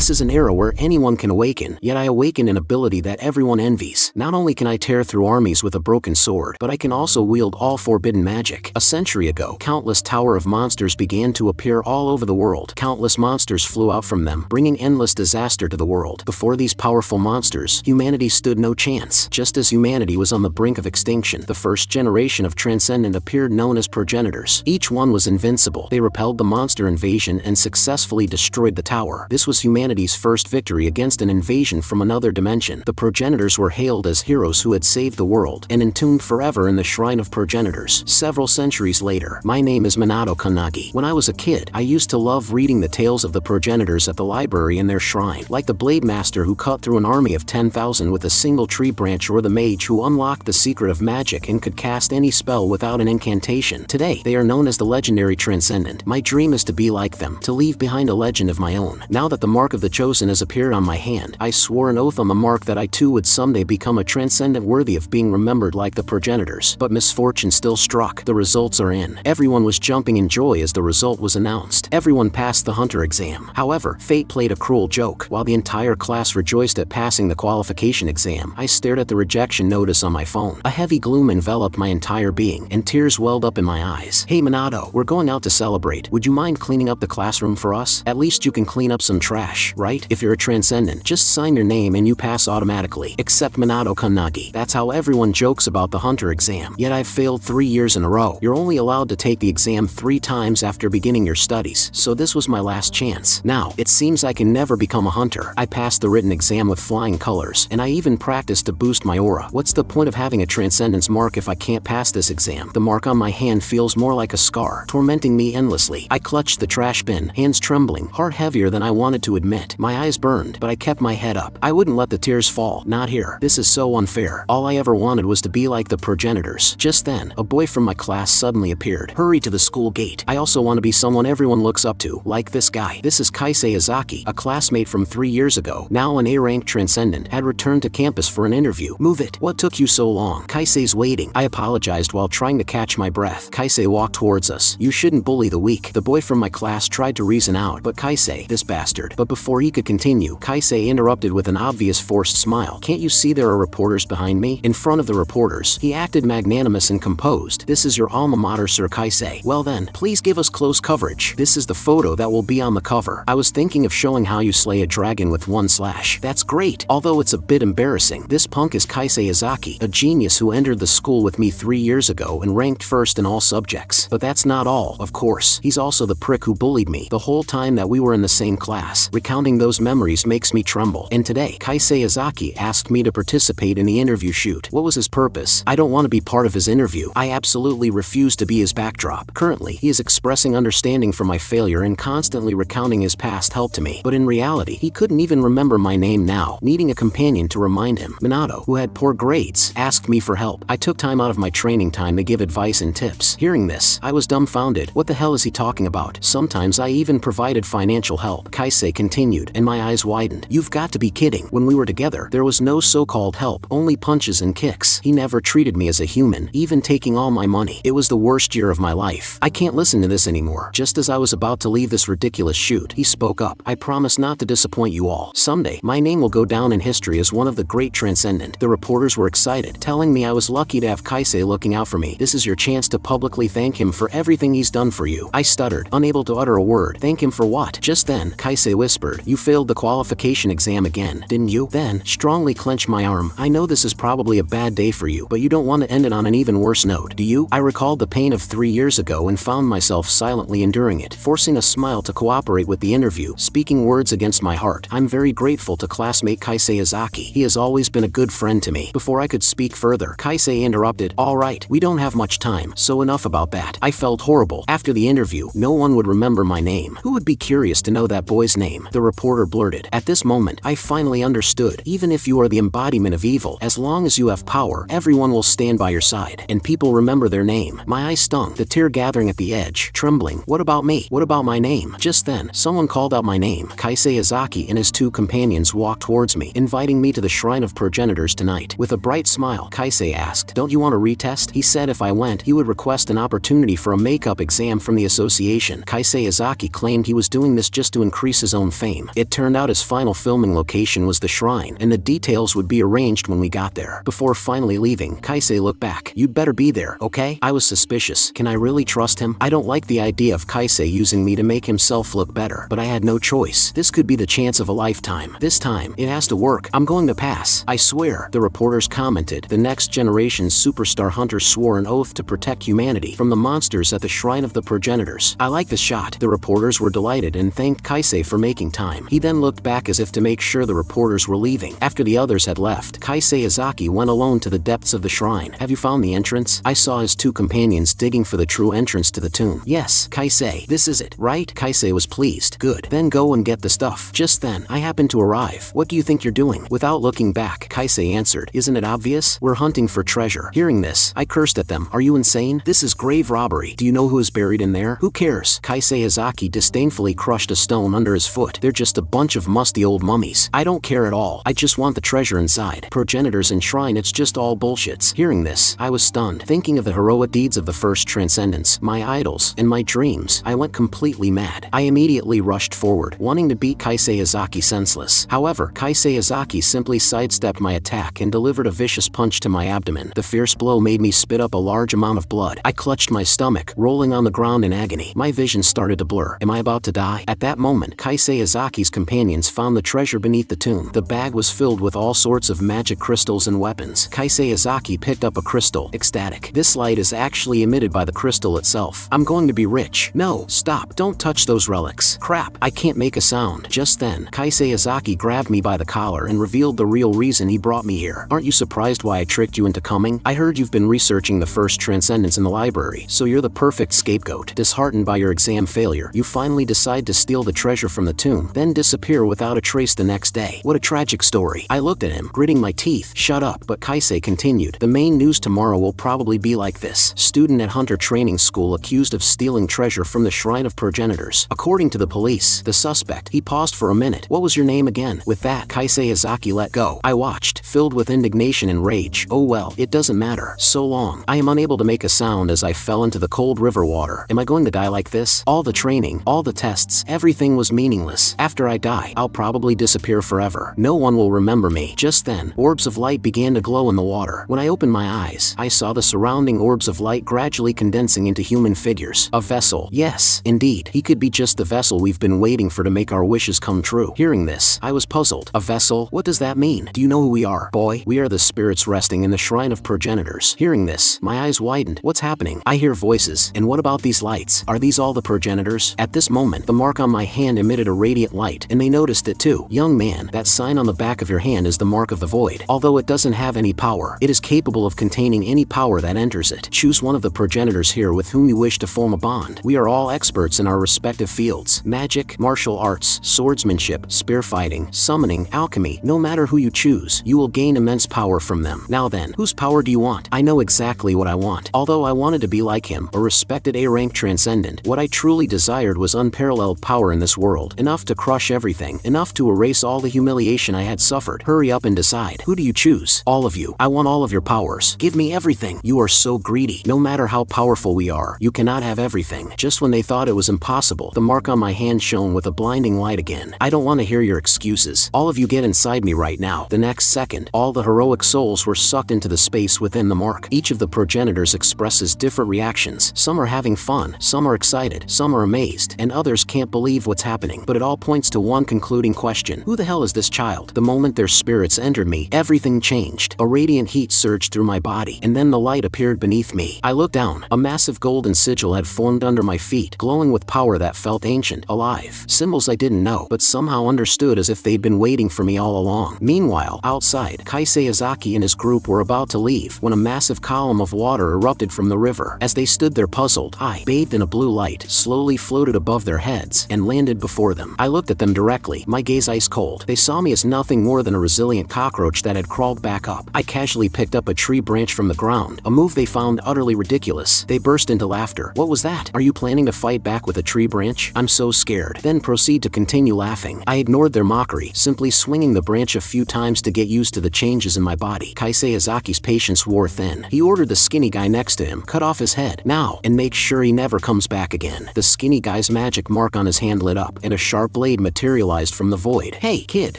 This is an era where anyone can awaken, yet I awaken an ability that everyone envies. Not only can I tear through armies with a broken sword, but I can also wield all forbidden magic. A century ago, countless tower of monsters began to appear all over the world. Countless monsters flew out from them, bringing endless disaster to the world. Before these powerful monsters, humanity stood no chance. Just as humanity was on the brink of extinction, the first generation of Transcendent appeared, known as progenitors. Each one was invincible. They repelled the monster invasion and successfully destroyed the tower. This was humanity's first victory against an invasion from another dimension. The progenitors were hailed as heroes who had saved the world and entombed forever in the shrine of progenitors. Several centuries later, my name is Minato Kanagi. When I was a kid, I used to love reading the tales of the progenitors at the library in their shrine, like the blade master who cut through an army of 10,000 with a single tree branch, or the mage who unlocked the secret of magic and could cast any spell without an incantation. Today, they are known as the legendary Transcendent. My dream is to be like them, to leave behind a legend of my own. Now that the mark of the chosen has appeared on my hand, I swore an oath on the mark that I too would someday become a Transcendent worthy of being remembered like the progenitors. But misfortune still struck. The results are in. Everyone was jumping in joy as the result was announced. Everyone passed the hunter exam. However, fate played a cruel joke. While the entire class rejoiced at passing the qualification exam, I stared at the rejection notice on my phone. A heavy gloom enveloped my entire being, and tears welled up in my eyes. Hey Minato, we're going out to celebrate. Would you mind cleaning up the classroom for us? At least you can clean up some trash, right? If you're a Transcendent, just sign your name and you pass automatically. Except Minato Kanagi. That's how everyone jokes about the hunter exam. Yet I've failed 3 years in a row. You're only allowed to take the exam 3 times after beginning your studies, so this was my last chance. Now, it seems I can never become a hunter. I passed the written exam with flying colors, and I even practiced to boost my aura. What's the point of having a Transcendence mark if I can't pass this exam? The mark on my hand feels more like a scar, tormenting me endlessly. I clutched the trash bin, hands trembling, heart heavier than I wanted to admit. My eyes burned, but I kept my head up. I wouldn't let the tears fall. Not here. This is so unfair. All I ever wanted was to be like the progenitors. Just then, a boy from my class suddenly appeared. Hurry to the school gate. I also want to be someone everyone looks up to, like this guy. This is Kaisei Izaki, a classmate from 3 years ago, now an A-rank Transcendent, had returned to campus for an interview. Move it. What took you so long? Kaisei's waiting. I apologized while trying to catch my breath. Kaisei walked towards us. You shouldn't bully the weak. The boy from my class tried to reason out, but Kaisei, this bastard. But before he could continue, Kaisei interrupted with an obvious forced smile. Can't you see there are reporters behind me? In front of the reporters, he acted magnanimous and composed. This is your alma mater, Sir Kaisei. Well then, please give us close coverage. This is the photo that will be on the cover. I was thinking of showing how you slay a dragon with 1 slash. That's great, although it's a bit embarrassing. This punk is Kaisei Izaki, a genius who entered the school with me 3 years ago and ranked first in all subjects. But that's not all, of course. He's also the prick who bullied me the whole time that we were in the same class. Recounting those memories makes me tremble. And today, Kaisei Izaki asked me to participate in the interview shoot. What was his purpose? I don't want to be part of his interview. I absolutely refuse to be his backdrop. Currently, he is expressing understanding for my failure and constantly recounting his past help to me. But in reality, he couldn't even remember my name now, needing a companion to remind him. Minato, who had poor grades, asked me for help. I took time out of my training time to give advice and tips. Hearing this, I was dumbfounded. What the hell is he talking about? Sometimes I even provided financial help. Kaisei continued, and my eyes widened. You've got to be kidding. When we were together, there was no so-called help, only punches and kicks. He never treated me as a human, even taking all my money. It was the worst year of my life. I can't listen to this anymore. Just as I was about to leave this ridiculous shoot, he spoke up. I promise not to disappoint you all. Someday, my name will go down in history as one of the great Transcendent. The reporters were excited, telling me I was lucky to have Kaisei looking out for me. This is your chance to publicly thank him for everything he's done for you. I stuttered, unable to utter a word. Thank him for what? Just then, Kaisei whispered, you failed the qualification exam again, didn't you? Then, strongly clenched my arm. I know this is probably a bad day for you, but you don't want to end it on an even worse note, do you? I recalled the pain of 3 years ago and found myself silently enduring it, forcing a smile to cooperate with the interview, speaking words against my heart. I'm very grateful to classmate Kaisei Izaki. He has always been a good friend to me. Before I could speak further, Kaisei interrupted. All right, we don't have much time, so enough about that. I felt horrible. After the interview, no one would remember my name. Who would be curious to know that boy's name? The reporter blurted. At this moment, I finally understood. Even if you are the embodiment of evil, as long as you have power, everyone will stand by your side, and people remember their name. My eyes stung, the tear gathering at the edge, trembling. What about me? What about my name? Just then, someone called out my name. Kaisei Izaki and his 2 companions walked towards me, inviting me to the shrine of progenitors tonight. With a bright smile, Kaisei asked, don't you want a retest? He said if I went, he would request an opportunity for a makeup exam from the association. Kaisei Izaki claimed he was doing this just to increase his own fame. same. It turned out his final filming location was the shrine, and the details would be arranged when we got there. Before finally leaving, Kaisei looked back. "You'd better be there, okay?" I was suspicious. Can I really trust him? I don't like the idea of Kaisei using me to make himself look better, but I had no choice. This could be the chance of a lifetime. This time, it has to work. I'm going to pass. I swear, the reporters commented. The next generation's superstar hunter swore an oath to protect humanity from the monsters at the shrine of the progenitors. I like the shot. The reporters were delighted and thanked Kaisei for making time. He then looked back as if to make sure the reporters were leaving. After the others had left, Kaisei Izaki went alone to the depths of the shrine. "Have you found the entrance?" I saw his two companions digging for the true entrance to the tomb. "Yes, Kaisei, this is it, right?" Kaisei was pleased. "Good. Then go and get the stuff." Just then, I happened to arrive. "What do you think you're doing?" Without looking back, Kaisei answered. "Isn't it obvious? We're hunting for treasure." Hearing this, I cursed at them. "Are you insane? This is grave robbery. Do you know who is buried in there?" "Who cares?" Kaisei Izaki disdainfully crushed a stone under his foot. "They're just a bunch of musty old mummies. I don't care at all. I just want the treasure inside. Progenitors and shrine, it's just all bullshits." Hearing this, I was stunned. Thinking of the heroic deeds of the first Transcendents, my idols, and my dreams, I went completely mad. I immediately rushed forward, wanting to beat Kaisei Izaki senseless. However, Kaisei Izaki simply sidestepped my attack and delivered a vicious punch to my abdomen. The fierce blow made me spit up a large amount of blood. I clutched my stomach, rolling on the ground in agony. My vision started to blur. Am I about to die? At that moment, Kaisei Izaki's companions found the treasure beneath the tomb. The bag was filled with all sorts of magic crystals and weapons. Kaisei Izaki picked up a crystal, ecstatic. "This light is actually emitted by the crystal itself. I'm going to be rich." "No, stop. Don't touch those relics." "Crap, I can't make a sound." Just then, Kaisei Izaki grabbed me by the collar and revealed the real reason he brought me here. "Aren't you surprised why I tricked you into coming? I heard you've been researching the first Transcendents in the library, so you're the perfect scapegoat. Disheartened by your exam failure, you finally decide to steal the treasure from the tomb, then disappear without a trace the next day. What a tragic story." I looked at him, gritting my teeth. "Shut up." But Kaisei continued. "The main news tomorrow will probably be like this. Student at Hunter Training School accused of stealing treasure from the Shrine of Progenitors. According to the police, the suspect." He paused for a minute. "What was your name again?" With that, Kaisei Izaki let go. I watched, filled with indignation and rage. "Oh well, it doesn't matter. So long." I am unable to make a sound as I fell into the cold river water. Am I going to die like this? All the training, all the tests, everything was meaningless. After I die, I'll probably disappear forever. No one will remember me. Just then, orbs of light began to glow in the water. When I opened my eyes, I saw the surrounding orbs of light gradually condensing into human figures. A vessel. Yes, indeed. He could be just the vessel we've been waiting for to make our wishes come true. Hearing this, I was puzzled. A vessel? What does that mean? "Do you know who we are, boy? We are the spirits resting in the Shrine of Progenitors." Hearing this, my eyes widened. What's happening? I hear voices. And what about these lights? Are these all the progenitors? At this moment, the mark on my hand emitted a radiant light, and they noticed it too. "Young man, that sign on the back of your hand is the mark of the void. Although it doesn't have any power, it is capable of containing any power that enters it. Choose one of the progenitors here with whom you wish to form a bond. We are all experts in our respective fields. Magic, martial arts, swordsmanship, spear fighting, summoning, alchemy. No matter who you choose, you will gain immense power from them. Now then, whose power do you want?" I know exactly what I want. Although I wanted to be like him, a respected A-rank transcendent, what I truly desired was unparalleled power in this world. Enough to crush everything. Enough to erase all the humiliation I had suffered. Hurry up and decide. Who do you choose? All of you. I want all of your powers. Give me everything. You are so greedy. No matter how powerful we are, you cannot have everything. Just when they thought it was impossible, the mark on my hand shone with a blinding light again. I don't want to hear your excuses. All of you get inside me right now. The next second, all the heroic souls were sucked into the space within the mark. Each of the progenitors expresses different reactions. Some are having fun, some are excited, some are amazed, and others can't believe what's happening. But it all points to one concluding question. Who the hell is this child? The moment their spirits entered me, everything changed. A radiant heat surged through my body, and then the light appeared beneath me. I looked down. A massive golden sigil had formed under my feet, glowing with power that felt ancient, alive. Symbols I didn't know, but somehow understood as if they'd been waiting for me all along. Meanwhile, outside, Kaisei Izaki and his group were about to leave when a massive column of water erupted from the river. As they stood there puzzled, I, bathed in a blue light, slowly floated above their heads and landed before them. I looked at them directly, my gaze ice cold. They saw me as nothing more than a resilient cockroach that had crawled back up. I casually picked up a tree branch from the ground, a move they found utterly ridiculous. They burst into laughter. What was that? Are you planning to fight back with a tree branch? I'm so scared. Then proceed to continue laughing. I ignored their mockery, simply swinging the branch a few times to get used to the changes in my body. Kaisei Izaki's patience wore thin. He ordered the skinny guy next to him, cut off his head, now, and make sure he never comes back again. The skinny guy's magic mark on his hand lit up, and a sharp blade materialized from the void. Hey, kid,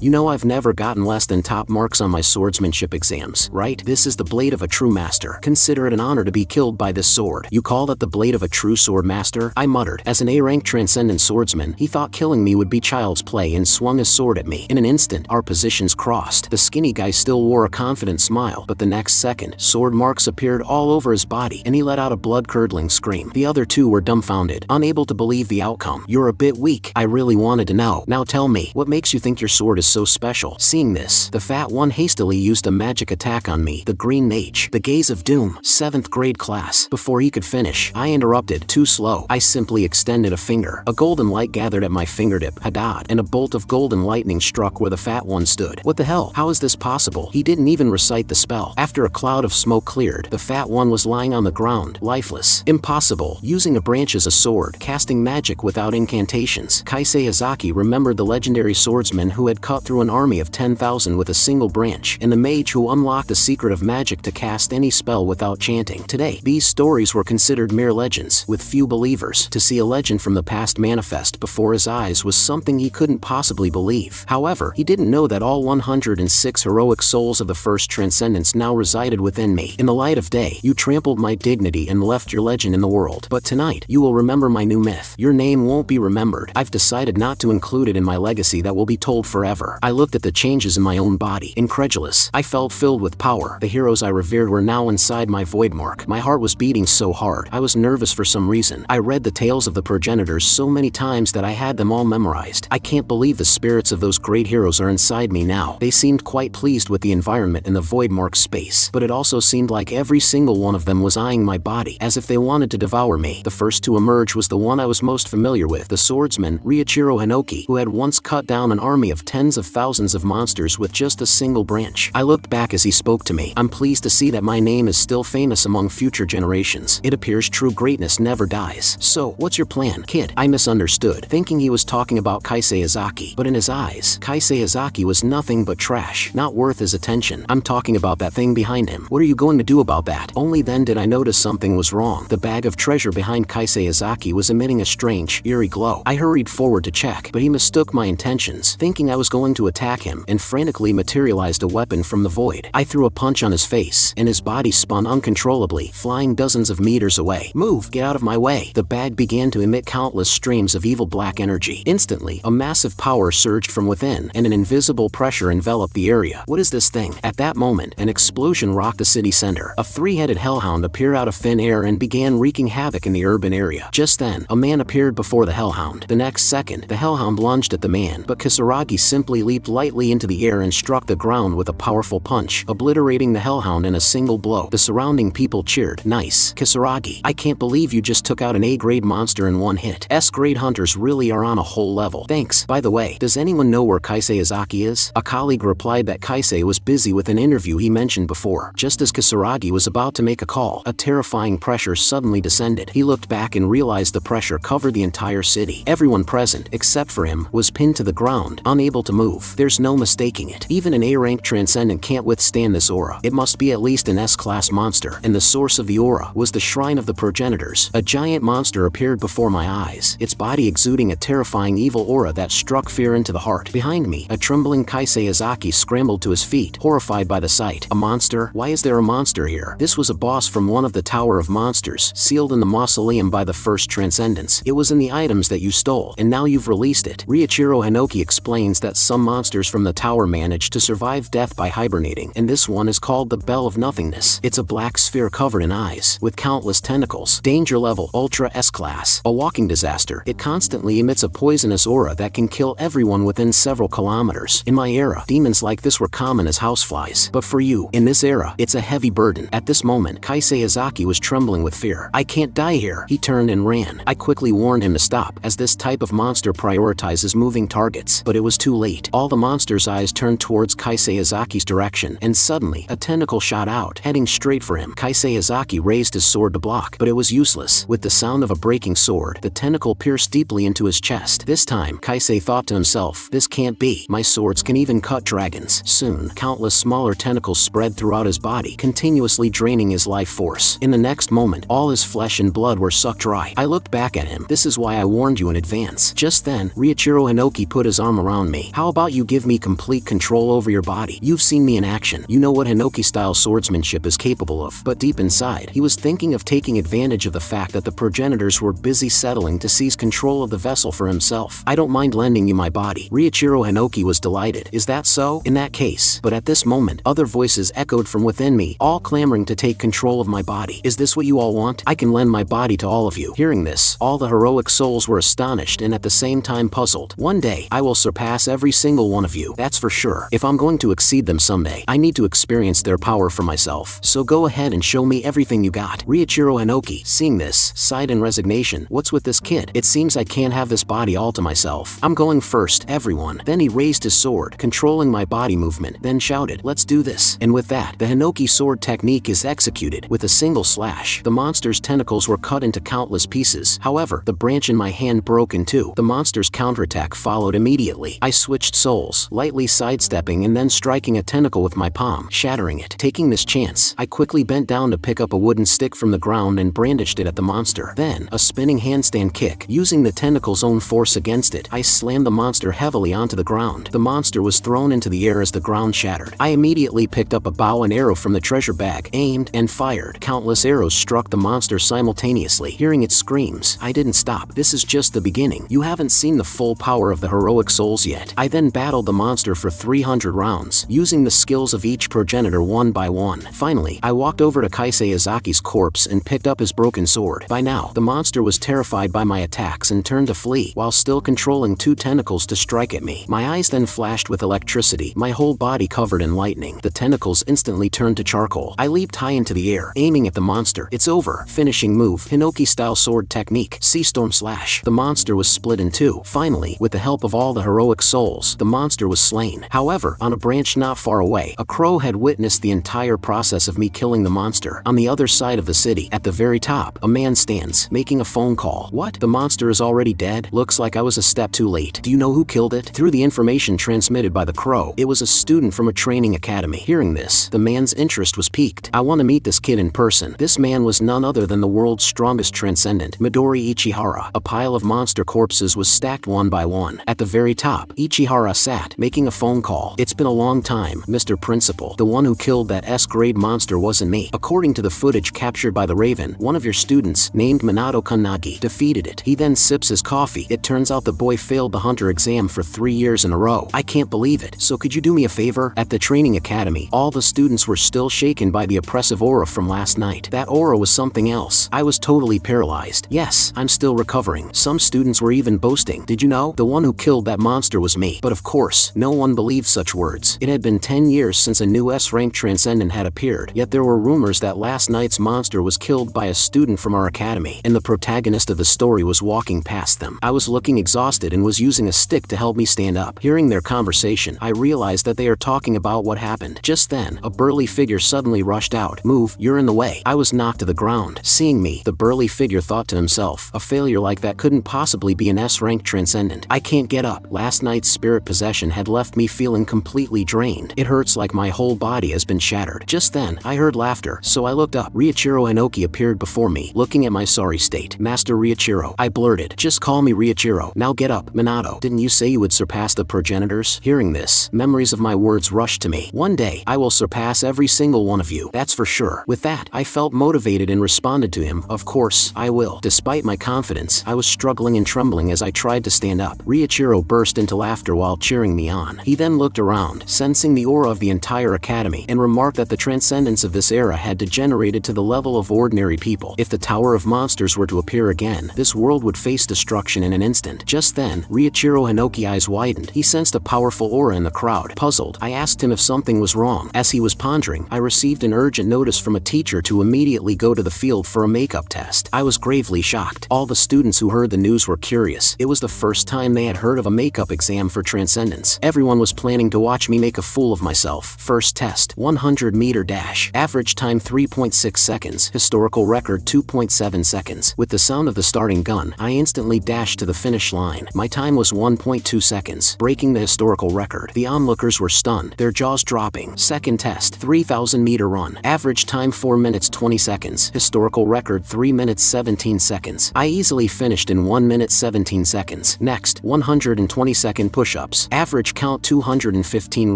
you know I've never gotten less than top marks on my swordsmanship exams, right? This is the blade of a true master. Consider it an honor to be killed by this sword. You call that the blade of a true sword master? I muttered. As an A-rank Transcendent swordsman, he thought killing me would be child's play and swung his sword at me. In an instant, our positions crossed. The skinny guy still wore a confident smile, but the next second, sword marks appeared all over his body, and he let out a blood-curdling scream. The other two were dumbfounded, unable to believe the outcome. You're a bit weak. I really wanted to know. Now tell me, what makes you think your sword is so special? Seeing this, the fat one hastily used a magic attack on me, the Green Mage, the Gaze of Doom, 7th grade class. Before he could finish, I interrupted. Too slow. I simply extended a finger. A golden light gathered at my fingertip, hadad, and a bolt of golden lightning struck where the fat one stood. What the hell? How is this possible? He didn't even recite the spell. After a cloud of smoke cleared, the fat one was lying on the ground, lifeless. Impossible. Using a branch as a sword, casting magic without incantations. Kaisei Izaki remembered the legendary swordsman who had cut through an army of 10,000 with a single branch, and the mage who unlocked the secret of magic to cast any spell without chanting. Today, these stories were considered mere legends, with few believers. To see a legend from the past manifest before his eyes was something he couldn't possibly believe. However, he didn't know that all 106 heroic souls of the first Transcendents now resided within me. In the light of day, you trampled my dignity and left your legend in the world. But tonight, you will remember my new myth. Your name won't be remembered. I've decided not to include it in my legacy that will be told forever. I looked at the changes in my own body, incredulous. I felt filled with power. The heroes I revered were now inside my void mark. My heart was beating so hard. I was nervous for some reason. I read the tales of the progenitors so many times that I had them all memorized. I can't believe the spirits of those great heroes are inside me now. They seemed quite pleased with the environment in the void mark space, but it also seemed like every single one of them was eyeing my body, as if they wanted to devour me. The first to emerge was the one I was most familiar with, the swordsman, Riichiro Hinoki, who had once cut down an army of tens of thousands of monsters with just a single branch. I looked back as he spoke to me. I'm pleased to see that my name is still famous among future generations. It appears true greatness never dies. So, what's your plan, kid? I misunderstood, thinking he was talking about Kaisei Izaki, but in his eyes, Kaisei Izaki was nothing but trash, not worth his attention. I'm talking about that thing behind him. What are you going to do about that? Only then did I notice something was wrong. The bag of treasure behind Kaisei Izaki was emitting a strange, eerie glow. I hurried forward to check, but he mistook my intentions, thinking I was going to attack him, and frantically materialized a weapon from the void. I threw a punch on his face, and his body spun uncontrollably, flying dozens of meters away. Move! Get out of my way! The bag began to emit countless streams of evil black energy. Instantly, a massive power surged from within, and an invisible pressure enveloped the area. What is this thing? At that moment, an explosion rocked the city center. A three-headed hellhound appeared out of thin air and began wreaking havoc in the urban area. Just then, a man appeared before the hellhound. The next second, the hellhound lunged at the man, but Kisaragi simply leaped lightly into the air and struck the ground with a powerful punch, obliterating the hellhound in a single blow. The surrounding people cheered. Nice, Kisaragi. I can't believe you just took out an A-grade monster in one hit. S-grade hunters really are on a whole level. Thanks. By the way, does anyone know where Kaisei Izaki is? A colleague replied that Kaisei was busy with an interview he mentioned before. Just as Kisaragi was about to make a call, a terrifying pressure suddenly descended. He looked back and realized the pressure covered the entire city. Everyone present, except for him, was pinned to the ground, unable to move. There's no mistaking it. Even an A-rank Transcendent can't withstand this aura. It must be at least an S-class monster, and the source of the aura was the shrine of the progenitors. A giant monster appeared before my eyes, its body exuding a terrifying evil aura that struck fear into the heart. Behind me, a trembling Kaisei Izaki scrambled to his feet, horrified by the sight. A monster? Why is there a monster here? This was a boss from one of the Tower of Monsters, sealed in the mausoleum by the first Transcendents. It was in the items that you stole, and now you've released it. Riichiro Hinoki explains that some monsters from the tower managed to survive death by hibernating, and this one is called the Bell of Nothingness. It's a black sphere covered in eyes, with countless tentacles. Danger level Ultra S-class. A walking disaster. It constantly emits a poisonous aura that can kill everyone within several kilometers. In my era, demons like this were common as houseflies. But for you, in this era, it's a heavy burden. At this moment, Kaisei Izaki was trembling with fear. I can't die here. He turned and ran. I quickly warned him to stop, as this type of monster prioritizes moving targets. But it was too late. All the monster's eyes turned towards Kaisei Izaki's direction, and suddenly, a tentacle shot out, heading straight for him. Kaisei Izaki raised his sword to block, but it was useless. With the sound of a breaking sword, the tentacle pierced deeply into his chest. This time, Kaisei thought to himself, this can't be. My swords can even cut dragons. Soon, countless smaller tentacles spread throughout his body, continuously draining his life force. In the next moment, all his flesh and blood were sucked dry. I looked back at him. This is why I warned you in advance. Just then, man. Riichiro Hinoki put his arm around me. How about you give me complete control over your body? You've seen me in action. You know what Hinoki-style swordsmanship is capable of. But deep inside, he was thinking of taking advantage of the fact that the progenitors were busy settling to seize control of the vessel for himself. I don't mind lending you my body. Riichiro Hinoki was delighted. Is that so? In that case. But at this moment, other voices echoed from within me, all clamoring to take control of my body. Is this what you all want? I can lend my body to all of you. Hearing this, all the heroic souls were astonished and at the same time puzzled. One day, I will surpass every single one of you, that's for sure. If I'm going to exceed them someday, I need to experience their power for myself. So go ahead and show me everything you got. Riichiro Hinoki, seeing this, sighed in resignation. What's with this kid? It seems I can't have this body all to myself. I'm going first, everyone. Then he raised his sword, controlling my body movement, then shouted, let's do this. And with that, the Hinoki sword technique is executed. With a single slash, the monster's tentacles were cut into countless pieces. However, the branch in my hand broke in two. The monster's counterattack followed immediately. I switched souls, lightly sidestepping and then striking a tentacle with my palm, shattering it. Taking this chance, I quickly bent down to pick up a wooden stick from the ground and brandished it at the monster. Then, a spinning handstand kick. Using the tentacle's own force against it, I slammed the monster heavily onto the ground. The monster was thrown into the air as the ground shattered. I immediately picked up a bow and arrow from the treasure bag, aimed, and fired. Countless arrows struck the monster simultaneously. Hearing its screams, I didn't stop. This is just the beginning. You haven't seen the full power of the heroic souls yet. I then battled the monster for 300 rounds, using the skills of each progenitor one by one. Finally, I walked over to Kaisei Izaki's corpse and picked up his broken sword. By now, the monster was terrified by my attacks and turned to flee, while still controlling two tentacles to strike at me. My eyes then flashed with electricity, my whole body covered in lightning. The tentacles instantly turned to charcoal. I leaped high into the air, aiming at the monster. It's over. Finishing move, Hinoki-style sword technique, Sea Storm Slash. The monster was split in two. Finally, with the help of all the heroic souls, the monster was slain. However, on a branch not far away, a crow had witnessed the entire process of me killing the monster. On the other side of the city, at the very top, a man stands, making a phone call. What? The monster is already dead? Looks like I was a step too late. Do you know who killed it? Through the information transmitted by the crow, it was a student from a training academy. Hearing this, the man's interest was piqued. I want to meet this kid in person. This man was none other than the world's strongest transcendent, Midori Ichihara. A pile of monster corpses was stacked one by one. At the very top, Ichihara sat, making a phone call. It's been a long time, Mr. Principal. The one who killed that S-grade monster wasn't me. According to the footage captured by the Raven, one of your students, named Minato Kannagi, defeated it. He then sips his coffee. It turns out the boy failed the hunter exam for 3 years in a row. I can't believe it. So could you do me a favor? At the training academy, all the students were still shaken by the oppressive aura from last night. That aura was something else. I was totally paralyzed. Yes, I'm still recovering. Some students were even boasting. Did you know? The one who killed that monster was me. But of course, no one believed such words. It had been 10 years since a new S-rank Transcendent had appeared, yet there were rumors that last night's monster was killed by a student from our academy, and the protagonist of the story was walking past them. I was looking exhausted and was using a stick to help me stand up. Hearing their conversation, I realized that they are talking about what happened. Just then, a burly figure suddenly rushed out. Move, you're in the way. I was knocked to the ground. Seeing me, the burly figure thought to himself, a failure like that couldn't possibly be an S-rank Transcendent. I can't get up. Last night's spirit possession had left me feeling completely drained. It hurts like my whole body has been shattered. Just then, I heard laughter, so I looked up. Riichiro Hinoki appeared before me, looking at my sorry state. Master Riichiro, I blurted. Just call me Riichiro. Now get up, Minato. Didn't you say you would surpass the progenitors? Hearing this, memories of my words rushed to me. One day, I will surpass every single one of you. That's for sure. With that, I felt motivated and responded to him. Of course, I will. Despite my confidence, I was struggling and trembling as I tried to stand up. Riichiro burst into laughter while cheering me on. He then looked around, sensing the aura of the entire academy, and remarked that the transcendence of this era had degenerated to the level of ordinary people. If the Tower of Monsters were to appear again, this world would face destruction in an instant. Just then, Riichiro Hinoki's eyes widened. He sensed a powerful aura in the crowd. Puzzled, I asked him if something was wrong. As he was pondering, I received an urgent notice from a teacher to immediately go to the field for a makeup test. I was gravely shocked. All the students who heard the news were curious. It was the first time they had heard of a makeup exam for Transcendence. Everyone was planning to watch me make a fool of myself. First test, 100-meter dash. Average time 3.6 seconds. Historical record 2.7 seconds. With the sound of the starting gun, I instantly dashed to the finish line. My time was 1.2 seconds, breaking the historical record. The onlookers were stunned, their jaws dropping. Second test, 3,000-meter run. Average time 4 minutes 20 seconds. Historical record 3 minutes 17 seconds. I easily finished in 1 minute 17 seconds. seconds. Next, 120-second push-ups. Average count 215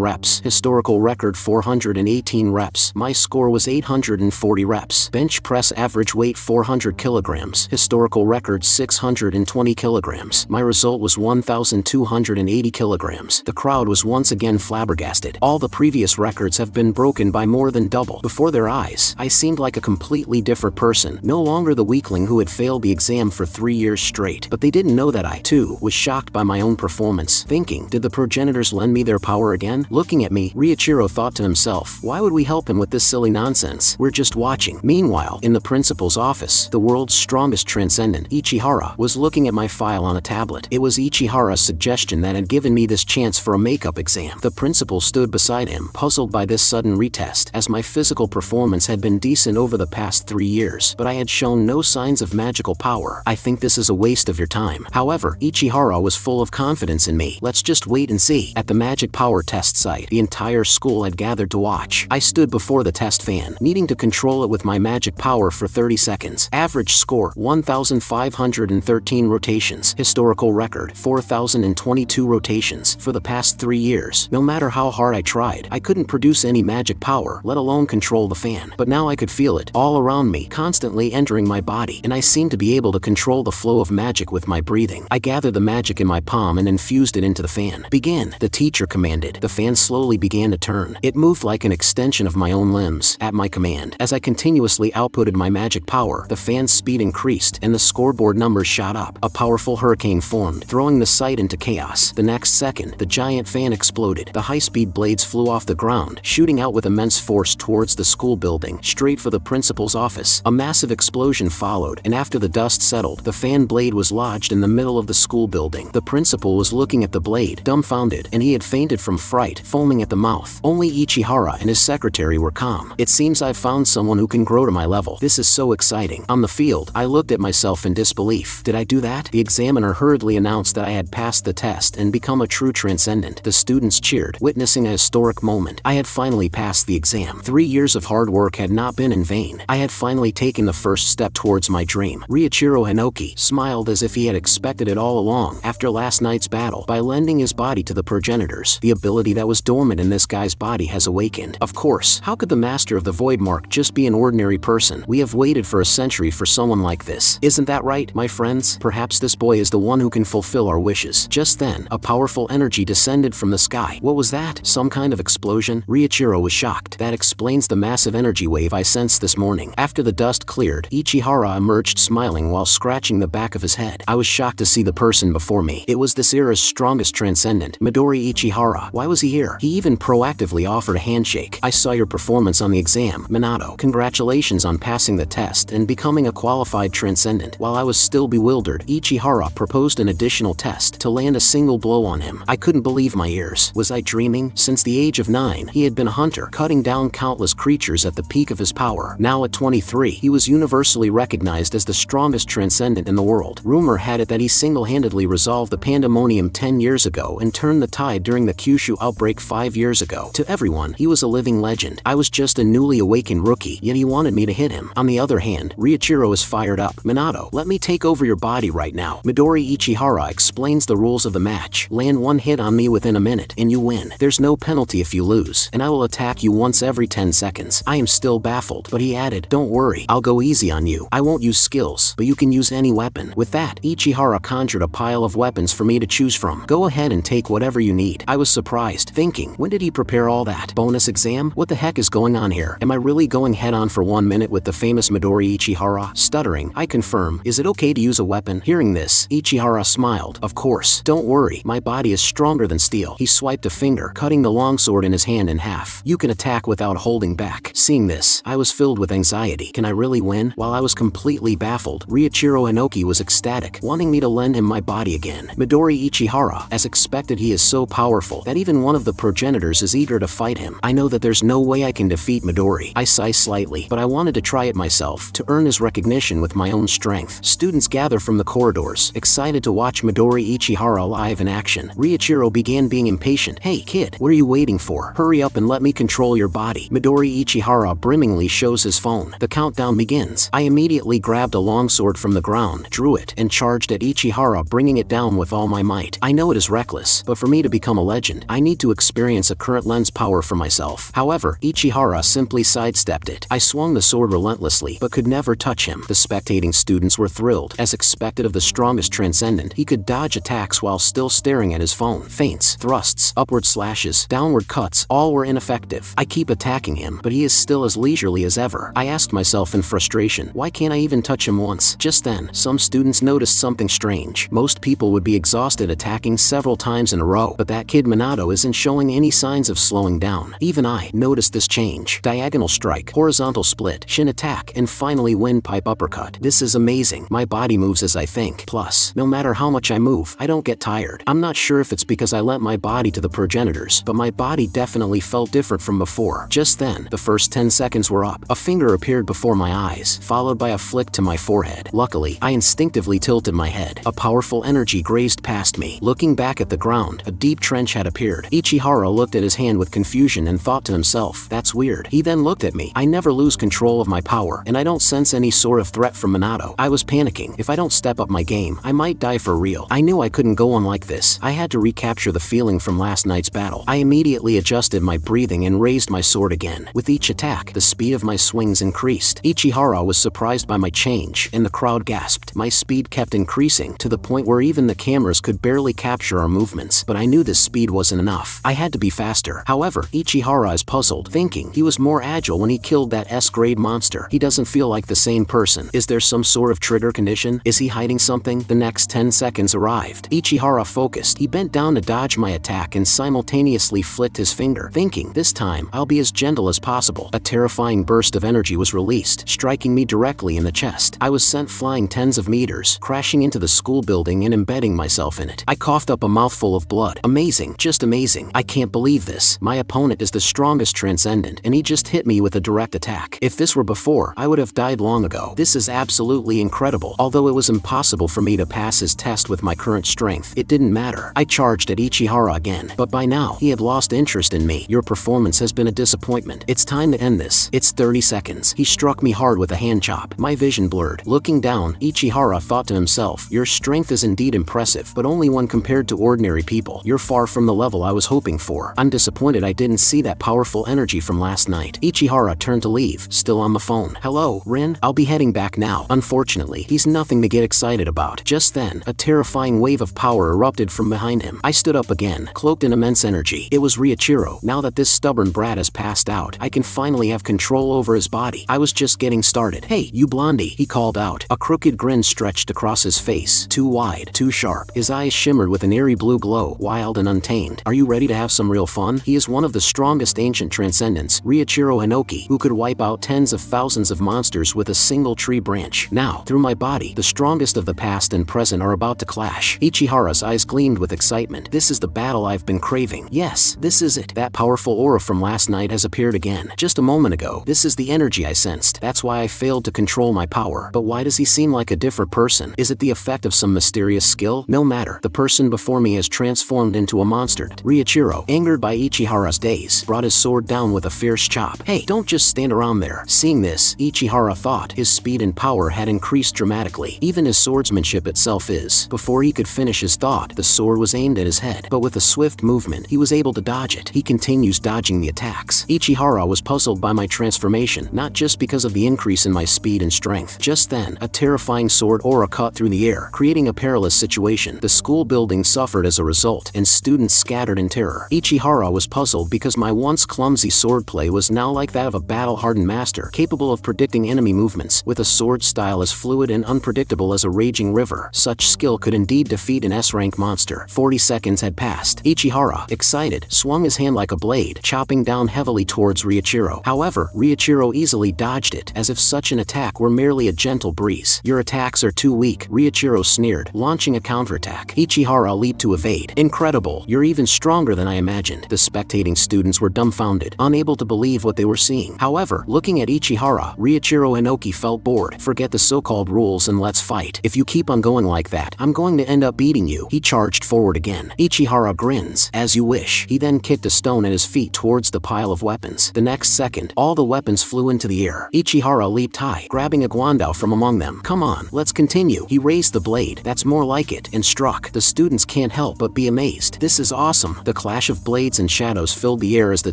reps. Historical record 418 reps. My score was 840 reps. Bench press average weight 400 kilograms. Historical record 620 kilograms. My result was 1,280 kilograms. The crowd was once again flabbergasted. All the previous records have been broken by more than double. Before their eyes, I seemed like a completely different person, no longer the weakling who had failed the exam for 3 years straight. But they didn't know that I, too, was shocked by my own performance, thinking, did the progenitors lend me their power again? Looking at me, Riichiro thought to himself, why would we help him with this silly nonsense? We're just watching. Meanwhile, in the principal's office, the world's strongest transcendent, Ichihara, was looking at my file on a tablet. It was Ichihara's suggestion that had given me this chance for a makeup exam. The principal stood beside him, puzzled by this sudden retest, as my physical performance had been decent over the past 3 years, but I had shown no signs of magical power. I think this is a waste of your time. However, Ichihara was full of confidence in me. Let's just wait and see. At the magic power test site, the entire school had gathered to watch. I stood before the test fan, needing to control it with my magic power for 30 seconds. Average score, 1,513 rotations. Historical record, 4,022 rotations. For the past 3 years, no matter how hard I tried, I couldn't produce any magic power, let alone control the fan. But now I could feel it, all around me, constantly entering my body, and I seemed to be able to control the flow of magic with my breathing. I gathered the magic in my palm and infused it into the fan. Begin, the teacher commanded. The fan slowly began to turn. It moved like an extension of my own limbs, at my command. As I continuously outputted my magic power, the fan's speed increased, and the scoreboard numbers shot up. A powerful hurricane formed, throwing the site into chaos. The next second, the giant fan exploded. The high-speed blades flew off the ground, shooting out with immense force towards the school building, straight for the principal's office. A massive explosion followed, and after the dust settled, the fan blade was lodged in the middle of the school building. The principal was looking at the blade, dumbfounded, and he had fainted from fright, foaming at the mouth. Only Ichihara and his secretary were calm. It seems I've found someone who can grow to my level. This is so exciting. On the field, I looked at myself in disbelief. Did I do that? The examiner hurriedly announced that I had passed the test and become a true transcendent. The students cheered, witnessing a historic moment. I had finally passed the exam. 3 years of hard work had not been in vain. I had finally taken the first step towards my dream. Riichiro Hinoki smiled as if he had expected it all along. After last night's battle, by lending his body to the progenitors, the ability that was dormant in this guy's body has awakened. Of course, how could the master of the void mark just be an ordinary person? We have waited for a century for someone like this. Isn't that right, my friends? Perhaps this boy is the one who can fulfill our wishes. Just then, a powerful energy descended from the sky. What was that? Some kind of explosion? Riichiro was shocked. That explains the massive energy wave I sensed this morning. After the dust cleared, Ichihara emerged smiling while scratching the back of his head. I was shocked to see the person before me. It was this era's strongest transcendent, Midori Ichihara. Why was he here? He even proactively offered a handshake. I saw your performance on the exam, Minato. Congratulations on passing the test and becoming a qualified transcendent. While I was still bewildered, Ichihara proposed an additional test to land a single blow on him. I couldn't believe my ears. Was I dreaming? Since the age of 9, he had been a hunter, cutting down countless creatures at the peak of his power. Now at 23, he was universally recognized as the strongest transcendent in the world. Rumor had it that he single-handedly resolved the pandemonium 10 years ago and turned the tide during the Kyushu outbreak 5 years ago. To everyone, he was a living legend. I was just a newly awakened rookie, yet he wanted me to hit him. On the other hand, Riichiro is fired up. Minato, let me take over your body right now. Midori Ichihara explains the rules of the match. Land one hit on me within a minute, and you win. There's no penalty if you lose, and I will attack you once every 10 seconds. I am still baffled, but he added, don't worry, I'll go easy on you. I won't use skills, but you can use any weapon. With that, Ichihara conjured a pile of weapons for me to choose from. Go ahead and take whatever you need. I was surprised, thinking, when did he prepare all that? Bonus exam? What the heck is going on here? Am I really going head-on for 1 minute with the famous Midori Ichihara? Stuttering, I confirm, is it okay to use a weapon? Hearing this, Ichihara smiled. Of course, don't worry, my body is stronger than steel. He swiped a finger, cutting the longsword in his hand in half. You can attack without holding back. Seeing this, I was filled with anxiety. Can I really win? While I was completely baffled, Riichiro Hinoki was ecstatic, wanting me to lend him my body again. Midori Ichihara, as expected, he is so powerful that even one of the progenitors is eager to fight him. I know that there's no way I can defeat Midori. I sigh slightly, but I wanted to try it myself, to earn his recognition with my own strength. Students gather from the corridors, excited to watch Midori Ichihara live in action. Riichiro began being impatient. Hey kid, what are you waiting for? Hurry up and let me control your body. Midori Ichihara brimmingly shows his phone. The countdown begins. I immediately grabbed a longsword from the ground, drew it, and charged at Ichihara Ichihara bringing it down with all my might. I know it is reckless, but for me to become a legend, I need to experience a current lens power for myself. However, Ichihara simply sidestepped it. I swung the sword relentlessly, but could never touch him. The spectating students were thrilled. As expected of the strongest Transcendent, he could dodge attacks while still staring at his phone. Feints, thrusts, upward slashes, downward cuts, all were ineffective. I keep attacking him, but he is still as leisurely as ever. I asked myself in frustration, why can't I even touch him once? Just then, some students noticed something strange. Most people would be exhausted attacking several times in a row, but that kid Minato isn't showing any signs of slowing down. Even I noticed this change. Diagonal strike, horizontal split, shin attack, and finally windpipe uppercut. This is amazing. My body moves as I think. Plus, no matter how much I move, I don't get tired. I'm not sure if it's because I lent my body to the progenitors, but my body definitely felt different from before. Just then, the first 10 seconds were up. A finger appeared before my eyes, followed by a flick to my forehead. Luckily, I instinctively tilted my head. A powerful energy grazed past me. Looking back at the ground, a deep trench had appeared. Ichihara looked at his hand with confusion and thought to himself, that's weird. He then looked at me. I never lose control of my power, and I don't sense any sort of threat from Minato. I was panicking. If I don't step up my game, I might die for real. I knew I couldn't go on like this. I had to recapture the feeling from last night's battle. I immediately adjusted my breathing and raised my sword again. With each attack, the speed of my swings increased. Ichihara was surprised by my change, and the crowd gasped. My speed kept increasing, to the point where even the cameras could barely capture our movements, but I knew this speed wasn't enough. I had to be faster. However, Ichihara is puzzled, thinking he was more agile when he killed that S-grade monster. He doesn't feel like the same person. Is there some sort of trigger condition? Is he hiding something? The next 10 seconds arrived. Ichihara focused. He bent down to dodge my attack and simultaneously flicked his finger, thinking, this time, I'll be as gentle as possible. A terrifying burst of energy was released, striking me directly in the chest. I was sent flying tens of meters, crashing into the school building and embedding myself in it. I coughed up a mouthful of blood. Amazing, just amazing. I can't believe this. My opponent is the strongest Transcendent, and he just hit me with a direct attack. If this were before, I would have died long ago. This is absolutely incredible. Although it was impossible for me to pass his test with my current strength, it didn't matter. I charged at Ichihara again, but by now, he had lost interest in me. Your performance has been a disappointment. It's time to end this. It's 30 seconds. He struck me hard with a hand chop. My vision blurred. Looking down, Ichihara thought to himself, your strength is indeed impressive, but only when compared to ordinary people. You're far from the level I was hoping for. I'm disappointed I didn't see that powerful energy from last night. Ichihara turned to leave, still on the phone. Hello, Rin? I'll be heading back now. Unfortunately, he's nothing to get excited about. Just then, a terrifying wave of power erupted from behind him. I stood up again, cloaked in immense energy. It was Riichiro. Now that this stubborn brat has passed out, I can finally have control over his body. I was just getting started. Hey, you blondie, he called out. A crooked grin stretched across his face, too wide, too sharp. His eyes shimmered with an eerie blue glow, wild and untamed. Are you ready to have some real fun? He is one of the strongest ancient Transcendents, Riichiro Hinoki, who could wipe out tens of thousands of monsters with a single tree branch. Now, through my body, the strongest of the past and present are about to clash. Ichihara's eyes gleamed with excitement. This is the battle I've been craving. Yes, this is it. That powerful aura from last night has appeared again. Just a moment ago, this is the energy I sensed. That's why I failed to control my power. But why does he seem like a different person? Is it the effect of some mysterious skill? No matter. The person before me has transformed into a monster. Riichiro, angered by Ichihara's daze, brought his sword down with a fierce chop. Hey, don't just stand around there. Seeing this, Ichihara thought his speed and power had increased dramatically. Even his swordsmanship itself is. Before he could finish his thought, the sword was aimed at his head, but with a swift movement, he was able to dodge it. He continues dodging the attacks. Ichihara was puzzled by my transformation, not just because of the increase in my speed and strength. Just then, a terrifying sword aura cut through the air, creating a perilous situation. The school building suffered as a result, and students scattered in terror. Ichihara was puzzled because my once clumsy swordplay was now like that of a battle-hardened master, capable of predicting enemy movements, with a sword style as fluid and unpredictable as a raging river. Such skill could indeed defeat an S-rank monster. 40 seconds had passed. Ichihara, excited, swung his hand like a blade, chopping down heavily towards Riichiro. However, Riichiro easily dodged it, as if such an attack were merely a gentle breeze. Your attacks are too weak, Riichiro sneered, launching a counterattack. Ichihara leaped to evade. Incredible, you're even stronger than I imagined. The spectating students were dumbfounded, unable to believe what they were seeing. However, looking at Ichihara, Riichiro Hinoki felt bored. Forget the so-called rules and let's fight. If you keep on going like that, I'm going to end up beating you. He charged forward again. Ichihara grins. As you wish. He then kicked a stone at his feet towards the pile of weapons. The next second, all the weapons flew into the air. Ichihara leaped high, grabbing a guandao from among them. Come on, let's continue. He raised the blade, blade. That's more like it, and struck. The students can't help but be amazed. This is awesome. The clash of blades and shadows filled the air as the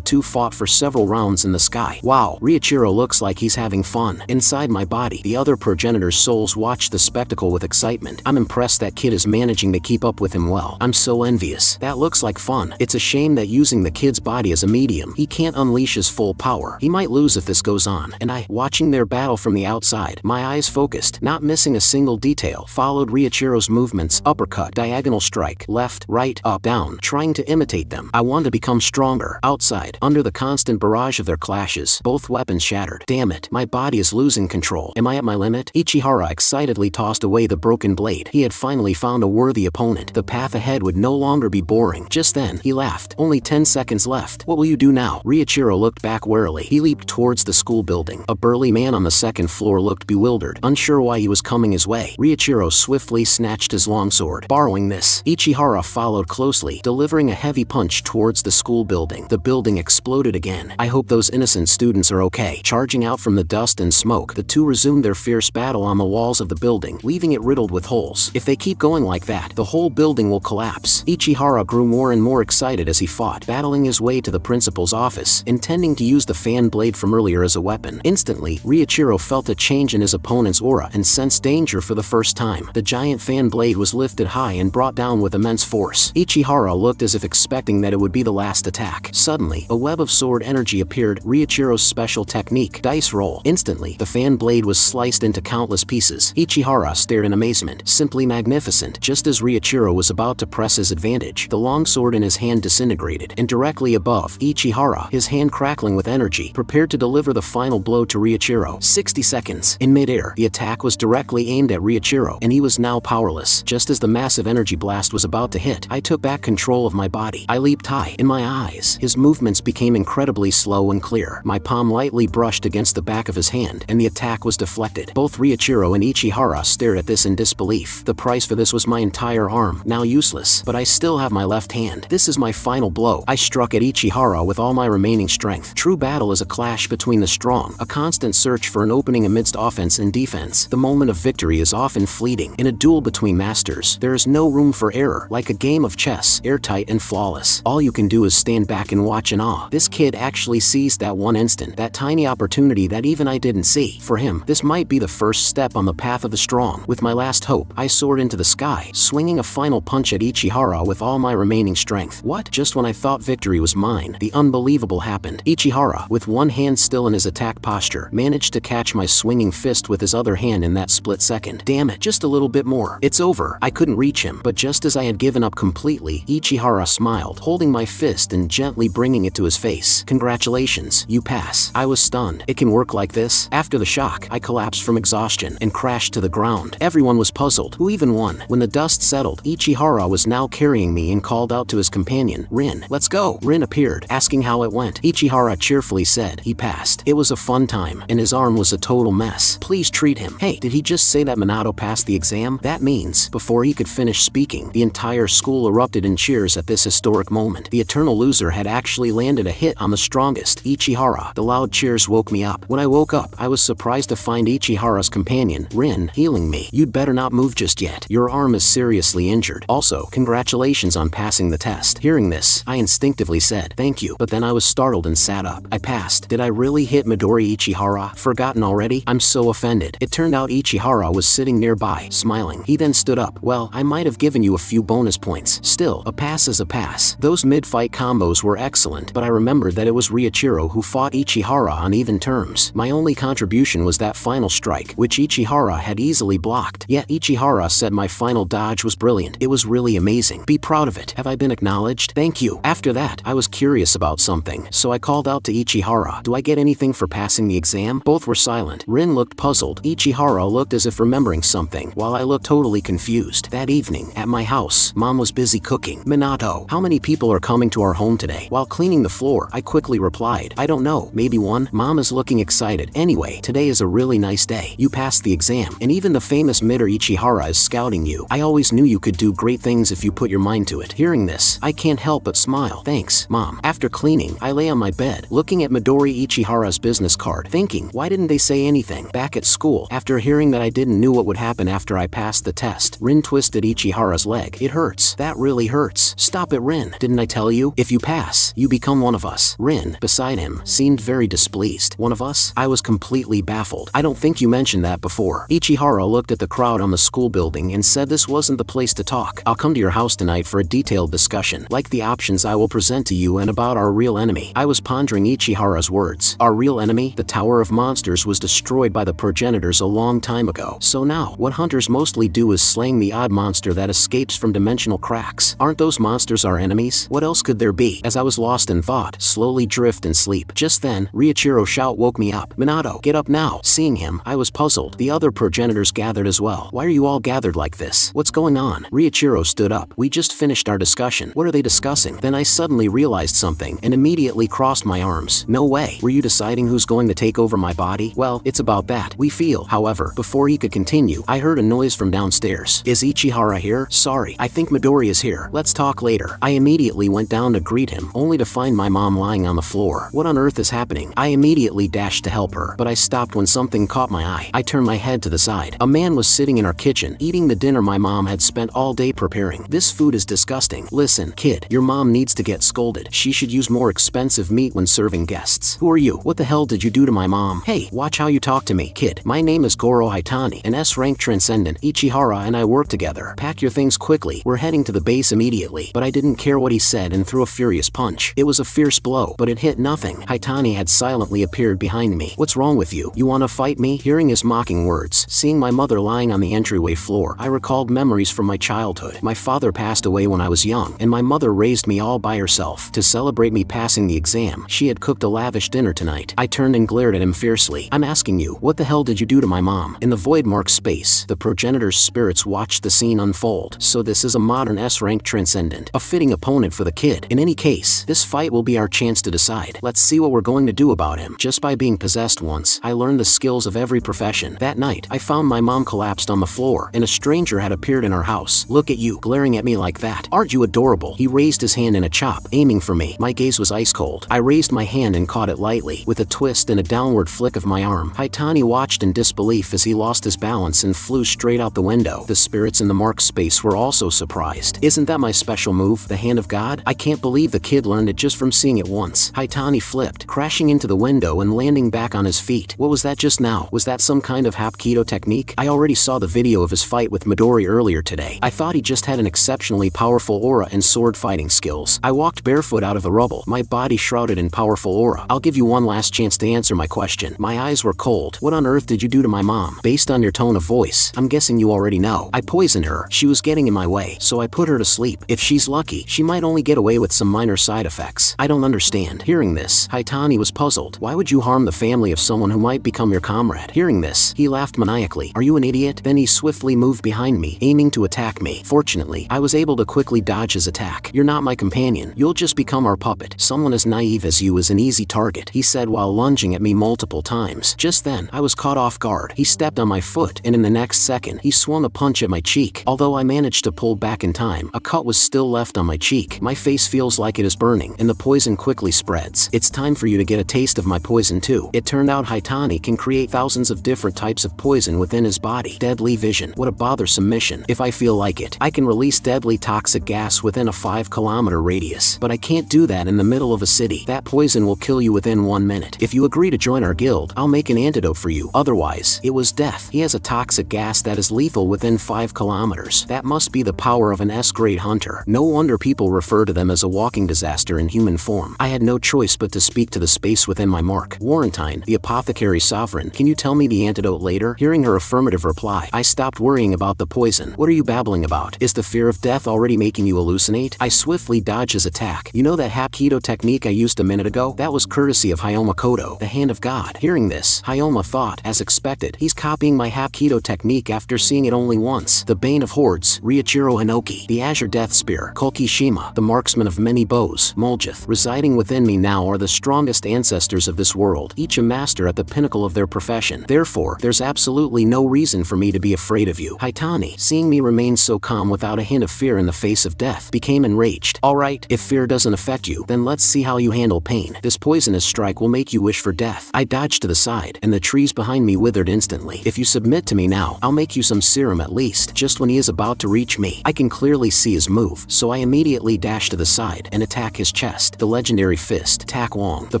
two fought for several rounds in the sky. Wow, Riichiro looks like he's having fun. Inside my body, the other progenitors' souls watch the spectacle with excitement. I'm impressed that kid is managing to keep up with him well. I'm so envious. That looks like fun. It's a shame that using the kid's body as a medium, he can't unleash his full power. He might lose if this goes on. And I, watching their battle from the outside, my eyes focused, not missing a single detail, followed Riichiro's movements: uppercut, diagonal strike, left, right, up, down, trying to imitate them. I want to become stronger. Outside, under the constant barrage of their clashes, both weapons shattered. Damn it, my body is losing control. Am I at my limit? Ichihara excitedly tossed away the broken blade. He had finally found a worthy opponent. The path ahead would no longer be boring. Just then, he laughed. Only 10 seconds left. What will you do now? Riichiro looked back warily. He leaped towards the school building. A burly man on the second floor looked bewildered, unsure why he was coming his way. Riichiro swiftly snatched his longsword. Borrowing this, Ichihara followed closely, delivering a heavy punch towards the school building. The building exploded again. I hope those innocent students are okay. Charging out from the dust and smoke, the two resumed their fierce battle on the walls of the building, leaving it riddled with holes. If they keep going like that, the whole building will collapse. Ichihara grew more and more excited as he fought, battling his way to the principal's office, intending to use the fan blade from earlier as a weapon. Instantly, Riichiro felt a change in his opponent's aura and sensed danger for the first time. The giant fan blade was lifted high and brought down with immense force. Ichihara looked as if expecting that it would be the last attack. Suddenly, a web of sword energy appeared. Riichiro's special technique, dice roll. Instantly, the fan blade was sliced into countless pieces. Ichihara stared in amazement. Simply magnificent. Just as Riichiro was about to press his advantage, the long sword in his hand disintegrated, and directly above, Ichihara, his hand crackling with energy, prepared to deliver the final blow to Riichiro. 60 seconds. In midair, the attack was directly aimed at Riichiro, and he was now powerless. Just as the massive energy blast was about to hit, I took back control of my body. I leaped high. In my eyes, his movements became incredibly slow and clear. My palm lightly brushed against the back of his hand, and the attack was deflected. Both Riichiro and Ichihara stared at this in disbelief. The price for this was my entire arm, now useless, but I still have my left hand. This is my final blow. I struck at Ichihara with all my remaining strength. True battle is a clash between the strong, a constant search for an opening amidst offense and defense. The moment of victory is often fleeting. In a duel between masters, there is no room for error. Like a game of chess, airtight and flawless. All you can do is stand back and watch in awe. This kid actually seized that one instant, that tiny opportunity that even I didn't see. For him, this might be the first step on the path of the strong. With my last hope, I soared into the sky, swinging a final punch at Ichihara with all my remaining strength. What? Just when I thought victory was mine, the unbelievable happened. Ichihara, with one hand still in his attack posture, managed to catch my swinging fist with his other hand in that split second. Damn it, just a little bit more. It's over. I couldn't reach him, but just as I had given up completely, Ichihara smiled, holding my fist and gently bringing it to his face. Congratulations, you pass. I was stunned. It can work like this? After the shock, I collapsed from exhaustion and crashed to the ground. Everyone was puzzled. Who even won? When the dust settled, Ichihara was now carrying me and called out to his companion, Rin. Let's go. Rin appeared, asking how it went. Ichihara cheerfully said he passed. It was a fun time, and his arm was a total mess. Please treat him. Hey, did he just say that Minato passed the exam? That means, before he could finish speaking, the entire school erupted in cheers at this historic moment. The eternal loser had actually landed a hit on the strongest, Ichihara. The loud cheers woke me up. When I woke up, I was surprised to find Ichihara's companion, Rin, healing me. You'd better not move just yet. Your arm is seriously injured. Also, congratulations on passing the test. Hearing this, I instinctively said, thank you, but then I was startled and sat up. I passed. Did I really hit Midori Ichihara? Forgotten already? I'm so offended. It turned out Ichihara was sitting nearby, smiling. He then stood up. Well, I might have given you a few bonus points. Still, a pass is a pass. Those mid-fight combos were excellent, but I remembered that it was Riichiro who fought Ichihara on even terms. My only contribution was that final strike, which Ichihara had easily blocked. Yet Ichihara said my final dodge was brilliant. It was really amazing. Be proud of it. Have I been acknowledged? Thank you. After that, I was curious about something, so I called out to Ichihara. Do I get anything for passing the exam? Both were silent. Rin looked puzzled. Ichihara looked as if remembering something, while I looked totally confused. That evening, at my house, Mom was busy cooking. Minato, how many people are coming to our home today? While cleaning the floor, I quickly replied, I don't know, maybe one. Mom is looking excited. Anyway, today is a really nice day. You passed the exam, and even the famous Midori Ichihara is scouting you. I always knew you could do great things if you put your mind to it. Hearing this, I can't help but smile. Thanks, Mom. After cleaning, I lay on my bed, looking at Midori Ichihara's business card, thinking, why didn't they say anything? Back at school, after hearing that I didn't know what would happen after I passed passed the test. Rin twisted Ichihara's leg. It hurts. That really hurts. Stop it, Rin. Didn't I tell you? If you pass, you become one of us. Rin, beside him, seemed very displeased. One of us? I was completely baffled. I don't think you mentioned that before. Ichihara looked at the crowd on the school building and said this wasn't the place to talk. I'll come to your house tonight for a detailed discussion, like the options I will present to you and about our real enemy. I was pondering Ichihara's words. Our real enemy? The Tower of Monsters was destroyed by the progenitors a long time ago. So now, what hunters mostly do is slaying the odd monster that escapes from dimensional cracks. Aren't those monsters our enemies? What else could there be? As I was lost in thought, slowly drift and sleep. Just then, Riichiro's shout woke me up. Minato, get up now. Seeing him, I was puzzled. The other progenitors gathered as well. Why are you all gathered like this? What's going on? Riichiro stood up. We just finished our discussion. What are they discussing? Then I suddenly realized something and immediately crossed my arms. No way. Were you deciding who's going to take over my body? Well, it's about that. We feel. However, before he could continue, I heard a noise from downstairs. Is Ichihara here? Sorry, I think Midori is here. Let's talk later. I immediately went down to greet him, only to find my mom lying on the floor. What on earth is happening? I immediately dashed to help her, but I stopped when something caught my eye. I turned my head to the side. A man was sitting in our kitchen, eating the dinner my mom had spent all day preparing. This food is disgusting. Listen, kid, your mom needs to get scolded. She should use more expensive meat when serving guests. Who are you? What the hell did you do to my mom? Hey, watch how you talk to me. Kid, my name is Goro Haitani, an S-rank Transcendent. Ichihara and I work together. Pack your things quickly. We're heading to the base immediately. But I didn't care what he said and threw a furious punch. It was a fierce blow, but it hit nothing. Haitani had silently appeared behind me. What's wrong with you? You wanna fight me? Hearing his mocking words, seeing my mother lying on the entryway floor, I recalled memories from my childhood. My father passed away when I was young, and my mother raised me all by herself. To celebrate me passing the exam, she had cooked a lavish dinner tonight. I turned and glared at him fiercely. I'm asking you, what the hell did you do to my mom? In the void-marked space, the progenitor's spirits watched the scene unfold. So this is a modern S-rank Transcendent, a fitting opponent for the kid. In any case, this fight will be our chance to decide. Let's see what we're going to do about him. Just by being possessed once, I learned the skills of every profession. That night, I found my mom collapsed on the floor, and a stranger had appeared in our house. Look at you, glaring at me like that. Aren't you adorable? He raised his hand in a chop, aiming for me. My gaze was ice cold. I raised my hand and caught it lightly, with a twist and a downward flick of my arm. Haitani watched in disbelief as he lost his balance and flew straight out the window. The spirits in the marked space were also surprised. Isn't that my special move, the hand of God? I can't believe the kid learned it just from seeing it once. Haitani flipped, crashing into the window and landing back on his feet. What was that just now? Was that some kind of hapkido technique? I already saw the video of his fight with Midori earlier today. I thought he just had an exceptionally powerful aura and sword fighting skills. I walked barefoot out of the rubble, my body shrouded in powerful aura. I'll give you one last chance to answer my question. My eyes were cold. What on earth did you do to my mom? Based on your tone of voice, I'm guessing you already know. I poisoned her. She was getting in my way, so I put her to sleep. If she's lucky, she might only get away with some minor side effects. I don't understand. Hearing this, Haitani was puzzled. Why would you harm the family of someone who might become your comrade? Hearing this, he laughed maniacally. Are you an idiot? Then he swiftly moved behind me, aiming to attack me. Fortunately, I was able to quickly dodge his attack. You're not my companion. You'll just become our puppet. Someone as naive as you is an easy target, he said while lunging at me multiple times. Just then, I was caught off guard. He stepped on my foot, and in the next second, he swung a punch at my cheek. Although I managed to pull back in time, a cut was still left on my cheek. My face feels like it is burning, and the poison quickly spreads. It's time for you to get a taste of my poison too. It turned out Haitani can create thousands of different types of poison within his body. Deadly vision. What a bothersome mission. If I feel like it, I can release deadly toxic gas within a 5-kilometer radius. But I can't do that in the middle of a city. That poison will kill you within 1 minute. If you agree to join our guild, I'll make an antidote for you. Otherwise, it was death. He has a toxic gas that is lethal within 5 kilometers. That must be the power of an S-grade hunter. No wonder people refer to them as a walking disaster in human form. I had no choice but to speak to the space within my mark. Warrentine, the apothecary sovereign, can you tell me the antidote later? Hearing her affirmative reply, I stopped worrying about the poison. What are you babbling about? Is the fear of death already making you hallucinate? I swiftly dodged his attack. You know that hapkido technique I used a minute ago? That was courtesy of Hyoma Kodo, the hand of God. Hearing this, Hyoma thought, as expected, he's copying my hapkido technique after seeing it only once. The bane of hordes, Riichiro Hinoki, the azure death spear, Kokishima, the marksman of many bows, Muljith. Residing within me now are the strongest ancestors of this world, each a master at the pinnacle of their profession. Therefore, there's absolutely no reason for me to be afraid of you. Haitani, seeing me remain so calm without a hint of fear in the face of death, became enraged. Alright, if fear doesn't affect you, then let's see how you handle pain. This poisonous strike will make you wish for death. I dodged to the side, and the trees behind me withered instantly. If you submit to me now, I'll make you some serum at least. Just when he is about to reach me, I can clearly see his move, so I immediately dash to the side and attack his chest. The legendary fist, Tak Wong, the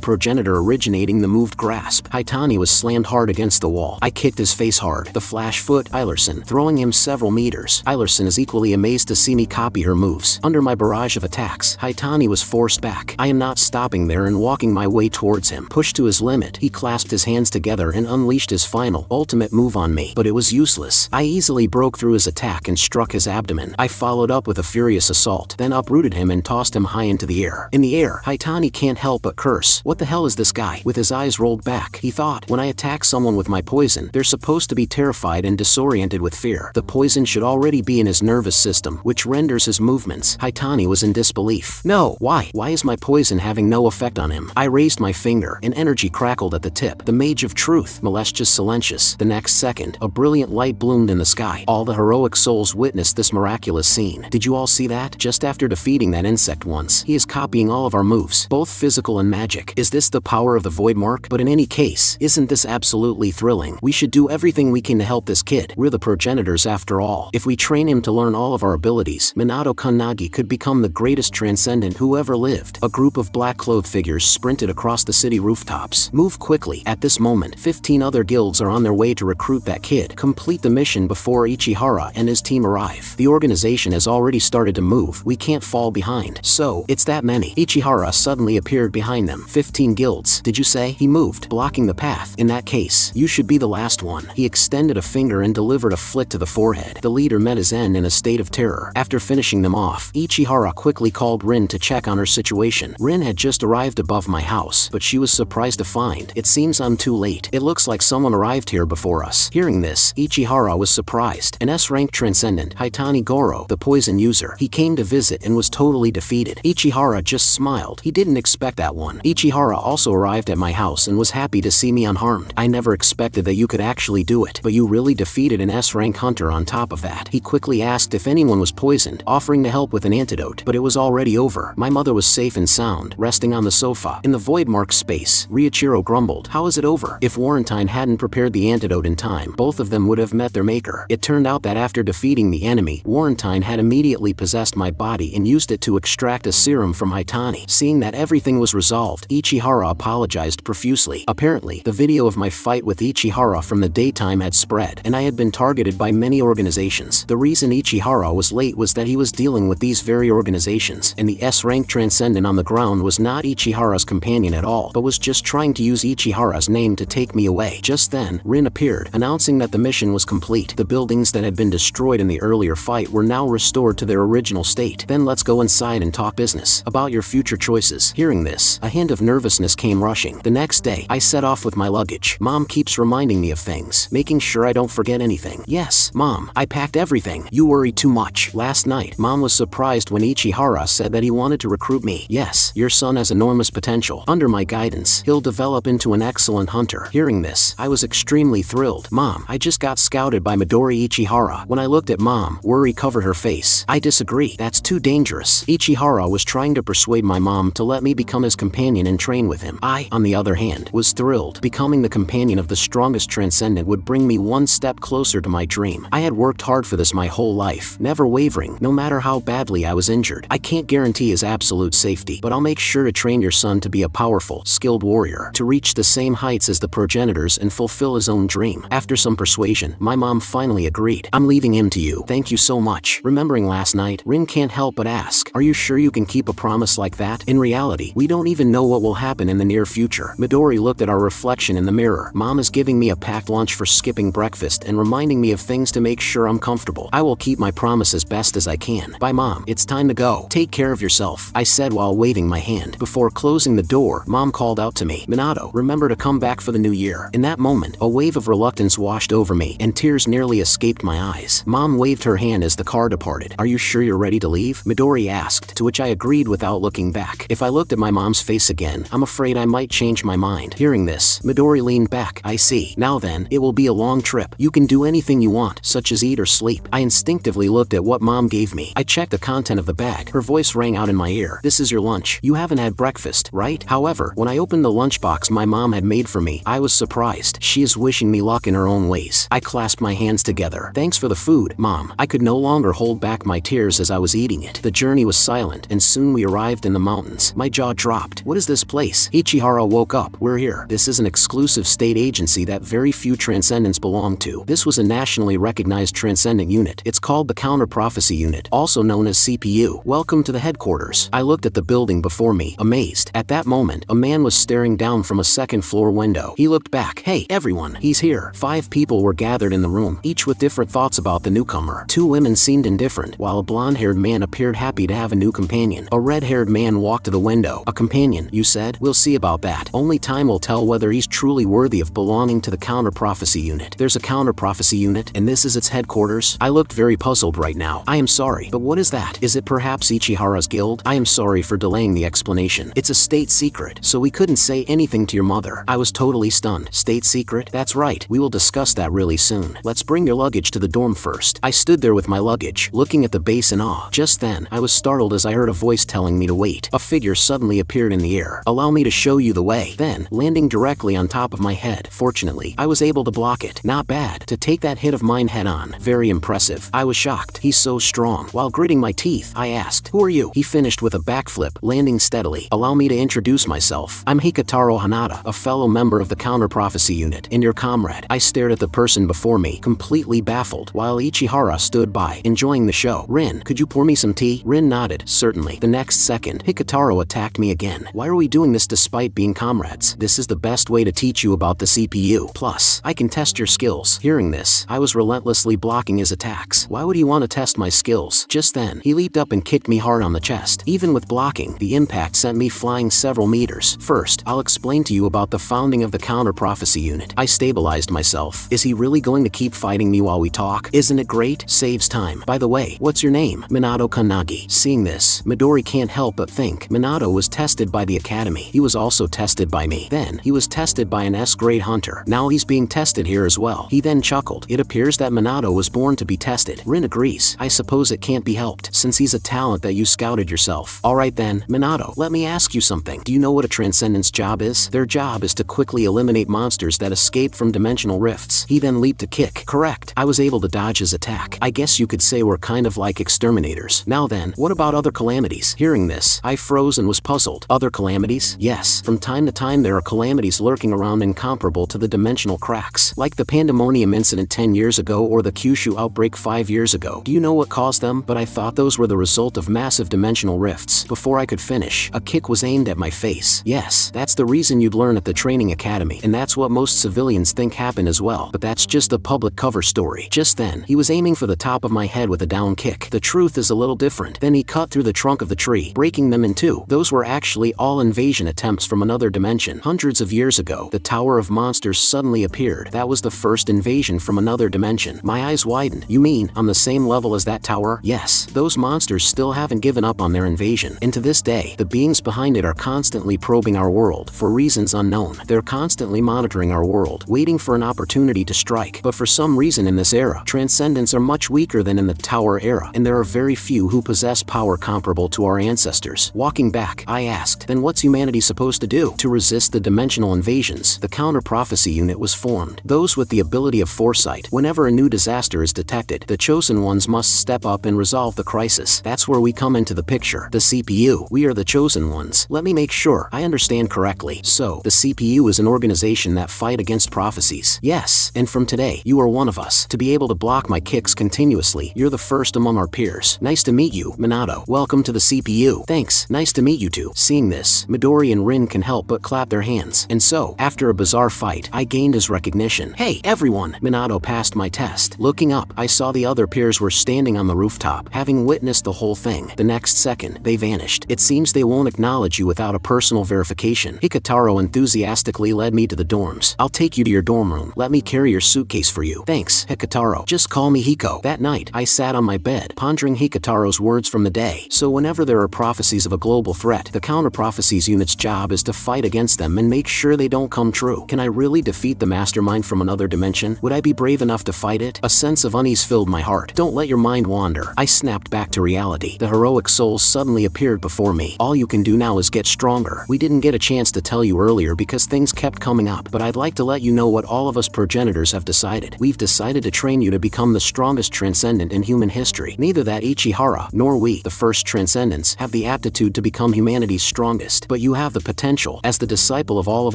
progenitor originating the moved grasp. Haitani was slammed hard against the wall. I kicked his face hard. The flash foot, Ilerson, throwing him several meters. Ilerson is equally amazed to see me copy her moves. Under my barrage of attacks, Haitani was forced back. I am not stopping there and walking my way towards him. Pushed to his limit, he clasped his hands together and unleashed his final, ultimate move on me, but it was useless. I easily broke through his attack and struck his abdomen. I followed up with a furious assault, then uprooted him and tossed him high into the air. In the air, Haitani can't help but curse. What the hell is this guy? With his eyes rolled back, he thought, when I attack someone with my poison, they're supposed to be terrified and disoriented with fear. The poison should already be in his nervous system, which renders his movements. Haitani was in disbelief. No, why? Why is my poison having no effect on him? I raised my finger, and energy crackled at the tip. The Mage of Truth, Molestius Silentius. The next second, a brilliant light bloomed in the sky. All the heroic souls witnessed this miraculous scene. Did you all see that? Just after defeating that insect once, he is copying all of our moves, both physical and magic. Is this the power of the Void Mark? But in any case, isn't this absolutely thrilling? We should do everything we can to help this kid. We're the progenitors after all. If we train him to learn all of our abilities, Minato Kannagi could become the greatest transcendent who ever lived. A group of black-clothed figures sprinted across the city rooftops. Move quickly. At this moment, 15 other guilds are on their way to recruit that kid. Complete the mission before Ichihara and his team arrive. The organization has already started to move. We can't fall behind. So, it's that many. Ichihara suddenly appeared behind them. 15 guilds. Did you say? He moved, blocking the path. In that case, you should be the last one. He extended a finger and delivered a flick to the forehead. The leader met his end in a state of terror. After finishing them off, Ichihara quickly called Rin to check on her situation. Rin had just arrived above my house, but she was surprised to find, it seems I'm too late. It looks like someone arrived here before us. Hearing this, Ichihara was surprised. An S-rank transcendent, Haitani Goro, the poison user. He came to visit and was totally defeated. Ichihara just smiled. He didn't expect that one. Ichihara also arrived at my house and was happy to see me unharmed. I never expected that you could actually do it, but you really defeated an S-rank hunter on top of that. He quickly asked if anyone was poisoned, offering to help with an antidote, but it was already over. My mother was safe and sound, resting on the sofa. In the Void Mark space, Ryuichiro grumbled, how is it over? If Warrentine hadn't prepared the antidote in time, both of them would have met their maker. It turned out that after defeating the enemy, Warrentine had immediately possessed my body and used it to extract a serum from Haitani. Seeing that everything was resolved, Ichihara apologized profusely. Apparently, the video of my fight with Ichihara from the daytime had spread, and I had been targeted by many organizations. The reason Ichihara was late was that he was dealing with these very organizations, and the S-rank transcendent on the ground was not Ichihara's companion at all, but was just trying to use Ichihara's name to take me away. Just then, Rin appeared, announcing that the mission was complete. The buildings that had been destroyed in the earlier fight were now restored to their original state. Then let's go inside and talk business about your future choices. Hearing this, a hint of nervousness came rushing. The next day, I set off with my luggage. Mom keeps reminding me of things, making sure I don't forget anything. Yes, Mom, I packed everything. You worry too much. Last night, Mom was surprised when Ichihara said that he wanted to recruit me. Yes, your son has enormous potential. Under my guidance, he'll develop into an excellent hunter. Hearing this, I was extremely thrilled. Mom, I just got scouted by Midori Ichihara. When I looked at Mom, worry covered her face. I disagree. That's too dangerous. Ichihara was trying to persuade my mom to let me become his companion and train with him. I, on the other hand, was thrilled. Becoming the companion of the strongest transcendent would bring me one step closer to my dream. I had worked hard for this my whole life, never wavering, no matter how badly I was injured. I can't guarantee his absolute safety, but I'll make sure to train your son to be a powerful, skilled warrior, to reach the same heights as the progenitors and fulfill his own dream. After some persuasion, my mom finally agreed. I'm leaving him to you. Thank you so much. Remembering last night, Rin can't help but ask, are you sure you can keep a promise like that? In reality, we don't even know what will happen in the near future. Midori looked at our reflection in the mirror. Mom is giving me a packed lunch for skipping breakfast and reminding me of things to make sure I'm comfortable. I will keep my promise as best as I can. Bye, Mom. It's time to go. Take care of yourself, I said while waving my hand. Before closing the door, Mom called out to me, Minato, remember to come back for the new year. In that moment, a wave of reluctance washed over me, and tears nearly escaped my eyes. Mom waved her hand as the car departed. Are you sure you're ready to leave? Midori asked, to which I agreed without looking back. If I looked at my mom's face again, I'm afraid I might change my mind. Hearing this, Midori leaned back. I see. Now then, it will be a long trip. You can do anything you want, such as eat or sleep. I instinctively looked at what Mom gave me. I checked the content of the bag. Her voice rang out in my ear. This is your lunch. You haven't had breakfast, right? However, when I opened the lunchbox my mom had made for me, I was surprised. She is wishing me luck in her own ways. I clasped my hands together. Thanks for the food, Mom. I could no longer hold back my tears as I was eating it. The journey was silent, and soon we arrived in the mountains. My jaw dropped. What is this place? Ichihara woke up. We're here. This is an exclusive state agency that very few Transcendents belong to. This was a nationally recognized Transcendent unit. It's called the Counter Prophecy Unit, also known as CPU. Welcome to the headquarters. I looked at the building before me, amazed. At that moment, a man was staring down from a second-floor window. He looked back. Hey, everyone, he's here. 5 people were gathered in the room, each with different thoughts about the newcomer. 2 women seemed indifferent, while a blonde-haired man appeared happy to have a new companion. A red-haired man walked to the window. A companion, you said? We'll see about that. Only time will tell whether he's truly worthy of belonging to the Counter Prophecy Unit. There's a Counter Prophecy Unit, and this is its headquarters? I looked very puzzled right now. I am sorry, but what is that? Is it perhaps Ichihara's guild? I am sorry for delaying the explanation. It's a state secret, so we couldn't say anything to your mother. I was totally stunned. State secret? That's right. We will discuss that really soon. Let's bring your luggage to the dorm first. I stood there with my luggage, looking at the base in awe. Just then, I was startled as I heard a voice telling me to wait. A figure suddenly appeared in the air. Allow me to show you the way. Then, landing directly on top of my head. Fortunately, I was able to block it. Not bad. To take that hit of mine head on. Very impressive. I was shocked. He's so strong. While gritting my teeth, I asked, "Who are you?" He finished with a backflip, landing steadily. Allow me to introduce myself. I'm Hikataro Hanada, a fellow member of the Counter Prophecy Unit, and your comrade. I stared at the person before me, completely baffled, while Ichihara stood by, enjoying the show. Rin, could you pour me some tea? Rin nodded. Certainly. The next second, Hikataro attacked me again. Why are we doing this despite being comrades? This is the best way to teach you about the CPU. Plus, I can test your skills. Hearing this, I was relentlessly blocking his attacks. Why would he want to test my skills? Just then, he leaped up and kicked me hard on the chest. Even with blocking, the impact sent me flying several meters. First, I'll explain to you about the founding of the Counter Prophecy Unit. I stabilized myself. Is he really going to keep fighting me while we talk? Isn't it great? Saves time. By the way, what's your name? Minato Kanagi. Seeing this, Midori can't help but think. Minato was tested by the academy. He was also tested by me. Then, he was tested by an S-grade hunter. Now he's being tested here as well. He then chuckled. It appears that Minato was born to be tested. Rin agrees. I suppose it can't be helped, since he's a talent that you scouted yourself. Alright then, Minato, let me ask you something. Do you know what a Transcendent's job is? Their job is to quickly eliminate monsters that escape from dimensional rifts. He then leaped to kick. Correct. I was able to dodge his attack. I guess you could say we're kind of like exterminators. Now then, what about other calamities? Hearing this, I froze and was puzzled. Other calamities? Yes. From time to time there are calamities lurking around incomparable to the dimensional cracks, like the Pandemonium incident 10 years ago or the Kyushu outbreak 5 years ago. Do you know what caused them? But I thought those were the result of massive dimensional rifts. Before I could finish, a kick was aimed at my face. Yes, that's the reason you'd learn at the training academy, and that's what most civilians think happened as well, but that's just a public cover story. Just then, he was aiming for the top of my head with a down kick. The truth is a little different. Then he cut through the trunk of the tree, breaking them in two. Those were actually all invasion attempts from another dimension. Hundreds of years ago, the Tower of Monsters suddenly appeared. That was the first invasion from another dimension. My eyes widened. You mean, on the same level as that tower? Yes. Those monsters still haven't given up on their invasion. And to this day, the beings behind it are constantly probing our world, for reasons unknown. They're constantly monitoring our world, waiting for an opportunity to strike. But for some reason in this era, Transcendents are much weaker than in the Tower era, and there are very few who possess power comparable to our ancestors. Walking back, I asked, then what's humanity supposed to do? To resist the dimensional invasions, the Counter Prophecy Unit was formed. Those with the ability of foresight. Whenever a new disaster is detected, the chosen ones must step up and resolve the crisis. That's where we come into the picture. The CPU. We are the chosen ones. Let me make sure I understand correctly. So, the CPU is an organization that fight against prophecies. Yes, and from today, you are one of us. To be able to block my kicks continuously, you're the first among our peers. Nice to meet you, Minato. Welcome to the CPU. Thanks. Nice to meet you too. Seeing this, Midori and Rin can help but clap their hands. And so, after a bizarre fight, I gained his recognition. Hey, everyone! Minato passed my test. Looking up, I saw the other peers were standing on the rooftop, having witnessed the whole thing. The next second, they vanished. It seems they won't acknowledge you without a personal verification. Hikataro enthusiastically led me to the dorms. I'll take you to your dorm room. Let me carry your suitcase for you. Thanks, Hikataro. Just call me Hiko. That night, I sat on my bed, pondering Hikataro's words from the day. So whenever there are prophecies of a global threat, the Counter Prophecies Unit's job is to fight against them and make sure they don't come true. Can I really defeat the mastermind from another dimension? Would I be brave enough to fight it? A sense of unease filled my heart. Don't let your mind wander. I snapped back to reality. The heroic souls suddenly appeared before me. All you can do now is get stronger. We didn't get a chance to tell you earlier because things kept coming up, but I'd like to let you know what all of us progenitors have decided. We we've decided to train you to become the strongest transcendent in human history. Neither that Ichihara, nor we, the first Transcendents, have the aptitude to become humanity's strongest, but you have the potential. As the disciple of all of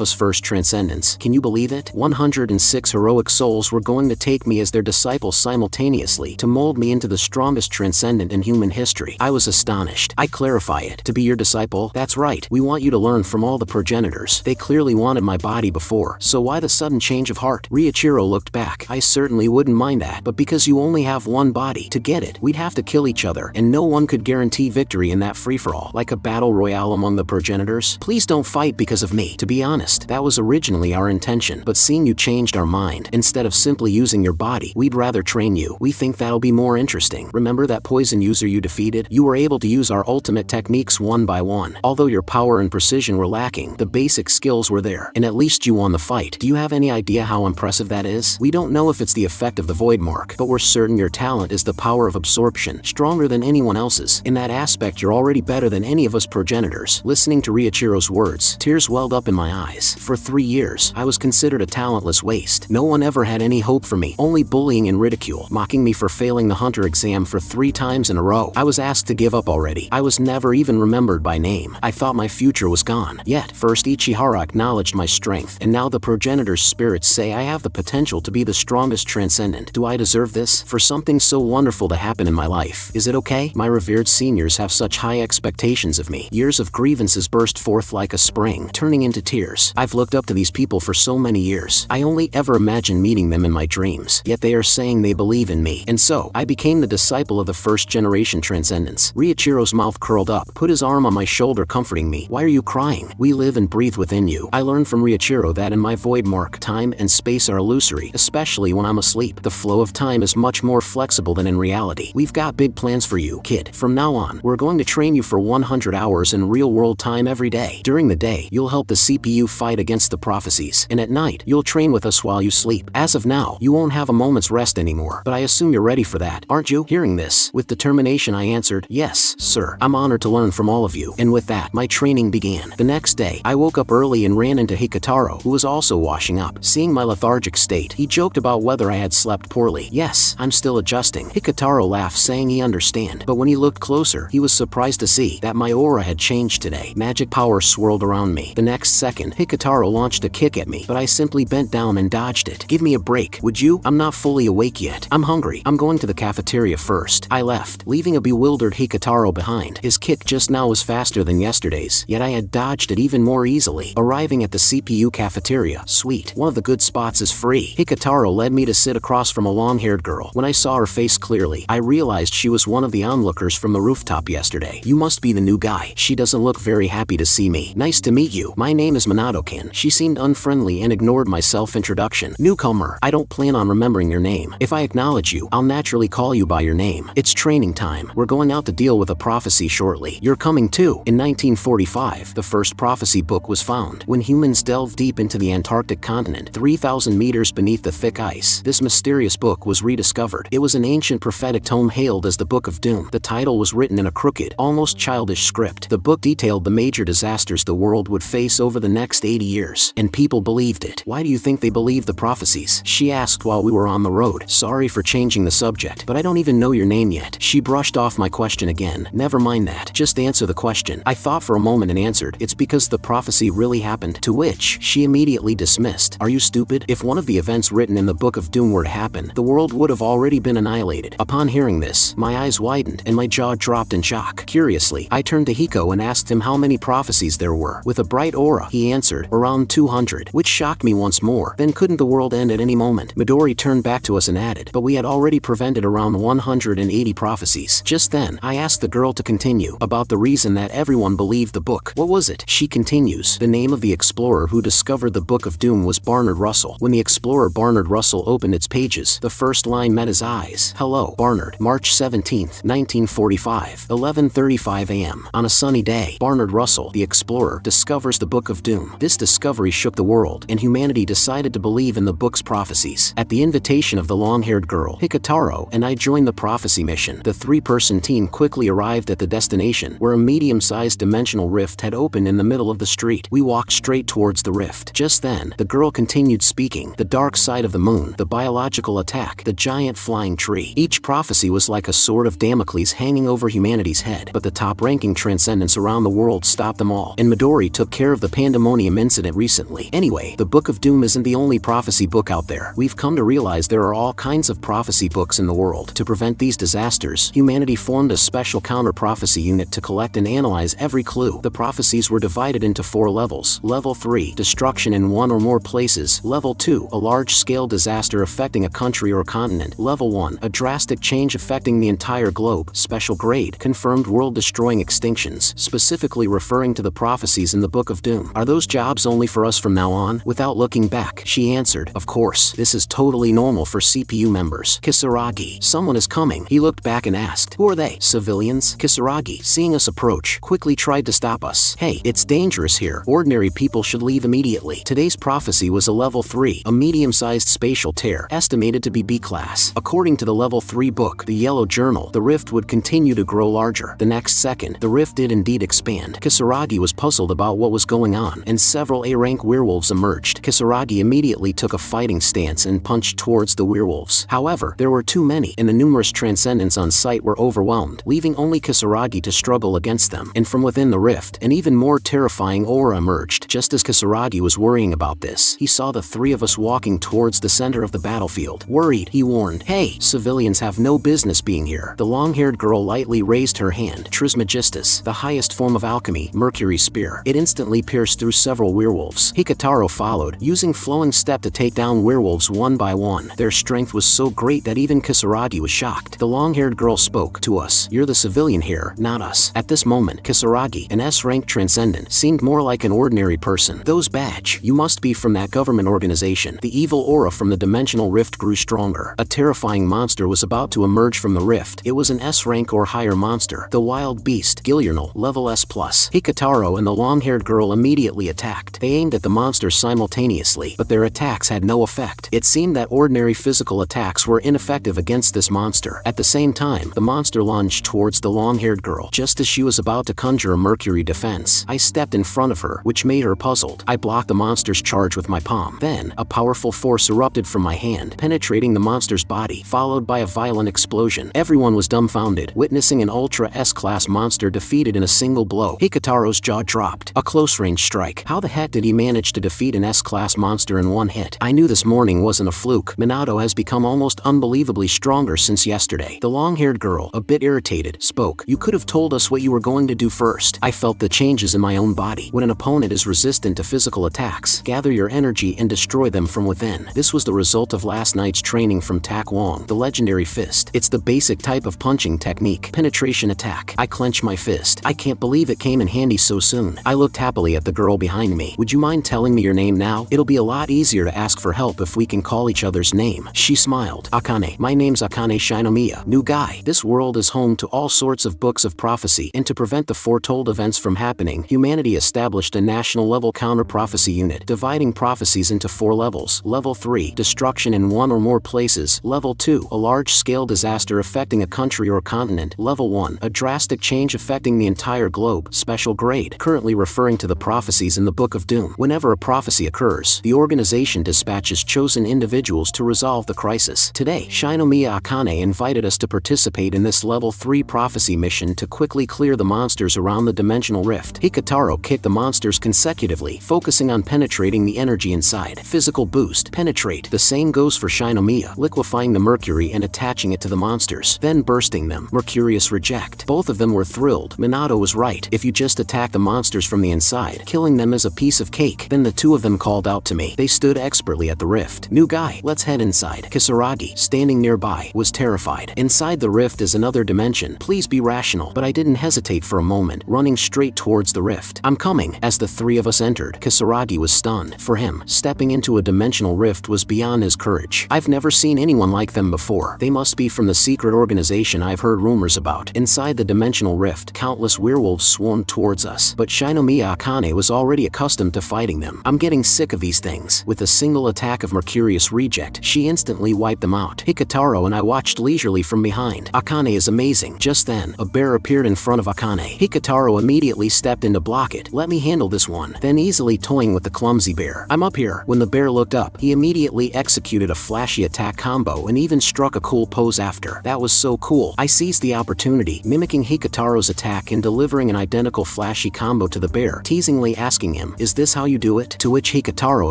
us first Transcendents, can you believe it? 106 heroic souls were going to take me as their disciples simultaneously to mold me into the strongest transcendent in human history. I was astonished. I clarify it. To be your disciple? That's right. We want you to learn from all the progenitors. They clearly wanted my body before, so why the sudden change of heart? Riichiro looked back. I certainly wouldn't mind that, but because you only have one body, to get it, we'd have to kill each other, and no one could guarantee victory in that free-for-all, like a battle royale among the progenitors. Please don't fight because of me. To be honest, that was originally our intention, but seeing you changed our mind. Instead of simply using your body, we'd rather train you. We think that'll be more interesting. Remember that poison user you defeated? You were able to use our ultimate techniques one by one. Although your power and precision were lacking, the basic skills were there, and at least you won the fight. Do you have any idea how impressive that is? We don't know if it's the effect of the void mark, but we're certain your talent is the power of absorption, stronger than anyone else's. In that aspect, you're already better than any of us progenitors. Listening to Riichiro's words, tears welled up in my eyes. For 3 years, I was considered a talentless waste. No one ever had any hope for me, only bullying and ridicule, mocking me for failing the hunter exam for 3 times in a row. I was asked to give up already. I was never even remembered by name. I thought my future was gone. Yet, first Ichihara acknowledged my strength, and now the progenitor's spirits say I have the potential to be the strongest transcendent. Do I deserve this? For something so wonderful to happen in my life. Is it okay? My revered seniors have such high expectations of me. Years of grievances burst forth like a spring, turning into tears. I've looked up to these people for so many years. I only ever imagined meeting them in my dreams. Yet they are saying they believe in me. And so, I became the disciple of the first generation Transcendents. Riichiro's mouth curled up, put his arm on my shoulder comforting me. Why are you crying? We live and breathe within you. I learned from Riichiro that in my void mark, time and space are illusory, especially when I'm asleep. The flow of time is much more flexible than in reality. We've got big plans for you, kid. From now on, we're going to train you for 100 hours in real-world time every day. During the day, you'll help the CPU fight against the prophecies, and at night, you'll train with us while you sleep. As of now, you won't have a moment's rest anymore, but I assume you're ready for that, aren't you? Hearing this, with determination I answered, yes, sir. I'm honored to learn from all of you, and with that, my training began. The next day, I woke up early and ran into Hikataro, who was also washing up. Seeing my lethargic state, he joked about whether I had slept poorly. Yes, I'm still adjusting. Hikataro laughed, saying he understand, but when he looked closer, he was surprised to see that my aura had changed today. Magic power swirled around me. The next second, Hikataro launched a kick at me, but I simply bent down and dodged it. Give me a break, would you? I'm not fully awake yet. I'm hungry. I'm going to the cafeteria first. I left, leaving a bewildered Hikataro behind. His kick just now was faster than yesterday's, yet I had dodged it even more easily. Arriving at the CPU cafeteria, sweet, one of the good spots is free. Hikataro led me to sit across from a long-haired girl. When I saw her face clearly, I realized she was one of the onlookers from the rooftop yesterday. You must be the new guy. She doesn't look very happy to see me. Nice to meet you. My name is Minato-kan. She seemed unfriendly and ignored my self-introduction. Newcomer, I don't plan on remembering your name. If I acknowledge you, I'll naturally call you by your name. It's training time. We're going out to deal with a prophecy shortly. You're coming too. In 1945, the first prophecy book was found. When humans delved deep into the Antarctic continent, 3,000 meters beneath the thick ice, this mysterious book was rediscovered. It was an ancient prophetic tome hailed as the Book of Doom. The title was written in a crooked, almost childish script. The book detailed the major disasters the world would face over the next 80 years, and people believed it. Why do you think they believed the prophecies? She asked while we were on the road. Sorry for changing the subject, but I don't even know your name yet. She brushed off my question again. Never mind that. Just answer the question. I thought for a moment and answered, it's because the prophecy really happened, to which she immediately dismissed. Are you stupid? If one of the events written in the Book of Doom were to happen, the world would have already been annihilated. Upon hearing this, my eyes widened and my jaw dropped in shock. Curiously, I turned to Hiko and asked him how many prophecies there were. With a bright aura, he answered, around 200, which shocked me once more. Then couldn't the world end at any moment? Midori turned back to us and added, but we had already prevented around 180 prophecies. Just then, I asked the girl to continue about the reason that everyone believed the book. What was it? She continues, the name of the explorer who discovered the Book of Doom was Barnard Russell. When the explorer Barnard Russell opened its pages, the first line met his eyes. Hello, Barnard. March 17, 1945, 11:35 a.m. On a sunny day, Barnard Russell, the explorer, discovers the Book of Doom. This discovery shook the world, and humanity decided to believe in the book's prophecies. At the invitation of the long-haired girl, Hikataro, and I joined the prophecy mission. The 3-person team quickly arrived at the destination, where a medium-sized dimensional rift had opened in the middle of the street. We walked straight towards the rift. Just then, the girl continued speaking. The dark side of the moon, moon, the biological attack, the giant flying tree. Each prophecy was like a sword of Damocles hanging over humanity's head, but the top-ranking Transcendents around the world stopped them all, and Midori took care of the pandemonium incident recently. Anyway, the Book of Doom isn't the only prophecy book out there. We've come to realize there are all kinds of prophecy books in the world. To prevent these disasters, humanity formed a special counter-prophecy unit to collect and analyze every clue. The prophecies were divided into 4 levels. Level 3, destruction in one or more places. Level 2, a large-scale disaster affecting a country or continent. Level 1, a drastic change affecting the entire globe. Special grade, confirmed world-destroying extinctions, specifically referring to the prophecies in the Book of Doom. Are those jobs only for us from now on? Without looking back, she answered, of course, this is totally normal for CPU members. Kisaragi, someone is coming. He looked back and asked, who are they? Civilians? Kisaragi, seeing us approach, quickly tried to stop us. Hey, it's dangerous here. Ordinary people should leave immediately. Today's prophecy was a level 3, a medium-sized spatial tear, estimated to be B-class. According to the level 3 book, the Yellow Journal, the rift would continue to grow larger. The next second, the rift did indeed expand. Kisaragi was puzzled about what was going on, and several A-rank werewolves emerged. Kisaragi immediately took a fighting stance and punched towards the werewolves. However, there were too many, and the numerous Transcendents on site were overwhelmed, leaving only Kisaragi to struggle against them. And from within the rift, an even more terrifying aura emerged. Just as Kisaragi was worrying about this, he saw the 3 of us walking towards the center of the battlefield. Worried, he warned, hey, civilians have no business being here. The long-haired girl lightly raised her hand. Trismegistus, the highest form of alchemy, Mercury's spear. It instantly pierced through several werewolves. Hikataro followed, using flowing step to take down werewolves one by one. Their strength was so great that even Kisaragi was shocked. The long-haired girl spoke to us. You're the civilian here, not us. At this moment, Kisaragi, an S-rank Transcendent, seemed more like an ordinary person. Those badge, you must be from that government organization. The evil aura from the dimensional rift grew stronger. A terrifying monster was about to emerge from the rift. It was an S-rank or higher monster. The wild beast, Gilliernal, level S+. Hikataro and the long-haired girl immediately attacked. They aimed at the monster simultaneously, but their attacks had no effect. It seemed that ordinary physical attacks were ineffective against this monster. At the same time, the monster lunged towards the long-haired girl. Just as she was about to conjure a Mercury defense, I stepped in front of her, which made her puzzled. I blocked the monster's charge with my palm. Then, a powerful force erupted from my hand, penetrating the monster's body, followed by a violent explosion. Everyone was dumbfounded, witnessing an Ultra S-class monster defeated in a single blow. Hikataro's jaw dropped. A close-range strike. How the heck did he manage to defeat an S-class monster in one hit? I knew this morning wasn't a fluke. Minato has become almost unbelievably stronger since yesterday. The long-haired girl, a bit irritated, spoke. You could have told us what you were going to do first. I felt the changes in my own body. When an opponent is resistant to physical attacks, gather your energy and destroy them from within. This was the result of last night's training from Tak Wong, the legendary fist. It's the basic type of punching technique. Penetration attack. I clench my fist. I can't believe it came in handy so soon. I looked happily at the girl behind me. Would you mind telling me your name now? It'll be a lot easier to ask for help if we can call each other's name. She smiled. Akane. My name's Akane Shinomiya. New guy. This world is home to all sorts of books of prophecy, and to prevent the foretold events from happening, humanity established a national-level counter-prophecy unit, dividing prophecies into 4 levels. Level 3, destruction in one or more places. Level 2, a large-scale disaster affecting a country or continent. Level 1, a drastic change affecting the entire globe. Special grade, currently referring to the prophecies in the Book of Doom. Whenever a prophecy occurs, the organization dispatches chosen individuals to resolve the crisis. Today, Shinomiya Akane invited us to participate in this Level 3 prophecy mission to quickly clear the monsters around the dimensional rift. Hikataro kicked the monsters consecutively, focusing on penetrating the energy inside. Physical boost, penetrate. The same goes for Shinomiya, liquefying the mercury and attaching it to the monsters, then bursting them. Mercurius reject. Both of them were thrilled. Minato was right. If you just attack the monsters from the inside, killing them is a piece of cake. Then the 2 of them called out to me. They stood expertly at the rift. New guy, let's head inside. Kisaragi, standing nearby, was terrified. Inside the rift is another dimension. Please be rational. But I didn't hesitate for a moment, running straight towards the rift. I'm coming. As the 3 of us entered, Kisaragi was stunned. For him, stepping into a dimensional rift was beyond his courage. I've never seen anyone like them before. They must be from the secret organization I've heard rumors about. Inside the dimensional rift, countless werewolves swarmed towards us, but Shinomiya Akane was already accustomed to fighting them. I'm getting sick of these things. With a single attack of Mercurius reject, she instantly wiped them out. Hikataro and I watched leisurely from behind. Akane is amazing. Just then, a bear appeared in front of Akane. Hikataro immediately stepped in to block it. Let me handle this one. Then easily toying with the clumsy bear. I'm up here. When the bear looked up, he immediately executed a flashy attack combo and even struck a cool pose after. That was so cool. I seized the opportunity, mimicking Hikataro's attack and delivering an identical flashy combo to the bear, teasingly asking him, "Is this how you do it?" To which Hikataro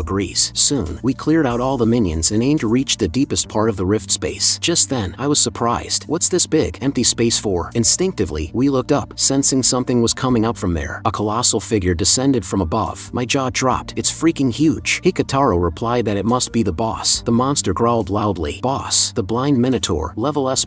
agrees. Soon, we cleared out all the minions and aimed to reach the deepest part of the rift space. Just then, I was surprised. What's this big, empty space for? Instinctively, we looked up, sensing something was coming up from there. A colossal figure descended from above. My jaw dropped. "It's freaking huge." Hikataro replied that it must be the boss. The monster growled loudly. "Boss, the blind minotaur, level S+++.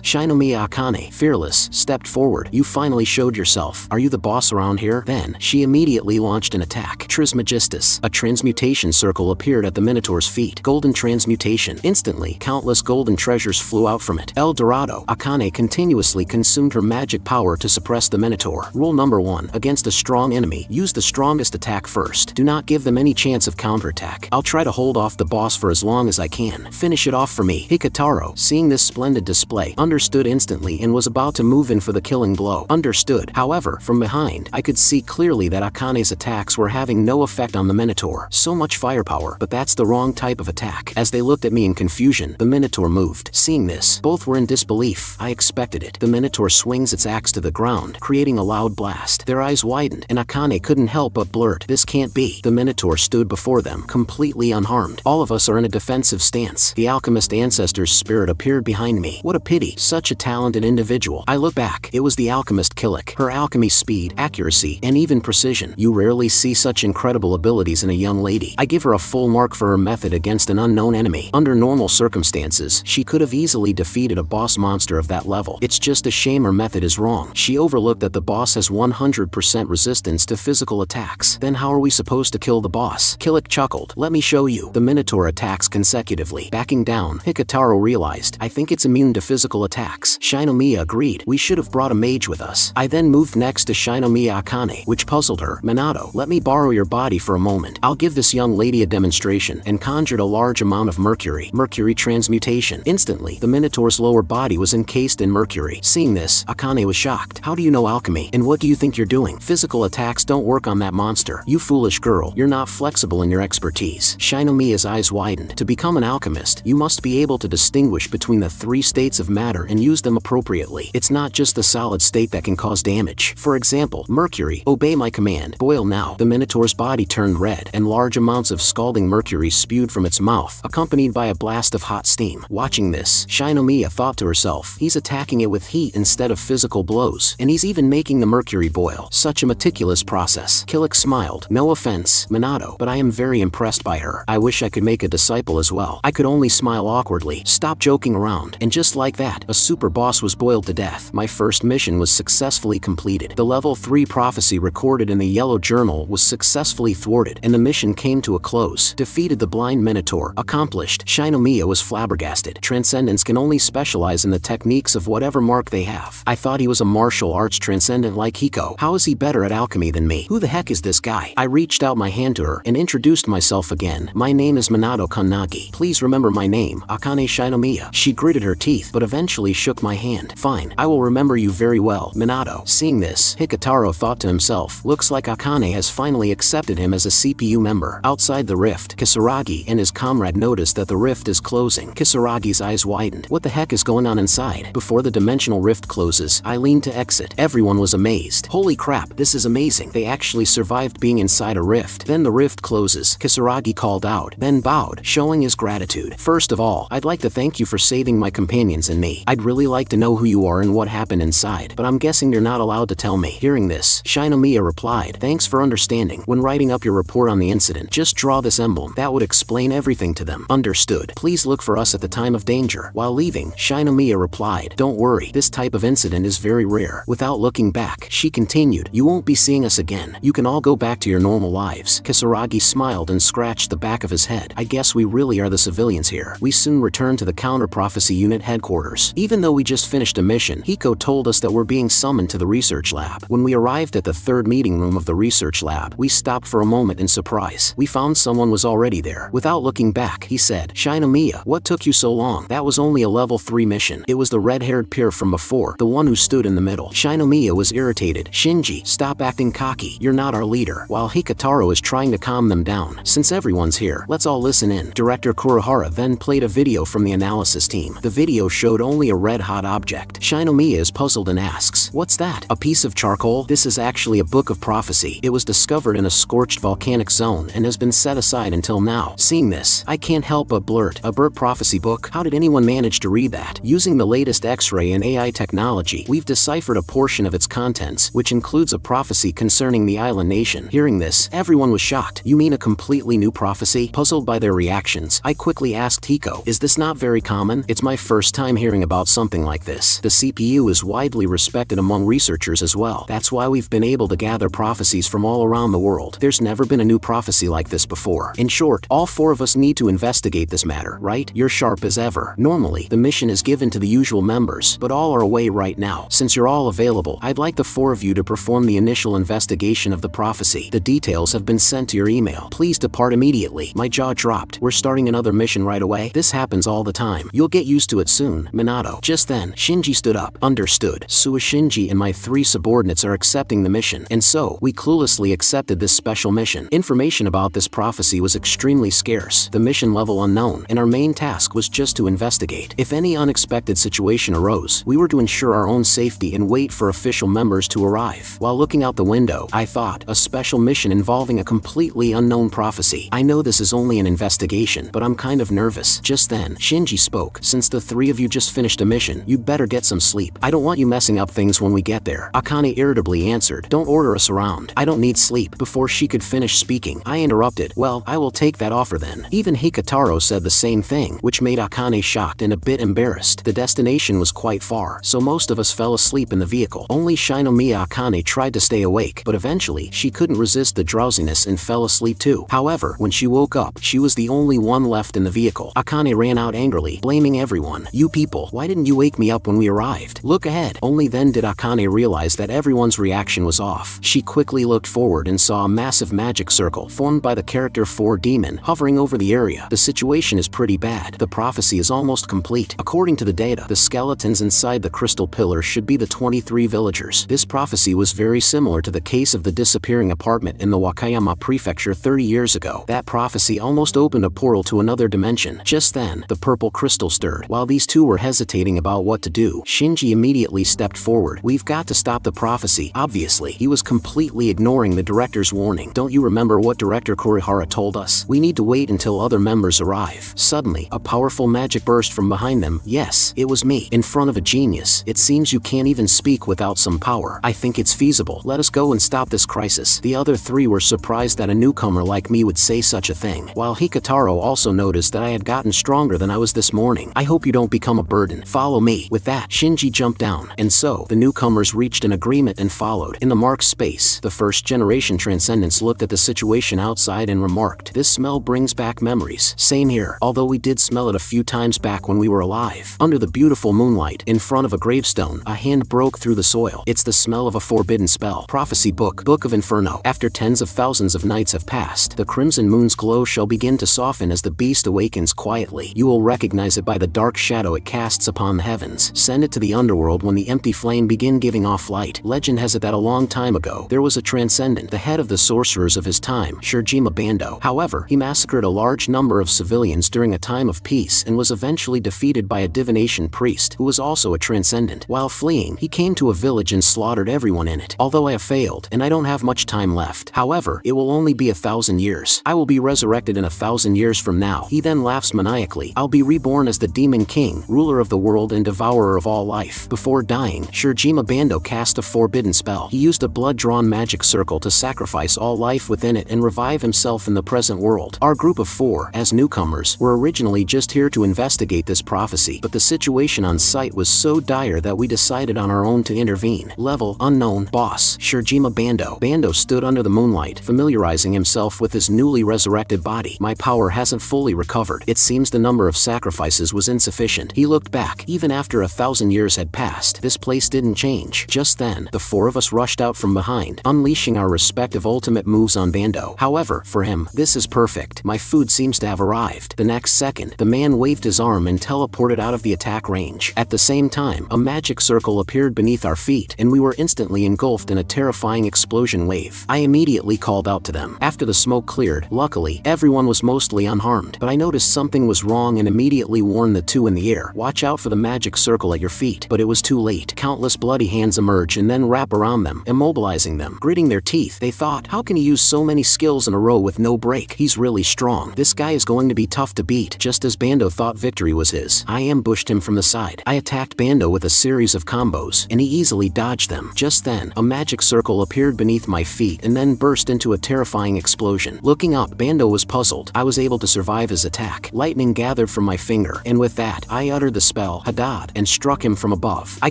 Shinomiya Akane, fearless, stepped forward. "You finally showed yourself. Are you the boss around here?" Then, she immediately launched an attack. Trismegistus. A transmutation circle appeared at the minotaur's feet. Golden transmutation. Instantly, countless golden treasures flew out from it. El Dorado. Akane continuously consumed her magic power to suppress the minotaur. Rule number 1. Against a strong enemy, use the strongest attack first. Do not give them any chance of counterattack. I'll try to hold off the boss for as long as I can. Finish it off for me. Hikataro, seeing this splendid display, understood instantly and was about to move in for the killing blow. Understood. However, from behind, I could see clearly that Akane's attacks were having no effect on the minotaur. So much firepower, but that's the wrong type of attack. As they looked at me in confusion, the minotaur moved. Seeing this, both were in disbelief. I expected it. The minotaur swings its axe to the ground, creating a loud blast. Their eyes widened, and Akane couldn't help but blurt, "This can't be." The minotaur stood before them, completely unharmed. All of us are in a defensive stance. The alchemist ancestor's spirit appeared behind me. What a pity. Such a talented individual. I look back. It was the alchemist Killick. Her alchemy speed, accuracy, and even precision. You rarely see such incredible abilities in a young lady. I give her a full mark for her method against an unknown enemy. Under normal circumstances, she could have easily defeated a boss monster of that level. It's just a shame her method is wrong. She overlooked that the boss has 100% resistance to physical attacks. Then how are we supposed to kill the boss? Killick chuckled. "Let me show you." The minotaur attacks consecutively. Backing down, Hikataro realized, "I think it's immune to physical attacks." Shinomiya agreed. "We should have brought a mage with us." I then moved next to Shinomiya Akane, which puzzled her. "Minato, let me borrow your body for a moment. I'll give this young lady a demonstration," and conjured a large amount of mercury. Mercury transmutation. Instantly, the minotaur's lower body was encased in mercury. Seeing this, Akane was shocked. "How do you know alchemy? And what do you think you're doing? Physical attacks don't work on that monster. You foolish girl, you're not flexible in your expertise." Shinomiya's eyes widened. To become an alchemist, you must be able to distinguish between the 3 states of matter and use them appropriately. It's not just the solid state that can cause damage. For example, mercury, obey my command, boil now. The minotaur's body turned red, and large amounts of scalding mercury spewed from its mouth, accompanied by a blast of hot steam. Watching this, Shinomiya thought to herself, he's attacking it with heat instead of physical blows, and he's even making the mercury boil. Such a meticulous process. Killick smiled. "No offense, Minato, but I am very impressed by her. I wish I could make a disciple as well." I could only smile awkwardly. "Stop joking around." And just like that, a super boss was boiled to death. My first mission was successfully completed. The level 3 prophecy recorded in the yellow journal was successfully thwarted, and the mission came to a close. Defeated the blind minotaur. Accomplished. Shinomiya was flabbergasted. Transcendents can only specialize in the techniques of whatever mark they have. I thought he was a martial arts transcendent like Hiko. How is he better at alchemy than me? Who the heck is this guy? I reached out my hand to her and introduced myself again. "My name is Minato Kannagi. Please remember my name, Akane Shinomiya." She gritted her teeth but eventually shook my hand. "Fine, I will remember you very well, Minato." Seeing this, Hikataro thought to himself, looks like Akane has finally accepted him as a CPU member. Outside the rift, Kisaragi and his comrade noticed that the rift is closing. Kisaragi's eyes widened. What the heck is going on inside? Before the dimensional rift closes, I leaned to exit. Everyone was amazed. "Holy crap, this is amazing. They actually survived being inside a rift." Then the rift closes. Kisaragi called out, then bowed, showing his gratitude. "First of all, I'd like to thank you for saving my companions and me. I'd really like to know who you are and what happened inside, but I'm guessing you're not allowed to tell me." Hearing this, Shinomiya replied, "Thanks for understanding. When writing up your report on the incident, just draw this emblem. That would explain everything to them." "Understood. Please look for us at the time of danger." While leaving, Shinomiya replied, "Don't worry, this type of incident is very rare." Without looking back, she continued, "You won't be seeing us again. You can all go back to your normal lives." Kisaragi smiled and scratched the back of his head. "I guess we really are the civilians here." We soon returned to the counter-prophecy unit headquarters. Even though we just finished a mission, Hiko told us that we're being summoned to the research lab. When we arrived at the 3rd meeting room of the research lab, we stopped for a moment in surprise. We found someone was already there. Without looking back, he said, "Shinomiya, what took you so long?" "That was only a level 3 mission. It was the red-haired peer from before, the one who stood in the middle." Shinomiya was irritated. "Shinji, stop acting cocky. You're not our leader." While Hikataro is trying to calm them down. "Since everyone's here, let's all all listen in. Director Kurohara then played a video from the analysis team. The video showed only a red-hot object. Shinomiya is puzzled and asks, "What's that? A piece of charcoal?" This is actually a book of prophecy. It was discovered in a scorched volcanic zone and has been set aside until now. Seeing this, I can't help but blurt, "A bird prophecy book? How did anyone manage to read that?" Using the latest X-ray and AI technology, we've deciphered a portion of its contents, which includes a prophecy concerning the island nation. Hearing this, everyone was shocked. "You mean a completely new prophecy?" Puzzled by their reactions, I quickly asked Hiko, "Is this not very common?" "It's my first time hearing about something like this. The CPU is widely respected among researchers as well. That's why we've been able to gather prophecies from all around the world. There's never been a new prophecy like this before. In short, all four of us need to investigate this matter, right? You're sharp as ever." Normally, the mission is given to the usual members, but all are away right now. Since you're all available, I'd like the four of you to perform the initial investigation of the prophecy. The details have been sent to your email. Please depart immediately. My jaw dropped. We're starting another mission right away? This happens all the time. You'll get used to it soon, Minato. Just then, Shinji stood up. Understood. Sua Shinji and my three subordinates are accepting the mission, and so, we cluelessly accepted this special mission. Information about this prophecy was extremely scarce, the mission level unknown, and our main task was just to investigate. If any unexpected situation arose, we were to ensure our own safety and wait for official members to arrive. While looking out the window, I thought, a special mission involving a completely unknown prophecy. I know this is only an investigation, but I'm kind of nervous. Just then, Shinji spoke. "Since the three of you just finished a mission, you'd better get some sleep. I don't want you messing up things when we get there." Akane irritably answered, "Don't order us around. I don't need sleep." Before she could finish speaking, I interrupted, "Well, I will take that offer then." Even Hikataro said the same thing, which made Akane shocked and a bit embarrassed. The destination was quite far, so most of us fell asleep in the vehicle. Only Shinomiya Akane tried to stay awake, but eventually, she couldn't resist the drowsiness and fell asleep too. However, when she woke up, she was the only one left in the vehicle. Akane ran out angrily, blaming everyone. "You people, why didn't you wake me up when we arrived? Look ahead." Only then did Akane realize that everyone's reaction was off. She quickly looked forward and saw a massive magic circle formed by the character 4 Demon hovering over the area. The situation is pretty bad. The prophecy is almost complete. According to the data, the skeletons inside the crystal pillar should be the 23 villagers. This prophecy was very similar to the case of the disappearing apartment in the Wakayama prefecture 30 years ago. That prophecy almost opened a portal to another dimension. Just then, the purple crystal stirred. While these two were hesitating about what to do, Shinji immediately stepped forward. "We've got to stop the prophecy." Obviously, he was completely ignoring the director's warning. "Don't you remember what Director Kurohara told us? We need to wait until other members arrive." Suddenly, a powerful magic burst from behind them. Yes, it was me, in front of a genius. "It seems you can't even speak without some power. I think it's feasible. Let us go and stop this crisis." The other three were surprised that a newcomer like me would say such a thing, while Hikataro also noticed that I had gotten stronger than I was this morning. "I hope you don't become a burden. Follow me." With that, Shinji jumped down, and so, the newcomers reached an agreement and followed. In the marked space, the first-generation Transcendents looked at the situation outside and remarked, "This smell brings back memories." Same here, although we did smell it a few times back when we were alive. Under the beautiful moonlight, in front of a gravestone, a hand broke through the soil. It's the smell of a forbidden spell. Prophecy book, Book of Inferno. After tens of thousands of nights have passed, the crimson moon's glow shall begin to soften as the beast awakens quietly. You will recognize it by the dark shadow it casts upon the heavens. Send it to the underworld when the empty flame begin giving off light. Legend has it that a long time ago, there was a Transcendent, the head of the sorcerers of his time, Shirjima Bando. However, he massacred a large number of civilians during a time of peace and was eventually defeated by a divination priest, who was also a Transcendent. While fleeing, he came to a village and slaughtered everyone in it. Although I have failed, and I don't have much time left. However, it will only be 1,000 years. I will be resurrected in 1,000 years from now. He then laughs maniacally. I'll be reborn as the Demon King, ruler of the world and devourer of all life. Before dying, Shirjima Bando cast a forbidden spell. He used a blood-drawn magic circle to sacrifice all life within it and revive himself in the present world. Our group of 4, as newcomers, were originally just here to investigate this prophecy, but the situation on site was so dire that we decided on our own to intervene. Level unknown. Boss Shirjima Bando. Bando stood under the moonlight, familiarizing himself with his newly resurrected body. My power hasn't fully recovered. It seems the number of sacrifices was insufficient. He looked back. Even after 1,000 years had passed, this place didn't change. Just then, the 4 of us rushed out from behind, unleashing our respective ultimate moves on Bando. However, for him, this is perfect. My food seems to have arrived. The next second, the man waved his arm and teleported out of the attack range. At the same time, a magic circle appeared beneath our feet, and we were instantly engulfed in a terrifying explosion wave. I immediately called out to them. After the smoke cleared, luckily, everyone everyone was mostly unharmed, but I noticed something was wrong and immediately warned the two in the air. Watch out for the magic circle at your feet. But it was too late. Countless bloody hands emerge and then wrap around them, immobilizing them. Gritting their teeth, they thought, how can he use so many skills in a row with no break? He's really strong. This guy is going to be tough to beat. Just as Bando thought victory was his, I ambushed him from the side. I attacked Bando with a series of combos, and he easily dodged them. Just then, a magic circle appeared beneath my feet and then burst into a terrifying explosion. Looking up, Bando was puzzled. I was able to survive his attack. Lightning gathered from my finger, and with that, I uttered the spell, Hadad, and struck him from above. I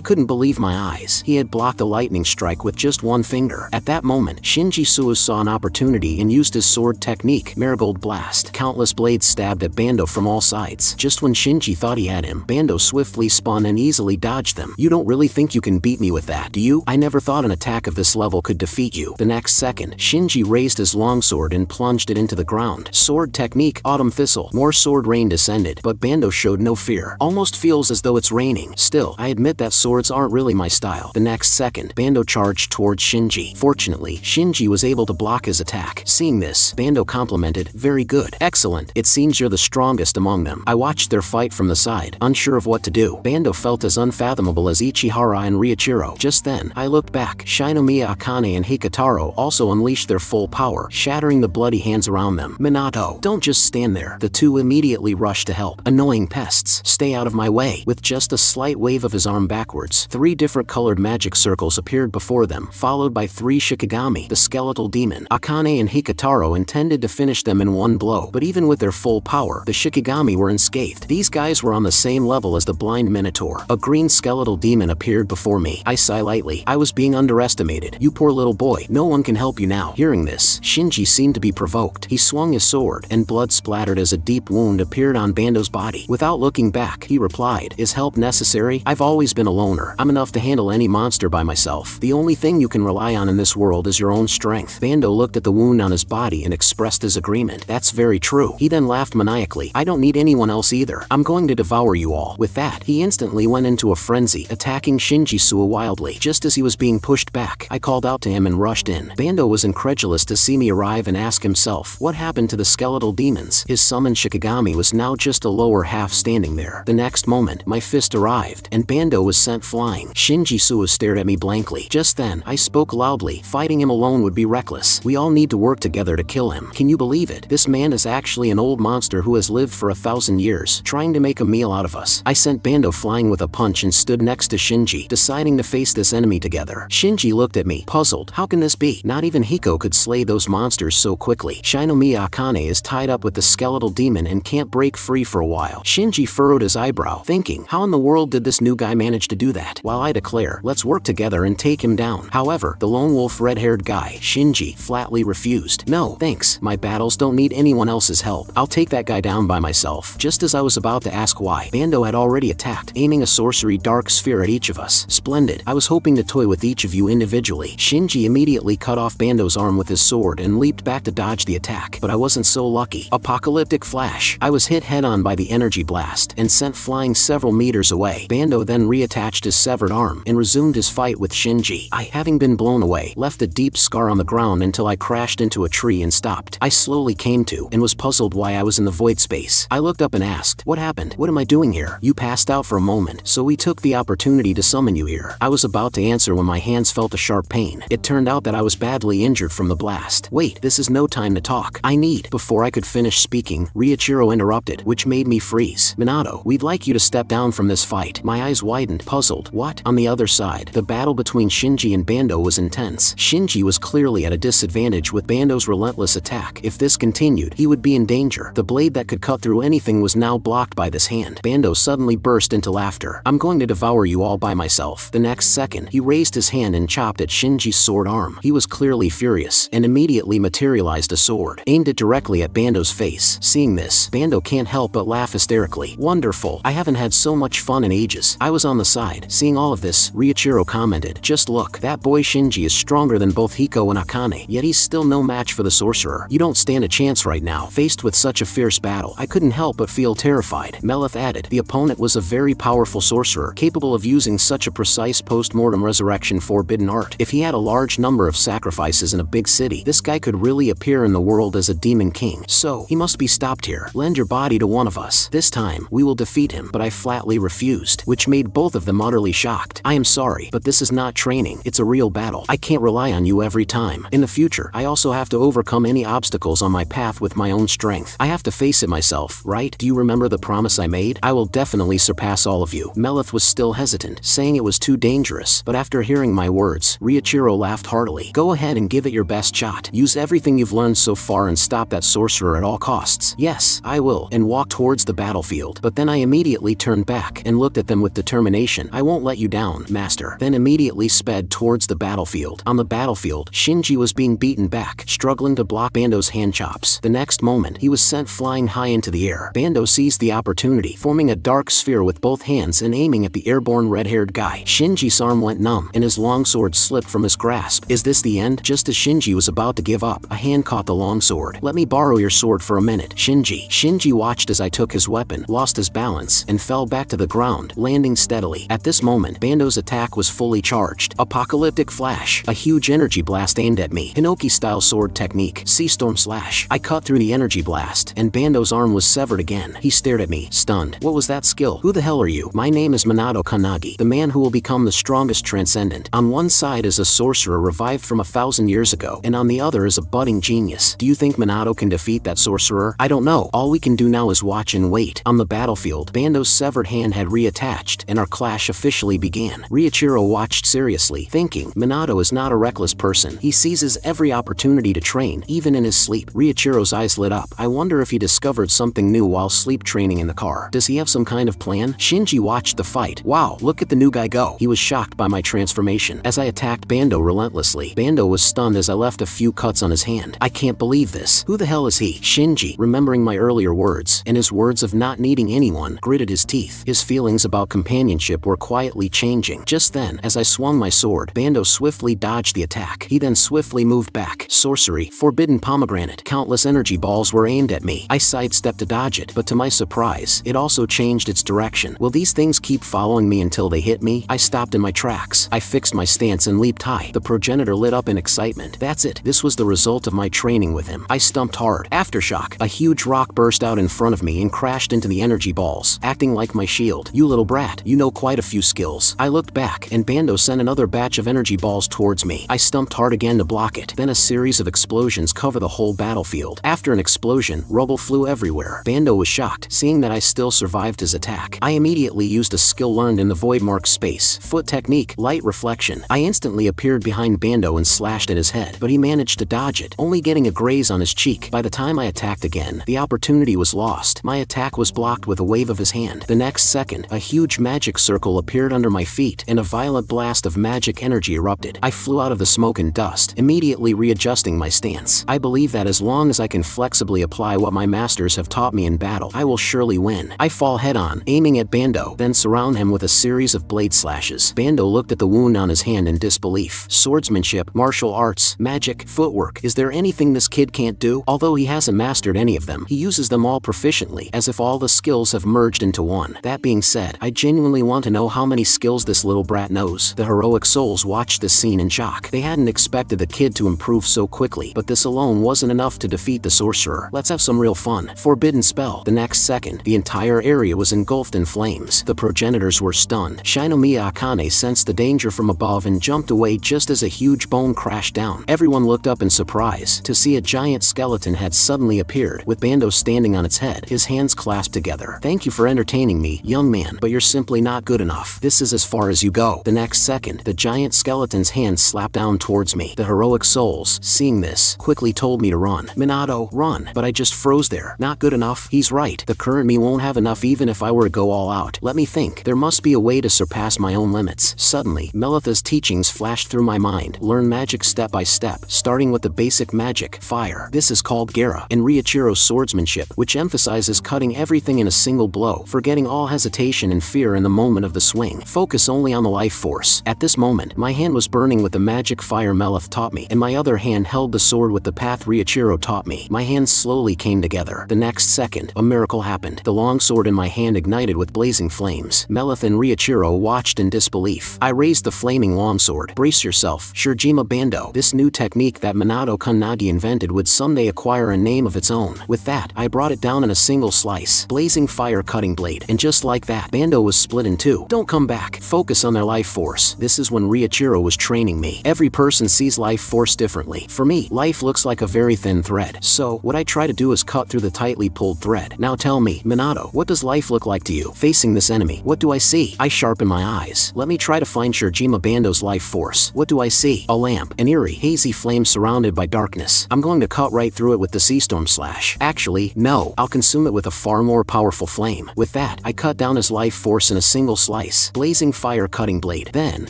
couldn't believe my eyes. He had blocked a lightning strike with just one finger. At that moment, Shinji Suo saw an opportunity and used his sword technique, Marigold Blast. Countless blades stabbed at Bando from all sides. Just when Shinji thought he had him, Bando swiftly spun and easily dodged them. You don't really think you can beat me with that, do you? I never thought an attack of this level could defeat you. The next second, Shinji raised his longsword and plunged it into the ground. Sword technique, Autumn Thistle. More sword rain descended, but Bando showed no fear. Almost feels as though it's raining. Still, I admit that swords aren't really my style. The next second, Bando charged towards Shinji. Fortunately, Shinji was able to block his attack. Seeing this, Bando complimented, very good. Excellent. It seems you're the strongest among them. I watched their fight from the side, unsure of what to do. Bando felt as unfathomable as Ichihara and Ryuichiro. Just then, I looked back. Shinomiya Akane and Hikataro also unleashed their full power, shattering the bloody hands around them. Minato, don't just stand there. The two immediately rushed to help. Annoying pests, stay out of my way. With just a slight wave of his arm backwards, 3 different colored magic circles appeared before them, followed by 3 Shikigami, the skeletal demon. Akane and Hikataro intended to finish them in one blow, but even with their full power, the Shikigami were unscathed. These guys were on the same level as the blind minotaur. A green skeletal demon appeared before me. I sighed lightly. I was being underestimated. You poor little boy, no one can help you now. Hearing this, Shinji seemed to be provoked. He swung his sword, and blood splattered as a deep wound appeared on Bando's body. Without looking back, he replied, is help necessary? I've always been a loner. I'm enough to handle any monster by myself. The only thing you can rely on in this world is your own strength. Bando looked at the wound on his body and expressed his agreement. That's very true. He then laughed maniacally. I don't need anyone else either. I'm going to devour you all. With that, he instantly went into a frenzy, attacking Shinji Suo wildly. Just as he was being pushed back, I called out to him and rushed in. Bando was incredulous to see me arrive and ask himself, what happened to the skeletal demons? His summoned Shikigami was now just a lower half standing there. The next moment, my fist arrived, and Bando was sent flying. Shinji Suo stared at me blankly. Just then, I spoke loudly. Fighting him alone would be reckless. We all need to work together to kill him. Can you believe it? This man is actually an old monster who has lived for 1,000 years, trying to make a meal out of us. I sent Bando flying with a punch and stood next to Shinji, deciding to face this enemy together. Shinji looked at me, puzzled. How can this be? Not even Hiko could slay those monsters so quickly. Shinomiya Akane is tied up with the skeletal demon and can't break free for a while. Shinji furrowed his eyebrow, thinking, how in the world did this new guy manage to do that? While I declare, let's work together and take him down. However, the lone wolf red-haired guy, Shinji, flatly refused. No, thanks. My battles don't need anyone else's help. I'll take that guy down by myself. Just as I was about to ask why, Bando had already attacked, aiming a sorcery dark sphere at each of us. Splendid. I was hoping to toy with each of you individually. Shinji immediately cut off Bando's arm with his sword and leaped back to dodge the attack, but I wasn't so lucky. Apocalyptic flash. I was hit head-on by the energy blast and sent flying several meters away. Bando then reattached his severed arm and resumed his fight with Shinji. I, having been blown away, left a deep scar on the ground until I crashed into a tree and stopped. I slowly came to and was puzzled why I was in the void space. I looked up and asked, what happened? What am I doing here? You passed out for a moment, so we took the opportunity to summon you here. I was about to answer when my hands felt a sharp pain. It turned out that I was badly injured from the blast. Wait, this is no time to talk. I need. Before I could finish speaking, Ryuichiro interrupted, which made me freeze. Minato, we'd like you to step down from this fight. My eyes widened, puzzled. What? On the other side, the battle between Shinji and Bando was intense. Shinji was clearly at a disadvantage with Bando's relentless attack. If this continued, he would be in danger. The blade that could cut through anything was now blocked by this hand. Bando suddenly burst into laughter. I'm going to devour you all by myself. The next second, he raised his hand and chopped at Shinji's sword arm. He was clearly furious and immediately materialized a sword, aimed it directly at Bando's face. Seeing this, Bando can't help but laugh hysterically. Wonderful. I haven't had so much fun in ages. I was on the side. Seeing all of this, Ryuichiro commented, just look, that boy Shinji is stronger than both Hiko and Akane, yet he's still no match for the sorcerer. You don't stand a chance right now. Faced with such a fierce battle, I couldn't help but feel terrified. Melith added, the opponent was a very powerful sorcerer, capable of using such a precise post-mortem resurrection forbidden art. If he had a large number of sacrifices in a big city, this guy could really appear in the world as a demon king. So, he must be stopped here. Lend your body to one of us. This time, we will defeat him. But I flatly refused, which made both of them utterly shocked. I am sorry, but this is not training. It's a real battle. I can't rely on you every time. In the future, I also have to overcome any obstacles on my path with my own strength. I have to face it myself, right? Do you remember the promise I made? I will definitely surpass all of you. Melith was still hesitant, saying it was too dangerous, but after hearing my words, Riichiro laughed heartily. Go ahead and give it your best shot. Use everything you've learned so far and stop that sorcerer at all costs. Yes, I will, and walked towards the battlefield. But then I immediately turned back and looked at them with determination. I won't let you down, master. Then immediately sped towards the battlefield. On the battlefield, Shinji was being beaten back, struggling to block Bando's hand chops. The next moment, he was sent flying high into the air. Bando seized the opportunity, forming a dark sphere with both hands and aiming at the airborne red-haired guy. Shinji's arm went numb, and his longsword slipped from his grasp. Is this the end? Just as Shinji was about to give up, a hand caught the longsword. Let me borrow your sword for a minute, Shinji. Shinji watched as I took his weapon, lost his balance, and fell back to the ground, landing steadily. At this moment, Bando's attack was fully charged. Apocalyptic flash, a huge energy blast aimed at me. Hinoki-style sword technique, Sea Storm Slash. I cut through the energy blast, and Bando's arm was severed again. He stared at me, stunned. What was that skill? Who the hell are you? My name is Minato Kanagi, the man who will become the strongest Transcendent. On one side is a sorcerer revived from 1,000 years ago, and on the other is a budding genius. Do you think Minato can defeat that sorcerer? I don't know. All we can do now is watch and wait. On the battlefield, Bando's severed hand had reattached, and our clash officially began. Riichiro watched seriously, thinking, Minato is not a reckless person. He seizes every opportunity to train, even in his sleep. Riichiro's eyes lit up. I wonder if he discovered something new while sleep training in the car. Does he have some kind of plan? Shinji watched the fight. Wow, look at the new guy go. He was shocked by my transformation. As I attacked Bando relentlessly, Bando was stunned as I left a few cuts on his hand. I can't believe this. Who the hell is he? Shinji, remembering my earlier words, and his words of not needing anyone, gritted his teeth. His feelings about companionship were quietly changing. Just then, as I swung my sword, Bando swiftly dodged the attack. He then swiftly moved back. Sorcery, forbidden pomegranate. Countless energy balls were aimed at me. I sidestepped to dodge it, but to my surprise, it also changed its direction. Will these things keep following me until they hit me? I stopped in my tracks. I fixed my stance and leaped high. The progenitor lit up in excitement. That's it. This was the result of my training with him. I stumped hard. Aftershock. A huge rock burst out in front of me and crashed into the energy balls, acting like my shield. You little brat, you know quite a few skills. I looked back, and Bando sent another batch of energy balls towards me. I stumped hard again to block it. Then a series of explosions cover the whole battlefield. After an explosion, rubble flew everywhere. Bando was shocked, seeing that I still survived his attack. I immediately used a skill learned in the Void Mark space. Foot technique, light reflection. I instantly appeared behind Bando and slashed at his head, but he managed to dodge it, only getting a graze on his cheek. By the time I attacked again, the opportunity was lost. My attack was blocked with a wave of his hand. The next second, a huge magic circle appeared under my feet, and a violent blast of magic energy erupted. I flew out of the smoke and dust, immediately readjusting my stance. I believe that as long as I can flexibly apply what my masters have taught me in battle, I will surely win. I fall head-on, aiming at Bando, then surround him with a series of blade slashes. Bando looked at the wound on his hand in disbelief. Swordsmanship, martial arts, magic, footwork. Is there anything this kid can't do? Although he hasn't mastered any of them, he uses them all proficiently, as if all the skills have merged into one. That being said, I genuinely want to know how many skills this little brat knows. The heroic souls watched this scene in shock. They hadn't expected the kid to improve so quickly, but this alone wasn't enough to defeat the sorcerer. Let's have some real fun. Forbidden spell. The next second, the entire area was engulfed in flames. The progenitors were stunned. Shinomiya Akane sensed the danger from above and jumped away just as a huge bone crashed down. Everyone looked up in surprise to see a giant skeleton had suddenly appeared, with Bando standing on its head, his hands clasped together. Thank you for entertaining me, young man, but you're simply not good enough. This is as far as you go. The next second, the giant skeleton's hands slapped down towards me. The heroic souls, seeing this, quickly told me to run. Minato, run. But I just froze there. Not good enough. He's right. The current me won't have enough even if I were to go all out. Let me think. There must be a way to surpass my own limits. Suddenly, Melitha's teachings flashed through my mind. Learn magic step by step, starting with the basic magic, fire. This is called Gara, and Riichiro's swordsmanship, which emphasizes cutting everything in a single blow, forgetting all hesitation and fear in the moment of the swing. Focus only on the life force. At this moment, my hand was burning with the magic fire Melith taught me, and my other hand held the sword with the path Riichiro taught me. My hands slowly came together. The next second, a miracle happened. The long sword in my hand ignited with blazing flames. Melith and Riichiro watched in disbelief. I raised the flaming longsword. Brace yourself, Shirjima Bando. This new technique that Minato Kanagi invented would someday acquire acquire a name of its own. With that, I brought it down in a single slice. Blazing fire cutting blade. And just like that, Bando was split in two. Don't come back. Focus on their life force. This is when Ichihara was training me. Every person sees life force differently. For me, life looks like a very thin thread. So, what I try to do is cut through the tightly pulled thread. Now tell me, Minato, what does life look like to you? Facing this enemy, what do I see? I sharpen my eyes. Let me try to find Shirajima Bando's life force. What do I see? A lamp. An eerie, hazy flame surrounded by darkness. I'm going to cut right through it with the Sea Storm Slash. Actually, no. I'll consume it with a far more powerful flame. With that, I cut down his life force in a single slice. Blazing fire cutting blade. Then,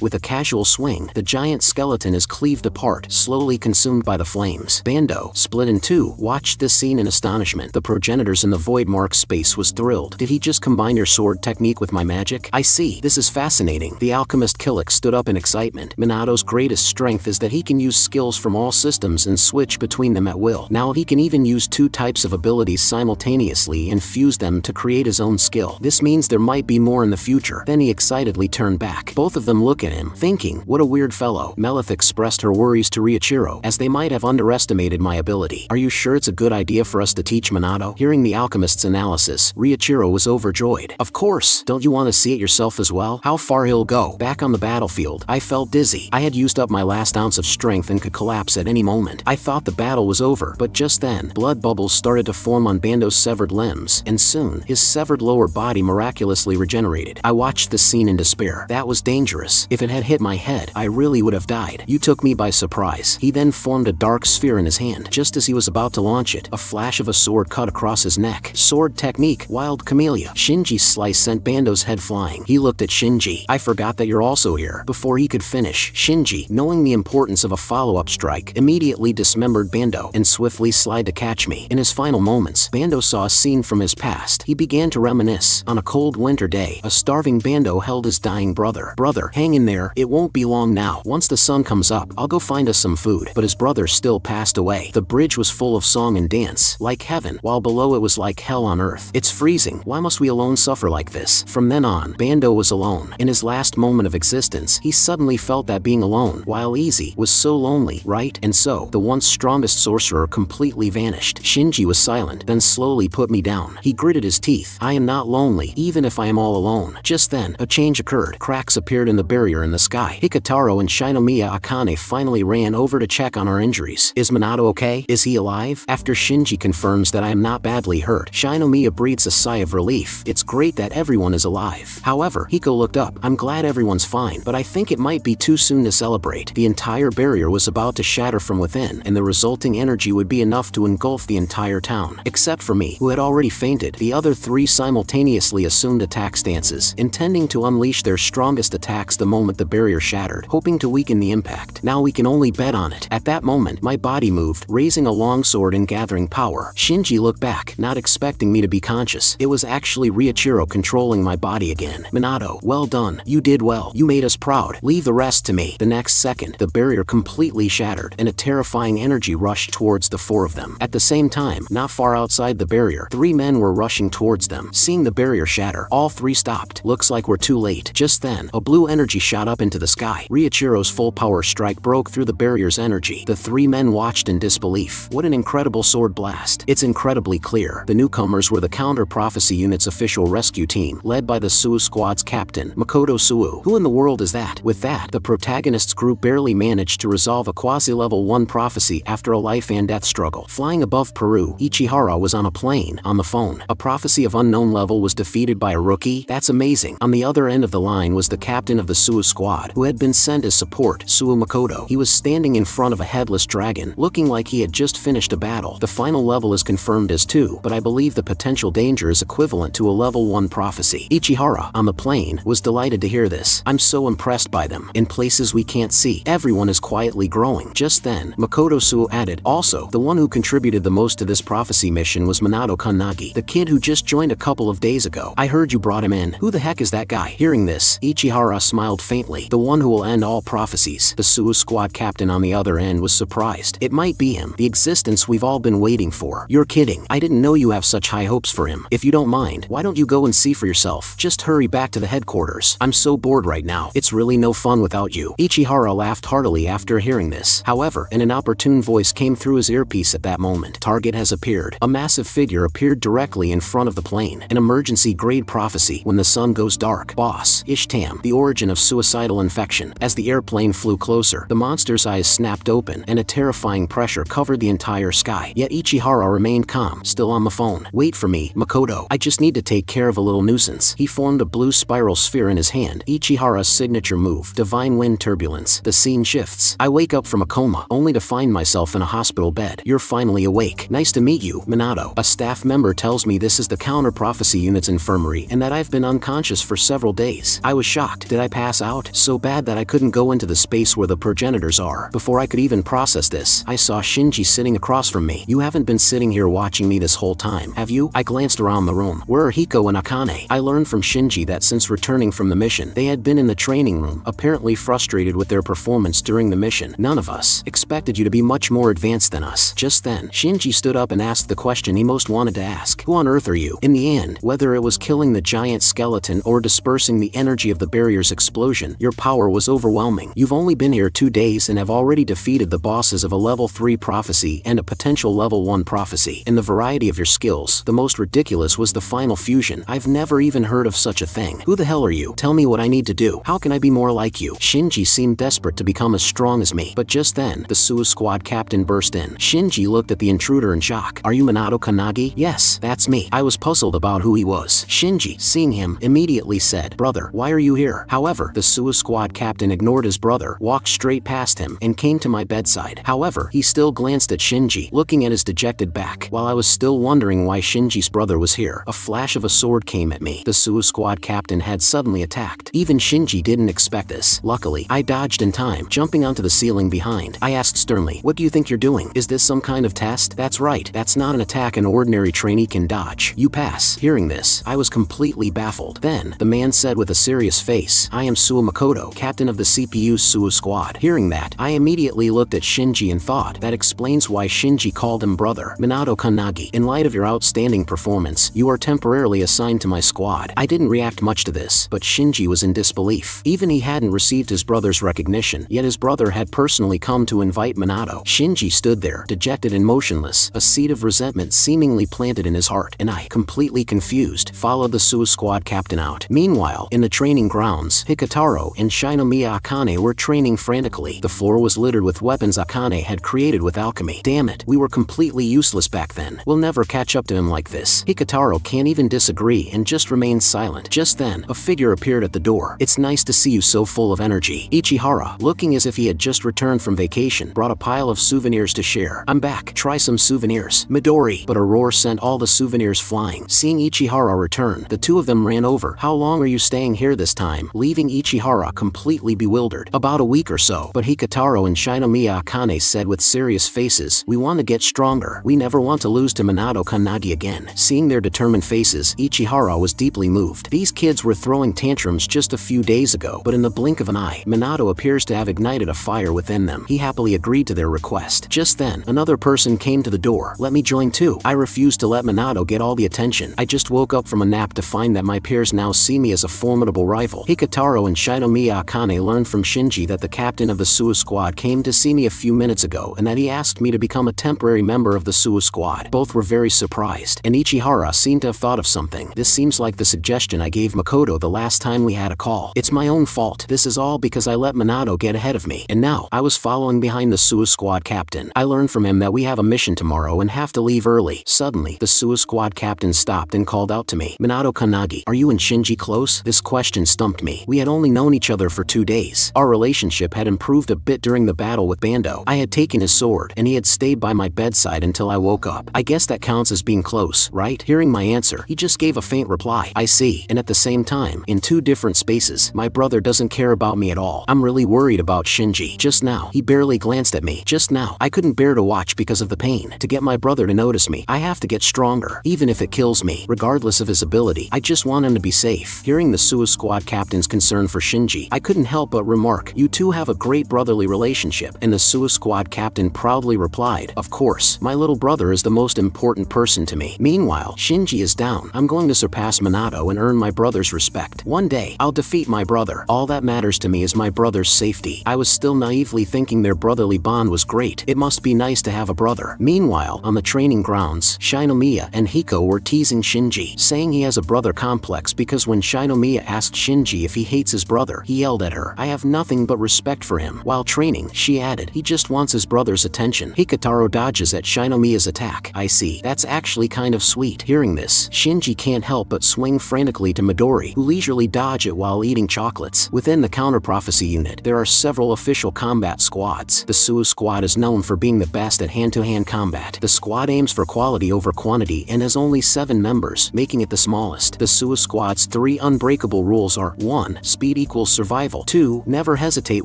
with a casual swing, the giant skeleton is cleaved apart, slowly consumed by the flames. Bando, split in two, watched this scene in astonishment. The progenitors in the void mark space was thrilled. Did he just combine your sword technique with my magic? I see. This is fascinating. The alchemist Killick stood up in excitement. Minato's greatest strength is that he can use skills from all systems and switch between them at will. Now he can even use two types of abilities simultaneously and fuse them to create his own skill. This means there might be more in the future. Then he excitedly turned back. Both of them look at him, thinking, what a weird fellow. Melith expressed her worries to Ichihara, as they might have underestimated my ability. Are you sure it's a good idea for us to teach Minato? Hearing the alchemist's analysis, Ichihara was overjoyed. Of course, don't you want to see it yourself as well? How far he'll go. Back on the battlefield, I felt dizzy. I had used up my last ounce of strength and could collapse at any moment. I thought the battle was over, but just then, blood bubbles started to form on Bando's severed limbs, and soon, his severed lower body miraculously regenerated. I watched the scene in despair. That was dangerous. If it had hit my head, I really would have died. You took me by surprise. He then formed a dark sphere in his hand. Just as he was about to launch it, a flash of a sword cut across his neck. Sword technique, wild camellia. Shinji's slice sent Bando's head flying. He looked at Shinji. I forgot that you're also here. Before he could finish, Shinji, knowing the importance of a follow-up strike, immediately dismembered Bando and swiftly slid to catch me. In his final moments, Bando saw a scene from his past. He began to reminisce. On a cold winter day, a starving Bando held his dying brother. Brother, hang in there. It won't be long now. Once the sun comes up, I'll go find us some food. But his brother still passed away. The bridge was full of song and dance, like heaven, while below it was like hell on earth. It's freezing. Why must we alone suffer like this? From then on, Bando was alone. In his last moment of existence, he suddenly felt that being alone, while easy, was so lonely, right? And so, the once strongest sorcerer completely vanished. Shinji was silent, then slowly put me down. He gritted his teeth. I am not lonely, even if I am all alone. Just then, a change occurred. Cracks appeared in the barrier in the sky. Hikataro and Shinomiya Akane finally ran over to check on our injuries. Is Minato okay? Is he alive? After Shinji confirms that I am not badly hurt, Shinomiya breathes a sigh of relief. It's great that everyone is alive. However, Hiko looked up. I'm glad everyone's fine, but I think it might be too soon to celebrate. The entire barrier was about to shatter from within, and the resulting energy would be enough to engulf the entire town. Except for me, who had already fainted, the other three simultaneously assumed attack stances, intending to unleash their strongest attacks the moment the barrier shattered, hoping to weaken the impact. Now we can only bet on it. At that moment, my body moved, raising a longsword and gathering power. Shinji looked back, not expecting me to be conscious. It was actually Ichihara controlling my body again. Minato, well done. You did well. You made us proud. Leave the rest to me. The next second, the barrier completely shattered, and a terrifying energy rushed towards the four of them. At the same time, not far outside the barrier, three men were rushing towards them. Seeing the barrier shatter, all three stopped. Looks like we're too late. Just then, a blue energy shot up into the sky. Ichihara's full power strike broke through the barrier's energy. The three men watched in disbelief. What an incredible sword blast. It's incredibly clear. The newcomers were the Counter Prophecy Unit's official rescue team, led by the Suwu Squad's captain, Makoto Suwu. Who in the world is that? With that, the protagonists group barely managed to resolve a quasi-level 1 prophecy after a life and death struggle. Flying above Peru, Ichihara was on a plane, on the phone. A prophecy of unknown level was defeated by a rookie? That's amazing. On the other end of the line was the captain of the Suwu Squad, who had been sent as support, Suwu Makoto. He was standing in front of a headless dragon, looking like he had just finished a battle. The final level is confirmed as 2, but I believe the potential danger is equivalent to a level 1 prophecy. Ichihara, on the plane, was delighted to hear this. I'm so impressed by them. In places we can't see, everyone is quietly growing. Just then, Makoto Suwu added, also, the one who contributed the most to this prophecy mission was Minato Kannagi, the kid who just joined a couple of days ago. I heard you brought him in. Who the heck is that guy? Hearing this, Ichihara smiled faintly. The one who will end all prophecies. The Suwu Squad captain on the other end was surprised. It might be him, the existence we've all been waiting for. You're kidding. I didn't know you have such high hopes for him. If you don't mind, why don't you go and see for yourself? Just hurry back to the headquarters. I'm so bored right now. It's really no fun without you. Ichihara laughed heartily after hearing this. However, an inopportune voice came through his earpiece peace at that moment. Target has appeared. A massive figure appeared directly in front of the plane. An emergency-grade prophecy when the sun goes dark. Boss. Ishtam. The origin of suicidal infection. As the airplane flew closer, the monster's eyes snapped open, and a terrifying pressure covered the entire sky. Yet Ichihara remained calm, still on the phone. Wait for me, Makoto. I just need to take care of a little nuisance. He formed a blue spiral sphere in his hand. Ichihara's signature move. Divine wind turbulence. The scene shifts. I wake up from a coma, only to find myself in a hospital bed. You're finally awake. Nice to meet you, Minato. A staff member tells me this is the counter-prophecy unit's infirmary, and that I've been unconscious for several days. I was shocked. Did I pass out? So bad that I couldn't go into the space where the progenitors are. Before I could even process this, I saw Shinji sitting across from me. You haven't been sitting here watching me this whole time, have you? I glanced around the room. Where are Hiko and Akane? I learned from Shinji that since returning from the mission, they had been in the training room, apparently frustrated with their performance during the mission. None of us expected you to be much more advanced than us. Just then, Shinji stood up and asked the question he most wanted to ask. Who on earth are you? In the end, whether it was killing the giant skeleton or dispersing the energy of the barrier's explosion, your power was overwhelming. You've only been here 2 days and have already defeated the bosses of a level 3 prophecy and a potential level 1 prophecy. In the variety of your skills, the most ridiculous was the final fusion. I've never even heard of such a thing. Who the hell are you? Tell me what I need to do. How can I be more like you? Shinji seemed desperate to become as strong as me. But just then, the Suicide Squad captain burst in. Shinji looked at the intruder in shock. Are you Minato Kanagi? Yes, that's me. I was puzzled about who he was. Shinji, seeing him, immediately said, Brother, why are you here? However, the Suicide Squad captain ignored his brother, walked straight past him, and came to my bedside. However, he still glanced at Shinji, looking at his dejected back. While I was still wondering why Shinji's brother was here, a flash of a sword came at me. The Suicide Squad captain had suddenly attacked. Even Shinji didn't expect this. Luckily, I dodged in time, jumping onto the ceiling behind. I asked sternly, what do you think you're doing? Is this some kind of test? That's right, that's not an attack an ordinary trainee can dodge. You pass. Hearing this, I was completely baffled. Then, the man said with a serious face, I am Suo Makoto, captain of the CPU's Suicide Squad. Hearing that, I immediately looked at Shinji and thought, that explains why Shinji called him brother. Minato Kanagi, in light of your outstanding performance, you are temporarily assigned to my squad. I didn't react much to this, but Shinji was in disbelief. Even he hadn't received his brother's recognition, yet his brother had personally come to invite Minato. Shinji stood there, dejected and motionless, a seed of resentment seemingly planted in his heart, and I, completely confused, followed the Suicide Squad captain out. Meanwhile, in the training grounds, Hikataro and Shinomiya Akane were training frantically. The floor was littered with weapons Akane had created with alchemy. Damn it, we were completely useless back then. We'll never catch up to him like this. Hikataro can't even disagree and just remained silent. Just then, a figure appeared at the door. It's nice to see you so full of energy. Ichihara, looking as if he had just returned from vacation, brought a pile of souvenirs to share. I'm back. Try some souvenirs. Midori. But a roar sent all the souvenirs flying. Seeing Ichihara return, the two of them ran over. How long are you staying here this time? Leaving Ichihara completely bewildered. About a week or so. But Hikataro and Shinomiya Akane said with serious faces, we want to get stronger. We never want to lose to Minato Kanagi again. Seeing their determined faces, Ichihara was deeply moved. These kids were throwing tantrums just a few days ago, but in the blink of an eye, Minato appears to have ignited a fire within them. He happily agreed to their request. Just then, another person came to the door. Let me join too. I refused to let Minato get all the attention. I just woke up from a nap to find that my peers now see me as a formidable rival. Hikataro and Shinomiya Akane learned from Shinji that the captain of the Suicide Squad came to see me a few minutes ago and that he asked me to become a temporary member of the Suicide Squad. Both were very surprised, and Ichihara seemed to have thought of something. This seems like the suggestion I gave Makoto the last time we had a call. It's my own fault. This is all because I let Minato get ahead of me. And now, I was following behind the Suicide Squad captain. I learned from him that we have a mission tomorrow and have to leave early. Suddenly, the Suicide Squad captain stopped and called out to me. Minato Kanagi, are you and Shinji close? This question stumped me. We had only known each other for 2 days. Our relationship had improved a bit during the battle with Bando. I had taken his sword, and he had stayed by my bedside until I woke up. I guess that counts as being close, right? Hearing my answer, he just gave a faint reply. I see. And at the same time, in 2 different spaces, my brother doesn't care about me at all. I'm really worried about Shinji. Just now, he barely glanced at me. Just now, I couldn't bear to watch because of the pain. To get my brother to notice me, I have to get stronger, even if it kills me. Regardless of his ability, I just want him to be safe. Hearing the Suicide Squad captain's concern for Shinji, I couldn't help but remark, you two have a great brotherly relationship. And the Suicide Squad captain proudly replied, of course, my little brother is the most important person to me. Meanwhile, Shinji is down. I'm going to surpass Minato and earn my brother's respect. One day, I'll defeat my brother. All that matters to me is my brother's safety. I was still naively thinking their brotherly bond was great. It must be nice to have a brother. Meanwhile, on the training grounds, Shinomiya and Hiko were teasing Shinji, saying he has a brother complex because when Shinomiya asked Shinji if he hates his brother, he yelled at her, "I have nothing but respect for him." While training, she added, "He just wants his brother's attention." Hikotaro dodges at Shinomiya's attack. "I see. That's actually kind of sweet." Hearing this, Shinji can't help but swing frantically to Midori, who leisurely dodge it while eating chocolates. Within the counter-prophecy unit, there are several official combat squads. The Suo Squad is known for being the best at hand-to-hand combat. The squad aims for quality over quantity and has only 7 members, making it the smallest. The Suo Squad's 3 unbreakable rules are 1. Speed equals survival. 2. Never hesitate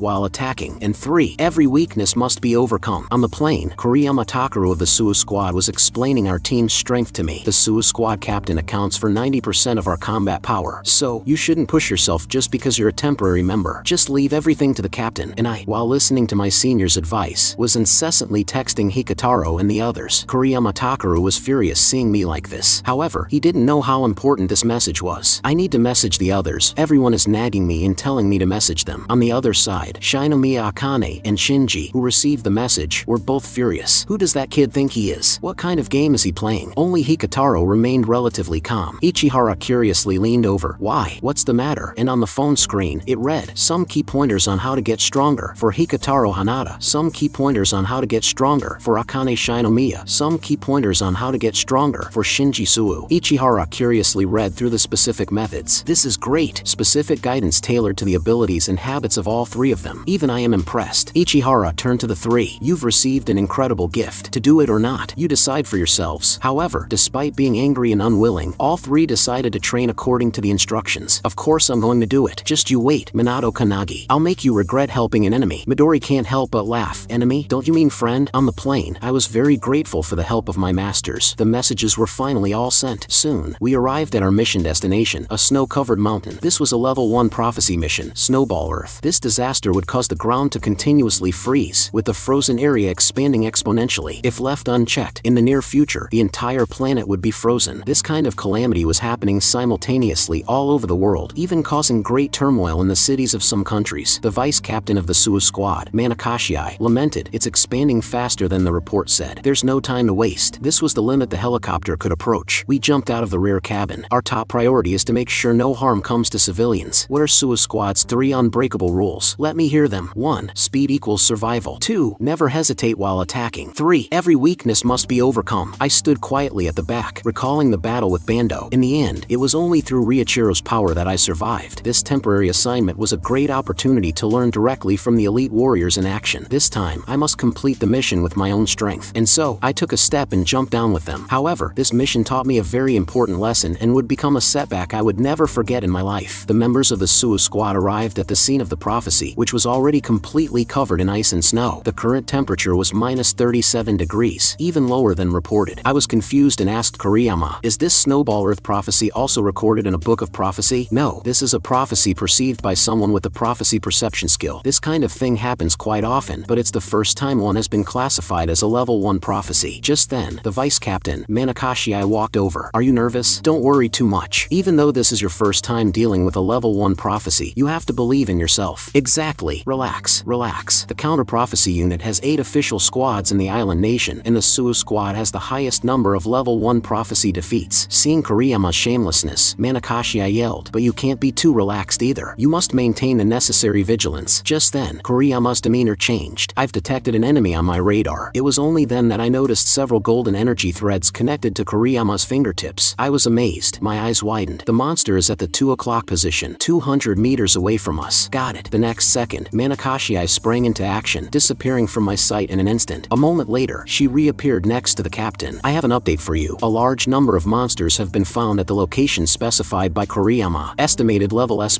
while attacking. And 3. Every weakness must be overcome. On the plane, Kuriyama Takaru of the Suo Squad was explaining our team's strength to me. The Suo Squad captain accounts for 90% of our combat power, so you shouldn't push yourself just because you're a temporary member. Just leave everything to the captain. And I, while listening to my senior's advice, was incessantly texting Hikotaro and the others. Kuriyama Takaru was furious seeing me like this. However, he didn't know how important this message was. I need to message the others. Everyone is nagging me and telling me to message them. On the other side, Shinomiya Akane and Shinji, who received the message, were both furious. Who does that kid think he is? What kind of game is he playing? Only Hikotaro remained relatively calm. Ichihara curiously leaned over. "Why? What's the matter?" And on the phone screen, it read, "Some key pointers on how to get stronger." For Hikotaro Hanada, "Some key pointers on how to get stronger." For Akane Shinomiya, "Some key pointers on how to get stronger." For Shinji Suo, Ichihara curiously read through the specific methods. "This is great. Specific guidance tailored to the abilities and habits of all 3 of them. Even I am impressed." Ichihara turned to the 3. "You've received an incredible gift. To do it or not, you decide for yourselves." However, despite being angry and unwilling, all 3 decided to train according to the instructions. "Of course I'm going to do it. Just you wait, Minato Kanagi. I'll make you regret helping an enemy." Midori can't help but laugh. "Enemy? Don't you mean friend?" On the plane, I was very grateful for the help of my masters. The messages were finally all sent. Soon, we arrived at our mission destination, a snow-covered mountain. This was a level 1 prophecy mission, Snowball Earth. This disaster would cause the ground to continuously freeze, with the frozen area expanding exponentially. If left unchecked, in the near future, the entire planet would be frozen. This kind of calamity was happening simultaneously all over the world, even causing great turmoil in the cities of some countries. The vice captain of the Suo Squad, Manakashii, lamented, "It's expanding faster than the report said. There's no time to waste." This was the limit the helicopter could approach. We jumped out of the rear cabin. Our top priority is to make sure no harm comes to civilians. What are Suo Squad's 3 unbreakable rules? Let me hear them. 1. Speed equals survival. 2. Never hesitate while attacking. 3. Every weakness must be overcome. I stood quietly at the back, recalling the battle with Bando. In the end, it was only through Riichiro's power that I survived. This temporary assignment was a great opportunity to learn directly from the elite warriors in action. This time, I must complete the mission with my own strength. And so, I took a step and jumped down with them. However, this mission taught me a very important lesson and would become a setback I would never forget in my life. The members of the Suo Squad arrived at the scene of the prophecy, which was already completely covered in ice and snow. The current temperature was -37 degrees, even lower than reported. I was confused and asked Kuriyama, "Is this Snowball Earth prophecy also recorded in a book of prophecy?" "No, this is a prophecy perceived by someone with a prophecy perception skill. This kind of thing happens quite often, but it's the first time one has been classified as a level 1 prophecy." Just then, the vice captain, Manakashii, walked over. "Are you nervous? Don't worry too much. Even though this is your first time dealing with a level 1 prophecy, you have to believe in yourself." "Exactly. Relax, relax." The counter-prophecy unit has 8 official squads in the island nation, and the Suo Squad has the highest number of level 1 prophecy defeats. Seeing Kuriyama's shamelessness, Manakashii yelled, "But you can't be too relaxed either. You must maintain the necessary vigilance." Just then, Kuriyama's demeanor changed. "I've detected an enemy on my radar." It was only then that I noticed several golden energy threads connected to Kuriyama's fingertips. I was amazed. My eyes widened. The monster is at the 2 o'clock position, 200 meters away from us. Got it. The next second, Manakashii sprang into action, disappearing from my sight in an instant. A moment later, she reappeared next to the captain. "I have an update for you. A large number of monsters have been found at the location specified by Kuriyama, estimated level S++,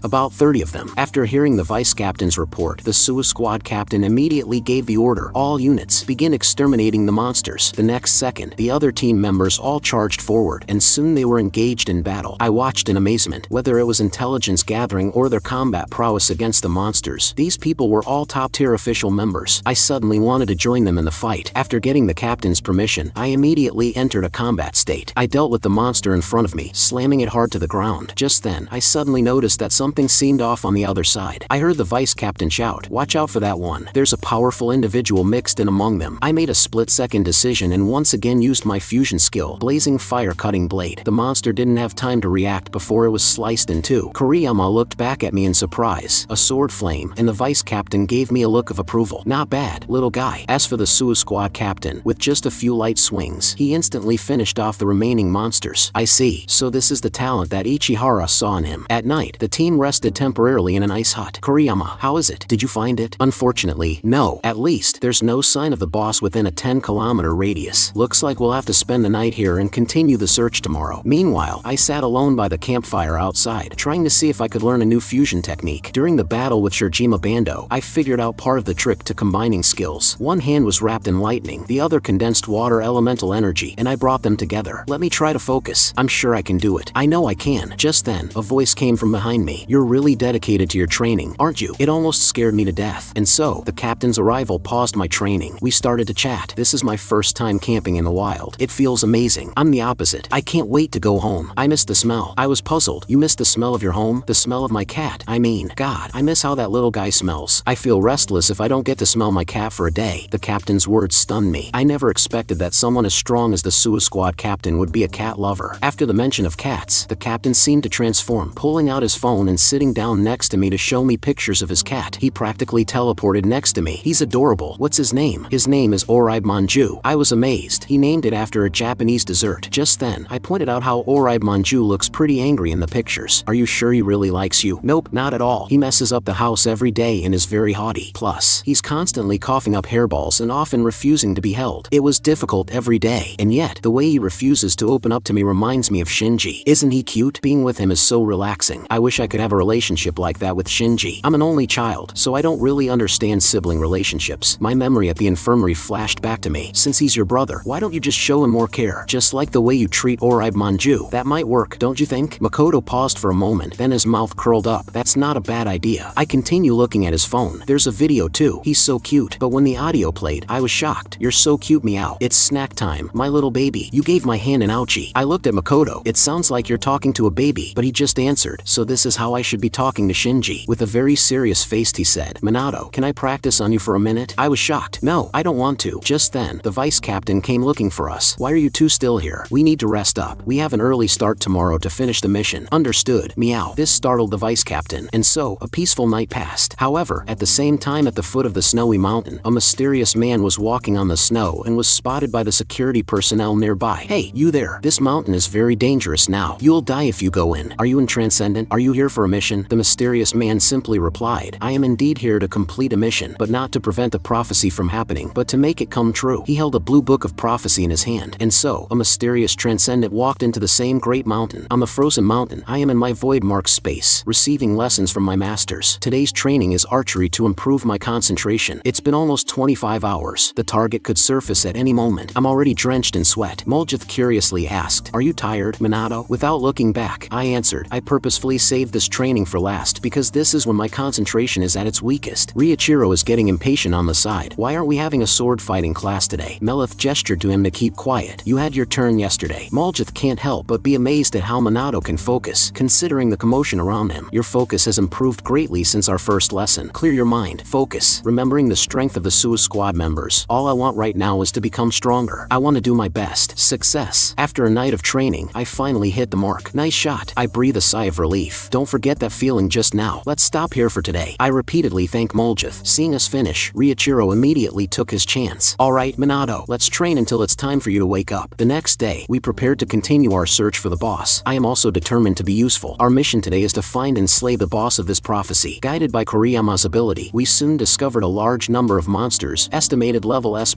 about 30 of them." After hearing the vice captain's report, the Suo Squad captain immediately gave the order, "All units, begin exterminating the monsters." The next second, the other team members all charged forward, and soon they were engaged in battle. I watched in amazement. Whether it was intelligence gathering or their combat prowess against the monsters, these people were all top-tier official members. I suddenly wanted to join them in the fight. After getting the captain's permission, I immediately entered a combat state. I dealt with the monster in front of me, slamming it hard to the ground. Just then, I suddenly noticed that something seemed off on the other side. I heard the vice captain shout, "Watch out for that one. There's a powerful individual mixed in among them. I made a split-second decision and once again used my fusion skill, blazing fire cutting blade. The monster didn't have time to react before it was sliced in two. Kuriyama looked back at me in surprise, a sword flame, and the vice captain gave me a look of approval. Not bad, little guy. As for the Suicide Squad captain, with just a few light swings, he instantly finished off the remaining monsters. I see. So this is the talent that Ichihara saw in him. At night, the team rested temporarily in an ice hut. Kuriyama, how is it? Did you find it? Unfortunately, no. At least, there's no sign of the boss within a 10-kilometer radius. Looks like we'll have to spend the night here and continue the search tomorrow. Meanwhile, I sat alone by the campfire outside, trying to see if I could learn a new fusion technique. During the battle with Shirjima Bando, I figured out part of the trick to combining skills. One hand was wrapped in lightning, the other condensed water elemental energy, and I brought them together. Let me try to focus. I'm sure I can do it. I know I can. Just then, a voice came from behind me. You're really dedicated to your training, aren't you? It almost scared me to death. And so, the captain's arrival paused my training. We started to chat. This is my first time camping in the wild. It feels amazing. I'm the opposite. I can't wait to go home. I miss the smell. I was puzzled. You miss the smell of your home? The smell of my cat? I mean, God, I miss how that little guy smells. I feel restless if I don't get to smell my cat for a day. The captain's words stunned me. I never expected that someone as strong as the Suicide Squad captain would be a cat lover. After the mention of cats, the captain seemed to transform, pulling out his phone and sitting down next to me to show me pictures of his cat. He practically teleported next to me. He's adorable. What's his name? His name is Oribe Manju. I was amazed. He named it after a Japanese dessert. Just then, I pointed out how Oribe Manju looks pretty angry in the pictures. Are you sure he really likes you? Nope, not at all. He messes up the house every day and is very haughty. Plus, he's constantly coughing up hairballs and often refusing to be held. It was difficult every day, and yet, the way he refuses to open up to me reminds me of Shinji. Isn't he cute? Being with him is so relaxing. I wish I could have a relationship like that with Shinji. I'm an only child, so I don't really understand sibling relationships. My memory at the infirmary flashed back to me. Since he's your brother, why don't you just show him more care? Just like the way you treat Oribe Manju. That might work, don't you think? Makoto paused for a moment, then his mouth curled up. That's not a bad idea. I continue looking at his phone. There's a video too. He's so cute. But when the audio played, I was shocked. You're so cute, meow. It's snack time. My little baby. You gave my hand an ouchie. I looked at Makoto. It sounds like you're talking to a baby, but he just answered. So this is how I should be talking to Shinji. With a very serious face he said, Minato, can I practice on you for a minute? I was shocked. No, I don't want to. Just then, the vice captain came looking for us. Why are you two still here? We need to rest up. We have an early start tomorrow to finish the mission. Understood, meow. This startled the vice captain, and so, a peaceful night passed. However, at the same time at the foot of the snowy mountain, a mysterious man was walking on the snow and was spotted by the security personnel nearby. Hey, you there. This mountain is very dangerous now. You'll die if you go in. Are you in Transcendent? Are you here for a mission? The mysterious man simply replied, I am indeed here to complete a mission, but not to prevent the prophecy from happening, but to make it come true. He held a blue book of prophecy in his hand, and so, a mysterious Transcendent walked into the same great mountain. On the frozen mountain, I am in my void marked space, receiving lessons from my masters. Today's training is archery to improve my concentration. It's been almost 25 hours. The target could surface at any moment. I'm already drenched in sweat. Muljith curiously asked, Are you tired, Minato? Without looking back, I answered, I purposefully saved this training for last because this is when my concentration is at its weakest. Riichiro is getting impatient on the side. Why aren't we having a sword fighting class today? Melith gestured to him to keep quiet. You had your turn yesterday. Muljith can't help but be amazed at how Minato can focus, considering the commotion around him. Your focus has improved greatly since our first lesson. Clear your mind. Focus. Remembering the strength of the Suicide Squad members. All I want right now is to become stronger. I want to do my best. Success. After a night of training, I finally hit the mark. Nice shot. I breathe a sigh of relief. Don't forget that feeling just now. Let's stop here for today. I repeatedly thanked Muljith. Seeing us finish, Riichiro immediately took his chance. Alright, Minato, let's train until it's time for you to wake up. The next day, we prepared to continue our search for the boss. I am also determined to be useful. Our mission today is to find and slay the boss of this prophecy. Guided by Kuriyama's ability, we soon discovered a large number of monsters, estimated level S+++.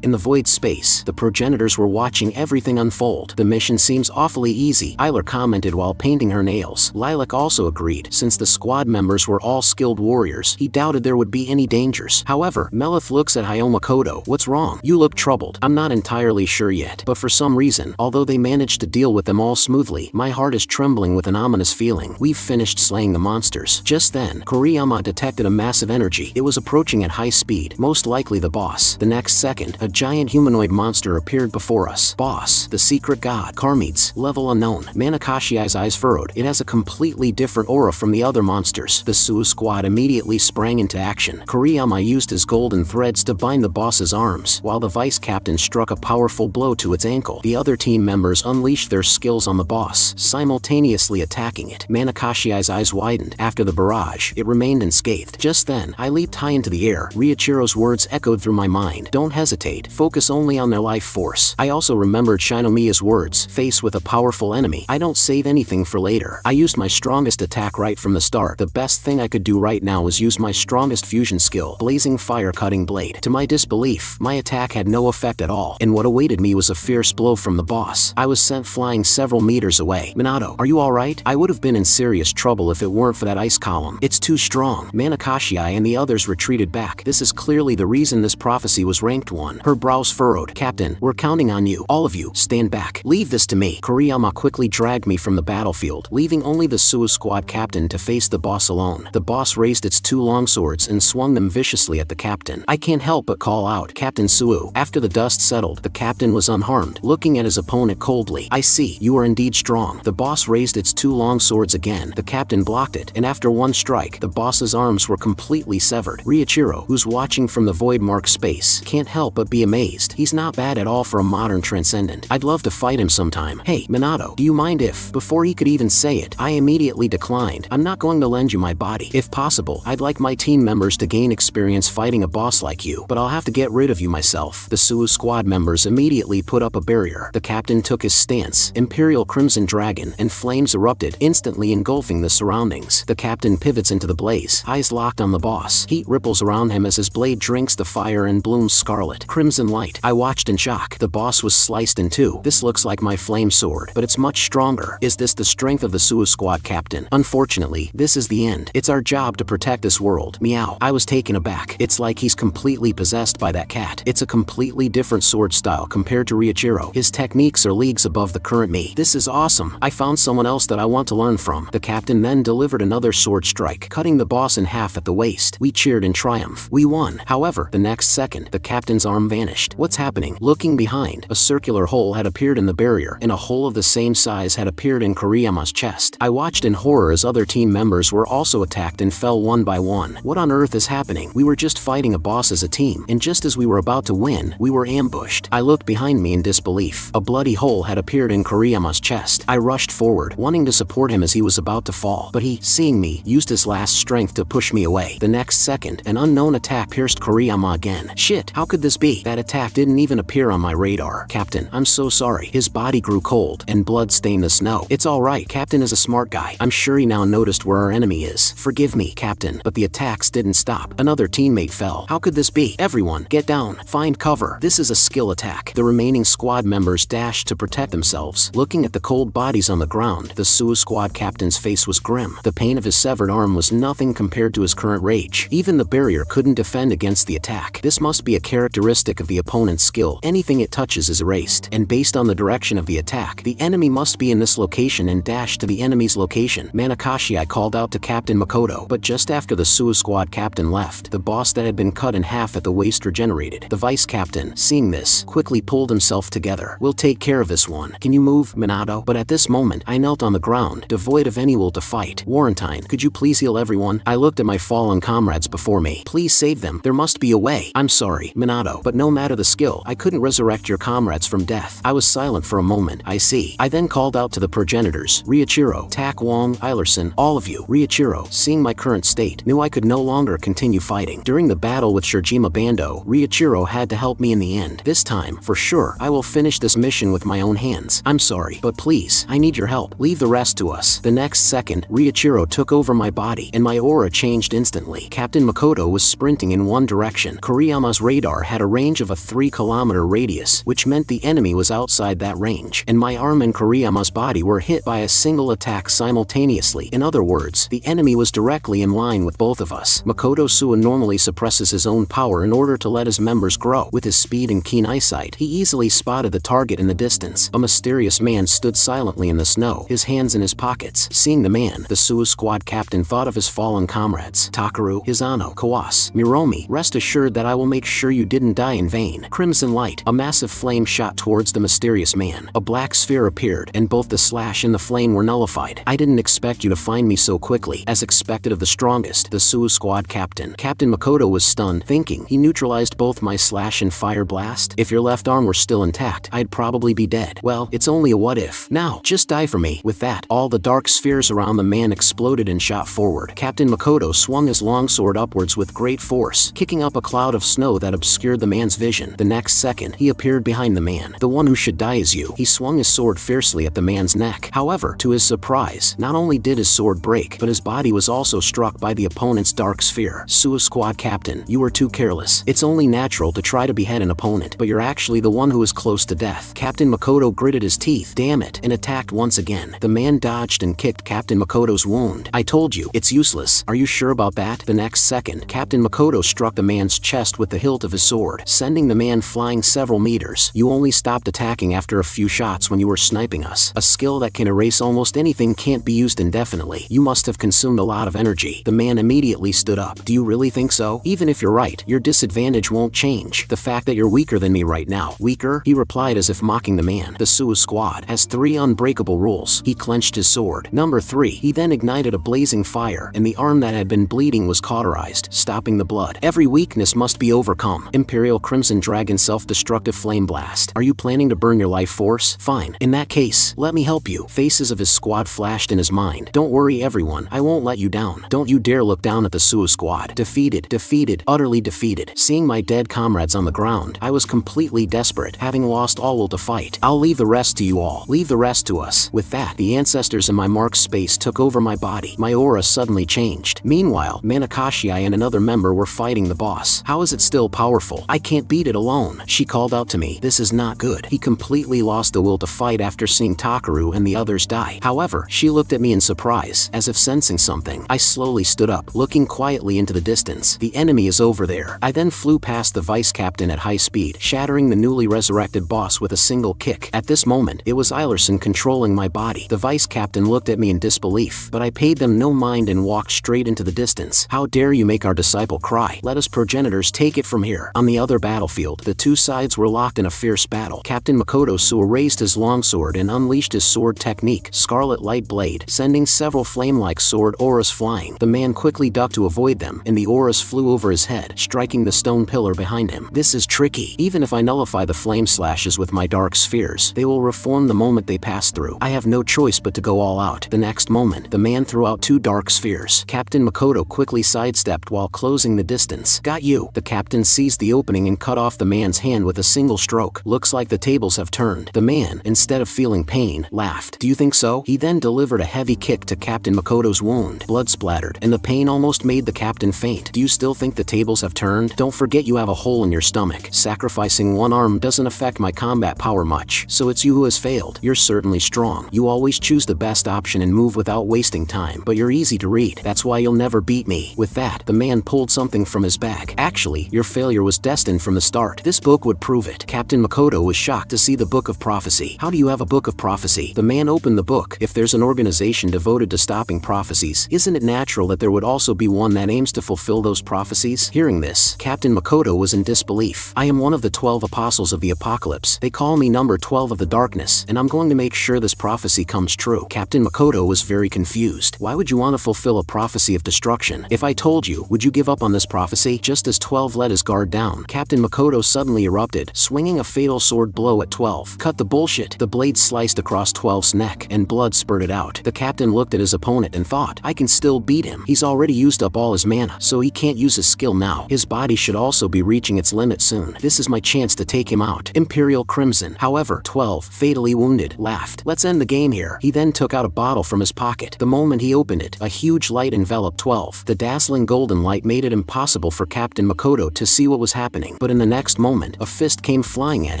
In the void space, the progenitors were watching everything unfold. The mission seems awfully easy, Eiler commented while painting her nails. Lilac also agreed. Since the squad members were all skilled warriors, he doubted there would be any dangers. However, Melith looks at Hayao Makoto. What's wrong? You look troubled. I'm not entirely sure yet, but for some reason, although they managed to deal with them all smoothly, my heart is trembling with an ominous feeling. We've finished slaying the monsters. Just then, Kuriyama detected a massive energy. It was approaching at high speed, most likely the boss. The next second, a giant humanoid monster appeared before us. Boss, the secret god, Carmides, level unknown. Manakashi's eyes furrowed. It has a completely different aura from the other monsters. The Suicide Squad immediately sprang into action. Kuriyama used his his golden threads to bind the boss's arms, while the vice captain struck a powerful blow to its ankle. The other team members unleashed their skills on the boss, simultaneously attacking it. Manakashi's eyes widened. After the barrage, it remained unscathed. Just then, I leaped high into the air. Riichiro's words echoed through my mind. Don't hesitate. Focus only on their life force. I also remembered Shinomiya's words. Faced with a powerful enemy, I don't save anything for later. I used my strongest attack right from the start. The best thing I could do right now was use my strongest fusion skill, Blazing Fire Cutting Blade. To my disbelief, my attack had no effect at all, and what awaited me was a fierce blow from the boss. I was sent flying several meters away. Minato, are you alright? I would have been in serious trouble if it weren't for that ice column. It's too strong. Manakashi and the others retreated back. This is clearly the reason this prophecy was ranked 1. Her brows furrowed. Captain, we're counting on you. All of you, stand back. Leave this to me. Kuriyama quickly dragged me from the battlefield, leaving only the Suo squad captain to face the boss alone. The boss raised its 2 longswords and swung them viciously at the captain. I can't help but call out, Captain Suo. After the dust settled, the captain was unharmed, looking at his opponent coldly. I see, you are indeed strong. The boss raised its 2 longswords again. The captain blocked it, and after one strike, the boss's arms were completely severed. Riichiro, who's watching from the void-marked space, can't help but be amazed. He's not bad at all for a modern transcendent. I'd love to fight him sometime. Hey, Minato, do you mind if, before he could even say it, I immediately declined. I'm not going to lend you my body. If possible, I'd like my team members to gain experience fighting a boss like you, but I'll have to get rid of you myself. The Suo squad members immediately put up a barrier. The captain took his stance, Imperial Crimson Dragon, and flames erupted, instantly engulfing the surroundings. The captain pivots into the blaze, eyes locked on the boss. Heat ripples around him as his blade drinks the fire and blooms scarlet. Crimson light. I watched in shock. The boss was sliced in 2. This looks like my flame sword, but it's much stronger. Is this the strength of the Suo squad captain? Unfortunately, this is the end. It's our job to protect this world. Meow. I was taken aback. It's like he's completely possessed by that cat. It's a completely different sword style compared to Riichiro. His techniques are leagues above the current me. This is awesome. I found someone else that I want to learn from. The captain then delivered another sword strike, cutting the boss in half at the waist. We cheered in triumph. We won. However, the next second, the captain's arm vanished. What's happening? Looking behind, a circular hole had appeared in the barrier, and a hole of the same size had appeared in Kuriyama's chest. I watched in horror as other team members were also attacked and fell one by one. What on earth is happening? We were just fighting a boss as a team, and just as we were about to win, we were ambushed. I looked behind me in disbelief. A bloody hole had appeared in Kuriyama's chest. I rushed forward, wanting to support him as he was about to fall, but he, seeing me, used his last strength to push me away. The next second, an unknown attack pierced Kuriyama again. Shit, how could this be? That attack didn't even appear on my radar. Captain, I'm so sorry. His body grew cold, and blood stained the snow. It's alright. Captain is a smart guy. I'm sure he now noticed where our enemy is. Forgive me, Captain, but the attacks didn't stop. Another teammate fell. How could this be? Everyone, get down. Find cover. This is a skill attack. The remaining squad members dashed to protect themselves. Looking at the cold bodies on the ground, the Suo squad captain's face was grim. The pain of his severed arm was nothing compared to his current rage. Even the barrier couldn't defend against the attack. This must be a characteristic of the opponent's skill. Anything it touches is erased, and based on the direction of the attack, the enemy must be in this location and dash to the enemy's location. Manakashi called out to Captain Makoto, but just after the Suo squad captain left, the boss that had been cut in half at the waist regenerated. The vice captain, seeing this, quickly pulled himself together. We'll take care of this one. Can you move, Minato? But at this moment, I knelt on the ground, devoid of any will to fight. Warrentine, could you please heal everyone? I looked at my fallen comrades before me. Please save them. There must be a way. I'm sorry, Minato, but no matter the skill, I couldn't resurrect your comrades from death. I was silent for a moment. I see. I then called out to the progenitors, Riichiro, Tak Wong, Eilerson, all of you. Riichiro, seeing my current state, knew I could no longer continue fighting. During the battle with Shirjima Bando, Riichiro had to help me in the end. This time, for sure, I will finish this mission with my own hands. I'm sorry, but please, I need your help. Leave the rest to us. The next second, Riichiro took over my body, and my aura changed instantly. Captain Makoto was sprinting in one direction. Kuriyama's radar had a range of a 3-kilometer radius, which meant the enemy was outside that range, and my arm and Kuriyama's body were hit by a single attack simultaneously. In other words, the enemy was directly in line with both of us. Makoto Suo normally suppresses his own power in order to let his members grow. With his speed and keen eyesight, he easily spotted the target in the distance. A mysterious man stood silently in the snow, his hands in his pockets. Seeing the man, the Suo squad captain thought of his fallen comrades. Takaru, Hizano, Kawase, Miromi, rest assured that I will make sure you didn't die in vain. Crimson light. A massive flame shot towards the mysterious man. A black sphere appeared, and both the slash and the flame were nullified. I didn't expect you to find me so quickly. As expected of the strongest, the Suo squad captain. Captain Makoto was stunned, thinking he neutralized both my slash and fire blast. If your left arm were still intact, I'd probably be dead. Well, it's only a what if. Now, just die for me. With that, all the dark spheres around the man exploded and shot forward. Captain Makoto swung his longsword upwards with great force, kicking up a cloud of snow that obscured the man's vision. The next second, he appeared behind the man. The one who should die is you. He swung his sword fiercely at the man's neck. However, to his surprise, not only did his sword break, but his body was also struck by the opponent's dark sphere. Suicide Squad Captain, you were too careless. It's only natural to try to behead an opponent, but you're actually the one who is close to death. Captain Makoto gritted his teeth, damn it, and attacked once again. The man dodged and kicked Captain Makoto's wound. I told you, it's useless. Are you sure about that? The next second, Captain Makoto struck the man's chest with the hilt of his sword, sending the man flying several meters. You only stopped attacking after a few shots when you were sniping us. A skill that can erase almost anything can't be used indefinitely. You must have consumed a lot of energy. The man immediately stood up. Do you really think so? Even if you're right, your disadvantage won't change. The fact that you're weaker than me right now. Weaker? He replied as if mocking the man. The Suicide Squad has 3 unbreakable rules. He clenched his sword. Number 3. He then ignited a blazing fire, and the arm that had been bleeding was cauterized, stopping the blood. Every weakness must be overcome. Imperial Crimson Dragon Self-Destructive Flame Blast. Are you planning to burn your life force? Fine. In that case, let me help you. Faces of his squad flashed in his mind. Don't worry everyone, I won't let you down. Don't you dare look down at the Suicide Squad. Defeated, utterly defeated. Seeing my dead comrades on the ground, I was completely desperate, having lost all will to fight. I'll leave the rest to you all. Leave the rest to us. With that, the ancestors in my marked space took over my body. My aura suddenly changed. Meanwhile, Manakashi and another member were fighting the boss. How is it still powerful? I can't beat it alone. She called out to me. This is not good. He completely lost the will to fight after seeing Takaru and the others die. However, she looked at me in surprise, as if sensing something. I slowly stood up, looking quietly into the distance. The enemy is over there. I then flew past the vice captain at high speed, shattering the newly resurrected boss with a single kick. At this moment, it was Eilerson controlling my body. The vice captain looked at me in disbelief, but I paid them no mind and walked straight into the distance. How dare you make our disciple cry? Let us progenitors take it from here. On the other battlefield, the two sides were locked in a fierce battle. Captain Makoto raised his longsword and unleashed his sword technique, Scarlet Light Blade, sending several flame-like sword auras flying. The man quickly ducked to avoid them, and the auras flew over his head, striking the stone pillar behind him. This is tricky. Even if I nullify the flame slashes with my dark spheres, they will reform the moment they pass through. I have no choice but to go all out. The next moment, the man threw out 2 dark spheres. Captain Makoto quickly sidestepped while closing the distance. Got you. The captain seized the opening and cut off the man's hand with a single stroke. Looks like the tables have turned. The man, instead of feeling pain, laughed. Do you think so? He then delivered a heavy kick to Captain Makoto's wound. Blood splattered, and the pain almost made the captain faint. Do you still think the tables have turned? Don't forget you have a hole in your stomach. Sacrificing one arm doesn't affect my combat power much, so it's you who has failed. You're certainly strong. You always choose the best option and move without wasting time, but you're easy to read. That's why you'll never beat me. With that, the man pulled something from his bag. Actually, your failure was destined from the start. This book would prove it. Captain Makoto was shocked to see the Book of Prophecy. How do you have a Book of Prophecy? The man opened the book. If there's an organization devoted to stopping prophecies, isn't it natural that there would also be one that aims to fulfill those prophecies? Hearing this, Captain Makoto was in disbelief. I am one of the 12 apostles of the apocalypse. They call me number 12 of the darkness, and I'm going to make sure this prophecy comes true. Captain Makoto was very confused. Why would you want to fulfill a prophecy of destruction? If I told you, would you give up on this prophecy? Just as 12 let his guard down, Captain Makoto suddenly erupted, swinging a fatal sword blow at 12. Cut the bullshit. The blade sliced across 12's neck, and blood spurted out. The captain looked at his opponent and thought, I can still beat him. He's already used up all his mana, so he can't use his skill now. His body should also be reaching its limit soon. This is my chance to take him out. Imperial Crimson. However, 12, fatally wounded, laughed. Let's end the game here. He then took out a bottle from his pocket. The moment he opened it, a huge light enveloped 12. The dazzling golden light made it impossible for Captain Makoto to see what was happening, but in the next moment, a fist came flying at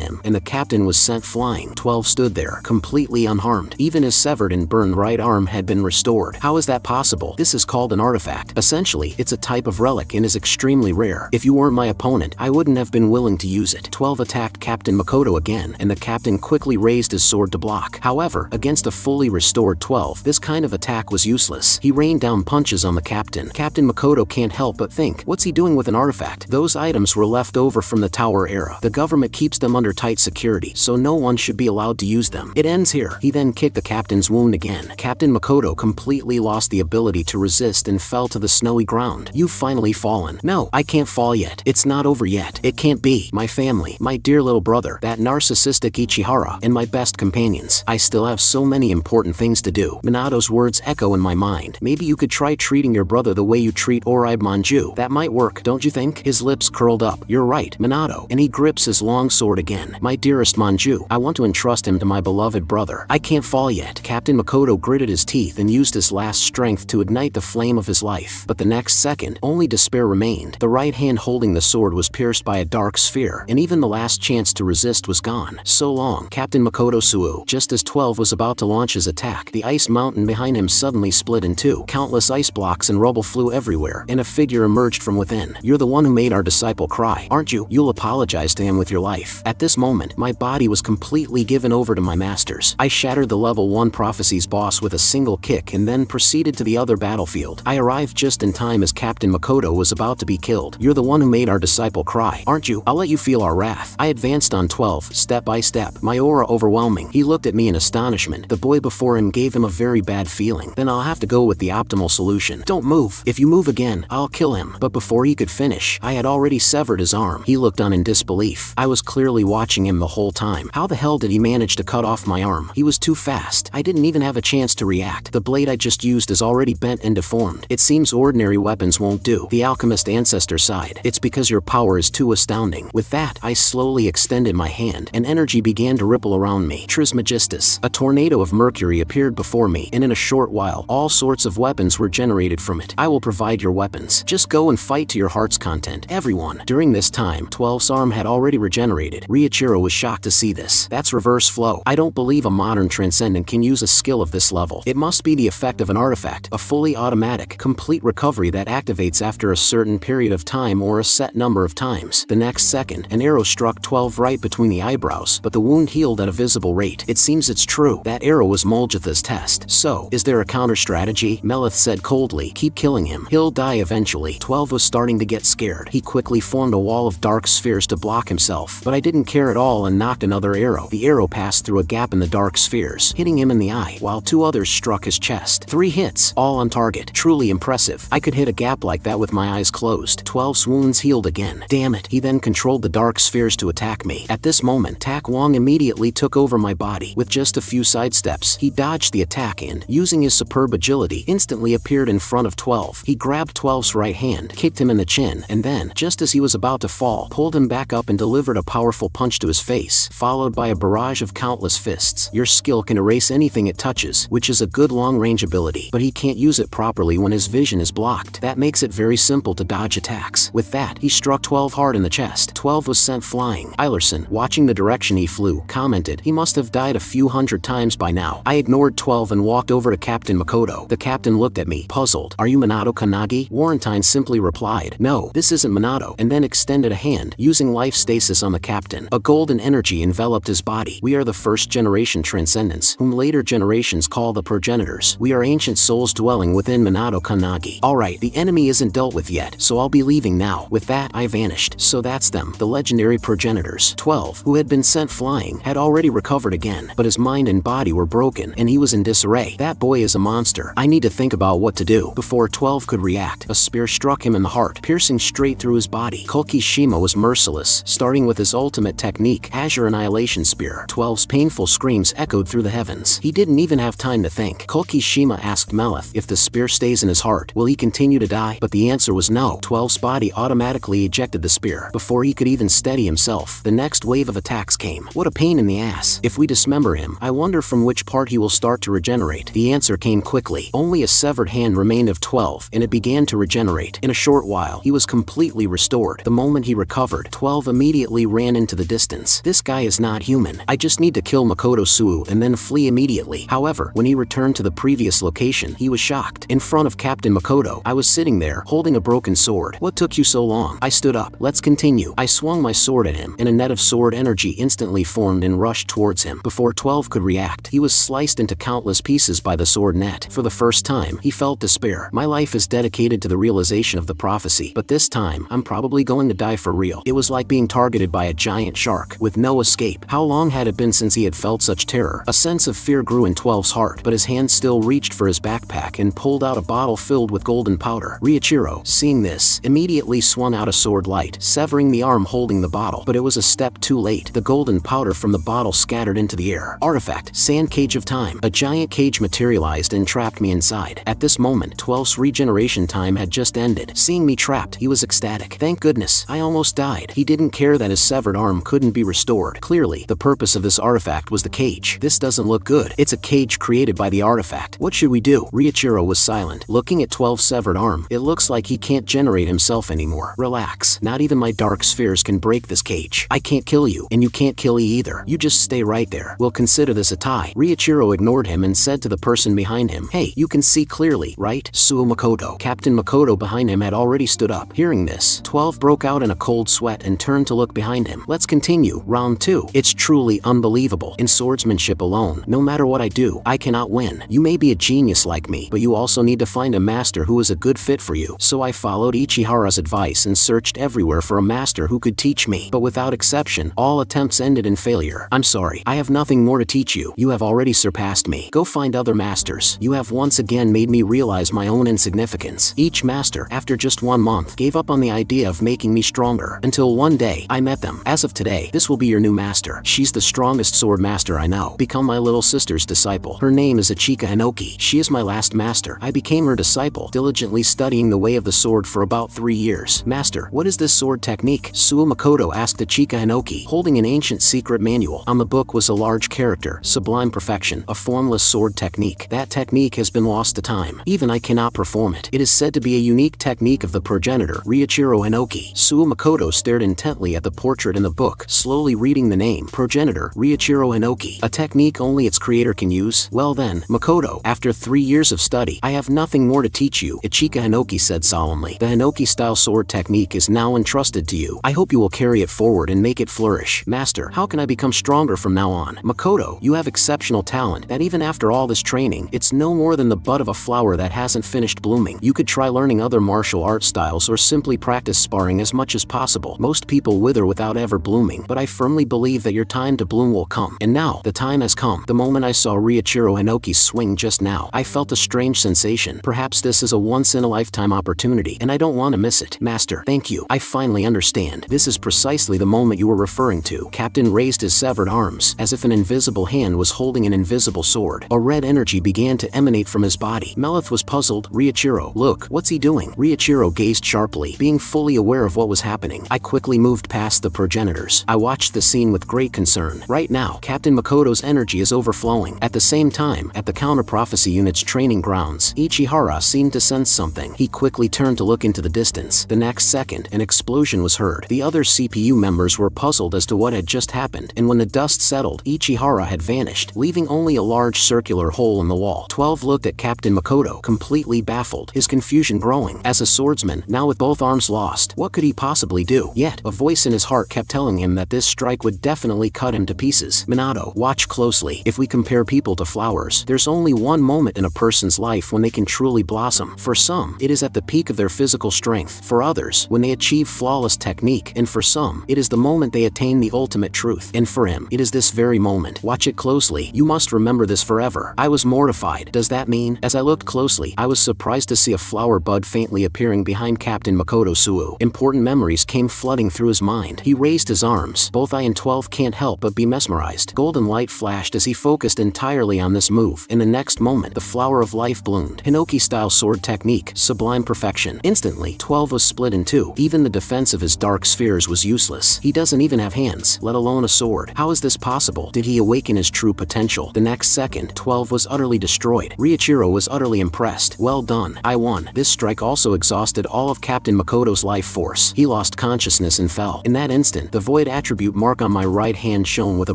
him, and the captain was sent flying. 12 stood there, completely unharmed. Even his severed and burned right arm had been restored. How is that possible? This is called an artifact. Essentially, it's a type of relic and is extremely rare. If you weren't my opponent, I wouldn't have been willing to use it. 12 attacked Captain Makoto again, and the captain quickly raised his sword to block. However, against a fully restored 12, this kind of attack was useless. He rained down punches on the captain. Captain Makoto can't help but think, what's he doing with an artifact? Those items were left over from the Tower era. The government keeps them under tight security, so no one should be allowed to use them. It ends here. He then kicked the captain's wound again. Captain Makoto completely lost the ability to resist and fell to the snowy ground. You've finally fallen. fallen. No, I can't fall yet. It's not over yet. It can't be. My family, my dear little brother, that narcissistic Ichihara, and my best companions. I still have so many important things to do. Minato's words echo in my mind. Maybe you could try treating your brother the way you treat Oribe Manju. That might work, don't you think? His lips curled up. You're right, Minato. And he grips his long sword again. My dearest Manju, I want to entrust him to my beloved brother. I can't fall yet. Captain Makoto gritted his teeth and used his last strength to ignite the flame of his life. But the next second, only despair remained. The right hand holding the sword was pierced by a dark sphere, and even the last chance to resist was gone. So long, Captain Makoto Suo. Just as 12 was about to launch his attack, the ice mountain behind him suddenly split in two. Countless ice blocks and rubble flew everywhere, and a figure emerged from within. You're the one who made our disciple cry, aren't you? You'll apologize to him with your life. At this moment, my body was completely given over to my masters. I shattered the level 1 prophecy's boss with a single kick and then proceeded to the other battlefield. I arrived just in time as Captain Makoto was about to be killed. You're the one who made our disciple cry, aren't you? I'll let you feel our wrath. I advanced on 12, step by step, my aura overwhelming. He looked at me in astonishment. The boy before him gave him a very bad feeling. Then I'll have to go with the optimal solution. Don't move. If you move again, I'll kill him. But before he could finish, I had already severed his arm. He looked on in disbelief. I was clearly watching him the whole time. How the hell did he manage to cut off my arm? He was too fast. I didn't even have a chance to react. The blade I just used is already bent and deformed. It seems ordinary weapons won't do. The alchemist ancestor sighed. It's because your power is too astounding. With that, I slowly extended my hand, and energy began to ripple around me. Trismegistus. A tornado of mercury appeared before me, and in a short while, all sorts of weapons were generated from it. I will provide your weapons. Just go and fight to your heart's content. Everyone. During this time, 12's arm had already regenerated. Riichiro was shocked to see this. That's reverse flow. I don't believe a modern transcendent can use a skill of this level. It must be the effect of an artifact, a fully automatic, complete recovery that activates after a certain period of time or a set number of times. The next second, an arrow struck 12 right between the eyebrows, but the wound healed at a visible rate. It seems it's true. That arrow was Moljitha's test. So, is there a counter strategy? Melith said coldly. Keep killing him. He'll die eventually. 12 was starting to get scared. He quickly formed a wall of dark spheres to block himself, but I didn't care at all and knocked another arrow. The arrow passed through a gap in the dark spheres, hitting him in the eye, while 2 others struck his chest. 3 hits, all on target. Truly impressive. I could hit a gap like that with my eyes closed. 12's wounds healed again. Damn it. He then controlled the dark spheres to attack me. At this moment, Tak Wong immediately took over my body. With just a few sidesteps, he dodged the attack and, using his superb agility, instantly appeared in front of 12. He grabbed 12's right hand, kicked him in the chin, and then, just as he was about to fall, pulled him back up and delivered a powerful punch to his face, followed by a barrage of countless fists. Your skill can erase anything it touches, which is a good long-range ability, but he can't use it properly when his vision is blocked. That makes it very simple to dodge attacks. With that, he struck 12 hard in the chest. 12 was sent flying. Eilerson, watching the direction he flew, commented, he must have died a few hundred times by now. I ignored 12 and walked over to Captain Makoto. The captain looked at me, puzzled. Are you Minato Kanagi? Warrentine simply replied, no, this isn't Minato, and then extended a hand, using life stasis on the captain. A golden energy enveloped his body. We are the first generation Transcendents, whom later generations call the progenitors. We are ancient souls dwelling within Minato Kanagi. Alright, the enemy isn't dealt with yet, so I'll be leaving now. With that, I vanished. So that's them, the legendary progenitors. 12, who had been sent flying, had already recovered again, but his mind and body were broken, and he was in disarray. That boy is a monster. I need to think about what to do. Before 12 could react, a spear struck him in the heart, piercing straight through his body. Kokishima was merciless, starting with his ultimate technique, Azure Annihilation Spear. 12's painful screams echoed through the heavens. He didn't even have time to think. Kokishima asked Melith, if the spear stays in his heart, will he continue to die? But the answer was no. 12's body automatically ejected the spear. Before he could even steady himself, the next wave of attacks came. What a pain in the ass. If we dismember him, I wonder from which part he will start to regenerate. The answer came quickly. Only a severed hand remained of 12, and it began to regenerate. In a short while, he was completely restored. The moment he recovered, 12 immediately ran into the distance. This guy is not human. I just need to kill Makoto Suo and then flee immediately. However, when he returned to the previous location, he was shocked. In front of Captain Makoto, I was sitting there, holding a broken sword. What took you so long? I stood up. Let's continue. I swung my sword at him, and a net of sword energy instantly formed and rushed towards him. Before 12 could react, he was sliced into countless pieces by the sword net. For the first time, he felt despair. My life is dedicated to the realization of the prophecy, but this time, I'm probably going to die for real. It was like being targeted by a giant shark, with no escape. How long had it been since he had felt such terror? A sense of fear grew in 12's heart, but his hand still reached for his backpack and pulled out a bottle filled with golden powder. Riichiro, seeing seeing this, immediately swung out a sword light, severing the arm holding the bottle. But it was a step too late. The golden powder from the bottle scattered into the air. Artifact, sand cage of time. A giant cage materialized and trapped me inside. At this moment, 12's regeneration time had just ended. Seeing me trapped, he was ecstatic. Thank goodness, I almost died. He didn't care that his severed arm couldn't be restored. Clearly, the purpose of this artifact was the cage. This doesn't look good. It's a cage created by the artifact. What should we do? Ichihara was silent. Looking at 12's severed arm, it looks like he can't generate himself anymore. Relax. Not even my dark spheres can break this cage. I can't kill you, and you can't kill E either. You just stay right there. We'll consider this a tie. Ichihara ignored him and said to the person behind him, hey, you can see clearly, right? Suo Makoto. Captain Makoto behind him had already stood up. Hearing this, 12 broke out in a cold sweat and turned to look behind him. Let's continue. Round 2. It's truly unbelievable. In swordsmanship alone, no matter what I do, I cannot win. You may be a genius like me, but you also need to find a master who is a good fit for you. So I followed Ichihara's advice and searched everywhere for a master who could teach me. But without exception, all attempts ended in failure. I'm sorry. I have nothing more to teach you. You have already surpassed me. Go find other masters. You have once again made me realize my own insignificance. Each master, after just 1 month, gave up on the idea of making me stronger. Until one day, I met them. As of today, this will be your new master. She's the strongest sword master I know. Become my little sister's disciple. Her name is Ichika Hinoki. She is my last master. I became her disciple, diligently studying the way of the sword for about 3 years. Master, what is this sword technique? Suo Makoto asked Ichika Hinoki, holding an ancient secret manual. On the book was a large character, sublime perfection, a formless sword technique. That technique has been lost to time. Even I cannot perform it. It is said to be a unique technique of the progenitor, Ryuichiro Hinoki. Suo Makoto stared intently at the portrait in the book, slowly reading the name, progenitor, Ryuichiro Hinoki. A technique only its creator can use? Well then, Makoto, after 3 years of study, I have nothing more to teach you, Ichika Hinoki said solemnly. The Hinoki-style sword technique is now entrusted to you. I hope you will carry it forward and make it flourish. Master, how can I become stronger from now on? Makoto, you have exceptional talent that even after all this training, it's no more than the bud of a flower that hasn't finished blooming. You could try learning other martial art styles or simply practice sparring as much as possible. Most people wither without ever blooming, but I firmly believe that your time to bloom will come. And now, the time has come. The moment I saw Ryuichiro Hinoki swing just now, I felt a strange sensation. Perhaps this is a once-in-a-lifetime opportunity, and I don't want to miss it. Master, thank you. I finally understand. This is precisely the moment you were referring to. Captain raised his severed arms, as if an invisible hand was holding an invisible sword. A red energy began to emanate from his body. Melith was puzzled. Ryuichiro, look, what's he doing? Ryuichiro gazed sharply, being fully aware of what was happening. I quickly moved past the progenitors. I watched the scene with great concern. Right now, Captain Makoto's energy is overflowing. At the same time, at the counter-prophecy unit's training grounds, Ichihara seemed to sense something. He quickly turned to look into the distance. The next second, an explosion was heard. The other CPU members were puzzled as to what had just happened, and when the dust settled, Ichihara had vanished, leaving only a large circular hole in the wall. 12 looked at Captain Makoto, completely baffled, his confusion growing. As a swordsman, now with both arms lost, what could he possibly do? Yet, a voice in his heart kept telling him that this strike would definitely cut him to pieces. Minato, watch closely. If we compare people to flowers, there's only one moment in a person's life when they can truly blossom. For some, it is at the peak of their physical strength. For others, when they achieve flawless technique. And for some, it is the moment they attain the ultimate truth. And for him, it is this very moment. Watch it closely. You must remember this forever. I was mortified. Does that mean? As I looked closely, I was surprised to see a flower bud faintly appearing behind Captain Makoto Suo. Important memories came flooding through his mind. He raised his arms. Both I and 12 can't help but be mesmerized. Golden light flashed as he focused entirely on this move. In the next moment, the flower of life bloomed. Hinoki-style sword technique, sublime perfection. Instantly, 12 was split in two. Even the defense of his dark spheres was useless. He doesn't even have hands, let alone a sword. How is this possible? Did he awaken his true potential? The next second, 12 was utterly destroyed. Ryuichiro was utterly impressed. Well done. I won. This strike also exhausted all of Captain Makoto's life force. He lost consciousness and fell. In that instant, the void attribute mark on my right hand shone with a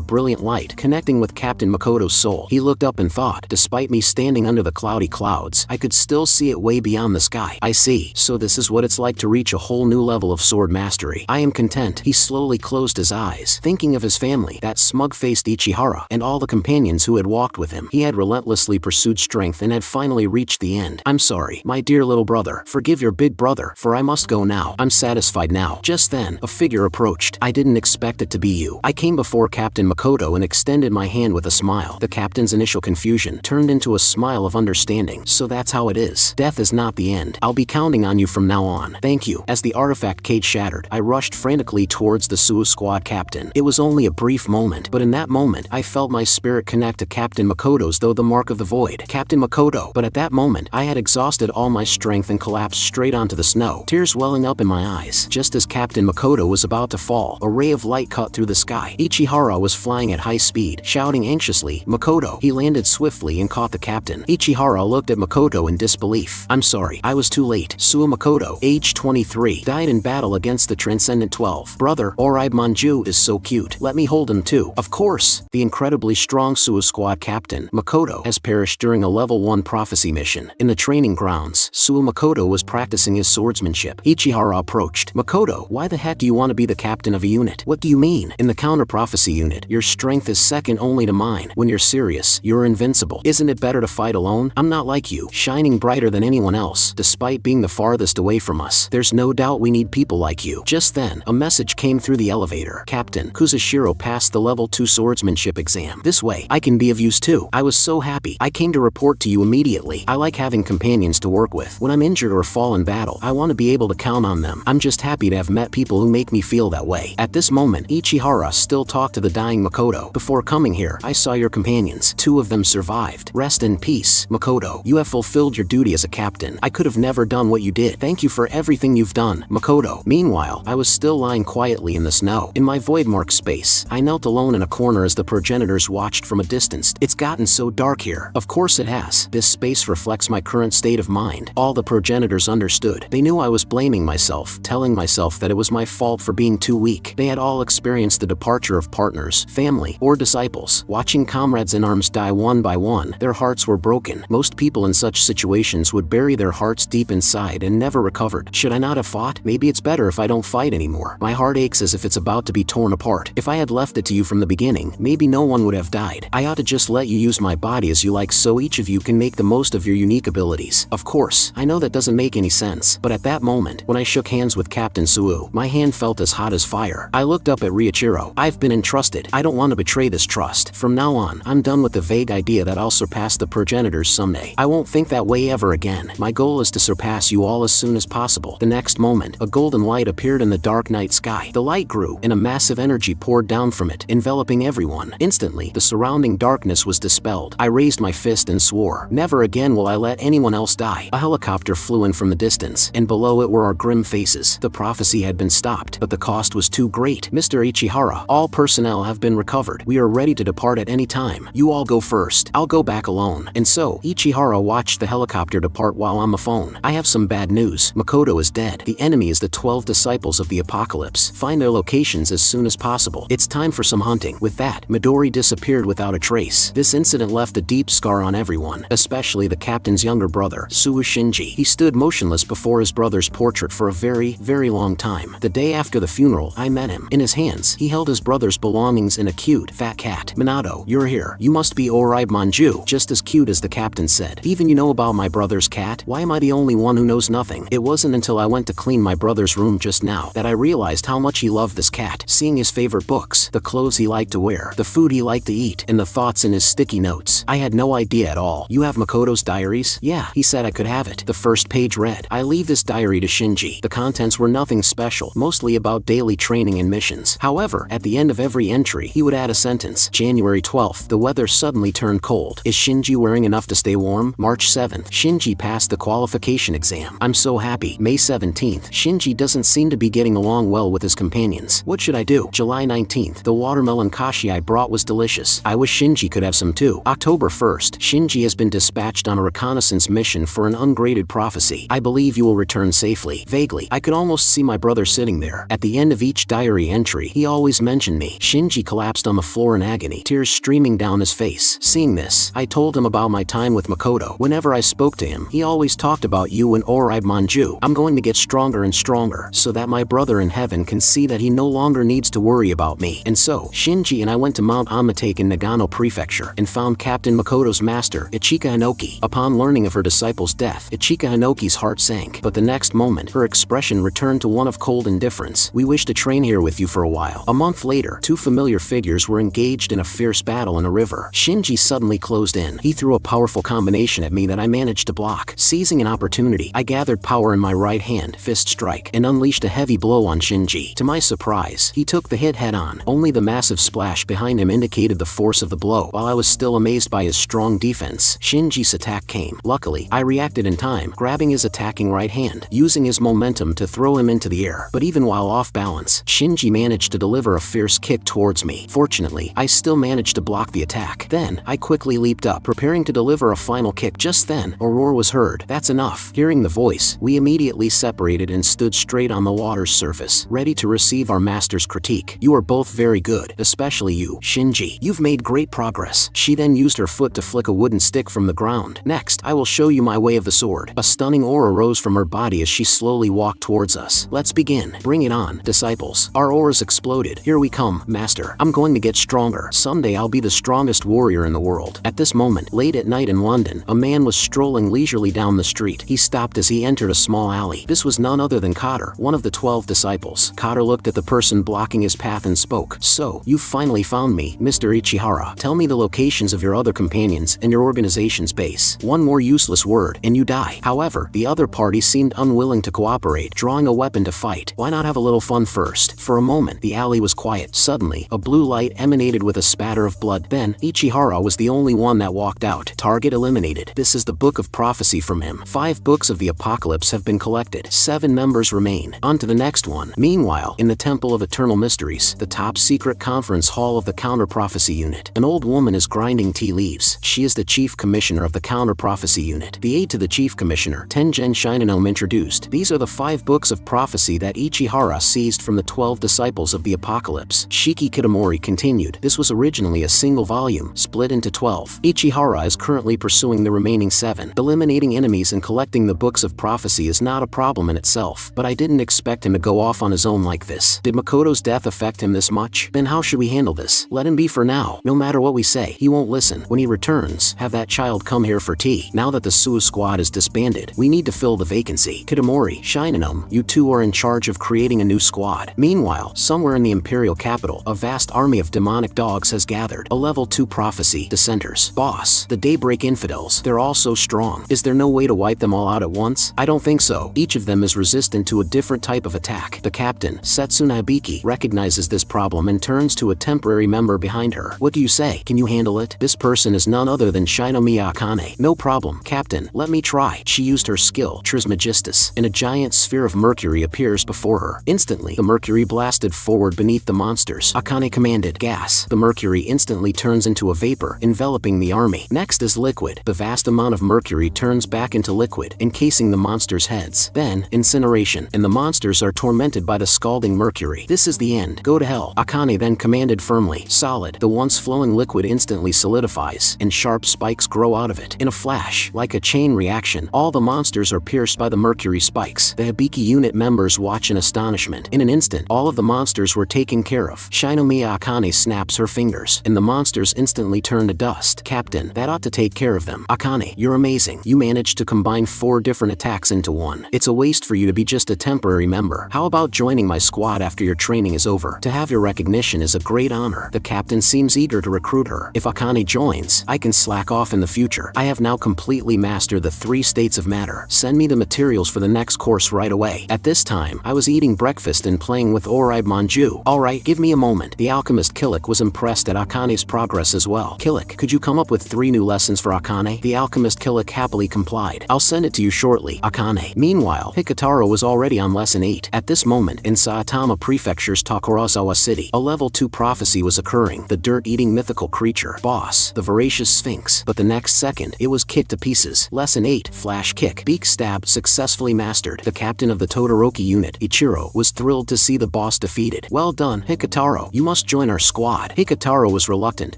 brilliant light, connecting with Captain Makoto's soul. He looked up and thought, despite me standing under the cloudy clouds, I could still see it way beyond the sky. I see. So this is what it's like to reach a whole new level of sword mastery. I am content. He slowly closed his eyes, thinking of his family, that smug-faced Ichihara, and all the companions who had walked with him. He had relentlessly pursued strength and had finally reached the end. I'm sorry, my dear little brother. Forgive your big brother, for I must go now. I'm satisfied now. Just then, a figure approached. I didn't expect it to be you. I came before Captain Makoto and extended my hand with a smile. The captain's initial confusion turned into a smile of understanding. So that's how it is. Death is not the end. I'll be counting counting on you from now on. Thank you. As the artifact cage shattered, I rushed frantically towards the Suo squad captain. It was only a brief moment, but in that moment, I felt my spirit connect to Captain Makoto's though the mark of the void. Captain Makoto. But at that moment, I had exhausted all my strength and collapsed straight onto the snow, tears welling up in my eyes. Just as Captain Makoto was about to fall, a ray of light cut through the sky. Ichihara was flying at high speed, shouting anxiously, "Makoto!" He landed swiftly and caught the captain. Ichihara looked at Makoto in disbelief. "I'm sorry, I was too late." Suo Makoto, age 23, died in battle against the Transcendent 12. Brother, Oribe Manju is so cute. Let me hold him too. Of course. The incredibly strong Suo squad captain, Makoto, has perished during a level 1 prophecy mission. In the training grounds, Suo Makoto was practicing his swordsmanship. Ichihara approached. "Makoto, why the heck do you want to be the captain of a unit?" "What do you mean?" "In the counter prophecy unit, your strength is second only to mine. When you're serious, you're invincible. Isn't it better to fight alone? I'm not like you, shining brighter than anyone else, despite being the farthest away from us. There's no doubt we need people like you." Just then, a message came through the elevator. "Captain Kuzushiro passed the level 2 swordsmanship exam. This way, I can be of use too." I was so happy. "I came to report to you immediately. I like having companions to work with. When I'm injured or fall in battle, I want to be able to count on them. I'm just happy to have met people who make me feel that way." At this moment, Ichihara still talked to the dying Makoto. "Before coming here, I saw your companions. 2 of them survived. Rest in peace, Makoto. You have fulfilled your duty as a captain. I could have never done what you did. Thank you for everything you've done, Makoto." Meanwhile, I was still lying quietly in the snow. In my void-marked space, I knelt alone in a corner as the progenitors watched from a distance. "It's gotten so dark here." Of course it has. This space reflects my current state of mind. All the progenitors understood. They knew I was blaming myself, telling myself that it was my fault for being too weak. They had all experienced the departure of partners, family, or disciples. Watching comrades in arms die one by one, their hearts were broken. Most people in such situations would bury their hearts deep inside and never recovered. Should I not have fought? Maybe it's better if I don't fight anymore. My heart aches as if it's about to be torn apart. If I had left it to you from the beginning, maybe no one would have died. I ought to just let you use my body as you like so each of you can make the most of your unique abilities. Of course, I know that doesn't make any sense, but at that moment, when I shook hands with Captain Suo, my hand felt as hot as fire. I looked up at Riichiro. "I've been entrusted. I don't want to betray this trust. From now on, I'm done with the vague idea that I'll surpass the progenitors someday. I won't think that way ever again. My goal is to surpass you all as soon as possible." The next moment, a golden light appeared in the dark night sky. The light grew, and a massive energy poured down from it, enveloping everyone. Instantly, the surrounding darkness was dispelled. I raised my fist and swore, "Never again will I let anyone else die." A helicopter flew in from the distance, and below it were our grim faces. The prophecy had been stopped, but the cost was too great. "Mr. Ichihara, all personnel have been recovered. We are ready to depart at any time. You all go first. I'll go back alone." And so, Ichihara watched the helicopter depart while on the phone. "I have some bad news. Makoto is dead. The enemy is the 12 disciples of the apocalypse. Find their locations as soon as possible. It's time for some hunting." With that, Midori disappeared without a trace. This incident left a deep scar on everyone, especially the captain's younger brother, Suo Shinji. He stood motionless before his brother's portrait for a very, very long time. The day after the funeral, I met him. In his hands, he held his brother's belongings and a cute, fat cat. "Minato, you're here. You must be Oribe Manju." Just as cute as the captain said. "Even you know about my brother's cat? Why am I the only one who knows nothing?" It wasn't until I went to clean my brother's room just now that I realized how much he loved this cat. Seeing his favorite books, the clothes he liked to wear, the food he liked to eat, and the thoughts in his sticky notes. I had no idea at all. "You have Makoto's diaries?" "Yeah, he said I could have it." The first page read, "I leave this diary to Shinji." The contents were nothing special, mostly about daily training and missions. However, at the end of every entry, he would add a sentence. January 12th, the weather suddenly turned cold. Is Shinji wearing enough to stay warm? March 7th, Shinji passed the qualification exam. I'm so happy. May 17th, Shinji doesn't seem to be getting along well with his companions. What should I do? July 19th, the watermelon kashi I brought was delicious. I wish Shinji could have some too. October 1st, Shinji has been dispatched on a reconnaissance mission for an ungraded prophecy. I believe you will return safely. Vaguely, I could almost see my brother sitting there. At the end of each diary entry, he always mentioned me. Shinji collapsed on the floor in agony, tears streaming down his face. Seeing this, I told him about my time with Makoto. Whenever I spoke to him, he always talked about you and Oribe Manju. I'm going to get stronger and stronger, so that my brother in heaven can see that he no longer needs to worry about me. And so, Shinji and I went to Mount Amatake in Nagano Prefecture, and found Captain Makoto's master, Ichika Hinoki. Upon learning of her disciple's death, Ichika Hinoki's heart sank, but the next moment, her expression returned to one of cold indifference. "We wish to train here with you for a while." A month later, two familiar figures were engaged in a fierce battle in a river. Shinji suddenly closed in. He threw a powerful combination at me that I managed to block. Seizing an opportunity, I gathered power in my right hand, fist strike, and unleashed a heavy blow on Shinji. To my surprise, he took the hit head-on. Only the massive splash behind him indicated the force of the blow. While I was still amazed by his strong defense, Shinji's attack came. Luckily, I reacted in time, grabbing his attacking right hand, using his momentum to throw him into the air. But even while off balance, Shinji managed to deliver a fierce kick towards me. Fortunately, I still managed to block the attack. Then, I quickly leaped up, preparing to deliver a final kick. Just then, a roar was heard. That's enough. Hearing the voice, we immediately separated and stood straight on the water's surface, ready to receive our master's critique. You are both very good, especially you, Shinji. You've made great progress. She then used her foot to flick a wooden stick from the ground. Next, I will show you my way of the sword. A stunning aura rose from her body as she slowly walked towards us. Let's begin. Bring it on, disciples. Our auras exploded. Here we come, master. I'm going to get stronger. Someday I'll be the strongest warrior in the world. At this moment, late at night in London, a man was strolling leisurely down the street. He stopped as he entered a small alley. This was none other than Cotter, one of the 12 disciples. Cotter looked at the person blocking his path and spoke. So, you've finally found me, Mr. Ichihara. Tell me the locations of your other companions and your organization's base. One more useless word, and you die. However, the other party seemed unwilling to cooperate, drawing a weapon to fight. Why not have a little fun first? For a moment, the alley was quiet. Suddenly, a blue light emanated with a spatter of blood. Then, Ichihara was the only one that walked out. Target eliminated. This is the book of prophecy from him. 5 books of the apocalypse have been collected. 7 members remain. On to the next one. Meanwhile, in the Temple of Eternal Mysteries, the top secret conference hall of the Counter Prophecy Unit, an old woman is grinding tea leaves. She is the chief commissioner of the Counter Prophecy Unit. The aide to the chief commissioner, Tengen Shinonome, introduced. These are the 5 books of prophecy that Ichihara seized from the 12 disciples of the apocalypse. Shiki Kitamori continued. This was originally a single volume, split into 12. Ichihara is currently pursuing the remaining 7. Eliminating enemies and collecting the books of prophecy is not a problem in itself, but I didn't expect him to go off on his own like this. Did Makoto's death affect him this much? Then how should we handle this? Let him be for now. No matter what we say, he won't listen. When he returns, have that child come here for tea. Now that the Suo squad is disbanded, we need to fill the vacancy. Kitamori, Shinonome, you two are in charge of creating a new squad. Meanwhile, somewhere in the imperial capital, a vast army of demonic dogs has gathered. A level 2 prophecy, dissenters. Boss, the Daybreak infidels. They're all so strong. Is there no way to wipe them all out at once? I don't think so. Each of them is resistant to a different type of attack. The captain, Setsuna Ibiki, recognizes this problem and turns to a temporary member behind her. What do you say? Can you handle it? This person is none other than Shinomiya Akane. No problem, Captain. Let me try. She used her skill, Trismegistus, and a giant sphere of mercury appears before her. Instantly, the mercury blasted forward beneath the monsters. Akane commanded, gas. The mercury instantly turns into a vapor, enveloping the army. Next is liquid. The vast amount of mercury turns back into liquid, encasing the monsters' heads. Then, incineration, and the monsters are tormented by the scalding mercury. This is the end. Go to hell. Akane then commanded firmly. Solid. The once flowing liquid instantly solidifies, and sharp spikes grow out of it. In a flash, like a chain reaction, all the monsters are pierced by the mercury spikes. The Hibiki unit members watch in astonishment. In an instant, all of the monsters were taken care of. Shinomiya Akane snaps her fingers, and the monsters instantly turn to dust. Captain, that ought to take care of them. Akane, you're amazing. You managed to combine 4 different attacks into one. It's a waste for you to be just a temporary member. How about joining my squad after your training is over? To have your recognition is a great honor. The captain seems eager to recruit her. If Akane joins, I can slack off in the future. I have now completely mastered the 3 states of matter. Send me the materials for the next course right away. At this time, I was eating breakfast and playing with Oribe Manju. Alright, give me a moment. The alchemist Killick was impressed at Akane's progress as well. Killick, could you come up with 3 new lessons for Akane? The alchemist Killick happily complied. I'll send it to you shortly, Akane. Meanwhile, Hikataro was already on lesson 8. At this moment, in Saitama Prefecture's Takurazawa City, a level 2 prophecy was occurring. The dirt-eating mythical creature, Boss, the voracious sphinx. But the next second, it was kicked to pieces. Lesson 8, Flash Kick. Beak Stab successfully mastered. The captain of the Todoroki unit, Ichiro, was thrilled to see the boss defeated. Well done, Hikataro. You must join our squad. Hikataro was reluctant.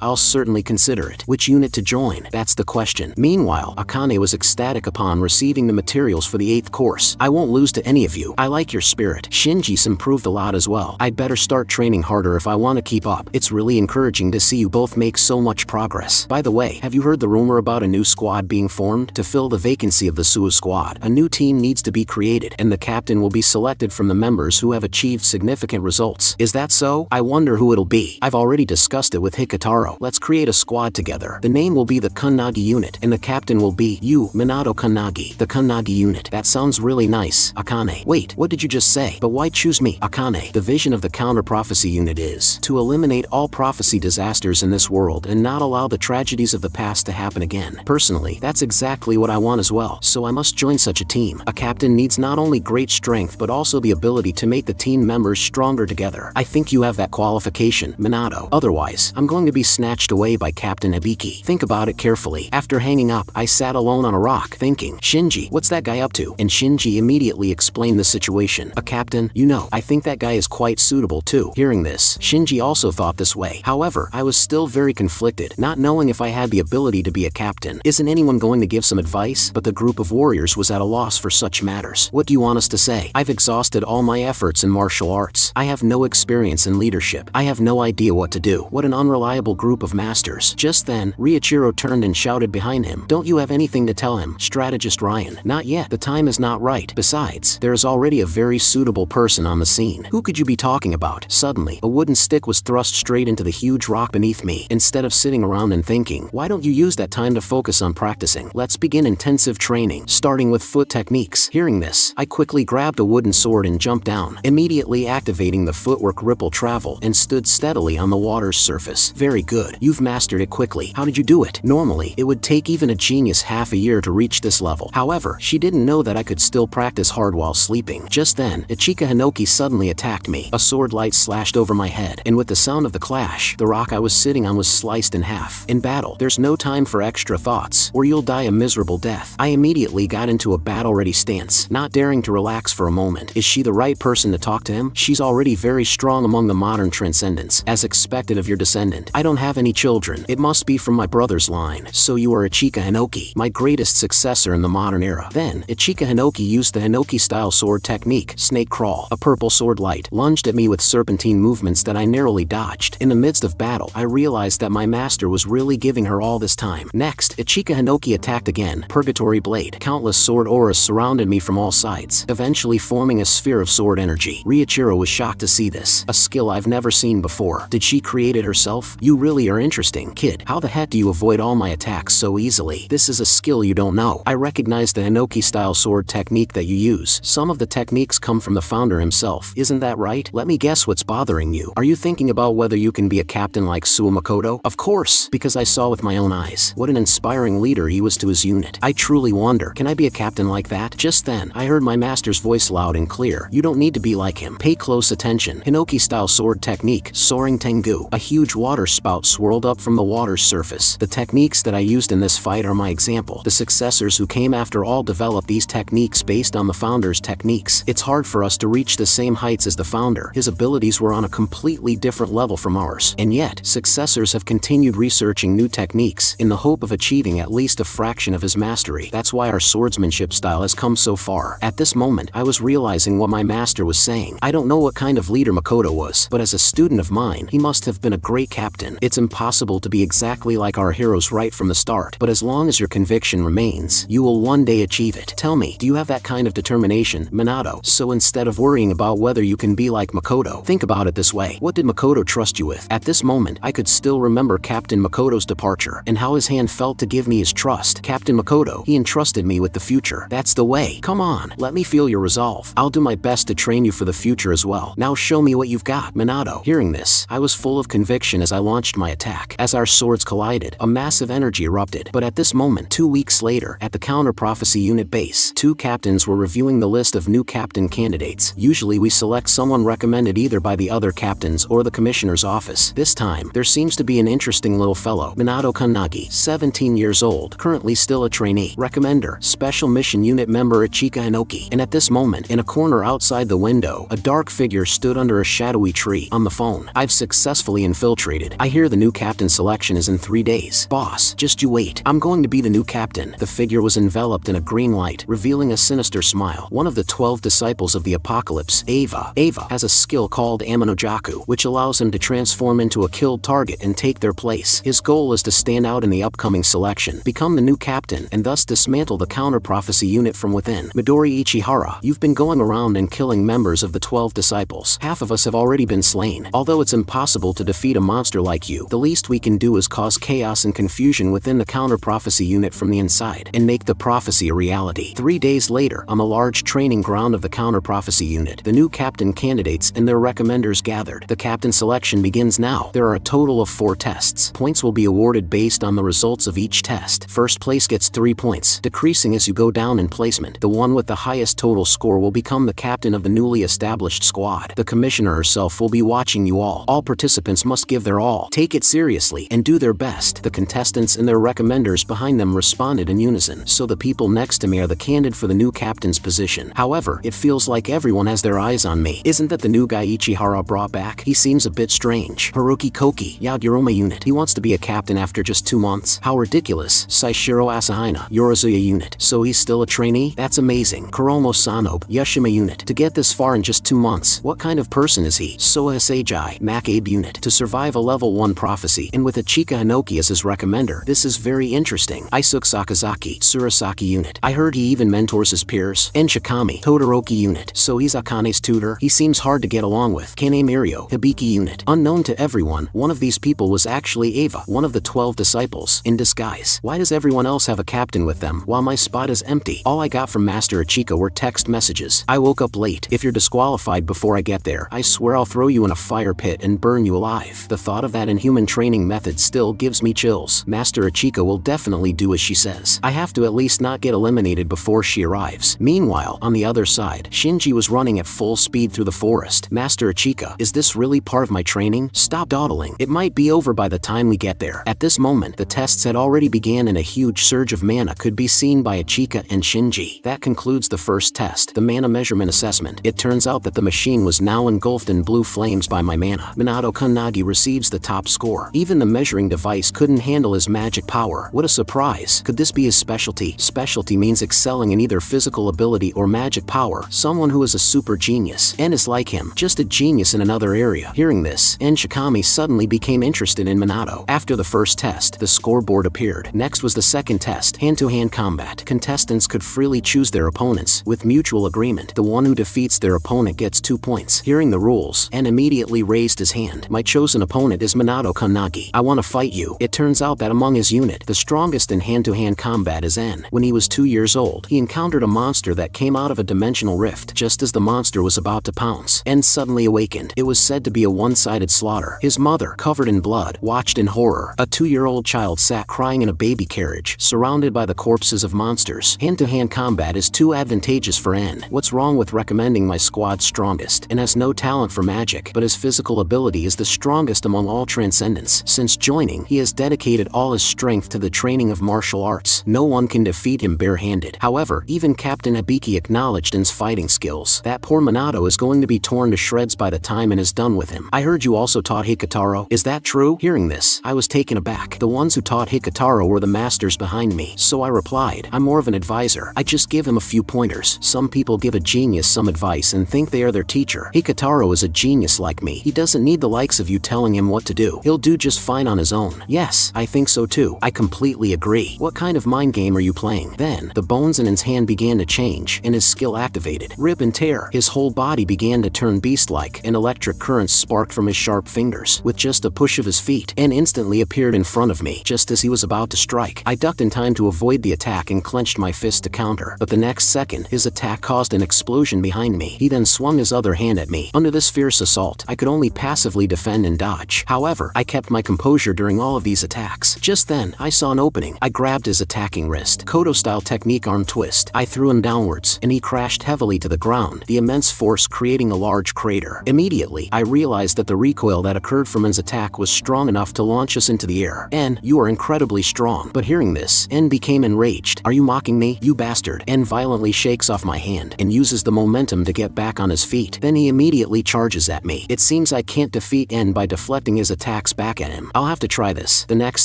I'll certainly consider it. Which unit to join? That's the question. Meanwhile, Akane was ecstatic upon receiving the materials for the 8th course. I won't lose to any of you. I like your spirit. Shinji's improved a lot as well. I'd better start training harder if I want to keep up. It's really encouraging to see you both make so much progress. By the way, have you heard the rumor about a new squad being formed? To fill the vacancy of the Suo squad, a new team needs to be created, and the captain will be selected from the members who have achieved significant results. Is that so? I wonder who it'll be. I've already discussed it with Hikataro. Let's create a squad together. The name will be the Kunnagi unit, and the captain will be you, Minato Kunnagi. The Kunnagi Kusanagi unit. That sounds really nice, Akane. Wait, what did you just say? But why choose me, Akane? The vision of the counter-prophecy unit is to eliminate all prophecy disasters in this world and not allow the tragedies of the past to happen again. Personally, that's exactly what I want as well, so I must join such a team. A captain needs not only great strength but also the ability to make the team members stronger together. I think you have that qualification, Minato. Otherwise, I'm going to be snatched away by Captain Ibiki. Think about it carefully. After hanging up, I sat alone on a rock, thinking, Shinji, what's that guy up to? And Shinji immediately explained the situation. A captain, you know, I think that guy is quite suitable too. Hearing this, Shinji also thought this way. However, I was still very conflicted, not knowing if I had the ability to be a captain. Isn't anyone going to give some advice? But the group of warriors was at a loss for such matters. What do you want us to say? I've exhausted all my efforts in martial arts. I have no experience in leadership. I have no idea what to do. What an unreliable group of masters. Just then, Riichiro turned and shouted behind him, don't you have anything to tell him? Strategist Ryan. Not yet. The time is not right. Besides, there is already a very suitable person on the scene. Who could you be talking about? Suddenly, a wooden stick was thrust straight into the huge rock beneath me. Instead of sitting around and thinking, why don't you use that time to focus on practicing? Let's begin intensive training, starting with foot techniques. Hearing this, I quickly grabbed a wooden sword and jumped down, immediately activating the footwork ripple travel and stood steadily on the water's surface. Very good. You've mastered it quickly. How did you do it? Normally, it would take even a genius half a year to reach this level. However, she didn't know that I could still practice hard while sleeping. Just then, Ichika Hinoki suddenly attacked me. A sword light slashed over my head, and with the sound of the clash, the rock I was sitting on was sliced in half. In battle, there's no time for extra thoughts, or you'll die a miserable death. I immediately got into a battle-ready stance, not daring to relax for a moment. Is she the right person to talk to him? She's already very strong among the modern Transcendents, as expected of your descendant. I don't have any children. It must be from my brother's line. So you are Ichika Hinoki, my greatest successor in the modern era. Then, Ichika Hinoki used the Hinoki-style sword technique, Snake Crawl. A purple sword light lunged at me with serpentine movements that I narrowly dodged. In the midst of battle, I realized that my master was really giving her all this time. Next, Ichika Hinoki attacked again. Purgatory Blade. Countless sword auras surrounded me from all sides, eventually forming a sphere of sword energy. Riichiro was shocked to see this, a skill I've never seen before. Did she create it herself? You really are interesting, kid. How the heck do you avoid all my attacks so easily? This is a skill you don't know. I recognize the Hinoki-style sword technique that you use. Some of the techniques come from the founder himself. Isn't that right? Let me guess what's bothering you. Are you thinking about whether you can be a captain like Suo Makoto? Of course, because I saw with my own eyes what an inspiring leader he was to his unit. I truly wonder, can I be a captain like that? Just then, I heard my master's voice loud and clear. You don't need to be like him. Pay close attention. Hinoki-style sword technique, Soaring Tengu. A huge water spout swirled up from the water's surface. The techniques that I used in this fight are my example. The successors who came after all developed these techniques based on the founder's techniques. It's hard for us to reach the same heights as the founder. His abilities were on a completely different level from ours. And yet, successors have continued researching new techniques in the hope of achieving at least a fraction of his mastery. That's why our swordsmanship style has come so far. At this moment, I was realizing what my master was saying. I don't know what kind of leader Makoto was, but as a student of mine, he must have been a great captain. It's impossible to be exactly like our heroes right from the start, but as long as your conviction remains, you will one day achieve it. Tell me, do you have that kind of determination, Minato? So instead of worrying about whether you can be like Makoto, think about it this way. What did Makoto trust you with? At this moment, I could still remember Captain Makoto's departure, and how his hand felt to give me his trust. Captain Makoto, he entrusted me with the future. That's the way. Come on, let me feel your resolve. I'll do my best to train you for the future as well. Now show me what you've got, Minato. Hearing this, I was full of conviction as I launched my attack. As our swords collided, a massive energy erupted. But at this moment, 2 weeks later, at the counter-prophecy unit base, 2 captains were reviewing the list of new captain candidates. Usually we select someone recommended either by the other captains or the commissioner's office. This time, there seems to be an interesting little fellow, Minato Kanagi, 17 years old, currently still a trainee. Recommender, Special Mission Unit member Ichika Hinoki. And at this moment, in a corner outside the window, a dark figure stood under a shadowy tree. On the phone, I've successfully infiltrated. I hear the new captain selection is in 3 days. Boss, just you wait. I'm going to be the new captain. The figure was enveloped in a green light, revealing a sinister smile. One of the 12 disciples of the apocalypse, Ava, has a skill called Amenojaku, which allows him to transform into a killed target and take their place. His goal is to stand out in the upcoming selection, become the new captain, and thus dismantle the counter-prophecy unit from within. Midori Ichihara, you've been going around and killing members of the 12 disciples. Half of us have already been slain. Although it's impossible to defeat a monster like you, the least we can do is cause chaos and confusion within the counter-prophecy unit from the inside, and make the prophecy a reality. reality. 3 days later, on the large training ground of the Counter Prophecy Unit, the new captain candidates and their recommenders gathered. The captain selection begins now. There are a total of 4 tests. Points will be awarded based on the results of each test. First place gets 3 points, decreasing as you go down in placement. The one with the highest total score will become the captain of the newly established squad. The commissioner herself will be watching you all. All participants must give their all, take it seriously, and do their best. The contestants and their recommenders behind them responded in unison. So the people next to me are the candidate for the new captain's position. However, it feels like everyone has their eyes on me. Isn't that the new guy Ichihara brought back? He seems a bit strange. Haruki Koki, Yadiroma unit. He wants to be a captain after just 2 months. How ridiculous. Saishiro Asahina, Yorozuya unit. So he's still a trainee? That's amazing. Kuromo Sanobe, Yushima unit. To get this far in just 2 months, what kind of person is he? Soa Seijai, Makabe unit. To survive a level 1 prophecy, and with Ichika Hinoki as his recommender, this is very interesting. Isuke Sakazaki, Surasaki unit. I heard he even mentors his peers. En Shikami, Todoroki unit. So he's Akane's tutor? He seems hard to get along with. Kane Mirio, Hibiki unit. Unknown to everyone, one of these people was actually Eva, one of the 12 disciples, in disguise. Why does everyone else have a captain with them, while my spot is empty? All I got from Master Ichika were text messages. I woke up late. If you're disqualified before I get there, I swear I'll throw you in a fire pit and burn you alive. The thought of that inhuman training method still gives me chills. Master Ichika will definitely do as she says. I have to at least not get eliminated before she arrives. Meanwhile, on the other side, Shinji was running at full speed through the forest. Master Ichika, is this really part of my training? Stop dawdling. It might be over by the time we get there. At this moment, the tests had already began and a huge surge of mana could be seen by Ichika and Shinji. That concludes the first test, the mana measurement assessment. It turns out that the machine was now engulfed in blue flames by my mana. Minato Kannagi receives the top score. Even the measuring device couldn't handle his magic power. What a surprise. Could this be his specialty? Specialty means excelling in either physical ability or magic power. Someone who is a super genius. And is like him, just a genius in another area. Hearing this, En Shikami suddenly became interested in Minato. After the first test, the scoreboard appeared. Next was the second test, hand-to-hand combat. Contestants could freely choose their opponents, with mutual agreement. The one who defeats their opponent gets 2 points. Hearing the rules, En immediately raised his hand. My chosen opponent is Minato Kannagi. I want to fight you. It turns out that among his unit, the strongest in hand-to-hand combat is En. When he was 2 years old, he encountered a monster that came out of a dimensional rift. Just as the monster was about to pounce, En suddenly awakened. It was said to be a one-sided slaughter. His mother, covered in blood, watched in horror. A 2-year-old child sat crying in a baby carriage, surrounded by the corpses of monsters. Hand-to-hand combat is too advantageous for En. What's wrong with recommending my squad's strongest? En has no talent for magic, but his physical ability is the strongest among all Transcendents. Since joining, he has dedicated all his strength to the training of martial arts. No one can defeat him barehanded. However, even Captain Hibiki acknowledged En's fighting skills. That poor Minato is going to be torn to shreds by the time En is done with him. I heard you also taught Hikataro. Is that true? Hearing this, I was taken aback. The ones who taught Hikataro were the masters behind me. So I replied, I'm more of an advisor. I just give him a few pointers. Some people give a genius some advice and think they are their teacher. Hikataro is a genius like me. He doesn't need the likes of you telling him what to do. He'll do just fine on his own. Yes, I think so too. I completely agree. What kind of mind game are you playing? Then, the bones in his hand began to change, and his skill activated. Rip and tear. His whole body began to turn beast-like, and electric currents sparked from his sharp fingers. With just a push of his feet, En instantly appeared in front of me, just as he was about to strike. I ducked in time to avoid the attack and clenched my fist to counter. But the next second, his attack caused an explosion behind me. He then swung his other hand at me. Under this fierce assault, I could only passively defend and dodge. However, I kept my composure during all of these attacks. Just then, I saw an opening. I grabbed his attacking wrist. Kodo-style technique arm twist. I threw him downwards, and he crashed heavily to the ground, the immense force creating a large crater. Immediately, I realized that the recoil that occurred from En's attack was strong enough to launch us into the air. En, you are incredibly strong. But hearing this, En became enraged. Are you mocking me, you bastard? En violently shakes off my hand, and uses the momentum to get back on his feet. Then he immediately charges at me. It seems I can't defeat En by deflecting his attacks back at him. I'll have to try this. The next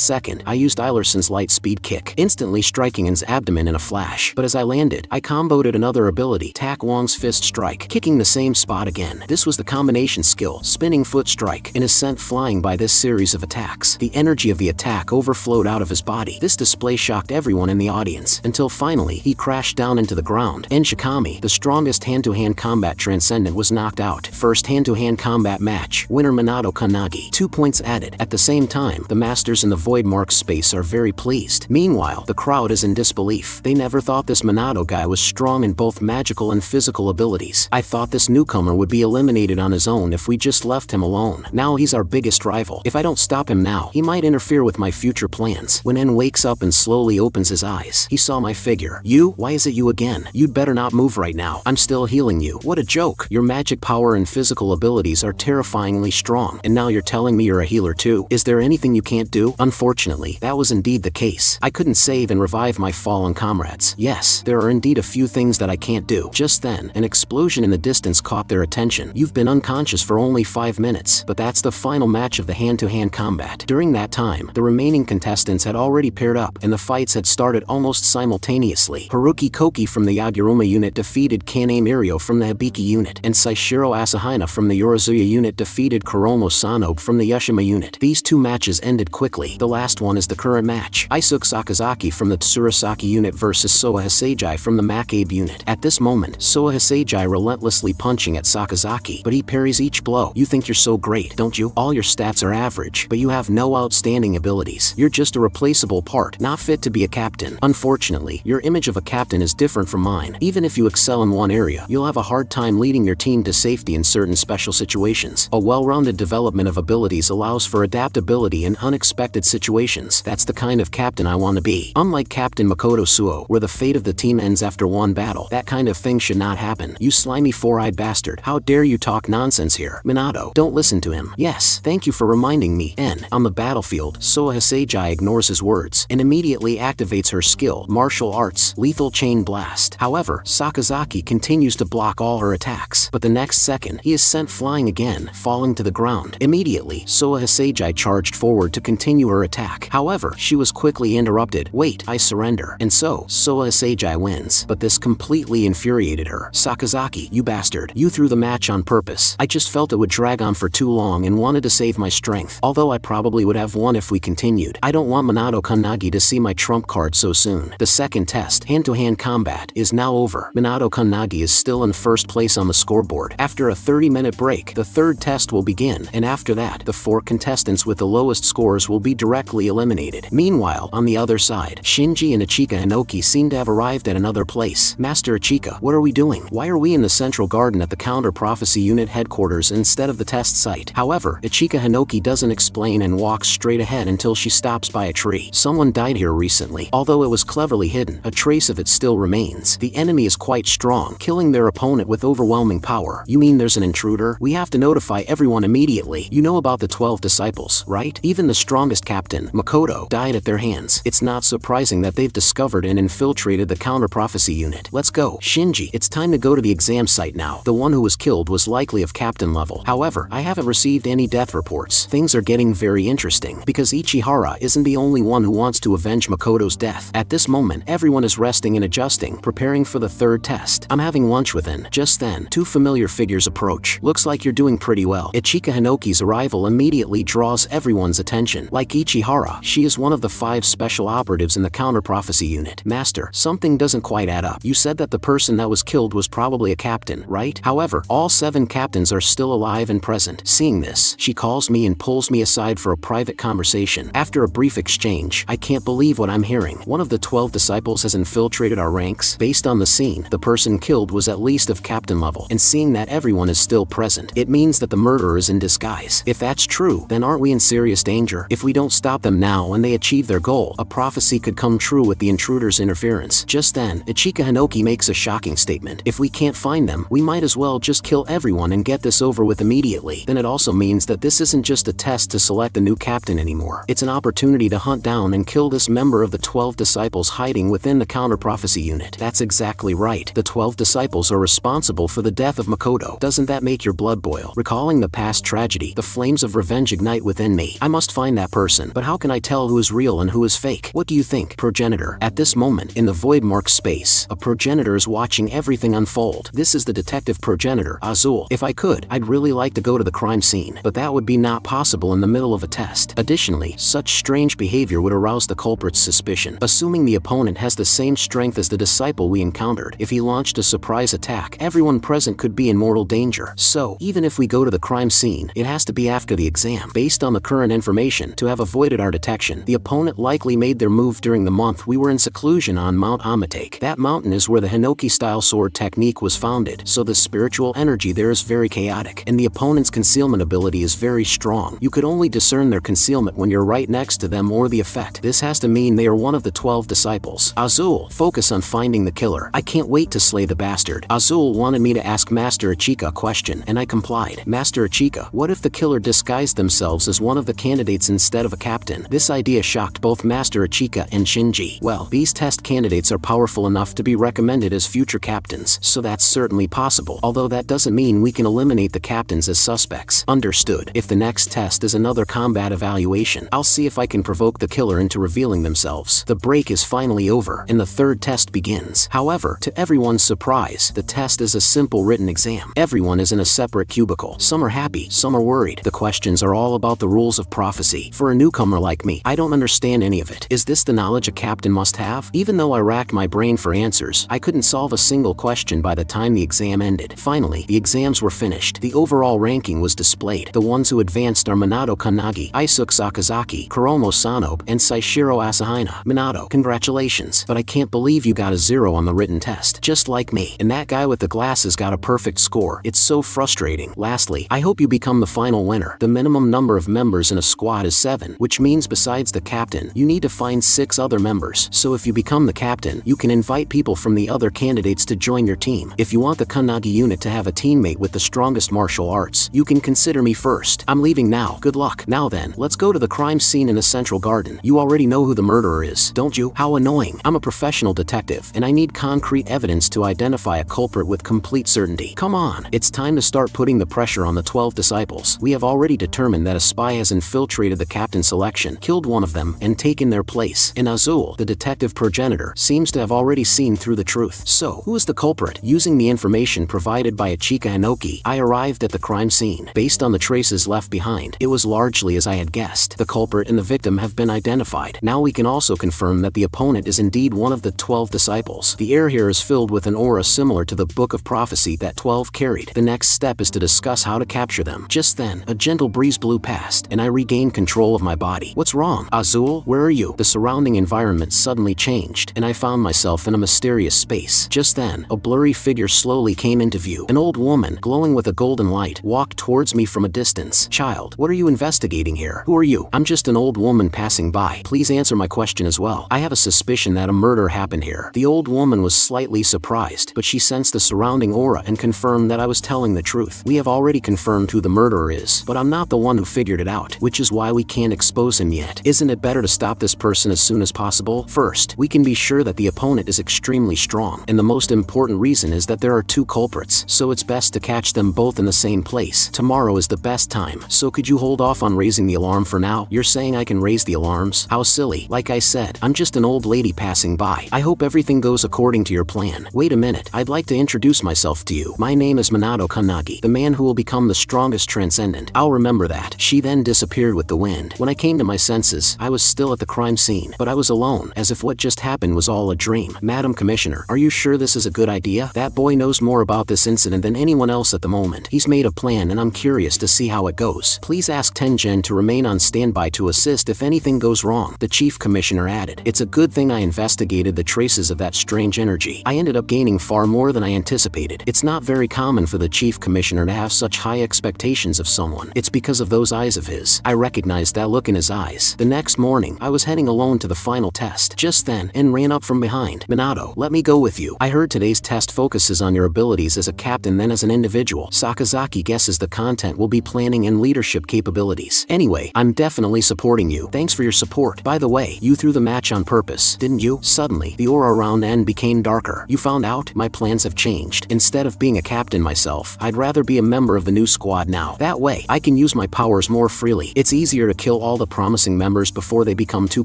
second, I used Eilerson's light speed kick, instantly striking En's abdomen in a flash. But as I landed, I comboed another ability, Tak Wong's fist strike, kicking the same spot again. This was the combination skill, spinning foot strike, and is sent flying by this series of attacks. The energy of the attack overflowed out of his body. This display shocked everyone in the audience, until finally, he crashed down into the ground. En Shikami, the strongest hand-to-hand combat Transcendent, was knocked out. First hand-to-hand combat match, winner Minato Kannagi. 2 points added. At the same time, the masters in the Void Mark space are very pleased. Meanwhile, the crowd is in disbelief. They never thought this Minato guy was strong in both magical and physical abilities. I thought this newcomer would be eliminated on his own if we just left him alone. Now he's our biggest rival. If I don't stop him now, he might interfere with my future plans. When En wakes up and slowly opens his eyes, he saw my figure. You? Why is it you again? You'd better not move right now. I'm still healing you. What a joke. Your magic power and physical abilities are terrifyingly strong, and now you're telling me you're a healer too? Is there anything you can't do? Unfortunately, that was indeed the case. I couldn't save and revive my fallen comrades. Yes, there are indeed a few things that I can't do. Just then, an explosion in the distance caught their attention. You've been unconscious for only 5 minutes, but that's the final match of the hand-to-hand combat. During that time, the remaining contestants had already paired up, and the fights had started almost simultaneously. Haruki Koki from the Yaguruma unit defeated Kane Mirio from the Hibiki unit, and Saishiro Asahina from the Yorizuya unit defeated Kuromo Sanobe from the Yushima unit. These 2 matches ended quickly. The last one is the current match. Isuke Sakazaki from the Tsurasaki unit versus Soa Hisagi from the Makabe unit. At this moment, Soa Hisagi relentlessly punching at Sakazaki, but he parries each blow. You think you're so great, don't you? All your stats are average, but you have no outstanding abilities. You're just a replaceable part, not fit to be a captain. Unfortunately, your image of a captain is different from mine. Even if you excel in one area, you'll have a hard time leading your team to safety in certain special situations. A well-rounded development of abilities allows for adaptability in unexpected situations. That's the kind of captain I want to be. Unlike Captain Makoto Suo, where the fate of the team ends after one battle, that kind of thing should not happen. You slimy four-eyed bastard. How dare you talk nonsense here? Minato, don't listen to him. Yes, thank you for reminding me. On the battlefield, Soa Hisagi ignores his words and immediately activates her skill, martial arts, lethal chain blast. However, Sakazaki continues to block all her attacks, but the next second, he is sent flying again, falling to the ground. Immediately, Soa Hisagi charged forward to continue her attack. However, she was quickly interrupted. Wait, I surrender. And so, Soa Hisagi wins. But this completely infuriated her. Sakazaki, you bastard. You threw the match on purpose. I just felt it would drag on for too long and wanted to save my strength. Although I probably would have won if we continued. I don't want Minato Kannagi to see my trump card so soon. The second test, hand-to-hand combat, is now over. Minato Kannagi is still in first place on the scoreboard. After a 30-minute break, the third test will begin, and after that, the 4 contestants with the lowest scores will be directly eliminated. Meanwhile, on the other side, Shinji and Ichika Hinoki seem to have arrived at another place. Master Ichika, what are we doing? Why are we in the central garden at the Counter Prophecy Unit headquarters instead of the test site? However, Ichika Hinoki doesn't explain and walks straight ahead until she stops by a tree. Someone died here recently. Although it was cleverly hidden, a trace of it still remains. The enemy is quite strong, killing their opponent with overwhelming power. You mean there's an intruder? We have to notify everyone immediately. You know about the 12 disciples, right? Even the strongest captain, Makoto, died at their hands. It's not surprising that they've discovered and infiltrated the Counter Prophecy Unit. Let's go. Shinji, it's time to go to the exam site now. The one who was killed was likely of captain level. However, I haven't received any death reports. Things are getting very interesting, because Ichihara isn't the only one who wants to avenge Makoto's death. At this moment, everyone is resting and adjusting, preparing for the third test. I'm having lunch with En. Just then, 2 familiar figures approach. Looks like you're doing pretty well. Ichika Hinoki's arrival immediately draws everyone's attention. Like Ichihara, she is one of the 5 special operatives in the Counter Prophecy Unit. Master, something doesn't quite add up. You said that the person that was killed was probably a captain, right? However, all 7 captains are still alive and present. Seeing this, she calls me and pulls me aside for a private conversation. After a brief exchange, I can't believe what I'm hearing. One of the 12 disciples has infiltrated our ranks. Based on the scene, the person killed was at least of captain level, and seeing that everyone is still present, it means that the murderer is in disguise. If that's true, then aren't we in serious danger? If we don't stop them now and they achieve their goal, a prophecy could come true with the intruder's interference. Just then, Ichika Hinoki makes a shocking statement. If we can't find them, we might as well just kill everyone and get this over with immediately. Then it also means that this isn't just a test to select a new captain anymore. It's an opportunity to hunt down and kill this member of the 12 disciples hiding within the Counter Prophecy Unit. That's exactly right. The 12 disciples are responsible for the death of Makoto. Doesn't that make your blood boil? Recalling the past tragedy, the flames of revenge ignite within me. I must find that person, but how can I tell who is real and who is fake? What do you think, progenitor? At this moment, in the void mark space, a progenitor is watching everything unfold. This is the detective progenitor, Azul. If I could, I'd really like to go to the crime scene, but that would be not possible in the middle of a test. Additionally, such strange behavior would arouse the culprit's suspicion. Assuming the opponent has the same strength as the disciple we encountered, if he launched a surprise attack, everyone present could be in mortal danger. So, even if we go to the crime scene, it has to be after the exam. Based on the current information, to have avoided our detection, the opponent likely made their move during the month we were in seclusion Conclusion on Mount Amatake. That mountain is where the Hinoki-style sword technique was founded, so the spiritual energy there is very chaotic, and the opponent's concealment ability is very strong. You could only discern their concealment when you're right next to them or the effect. This has to mean they are one of the 12 disciples. Azul, focus on finding the killer. I can't wait to slay the bastard. Azul wanted me to ask Master Ichika a question, and I complied. Master Ichika, what if the killer disguised themselves as one of the candidates instead of a captain? This idea shocked both Master Ichika and Shinji. Well, these test candidates are powerful enough to be recommended as future captains, so that's certainly possible, although that doesn't mean we can eliminate the captains as suspects. Understood. If the next test is another combat evaluation, I'll see if I can provoke the killer into revealing themselves. The break is finally over, and the third test begins. However, to everyone's surprise, the test is a simple written exam. Everyone is in a separate cubicle. Some are happy, some are worried. The questions are all about the rules of prophecy. For a newcomer like me, I don't understand any of it. Is this the knowledge a captain must have? Even though I racked my brain for answers, I couldn't solve a single question by the time the exam ended. Finally, the exams were finished. The overall ranking was displayed. The ones who advanced are Minato Kannagi, Isuke Sakazaki, Kuromo Sanobe, and Saishiro Asahina. Minato, congratulations, but I can't believe you got a 0 on the written test. Just like me. And that guy with the glasses got a perfect score. It's so frustrating. Lastly, I hope you become the final winner. The minimum number of members in a squad is 7, which means besides the captain, you need to find 6 other members. So if you become the captain, you can invite people from the other candidates to join your team. If you want the Kannagi unit to have a teammate with the strongest martial arts, you can consider me first. I'm leaving now. Good luck. Now then, let's go to the crime scene in the central garden. You already know who the murderer is, don't you? How annoying. I'm a professional detective, and I need concrete evidence to identify a culprit with complete certainty. Come on. It's time to start putting the pressure on the 12 disciples. We have already determined that a spy has infiltrated the captain selection, killed one of them, and taken their place. And Azul, the detective progenitor, seems to have already seen through the truth. So, who is the culprit? Using the information provided by Ichika Hinoki, I arrived at the crime scene. Based on the traces left behind, it was largely as I had guessed. The culprit and the victim have been identified. Now we can also confirm that the opponent is indeed one of the 12 disciples. The air here is filled with an aura similar to the book of prophecy that 12 carried. The next step is to discuss how to capture them. Just then, a gentle breeze blew past, and I regained control of my body. What's wrong? Azul, where are you? The surrounding environment suddenly changed, and I found myself in a mysterious space. Just then, a blurry figure slowly came into view. An old woman, glowing with a golden light, walked towards me from a distance. Child, what are you investigating here? Who are you? I'm just an old woman passing by. Please answer my question as well. I have a suspicion that a murder happened here. The old woman was slightly surprised, but she sensed the surrounding aura and confirmed that I was telling the truth. We have already confirmed who the murderer is, but I'm not the one who figured it out, which is why we can't expose him yet. Isn't it better to stop this person as soon as possible? First, we can be sure that the opponent is extremely strong, and the most important reason is that there are 2 culprits, so it's best to catch them both in the same place. Tomorrow is the best time, so could you hold off on raising the alarm for now? You're saying I can raise the alarms? How silly. Like I said, I'm just an old lady passing by. I hope everything goes according to your plan. Wait a minute, I'd like to introduce myself to you. My name is Minato Kannagi, the man who will become the strongest transcendent. I'll remember that. She then disappeared with the wind. When I came to my senses, I was still at the crime scene, but I was alone, as if what just happened was all a dream. Madam Commissioner, are you sure this is a good idea? That boy knows more about this incident than anyone else at the moment. He's made a plan and I'm curious to see how it goes. Please ask Tengen to remain on standby to assist if anything goes wrong, the Chief Commissioner added. It's a good thing I investigated the traces of that strange energy. I ended up gaining far more than I anticipated. It's not very common for the Chief Commissioner to have such high expectations of someone. It's because of those eyes of his. I recognized that look in his eyes. The next morning, I was heading alone to the final test. Just then, En ran up from behind. Minato, let me go with you. I heard today's test focuses on your abilities as a captain then as an individual. Sakazaki guesses the content will be planning and leadership capabilities. Anyway, I'm definitely supporting you. Thanks for your support. By the way, you threw the match on purpose, didn't you? Suddenly, the aura around En became darker. You found out? My plans have changed. Instead of being a captain myself, I'd rather be a member of the new squad now. That way, I can use my powers more freely. It's easier to kill all the promising members before they become too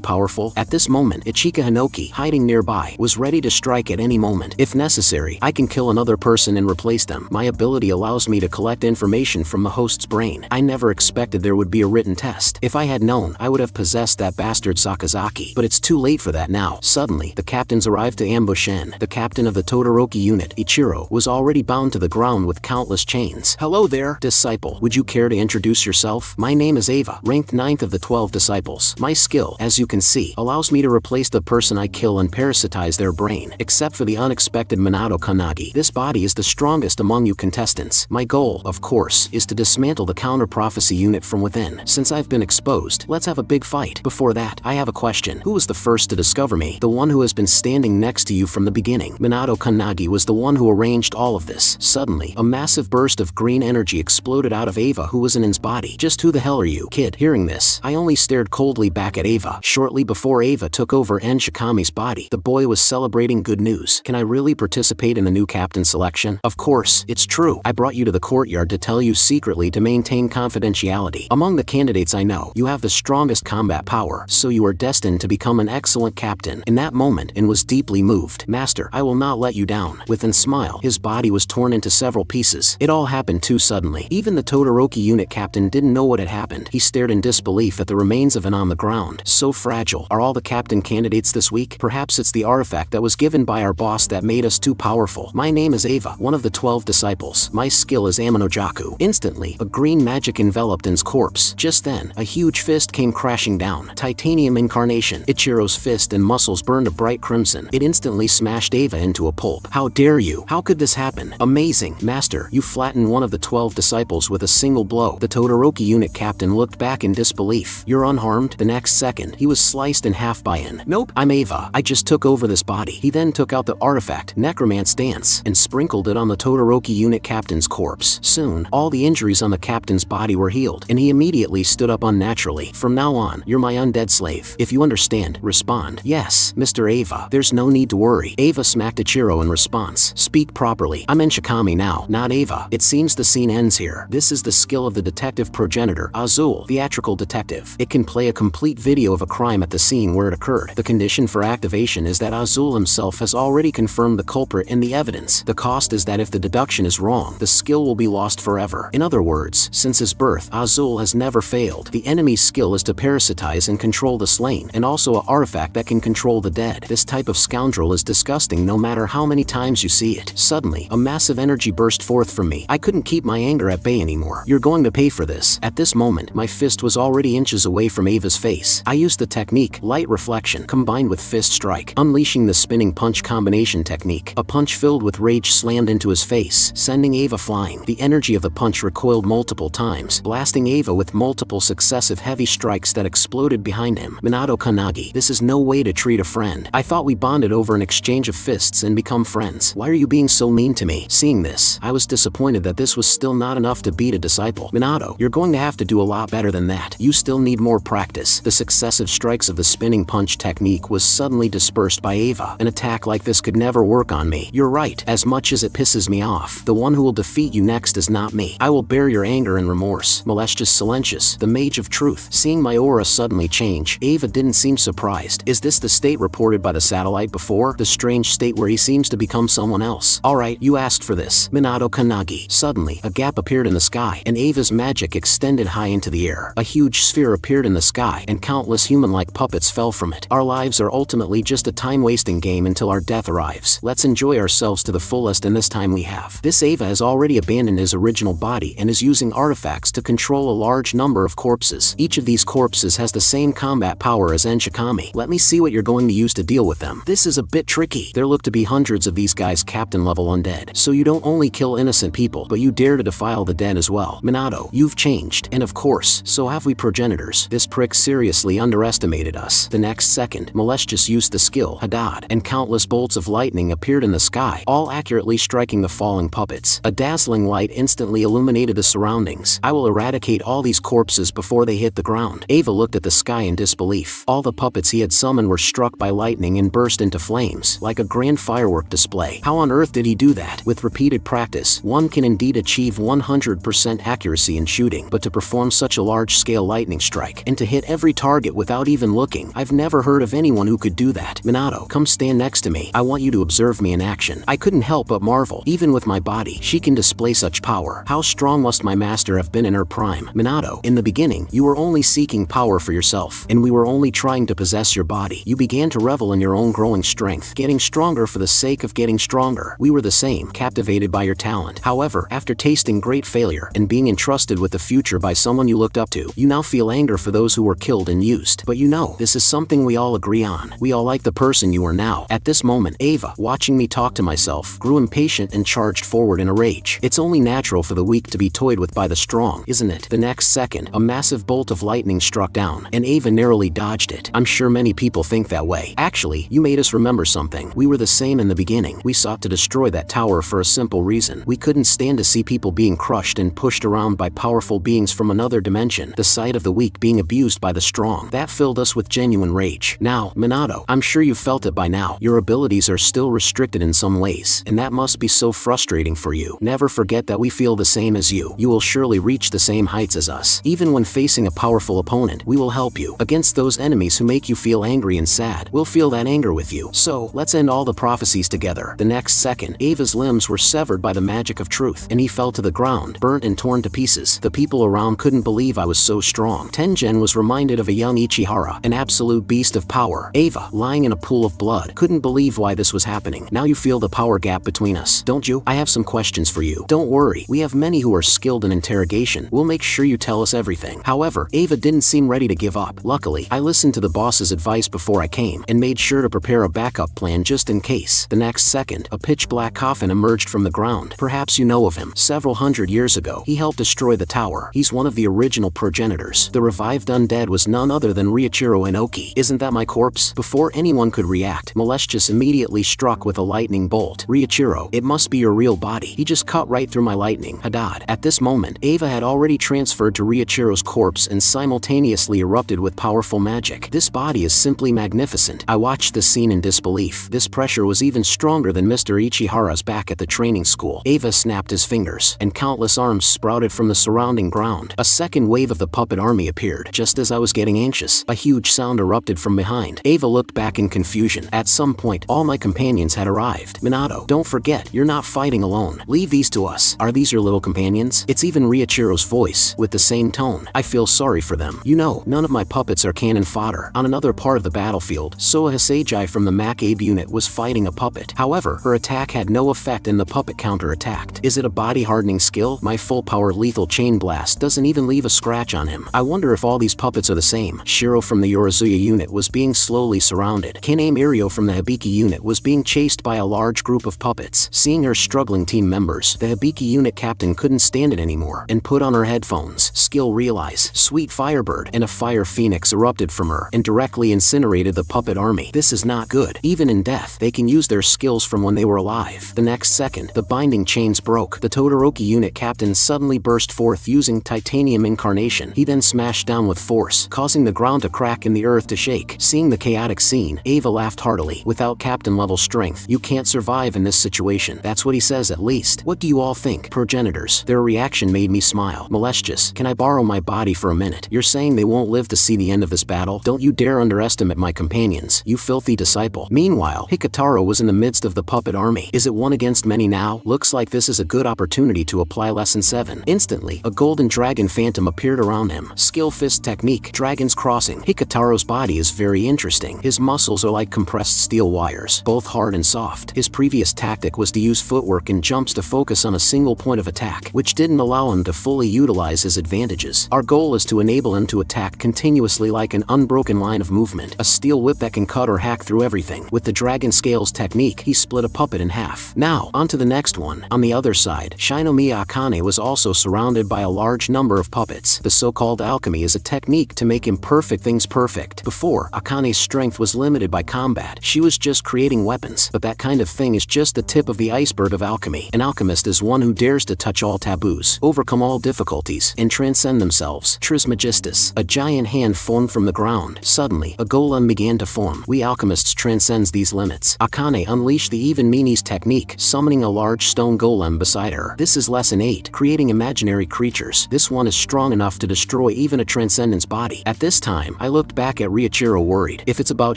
powerful. At this moment, Ichika Hinoki, hiding nearby, was ready to strike at any moment. If necessary, I can kill another person and replace them. My ability allows me to collect information from the host's brain. I never expected there would be a written test. If I had known, I would have possessed that bastard Sakazaki. But it's too late for that now. Suddenly, the captains arrived to ambush En. The captain of the Todoroki unit, Ichiro, was already bound to the ground with countless chains. Hello there, disciple. Would you care to introduce yourself? My name is Ava, ranked 9th of the 12 disciples. My skill, as you can see, allows me to replace the person I kill and parasitize their brain. Except for the unexpected Minato Kanagi, this body is the strongest among you contestants. My goal, of course, is to dismantle the counter-prophecy unit from within. Since I've been exposed, let's have a big fight. Before that, I have a question. Who was the first to discover me? The one who has been standing next to you from the beginning. Minato Kanagi was the one who arranged all of this. Suddenly, a massive burst of green energy exploded out of Eva, who was in his body. Just who the hell are you, kid? Hearing this, I only stared coldly back at Eva. Shortly before Eva took over Shikami's body, the boy was celebrating good news. Can I really participate in the new captain selection? Of course, it's true. I brought you to the courtyard to tell you secretly to maintain confidentiality. Among the candidates I know, you have the strongest combat power, so you are destined to become an excellent captain. In that moment, In was deeply moved. Master, I will not let you down. With an smile, his body was torn into several pieces. It all happened too suddenly. Even the Todoroki unit captain didn't know what had happened. He stared in disbelief at the remains of An on the ground. So fragile. Are all the captain candidates this week? Perhaps it's the artifact that was given by our boss that made us too powerful. My name is Eva, one of the 12 disciples. My skill is Aminojaku. Instantly, a green magic enveloped In's corpse. Just then, a huge fist came crashing down. Titanium incarnation. Ichiro's fist and muscles burned a bright crimson. It instantly smashed Eva into a pulp. How dare you? How could this happen? Amazing. Master, you flattened one of the 12 disciples with a single blow. The Todoroki unit captain looked back in disbelief. You're unharmed? The next second, he was sliced in half by In. Nope, I'm Eva. I just took over this body. He then took out the artifact, Necromance Dance, and sprinkled it on the Todoroki unit captain's corpse. Soon, all the injuries on the captain's body were healed, and he immediately stood up unnaturally. From now on, you're my undead slave. If you understand, respond. Yes, Mr. Eva. There's no need to worry. Eva smacked Ichiro in response. Speak properly. I'm in Shikami now, not Eva. It seems the scene ends here. This is the skill of the detective progenitor, Azul, theatrical detective. It can play a complete video of a crime at the scene where it occurred. The condition for activation is that Azul himself has already confirmed the culprit in the evidence. The cost is that if the deduction is wrong, the skill will be lost forever. In other words, since his birth, Azul has never failed. The enemy's skill is to parasitize and control the slain, and also an artifact that can control the dead. This type of scoundrel is disgusting no matter how many times you see it. Suddenly, a massive energy burst forth from me. I couldn't keep my anger at bay anymore. You're going to pay for this. At this moment, my fist was already inches away from Ava's face. I used the technique, light reflection, combined with fist strike, unleashing the spinning punch combination technique. A punch filled with rage slammed into his face, sending Ava flying. The energy of the punch recoiled multiple times, blasting Ava with multiple successive heavy strikes that exploded behind him. Minato Kanagi, this is no way to treat a friend. I thought we bonded over an exchange of fists and become friends. Why are you being so mean to me? Seeing this, I was disappointed that this was still not enough to beat a disciple. Minato, you're going to have to do a lot better than that. You still need more practice. The successive strikes of the spinning punch technique was suddenly dispersed by Ava. An attack like this could never work on me. You're right. As much as it pisses me off, the one who will defeat you next is not me. I will bear your anger and remorse. Molestius Silentius, the mage of truth. Seeing my aura suddenly change, Ava didn't seem surprised. Is this the state reported by the satellite before? The strange state where he seems to become someone else. Alright, you asked for this. Minato Kanagi. Suddenly, a gap appeared in the sky, and Ava's magic extended high into the air. A huge sphere appeared in the sky, and countless human-like puppets fell from it. Our lives are ultimately just a time-wasting game until our death arrives. Let's enjoy ourselves to the fullest in this time we have. This Ava has already abandoned his original body and is using artifacts to control a large number of corpses. Each of these corpses has the same combat power as Shikami. Let me see what you're going to use to deal with them. This is a bit tricky. There look to be hundreds of these guys captain-level undead. So you don't only kill innocent people, but you dare to defile the dead as well. Minato, you've changed. And of course, so have we progenitors. This prick seriously underestimated us. The next second, Molestius used the skill, Hadad, and countless bolts of lightning appeared in the sky, all accurately striking the falling puppets. A dazzling light instantly illuminated the surroundings. I will eradicate all these corpses before they hit the ground. Ava looked at the sky in disbelief. All the puppets he had summoned were struck by lightning and burst into flames, like a grand firework display. How on earth did he do that? With repeated practice, one can indeed achieve 100% accuracy in shooting, but to perform such a large-scale lightning strike, and to hit every target without even looking, I've never heard of anyone who could do that. Minato, come stand next to me. I want you to observe me in action. I couldn't help but marvel. Even with my body, she can display such power. How strong must my master have been in her prime? Minato, in the beginning, you were only seeking power for yourself, and we were only trying to possess your body. You began to revel in your own growing strength, getting stronger for the sake of getting stronger. We were the same, captivated by your talent. However, after tasting great failure, and being entrusted with the future by someone you looked up to, you now feel anger for those who were killed and used. But you know, this is something we all agree on. We all like the person you are now. At this moment, Ava, watching me talk to myself, grew impatient and charged forward in a rage. It's only natural for the weak to be toyed with by the strong, isn't it? The next second, a massive bolt of lightning struck down, and Ava narrowly dodged it. I'm sure many people think that way. Actually, you made us remember something. We were the same in the beginning. We sought to destroy that tower for a simple reason. We couldn't stand to see people being crushed and pushed around by powerful beings from another dimension. The sight of the weak being abused by the strong. That filled us with genuine rage. Now, Minato, I'm sure you've felt it by now. Your abilities are still restricted in some ways, and that must be so frustrating for you. Never forget that we feel the same as you. You will surely reach the same heights as us. Even when facing a powerful opponent, we will help you. Against those enemies who make you feel angry and sad, we'll feel that anger with you. So, let's end all the prophecies together. The next second, Ava's limbs were severed by the magic of truth, and he fell to the ground, burnt and torn to pieces. The people around couldn't believe I was so strong. Tengen was reminded of a young Ichihara, an absolute beast of power. Ava, lying in a pool of blood, couldn't believe why this was happening. Now you feel the power gap between us, don't you? I have some questions for you. Don't worry, we have many who are skilled in interrogation. We'll make sure you tell us everything. However, Ava didn't seem ready to give up. Luckily, I listened to the boss's advice before I came, and made sure to prepare a backup plan just in case. The next second, a pitch-black coffin emerged from the ground. Perhaps you know of him. Several hundred years ago, he helped destroy the tower. He's one of the original progenitors. The revived undead was none other than Riichiro Inoki. Isn't that my corpse? Before anyone could react, Malicious immediately struck with a lightning bolt. Riichiro, it must be your real body. He just cut right through my lightning. Hadad. At this moment, Ava had already transferred to Riichiro's corpse and simultaneously erupted with powerful magic. This body is simply magnificent. I watched this scene in disbelief. This pressure was even stronger than Mr. Ichihara's back at the training school. Ava snapped his fingers, and countless arms sprouted from the surrounding ground. A second wave of the puppet army appeared. Just as I was getting anxious, a huge sound erupted from behind. Ava looked back in confusion. At some point, all my companions had arrived. Minato, don't forget, you're not fighting alone. Leave these to us. Are these your little companions? It's even Riichiro's voice, with the same tone. I feel sorry for them. You know, none of my puppets are cannon fodder. On another part of the battlefield, Soa Hisagi from the Macabe unit was fighting a puppet. However, her attack had no effect and the puppet counter-attacked. Is it a body-hardening skill? My full-power lethal chain blast doesn't even leave a scratch on him. I wonder if all these puppets are the same. Shiro from the Yorizuya unit was being slowly surrounded. Kane Mirio from the Hibiki unit was being chased by a large group of puppets. Seeing her struggling team members, the Hibiki unit captain couldn't stand it anymore and put on her headphones. Skill realize. Sweet Firebird, and a fire phoenix erupted from her and directly incinerated the puppet army. This is not good. Even in death, they can use their skills from when they were alive. The next second, the binding chains broke. The Todoroki unit captain suddenly burst forth using titanium incarnation. He then smashed down with force, causing the ground to crack and the earth to shake. Seeing the chaotic scene, Ava laughed heartily. Without captain-level strength, you can't survive in this situation. That's what he says at least. What do you all think? Progenitors. Their reaction made me smile. Malicious, can I borrow my body for a minute? You're saying they won't live to see the end of this battle? Don't you dare underestimate my companions, you filthy disciple. Meanwhile, Hikataro was in the midst of the puppet army. Is it one against many now? Looks like this is a good opportunity to apply lesson 7. Instantly, a golden dragon phantom appeared around him. Skill fist technique, dragon's crossing. Hikataro's body is very interesting. His muscles are like compressed steel wires, both hard and soft. His previous tactic was to use footwork and jumps to focus on a single point of attack, which didn't allow him to fully utilize his advantages. Our goal is to enable him to attack continuously like an unbroken line of movement, a steel whip that can cut or hack through everything. With the dragon scales technique, he split a puppet in half. Now, on to the next one. On the other side, Shinomiya Akane was also surrounded by a large number of puppets. The so-called alchemy is a technique to make imperfect things perfect. Before, Akane's strength was limited by combat. She was just creating weapons, but that kind of thing is just the tip of the iceberg of alchemy. An alchemist is one who dares to touch all taboos, overcome all difficulties, and transcend themselves. Trismegistus, a giant hand formed from the ground. Suddenly, a golem began to form. We alchemists transcends these limits. Akane unleashed the even meanies technique, summoning a large stone golem beside her. This is lesson 8, creating imaginary creatures. This one is strong enough to destroy even a transcendent's body. At this time, I looked back at Riichiro worried. If it's about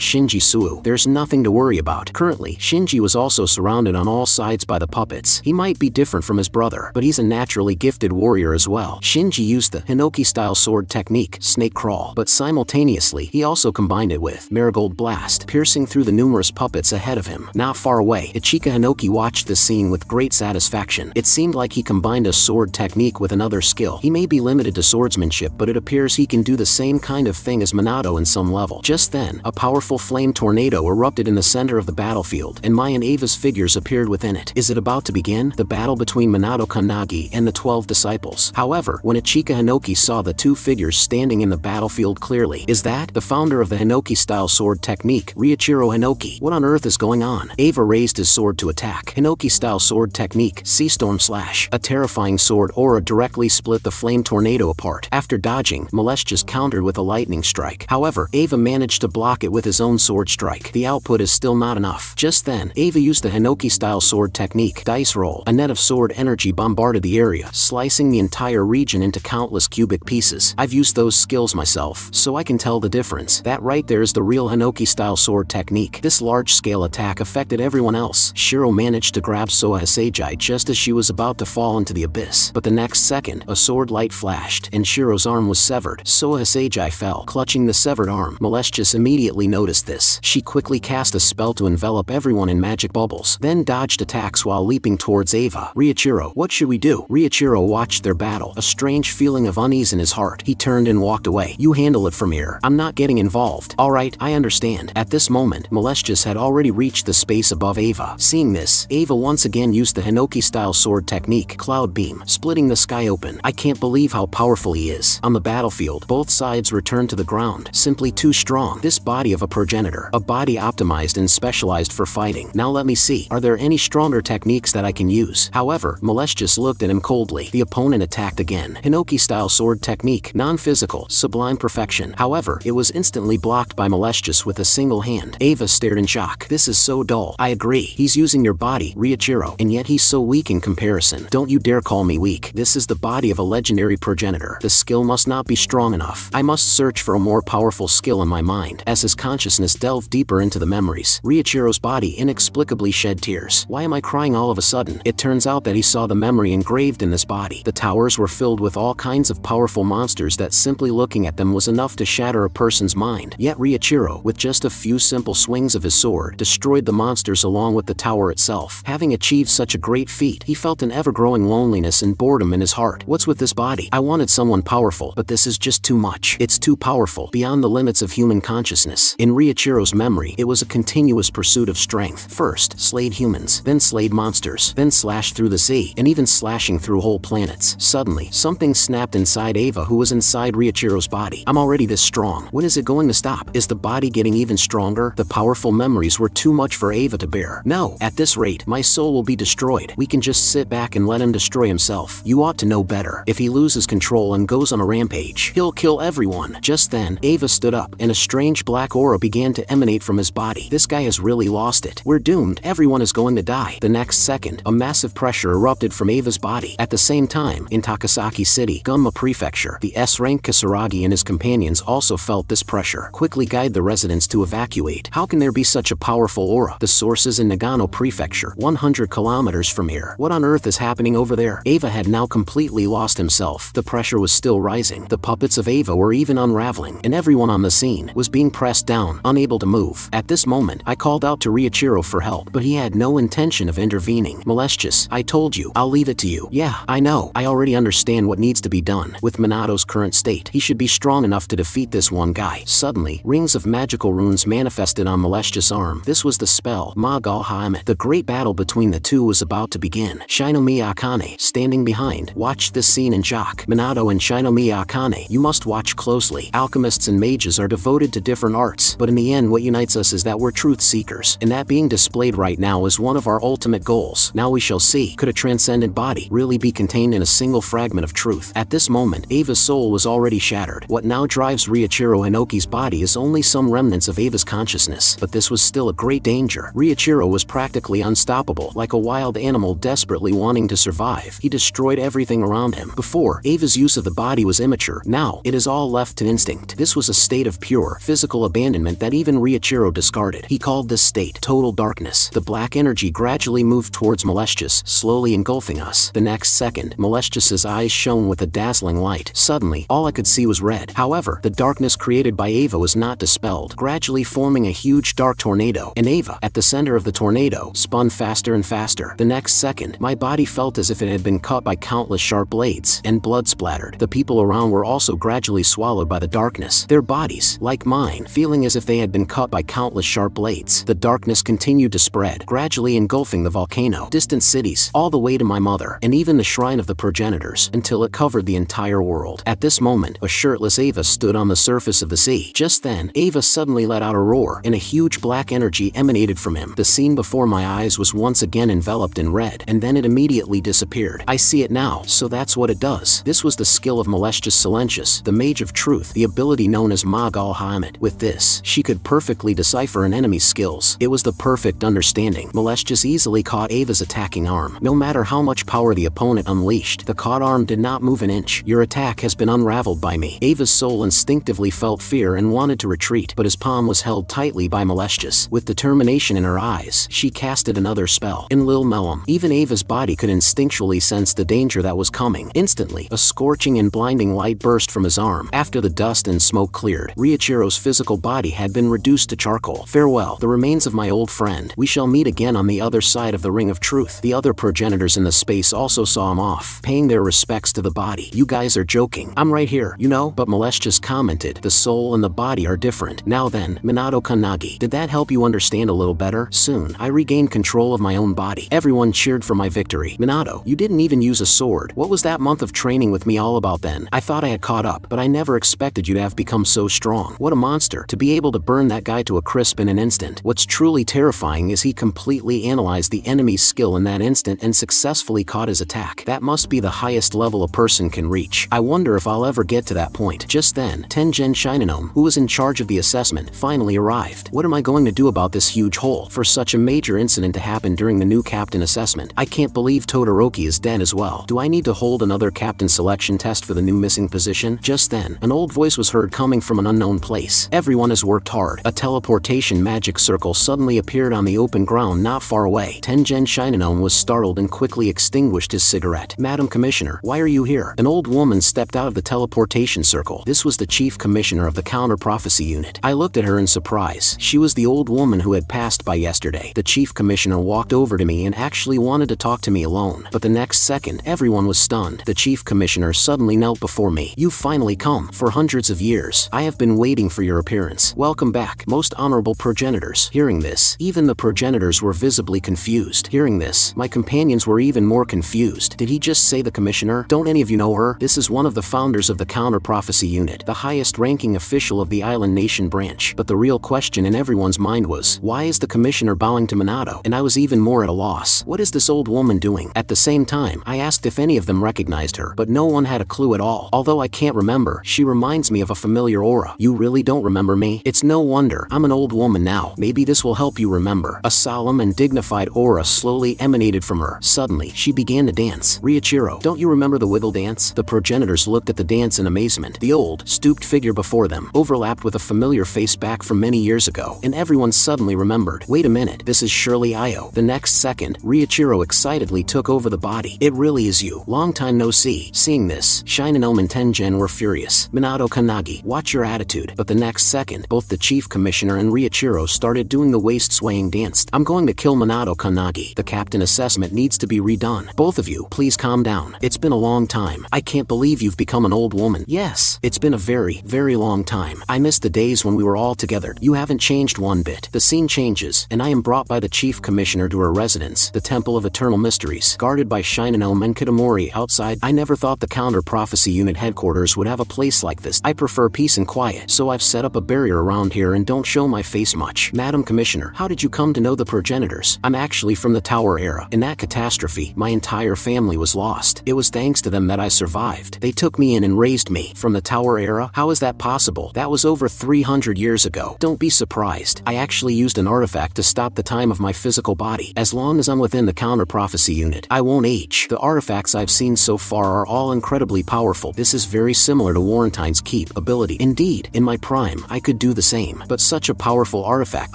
Shinji Suo, there's nothing to worry about. Currently, Shinji was also surrounded on all sides by the puppets. He might be different from his brother, but he's a naturally gifted warrior as well. Shinji used the Hinoki-style sword technique, snake crawl, but simultaneously, he also combined it with Marigold Blast, piercing through the numerous puppets ahead of him. Not far away, Ichika Hinoki watched this scene with great satisfaction. It seemed like he combined a sword technique with another skill. He may be limited to swordsmanship, but it appears he can do the same kind of thing as Minato in some level. Just then, a powerful powerful flame tornado erupted in the center of the battlefield, and Mai and Ava's figures appeared within it. Is it about to begin? The battle between Minato Kanagi and the 12 disciples. However, when Ichika Hinoki saw the two figures standing in the battlefield clearly, is that the founder of the Hinoki-style sword technique, Riichiro Hinoki? What on earth is going on? Ava raised his sword to attack. Hinoki-style sword technique, Sea Storm Slash. A terrifying sword aura directly split the flame tornado apart. After dodging, Malicious countered with a lightning strike. However, Ava managed to block it with his own sword strike. The output is still not enough. Just then, Ava used the Hinoki-style sword technique, Dice Roll. A net of sword energy bombarded the area, slicing the entire region into countless cubic pieces. I've used those skills myself, so I can tell the difference. That right there is the real Hinoki-style sword technique. This large-scale attack affected everyone else. Shiro managed to grab Soa Hisagi just as she was about to fall into the abyss. But the next second, a sword light flashed, and Shiro's arm was severed. Soa Hisagi fell, clutching the severed arm. Malicious immediately noticed this. She quickly cast a spell to envelop everyone in magic bubbles, then dodged attacks while leaping towards Ava. Riichiro, what should we do? Riichiro watched their battle, a strange feeling of unease in his heart. He turned and walked away. You handle it from here. I'm not getting involved. Alright, I understand. At this moment, Malicious had already reached the space above Ava. Seeing this, Ava once again used the Hinoki-style sword technique, Cloud Beam, splitting the sky open. I can't believe how powerful he is. On the battlefield, both sides returned to the ground. Simply too strong. This body of a progenitor. A body optimized and specialized for fighting. Now let me see. Are there any stronger techniques that I can use? However, Malicious looked at him coldly. The opponent attacked again. Hinoki-style sword technique, non-physical, sublime perfection. However, it was instantly blocked by Malicious with a single hand. Ava stared in shock. This is so dull. I agree. He's using your body, Riichiro, and yet he's so weak in comparison. Don't you dare call me weak. This is the body of a legendary progenitor. The skill must not be strong enough. I must search for a more powerful skill in my mind. As his consciousness delved deeper into the memories, Riichiro's body inexplicably shed tears. Why am I crying all of a sudden? It turns out that he saw the memory engraved in this body. The towers were filled with all kinds of powerful monsters that simply looking at them was enough to shatter a person's mind. Yet Riichiro, with just a few simple swings of his sword, destroyed the monsters along with the tower itself. Having achieved such a great feat, he felt an ever-growing loneliness and boredom in his heart. What's with this body? I wanted someone powerful, but this is just too much. It's too powerful, beyond the limits of human consciousness. In Riichiro's memory, it was a continuous pursuit of strength. First, slayed humans, then slayed monsters, then slashed through the sea, and even slashing through whole planets. Suddenly, something snapped inside Ava, who was inside Riichiro's body. I'm already this strong. When is it going to stop? Is the body getting even stronger? The powerful memories were too much for Ava to bear. No, at this rate, my soul will be destroyed. We can just sit back and let him destroy himself. You ought to know better. If he loses control and goes on a rampage, he'll kill everyone. Just then, Ava stood up, and a strange black aura began to emanate from his body. This guy has really lost it. We're doomed. Everyone is going to die. The next second, a massive pressure erupted from Ava's body. At the same time, in Takasaki City, Gunma Prefecture, the S-rank Kisaragi and his companions also felt this pressure. Quickly guide the residents to evacuate. How can there be such a powerful aura? The source is in Nagano Prefecture, 100 kilometers from here. What on earth is happening over there? Ava had now completely lost himself. The pressure was still rising. The puppets of Ava were even unraveling, and everyone on the scene was being pressed down, unable to move. At this moment, I called out to Riichiro for help, but he had no intention of intervening. Malicious, I told you, I'll leave it to you. Yeah, I know. I already understand what needs to be done. With Minato's current state, he should be strong enough to defeat this one guy. Suddenly, rings of magical runes manifested on Malicious' arm. This was the spell, Magal Haimet. The great battle between the two was about to begin. Shinomi Akane, standing behind, watched this scene in shock. Minato and Shinomi Akane, you must watch closely. Alchemists and mages are devoted to different arts, but in the end what unites us is that we're truth seekers, and that being displayed right now is one of our ultimate goals. Now we shall see, could a transcendent body really be contained in a single fragment of truth? At this moment, Ava's soul was already shattered. What now drives Riichiro Hinoki's body is only some remnants of Ava's consciousness, but this was still a great danger. Riichiro was practically unstoppable, like a wild animal desperately wanting to survive. He destroyed everything around him. Before, Ava's use of the body was immature. Now, it is all left to instinct. This was a state of pure, physical abandonment that even Riichiro discarded. He called this state total darkness. The black energy gradually moved towards Malicious, slowly engulfing us. The next second, Malicious's eyes shone with a dazzling light. Suddenly, all I could see was red. However, the darkness created by Ava was not dispelled, gradually forming a huge dark tornado, and Ava, at the center of the tornado, spun faster and faster. The next second, my body felt as if it had been cut by countless sharp blades, and blood splattered. The people around were also gradually swallowed by the darkness, their bodies, like mine, feeling feeling as if they had been cut by countless sharp blades. The darkness continued to spread, gradually engulfing the volcano, distant cities, all the way to my mother, and even the shrine of the progenitors, until it covered the entire world. At this moment, a shirtless Ava stood on the surface of the sea. Just then, Ava suddenly let out a roar, and a huge black energy emanated from him. The scene before my eyes was once again enveloped in red, and then it immediately disappeared. I see it now, so that's what it does. This was the skill of Molestius Silentius, the Mage of Truth, the ability known as Mag al-Hamed. With this, she could perfectly decipher an enemy's skills. It was the perfect understanding. Molestius easily caught Ava's attacking arm. No matter how much power the opponent unleashed, the caught arm did not move an inch. Your attack has been unraveled by me. Ava's soul instinctively felt fear and wanted to retreat, but his palm was held tightly by Molestius. With determination in her eyes, she casted another spell. In Lil Mellum, even Ava's body could instinctually sense the danger that was coming. Instantly, a scorching and blinding light burst from his arm. After the dust and smoke cleared, Riichiro's physical body had been reduced to charcoal. Farewell, the remains of my old friend. We shall meet again on the other side of the Ring of Truth. The other progenitors in the space also saw him off, paying their respects to the body. You guys are joking. I'm right here, you know? But Molestius commented, the soul and the body are different. Now then, Minato Kanagi, did that help you understand a little better? Soon, I regained control of my own body. Everyone cheered for my victory. Minato, you didn't even use a sword. What was that month of training with me all about then? I thought I had caught up, but I never expected you to have become so strong. What a monster, to be able to burn that guy to a crisp in an instant. What's truly terrifying is he completely analyzed the enemy's skill in that instant and successfully caught his attack. That must be the highest level a person can reach. I wonder if I'll ever get to that point. Just then, Tengen Shinonome, who was in charge of the assessment, finally arrived. What am I going to do about this huge hole? For such a major incident to happen during the new captain assessment, I can't believe Todoroki is dead as well. Do I need to hold another captain selection test for the new missing position? Just then, an old voice was heard coming from an unknown place. Everyone has worked hard. A teleportation magic circle suddenly appeared on the open ground not far away. Tengen Shinonome was startled and quickly extinguished his cigarette. Madam Commissioner, why are you here? An old woman stepped out of the teleportation circle. This was the chief commissioner of the counter prophecy unit. I looked at her in surprise. She was the old woman who had passed by yesterday. The chief commissioner walked over to me and actually wanted to talk to me alone. But the next second, everyone was stunned. The chief commissioner suddenly knelt before me. You've finally come. For hundreds of years, I have been waiting for your appearance. Welcome back, most honorable progenitors. Hearing this, even the progenitors were visibly confused. Hearing this, my companions were even more confused. Did he just say the commissioner? Don't any of you know her? This is one of the founders of the counter prophecy unit, the highest ranking official of the island nation branch. But the real question in everyone's mind was, why is the commissioner bowing to Minato? And I was even more at a loss. What is this old woman doing? At the same time, I asked if any of them recognized her, but no one had a clue at all. Although I can't remember, she reminds me of a familiar aura. You really don't remember me? It's no wonder. I'm an old woman now. Maybe this will help you remember. A solemn and dignified aura slowly emanated from her. Suddenly, she began to dance. Riichiro, don't you remember the wiggle dance? The progenitors looked at the dance in amazement. The old, stooped figure before them overlapped with a familiar face back from many years ago, and everyone suddenly remembered. Wait a minute, this is surely Io. The next second, Riichiro excitedly took over the body. It really is you. Long time no see. Seeing this, Shinonome and Tengen were furious. Minato Kanagi, watch your attitude. But the next second, both the chief commissioner and Riichiro started doing the waist-swaying dance. I'm going to kill Minato Kanagi. The captain assessment needs to be redone. Both of you, please calm down. It's been a long time. I can't believe you've become an old woman. Yes, it's been a very, very long time. I miss the days when we were all together. You haven't changed one bit. The scene changes, and I am brought by the chief commissioner to her residence, the Temple of Eternal Mysteries, guarded by Shinonome and Kitamori outside. I never thought the counter prophecy unit headquarters would have a place like this. I prefer peace and quiet, so I've set up a barrier around here and don't show my face much. Madam Commissioner, how did you come to know the progenitors? I'm actually from the Tower era. In that catastrophe, my entire family was lost. It was thanks to them that I survived. They took me in and raised me. From the Tower era? How is that possible? That was over 300 years ago. Don't be surprised. I actually used an artifact to stop the time of my physical body. As long as I'm within the counter prophecy unit, I won't age. The artifacts I've seen so far are all incredibly powerful. This is very similar to Warrentine's Keep ability. Indeed, in my prime, I could do the same. But such a powerful artifact,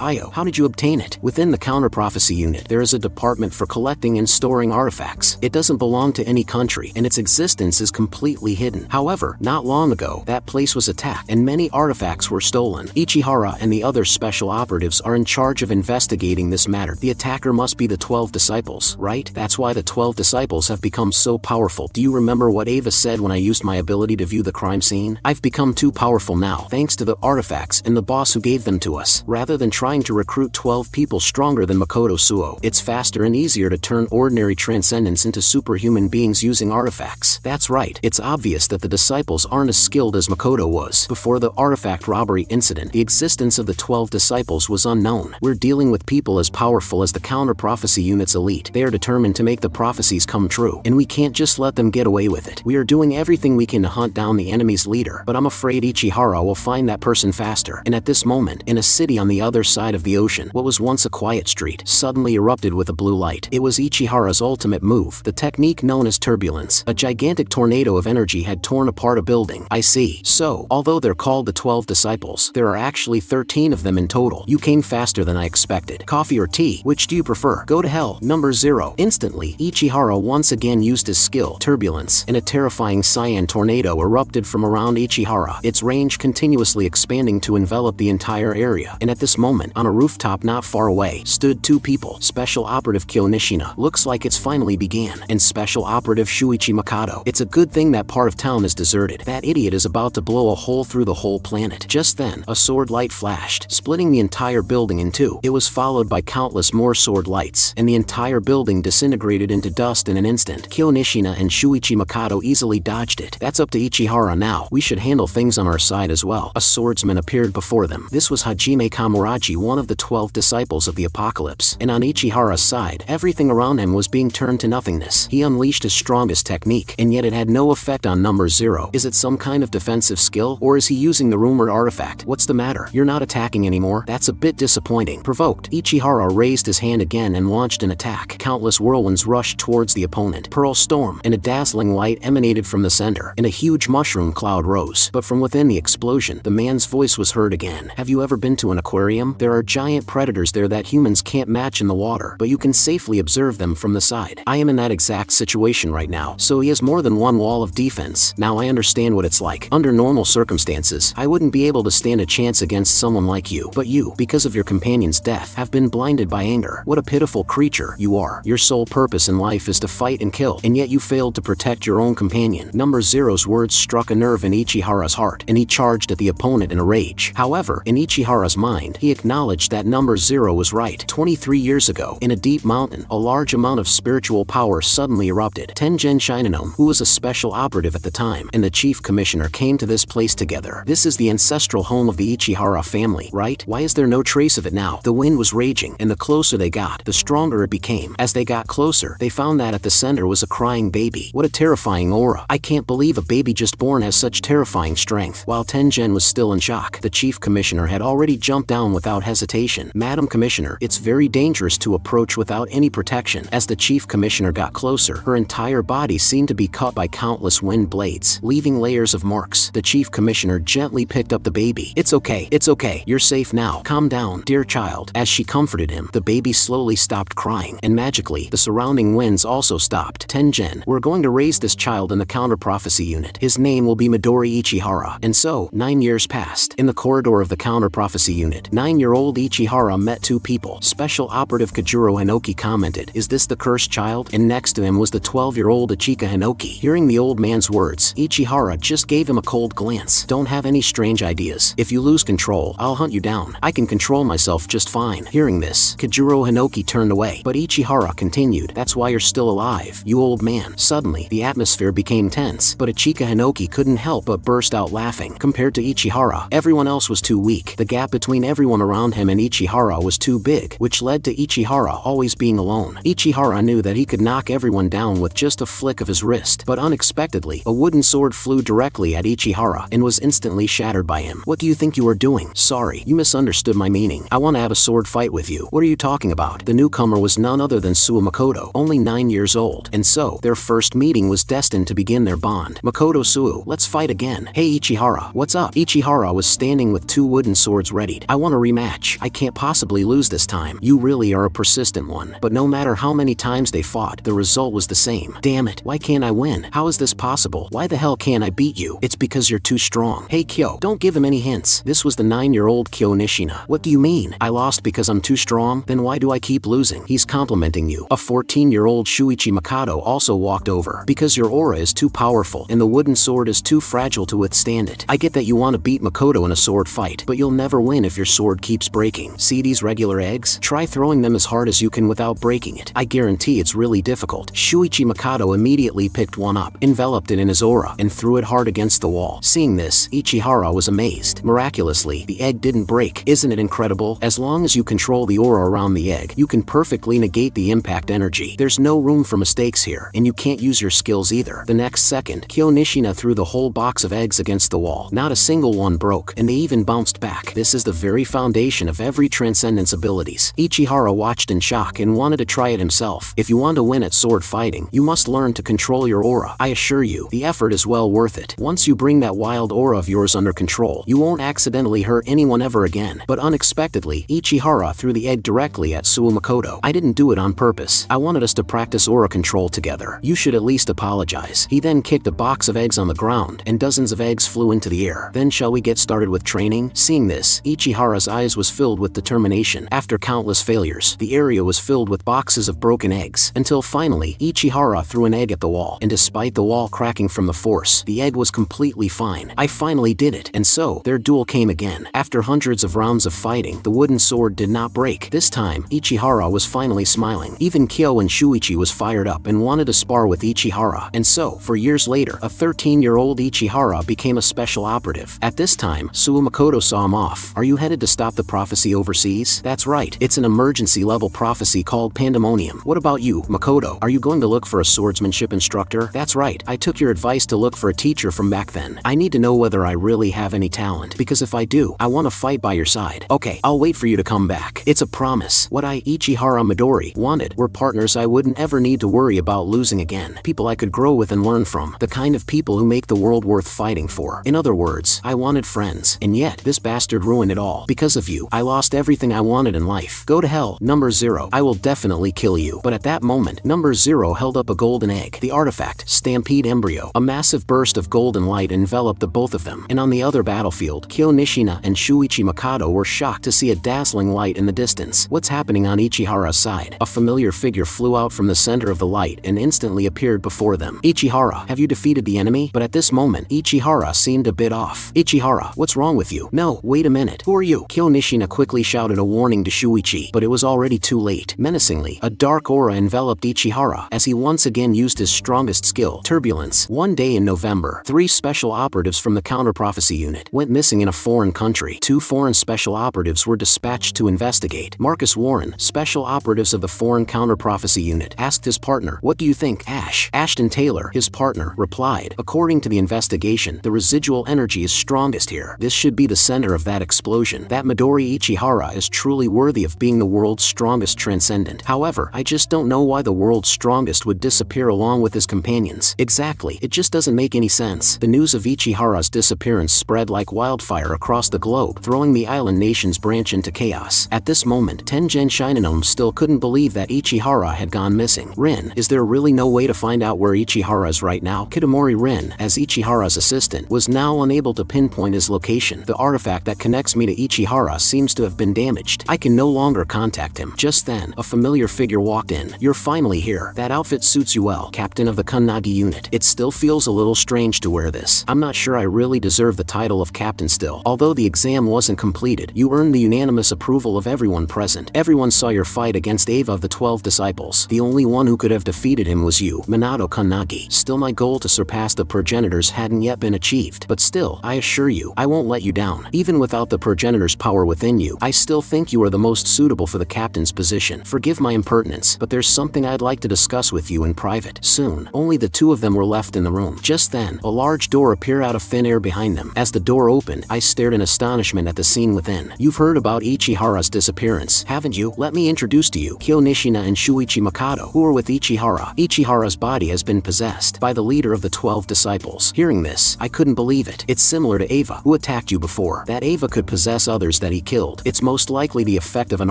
Io, how did you obtain it? Within the counter prophecy unit, there is a department for collecting and storing artifacts. It doesn't belong to any country, and its existence is completely hidden. However, not long ago, that place was attacked, and many artifacts were stolen. Ichihara and the other special operatives are in charge of investigating this matter. The attacker must be the 12 disciples, right? That's why the 12 disciples have become so powerful. Do you remember what Ava said when I used my ability to view the crime scene? I've become too powerful now, thanks to the artifact artifacts and the boss who gave them to us. Rather than trying to recruit 12 people stronger than Makoto Suo, it's faster and easier to turn ordinary transcendents into superhuman beings using artifacts. That's right, it's obvious that the disciples aren't as skilled as Makoto was. Before the artifact robbery incident, the existence of the 12 disciples was unknown. We're dealing with people as powerful as the counter-prophecy unit's elite. They are determined to make the prophecies come true, and we can't just let them get away with it. We are doing everything we can to hunt down the enemy's leader, but I'm afraid Ichihara will find that person faster. And at this moment, in a city on the other side of the ocean, what was once a quiet street suddenly erupted with a blue light. It was Ichihara's ultimate move, the technique known as turbulence. A gigantic tornado of energy had torn apart a building. I see. So, although they're called the 12 disciples, there are actually 13 of them in total. You came faster than I expected. Coffee or tea? Which do you prefer? Go to hell. Number 0. Instantly, Ichihara once again used his skill, turbulence, and a terrifying cyan tornado erupted from around Ichihara, its range continuously expanding to envelop the entire area. And at this moment, on a rooftop not far away, stood two people, Special Operative Kyonishina, looks like it's finally began, and Special Operative Shuichi Makoto. It's a good thing that part of town is deserted. That idiot is about to blow a hole through the whole planet. Just then, a sword light flashed, splitting the entire building in two. It was followed by countless more sword lights, and the entire building disintegrated into dust in an instant. Kyonishina and Shuichi Makoto easily dodged it. That's up to Ichihara now. We should handle things on our side as well. A swordsman appeared before them. This was Hajime Kamuraji, one of the 12 disciples of the apocalypse. And on Ichihara's side, everything around him was being turned to nothingness. He unleashed his strongest technique, and yet it had no effect on number 0. Is it some kind of defensive skill, or is he using the rumored artifact? What's the matter? You're not attacking anymore? That's a bit disappointing. Provoked, Ichihara raised his hand again and launched an attack. Countless whirlwinds rushed towards the opponent. Pearl storm, and a dazzling light emanated from the center, and a huge mushroom cloud rose. But from within the explosion, the man's voice was heard again. Have you ever been to an aquarium? There are giant predators there that humans can't match in the water, but you can safely observe them from the side. I am in that exact situation right now, so he has more than one wall of defense. Now I understand what it's like. Under normal circumstances, I wouldn't be able to stand a chance against someone like you, but you, because of your companion's death, have been blinded by anger. What a pitiful creature you are. Your sole purpose in life is to fight and kill, and yet you failed to protect your own companion. Number 0's words struck a nerve in Ichihara's heart, and he charged at the opponent in a rage. However, in Ichihara's mind, he acknowledged that number 0 was right. 23 years ago, in a deep mountain, a large amount of spiritual power suddenly erupted. Tengen Shinonome, who was a special operative at the time, and the chief commissioner came to this place together. This is the ancestral home of the Ichihara family, right? Why is there no trace of it now? The wind was raging, and the closer they got, the stronger it became. As they got closer, they found that at the center was a crying baby. What a terrifying aura. I can't believe a baby just born has such terrifying strength. While Tengen was still in shock, the chief commissioner had already jumped down without hesitation. Madam Commissioner, it's very dangerous to approach without any protection. As the chief commissioner got closer, her entire body seemed to be cut by countless wind blades, leaving layers of marks. The chief commissioner gently picked up the baby. It's okay, you're safe now. Calm down, dear child. As she comforted him, the baby slowly stopped crying, and magically, the surrounding winds also stopped. Tengen, we're going to raise this child in the counter-prophecy unit. His name will be Midori Ichihara. And so, 9 years passed. In the corridor of the counter-prophecy unit, 9-year-old Ichihara met two people. Special Operative Kajuro Hinoki commented, "Is this the cursed child?" And next to him was the 12-year-old Ichika Hinoki. Hearing the old man's words, Ichihara just gave him a cold glance. Don't have any strange ideas. If you lose control, I'll hunt you down. I can control myself just fine. Hearing this, Kajuro Hinoki turned away, but Ichihara continued, "That's why you're still alive, you old man." Suddenly, the atmosphere became tense, but Ichika Hinoki couldn't help but burst out laughing. Compared to Ichihara, everyone else was too weak. The gap between everyone around him and Ichihara was too big, which led to Ichihara always being alone. Ichihara knew that he could knock everyone down with just a flick of his wrist, but unexpectedly, a wooden sword flew directly at Ichihara and was instantly shattered by him. "What do you think you are doing?" "Sorry, you misunderstood my meaning. I want to have a sword fight with you." "What are you talking about?" The newcomer was none other than Suo Makoto, only 9 years old, and so, their first meeting was destined to begin their bond. "Makoto Suo, let's fight again." "Hey Ichihara, what's up?" Ichihara was standing with two wooden swords readied. "I want a rematch. I can't possibly lose this time." "You really are a persistent one." But no matter how many times they fought, the result was the same. "Damn it, why can't I win? How is this possible? Why the hell can't I beat you?" "It's because you're too strong." "Hey Kyo, don't give him any hints." This was the 9-year-old Kyonishina. "What do you mean? I lost because I'm too strong? Then why do I keep losing?" "He's complimenting you." A 14-year-old Shuichi Makoto also walked over. "Because your aura is too powerful, and the wooden sword is too fragile to withstand it. I get that you want to beat Makoto in a a sword fight, but you'll never win if your sword keeps breaking. See these regular eggs? Try throwing them as hard as you can without breaking it. I guarantee it's really difficult. Shuichi Mikado immediately picked one up, enveloped it in his aura, and threw it hard against the wall. Seeing this, Ichihara was amazed. Miraculously, the egg didn't break. Isn't it incredible? As long as you control the aura around the egg, you can perfectly negate the impact energy. There's no room for mistakes here, and you can't use your skills either. The next second, Kyo Nishina threw the whole box of eggs against the wall. Not a single one broke, and they even bounced back. This is the very foundation of every Transcendence abilities. Ichihara watched in shock and wanted to try it himself. If you want to win at sword fighting, you must learn to control your aura. I assure you, the effort is well worth it. Once you bring that wild aura of yours under control, you won't accidentally hurt anyone ever again. But unexpectedly, Ichihara threw the egg directly at Suumakoto. I didn't do it on purpose. I wanted us to practice aura control together. You should at least apologize. He then kicked a box of eggs on the ground, and dozens of eggs flew into the air. Then shall we get started with training? Seeing this, Ichihara's eyes was filled with determination. After countless failures, the area was filled with boxes of broken eggs, until finally, Ichihara threw an egg at the wall, and despite the wall cracking from the force, the egg was completely fine. I finally did it. And so, their duel came again. After hundreds of rounds of fighting, the wooden sword did not break. This time, Ichihara was finally smiling. Even Kyo and Shuichi was fired up and wanted to spar with Ichihara. And so, for years later, a 13-year-old Ichihara became a special operative. At this time, Suumakoto saw him off. Are you headed to stop the prophecy overseas? That's right. It's an emergency-level prophecy called Pandemonium. What about you, Makoto? Are you going to look for a swordsmanship instructor? That's right. I took your advice to look for a teacher from back then. I need to know whether I really have any talent, because if I do, I want to fight by your side. Okay, I'll wait for you to come back. It's a promise. What I, Ichihara Midori, wanted were partners I wouldn't ever need to worry about losing again. People I could grow with and learn from. The kind of people who make the world worth fighting for. In other words, I wanted friends. And yet, this bastard ruined it all. Because of you, I lost everything I wanted in life. Go to hell, number 0. I will definitely kill you. But at that moment, number 0 held up a golden egg. The artifact, Stampede Embryo. A massive burst of golden light enveloped the both of them. And on the other battlefield, Kyo Nishina and Shuichi Mikado were shocked to see a dazzling light in the distance. What's happening on Ichihara's side? A familiar figure flew out from the center of the light and instantly appeared before them. Ichihara, have you defeated the enemy? But at this moment, Ichihara seemed a bit off. Ichihara, what's wrong with you? No, wait a minute. Who are you? Kyo Nishina quickly shouted a warning to Shuichi, but it was already too late. Menacingly, a dark aura enveloped Ichihara as he once again used his strongest skill, turbulence. One day in November, 3 special operatives from the counter-prophecy unit went missing in a foreign country. 2 foreign special operatives were dispatched to investigate. Marcus Warren, special operatives of the foreign counter-prophecy unit, asked his partner, "What do you think, Ash?" Ashton Taylor, his partner, replied, "According to the investigation, the residual energy is strongest here. This should be the center of that explosion. That Midori Ichihara is truly worthy of being the world's strongest transcendent. However, I just don't know why the world's strongest would disappear along with his companions. Exactly, it just doesn't make any sense." The news of Ichihara's disappearance spread like wildfire across the globe, throwing the island nation's branch into chaos. At this moment, Tengen Shinonome still couldn't believe that Ichihara had gone missing. Rin, is there really no way to find out where Ichihara is right now? Kitamori Rin, as Ichihara's assistant, was now unable to pinpoint his location. The artifact that connects me to Ichihara seems to have been damaged. I can no longer contact him. Just then, a familiar figure walked in. "You're finally here. That outfit suits you well, Captain of the Kunnagi unit. It still feels a little strange to wear this. I'm not sure I really deserve the title of captain still. Although the exam wasn't completed, you earned the unanimous approval of everyone present. Everyone saw your fight against Eva of the 12 disciples. The only one who could have defeated him was you, Minato Kunnagi. Still, my goal to surpass the progenitors hadn't yet been achieved. But still, I assure you, I won't let you down. Even without the progenitors' power within you, I still think you are the most suitable for the captain's position. Forgive my impertinence, but there's something I'd like to discuss with you in private." Soon, only the 2 of them were left in the room. Just then, a large door appeared out of thin air behind them. As the door opened, I stared in astonishment at the scene within. "You've heard about Ichihara's disappearance, haven't you? Let me introduce to you Kyo Nishina and Shuichi Mikado, who are with Ichihara. Ichihara's body has been possessed by the leader of the 12 disciples." Hearing this, I couldn't believe it. It's similar to Eva, who attacked you before. That Eva could possess others that he killed. It's most likely the effect of an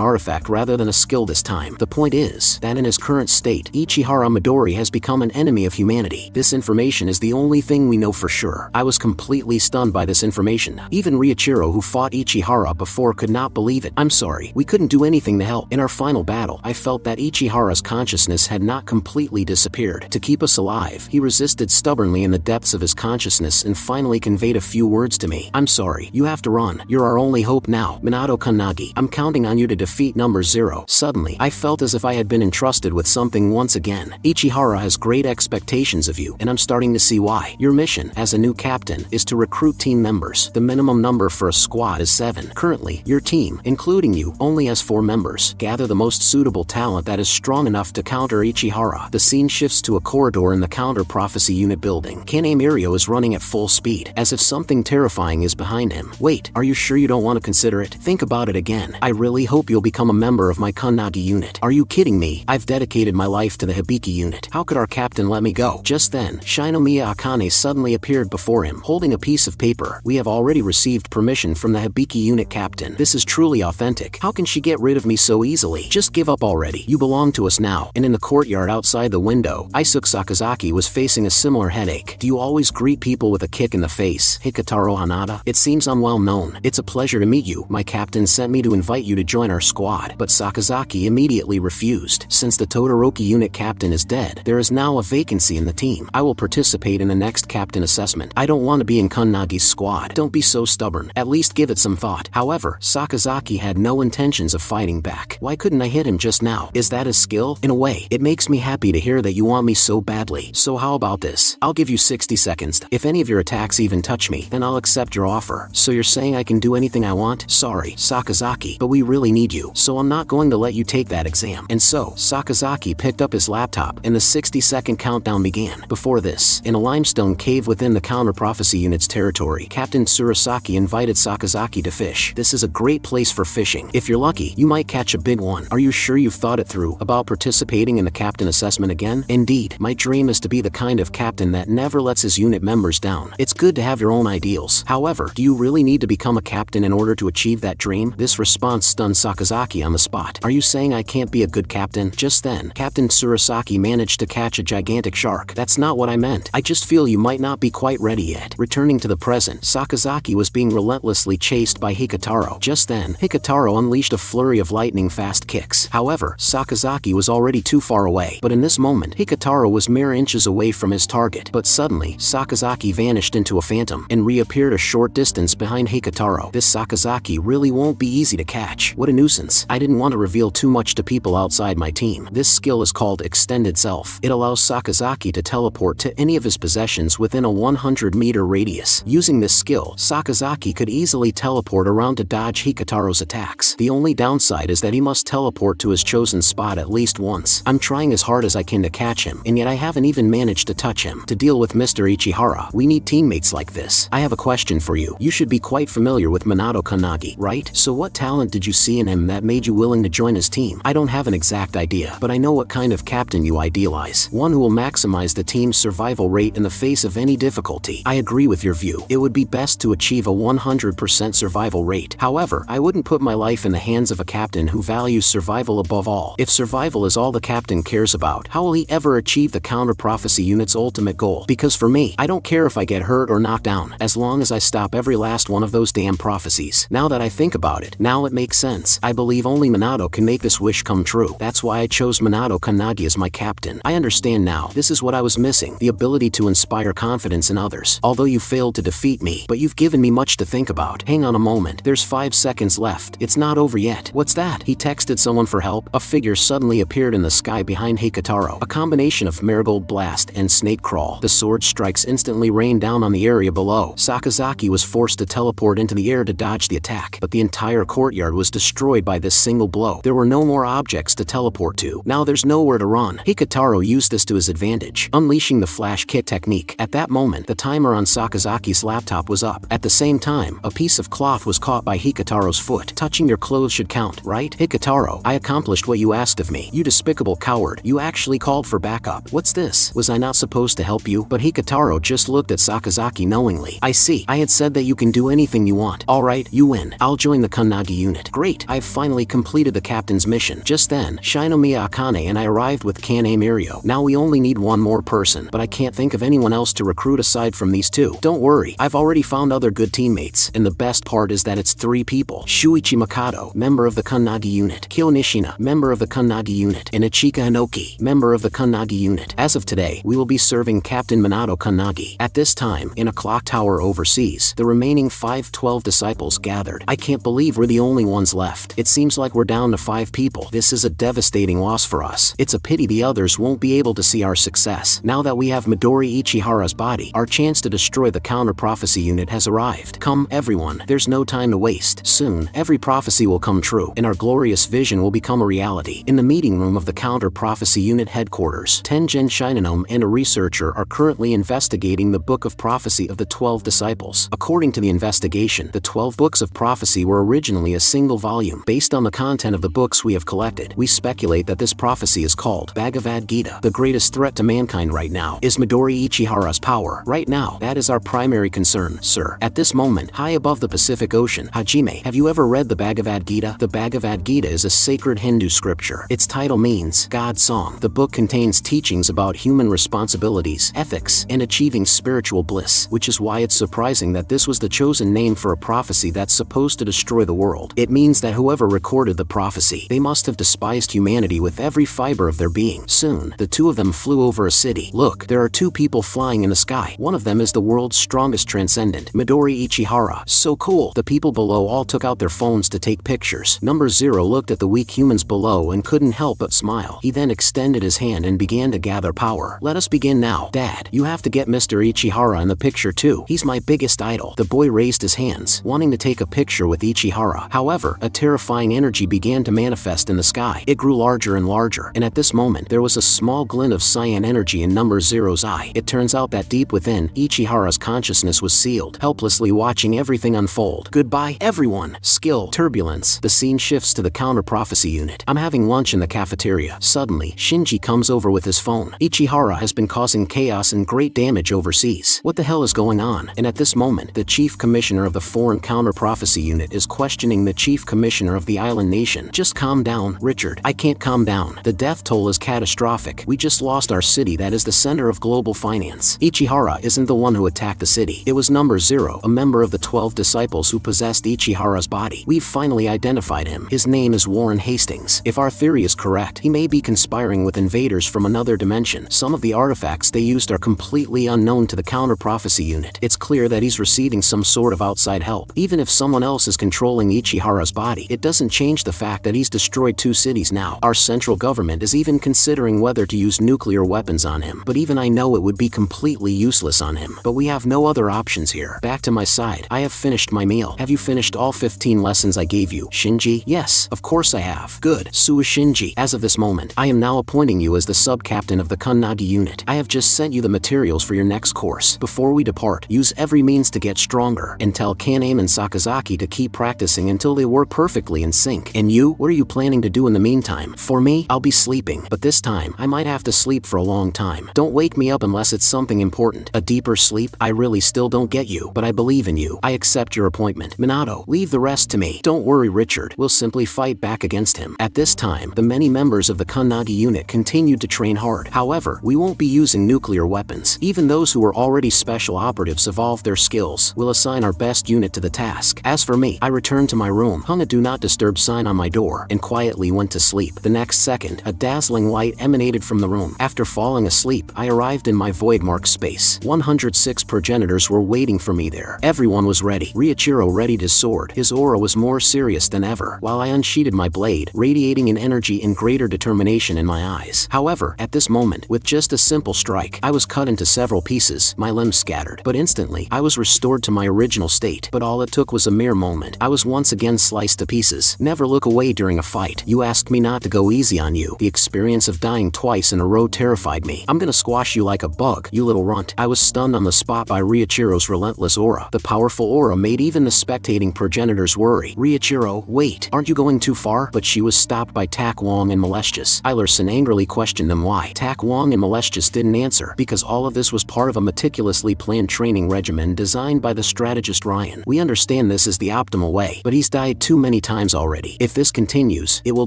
artifact rather than a skill this time. The point is that in his current state, Ichihara Midori has become an enemy of humanity. This information is the only thing we know for sure. I was completely stunned by this information. Even Ryuichiro, who fought Ichihara before, could not believe it. "I'm sorry, we couldn't do anything to help. In our final battle, I felt that Ichihara's consciousness had not completely disappeared. To keep us alive, he resisted stubbornly in the depths of his consciousness and finally conveyed a few words to me. I'm sorry. You have to run. You're our only hope now. Minato Kannagi, I'm counting on you to defeat number 0. Suddenly, I felt as if I had been entrusted with something once again. Ichihara has great expectations of you, and I'm starting to see why. Your mission, as a new captain, is to recruit team members. The minimum number for a squad is 7. Currently, your team, including you, only has 4 members. Gather the most suitable talent that is strong enough to counter Ichihara. The scene shifts to a corridor in the counter prophecy unit building. Kane Mirio is running at full speed, as if something terrifying is behind him. Wait, are you sure you don't want to consider it? Think about it again. I really hope you'll become a member of my Kannagi unit. Are you kidding me? I've dedicated my life to the Hibiki unit. How could our captain let me go? Just then, Shinomiya Akane suddenly appeared before him, holding a piece of paper. We have already received permission from the Hibiki unit captain. This is truly authentic. How can she get rid of me so easily? Just give up already. You belong to us now. And in the courtyard outside the window, Isuke Sakazaki was facing a similar headache. Do you always greet people with a kick in the face? Hikataro Hanada? It seems I'm well known. It's a pleasure to meet you. My captain sent me to invite you to join our squad. But Sakazaki immediately refused. Since the Todoroki unit captain is dead, there is now a vacancy in the team. I will participate in the next captain assessment. I don't want to be in Kannagi's squad. Don't be so stubborn. At least give it some thought. However, Sakazaki had no intentions of fighting back. Why couldn't I hit him just now? Is that his skill? In a way, it makes me happy to hear that you want me so badly. So how about this? I'll give you 60 seconds. If any of your attacks even touch me, then I'll accept your offer. So you're saying I can do anything I want? Sorry, Sakazaki, but we really need you. So I'm not going to let you take that exam. And so, Sakazaki picked up his laptop and the 60-second countdown began. Before this, in a limestone cave within the counter prophecy unit's territory, Captain Tsurasaki invited Sakazaki to fish. This is a great place for fishing. If you're lucky, you might catch a big one. Are you sure you've thought it through about participating in the captain assessment again? Indeed, my dream is to be the kind of captain that never lets his unit members down. It's good to have your own ideals. However, do you really need to become a captain in order to achieve that dream? This response stunned Sakazaki on the spot. Are you saying I can't be a good captain? Just then, Captain Tsurasaki managed to catch a gigantic shark. That's not what I meant. I just feel you might not be quite ready yet. Returning to the present, Sakazaki was being relentlessly chased by Hikataro. Just then, Hikataro unleashed a flurry of lightning-fast kicks. However, Sakazaki was already too far away. But in this moment, Hikataro was mere inches away from his target. But suddenly, Sakazaki vanished into a phantom and reappeared a short distance behind Hikataro. This Sakazaki really won't be easy to catch. What a nuisance. I didn't want to reveal too much to people outside my team. This skill is called Extended Self. It allows Sakazaki to teleport to any of his possessions within a 100-meter radius. Using this skill, Sakazaki could easily teleport around to dodge Hikataro's attacks. The only downside is that he must teleport to his chosen spot at least once. I'm trying as hard as I can to catch him, and yet I haven't even managed to touch him. To deal with Mr. Ichihara, we need teammates like this. I have a question for you. You should be quite familiar with Minato Kannagi, right? So what talent did you see in him that made you willing to join his team? I don't have an exact idea, but I know what kind of captain you idealize. One who will maximize the team's survival rate in the face of any difficulty. I agree with your view. It would be best to achieve a 100% survival rate. However, I wouldn't put my life in the hands of a captain who values survival above all. If survival is all the captain cares about, how will he ever achieve the counter prophecy unit's ultimate goal? Because for me, I don't care if I get hurt or knocked down, as long as I stop every last one of those damn prophecies. Now that I think about it, now it makes sense. I believe only Minato can make this wish come true. That's why I chose Minato Kannagi as my captain. I understand now. This is what I was missing, the ability to inspire confidence in others. Although you failed to defeat me, but you've given me much to think about. Hang on a moment. There's 5 seconds left. It's not over yet. What's that? He texted someone for help. A figure suddenly appeared in the sky behind Hikataro. A combination of Marigold Blast and Snake Crawl. The sword strikes instantly rained down on the area below. Sakazaki was forced to teleport into the air to dodge the attack, but the entire courtyard was destroyed by this single blow. There were no more objects to teleport to. Now there's nowhere to run. Hikataro used this to his advantage, unleashing the flash kick technique. At that moment, the timer on Sakazaki's laptop was up. At the same time, a piece of cloth was caught by Hikataro's foot. Touching your clothes should count, right? Hikataro, I accomplished what you asked of me. You despicable coward. You actually called for backup. What's this? Was I not supposed to help you? But Hikataro just looked at Sakazaki knowingly. I see. I had said that you can do anything you want. Alright, you win. I'll join the Kannagi unit. Great. I've finally completed the captain's mission. Just then, Shinomiya Akane and I arrived with Kane Mirio. Now we only need one more person, but I can't think of anyone else to recruit aside from these two. Don't worry, I've already found other good teammates, and the best part is that it's 3 people. Shuichi Mikado, member of the Kannagi unit. Kyo Nishina, member of the Kannagi unit. And Ichika Hinoki, member of the Kannagi unit. As of today, we will be serving Captain Minato Kannagi. At this time, in a clock tower overseas, the the remaining 5-12 disciples gathered. I can't believe we're the only ones left. It seems like we're down to 5 people. This is a devastating loss for us. It's a pity the others won't be able to see our success. Now that we have Midori Ichihara's body, our chance to destroy the counter-prophecy unit has arrived. Come, everyone, there's no time to waste. Soon, every prophecy will come true, and our glorious vision will become a reality. In the meeting room of the counter-prophecy unit headquarters, Tenjin Shinonome and a researcher are currently investigating the Book of Prophecy of the 12 disciples. According to the investigation, the 12 books of prophecy were originally a single volume. Based on the content of the books we have collected, we speculate that this prophecy is called Bhagavad Gita. The greatest threat to mankind right now is Midori Ichihara's power. Right now, that is our primary concern, sir. At this moment, high above the Pacific Ocean, Hajime, have you ever read the Bhagavad Gita? The Bhagavad Gita is a sacred Hindu scripture. Its title means God's Song. The book contains teachings about human responsibilities, ethics, and achieving spiritual bliss, which is why it's surprising that this was the chosen name for a prophecy that's supposed to destroy the world. It means that whoever recorded the prophecy, they must have despised humanity with every fiber of their being. Soon, the two of them flew over a city. Look, there are 2 people flying in the sky. One of them is the world's strongest transcendent, Midori Ichihara. So cool. The people below all took out their phones to take pictures. Number 0 looked at the weak humans below and couldn't help but smile. He then extended his hand and began to gather power. Let us begin now. Dad, you have to get Mr. Ichihara in the picture too. He's my biggest idol. The boy raised his hands, wanting to take a picture with Ichihara. However, a terrifying energy began to manifest in the sky. It grew larger and larger, and at this moment, there was a small glint of cyan energy in Number 0's eye. It turns out that deep within, Ichihara's consciousness was sealed, helplessly watching everything unfold. Goodbye, everyone. Skill. Turbulence. The scene shifts to the counter-prophecy unit. I'm having lunch in the cafeteria. Suddenly, Shinji comes over with his phone. Ichihara has been causing chaos and great damage overseas. What the hell is going on? And at this moment, the chief commissioner of the foreign counter-prophecy unit is questioning the chief commissioner of the island nation. Just calm down, Richard. I can't calm down. The death toll is catastrophic. We just lost our city that is the center of global finance. Ichihara isn't the one who attacked the city. It was Number 0, a member of the 12 disciples who possessed Ichihara's body. We've finally identified him. His name is Warren Hastings. If our theory is correct, he may be conspiring with invaders from another dimension. Some of the artifacts they used are completely unknown to the counter-prophecy unit. It's clear that he's receiving some sort of outside help. Even if someone else is controlling Ichihara's body, it doesn't change the fact that he's destroyed 2 cities now. Our central government is even considering whether to use nuclear weapons on him. But even I know it would be completely useless on him. But we have no other options here. Back to my side. I have finished my meal. Have you finished all 15 lessons I gave you, Shinji? Yes, of course I have. Good. Sue Shinji. As of this moment, I am now appointing you as the sub-captain of the Kunnagi unit. I have just sent you the materials for your next course. Before we depart, use every means to get stronger, and tell Kaname and Sakazaki to keep practicing until they work perfectly in sync. And you, what are you planning to do in the meantime? For me, I'll be sleeping, but this time, I might have to sleep for a long time. Don't wake me up unless it's something important. A deeper sleep? I really still don't get you, but I believe in you. I accept your appointment. Minato, leave the rest to me. Don't worry, Richard. We'll simply fight back against him. At this time, the many members of the Kunnagi unit continued to train hard. However, we won't be using nuclear weapons. Even those who were already special operatives evolved their skills. We'll assign our best unit to the task. As for me, I returned to my room, hung a do not disturb sign on my door, and quietly went to sleep. The next second, a dazzling light emanated from the room. After falling asleep, I arrived in my void-marked space. 106 progenitors were waiting for me there. Everyone was ready. Riichiro readied his sword. His aura was more serious than ever, while I unsheathed my blade, radiating an energy and greater determination in my eyes. However, at this moment, with just a simple strike, I was cut into several pieces, my limbs scattered. But instantly, I was restored to my original state. But all it took was a mere moment. I was once again sliced to pieces. Never look away during a fight. You asked me not to go easy on you. The experience of dying twice in a row terrified me. I'm gonna squash you like a bug, you little runt. I was stunned on the spot by Riichiro's relentless aura. The powerful aura made even the spectating progenitors worry. Riichiro, wait, aren't you going too far? But she was stopped by Tak Wong and Molestius. Ilerson angrily questioned them why. Tak Wong and Molestius didn't answer, because all of this was part of a meticulously planned training regimen designed by the strategist Ryan. We understand this is the optimal way, but he's died too many times already. If this continues, it will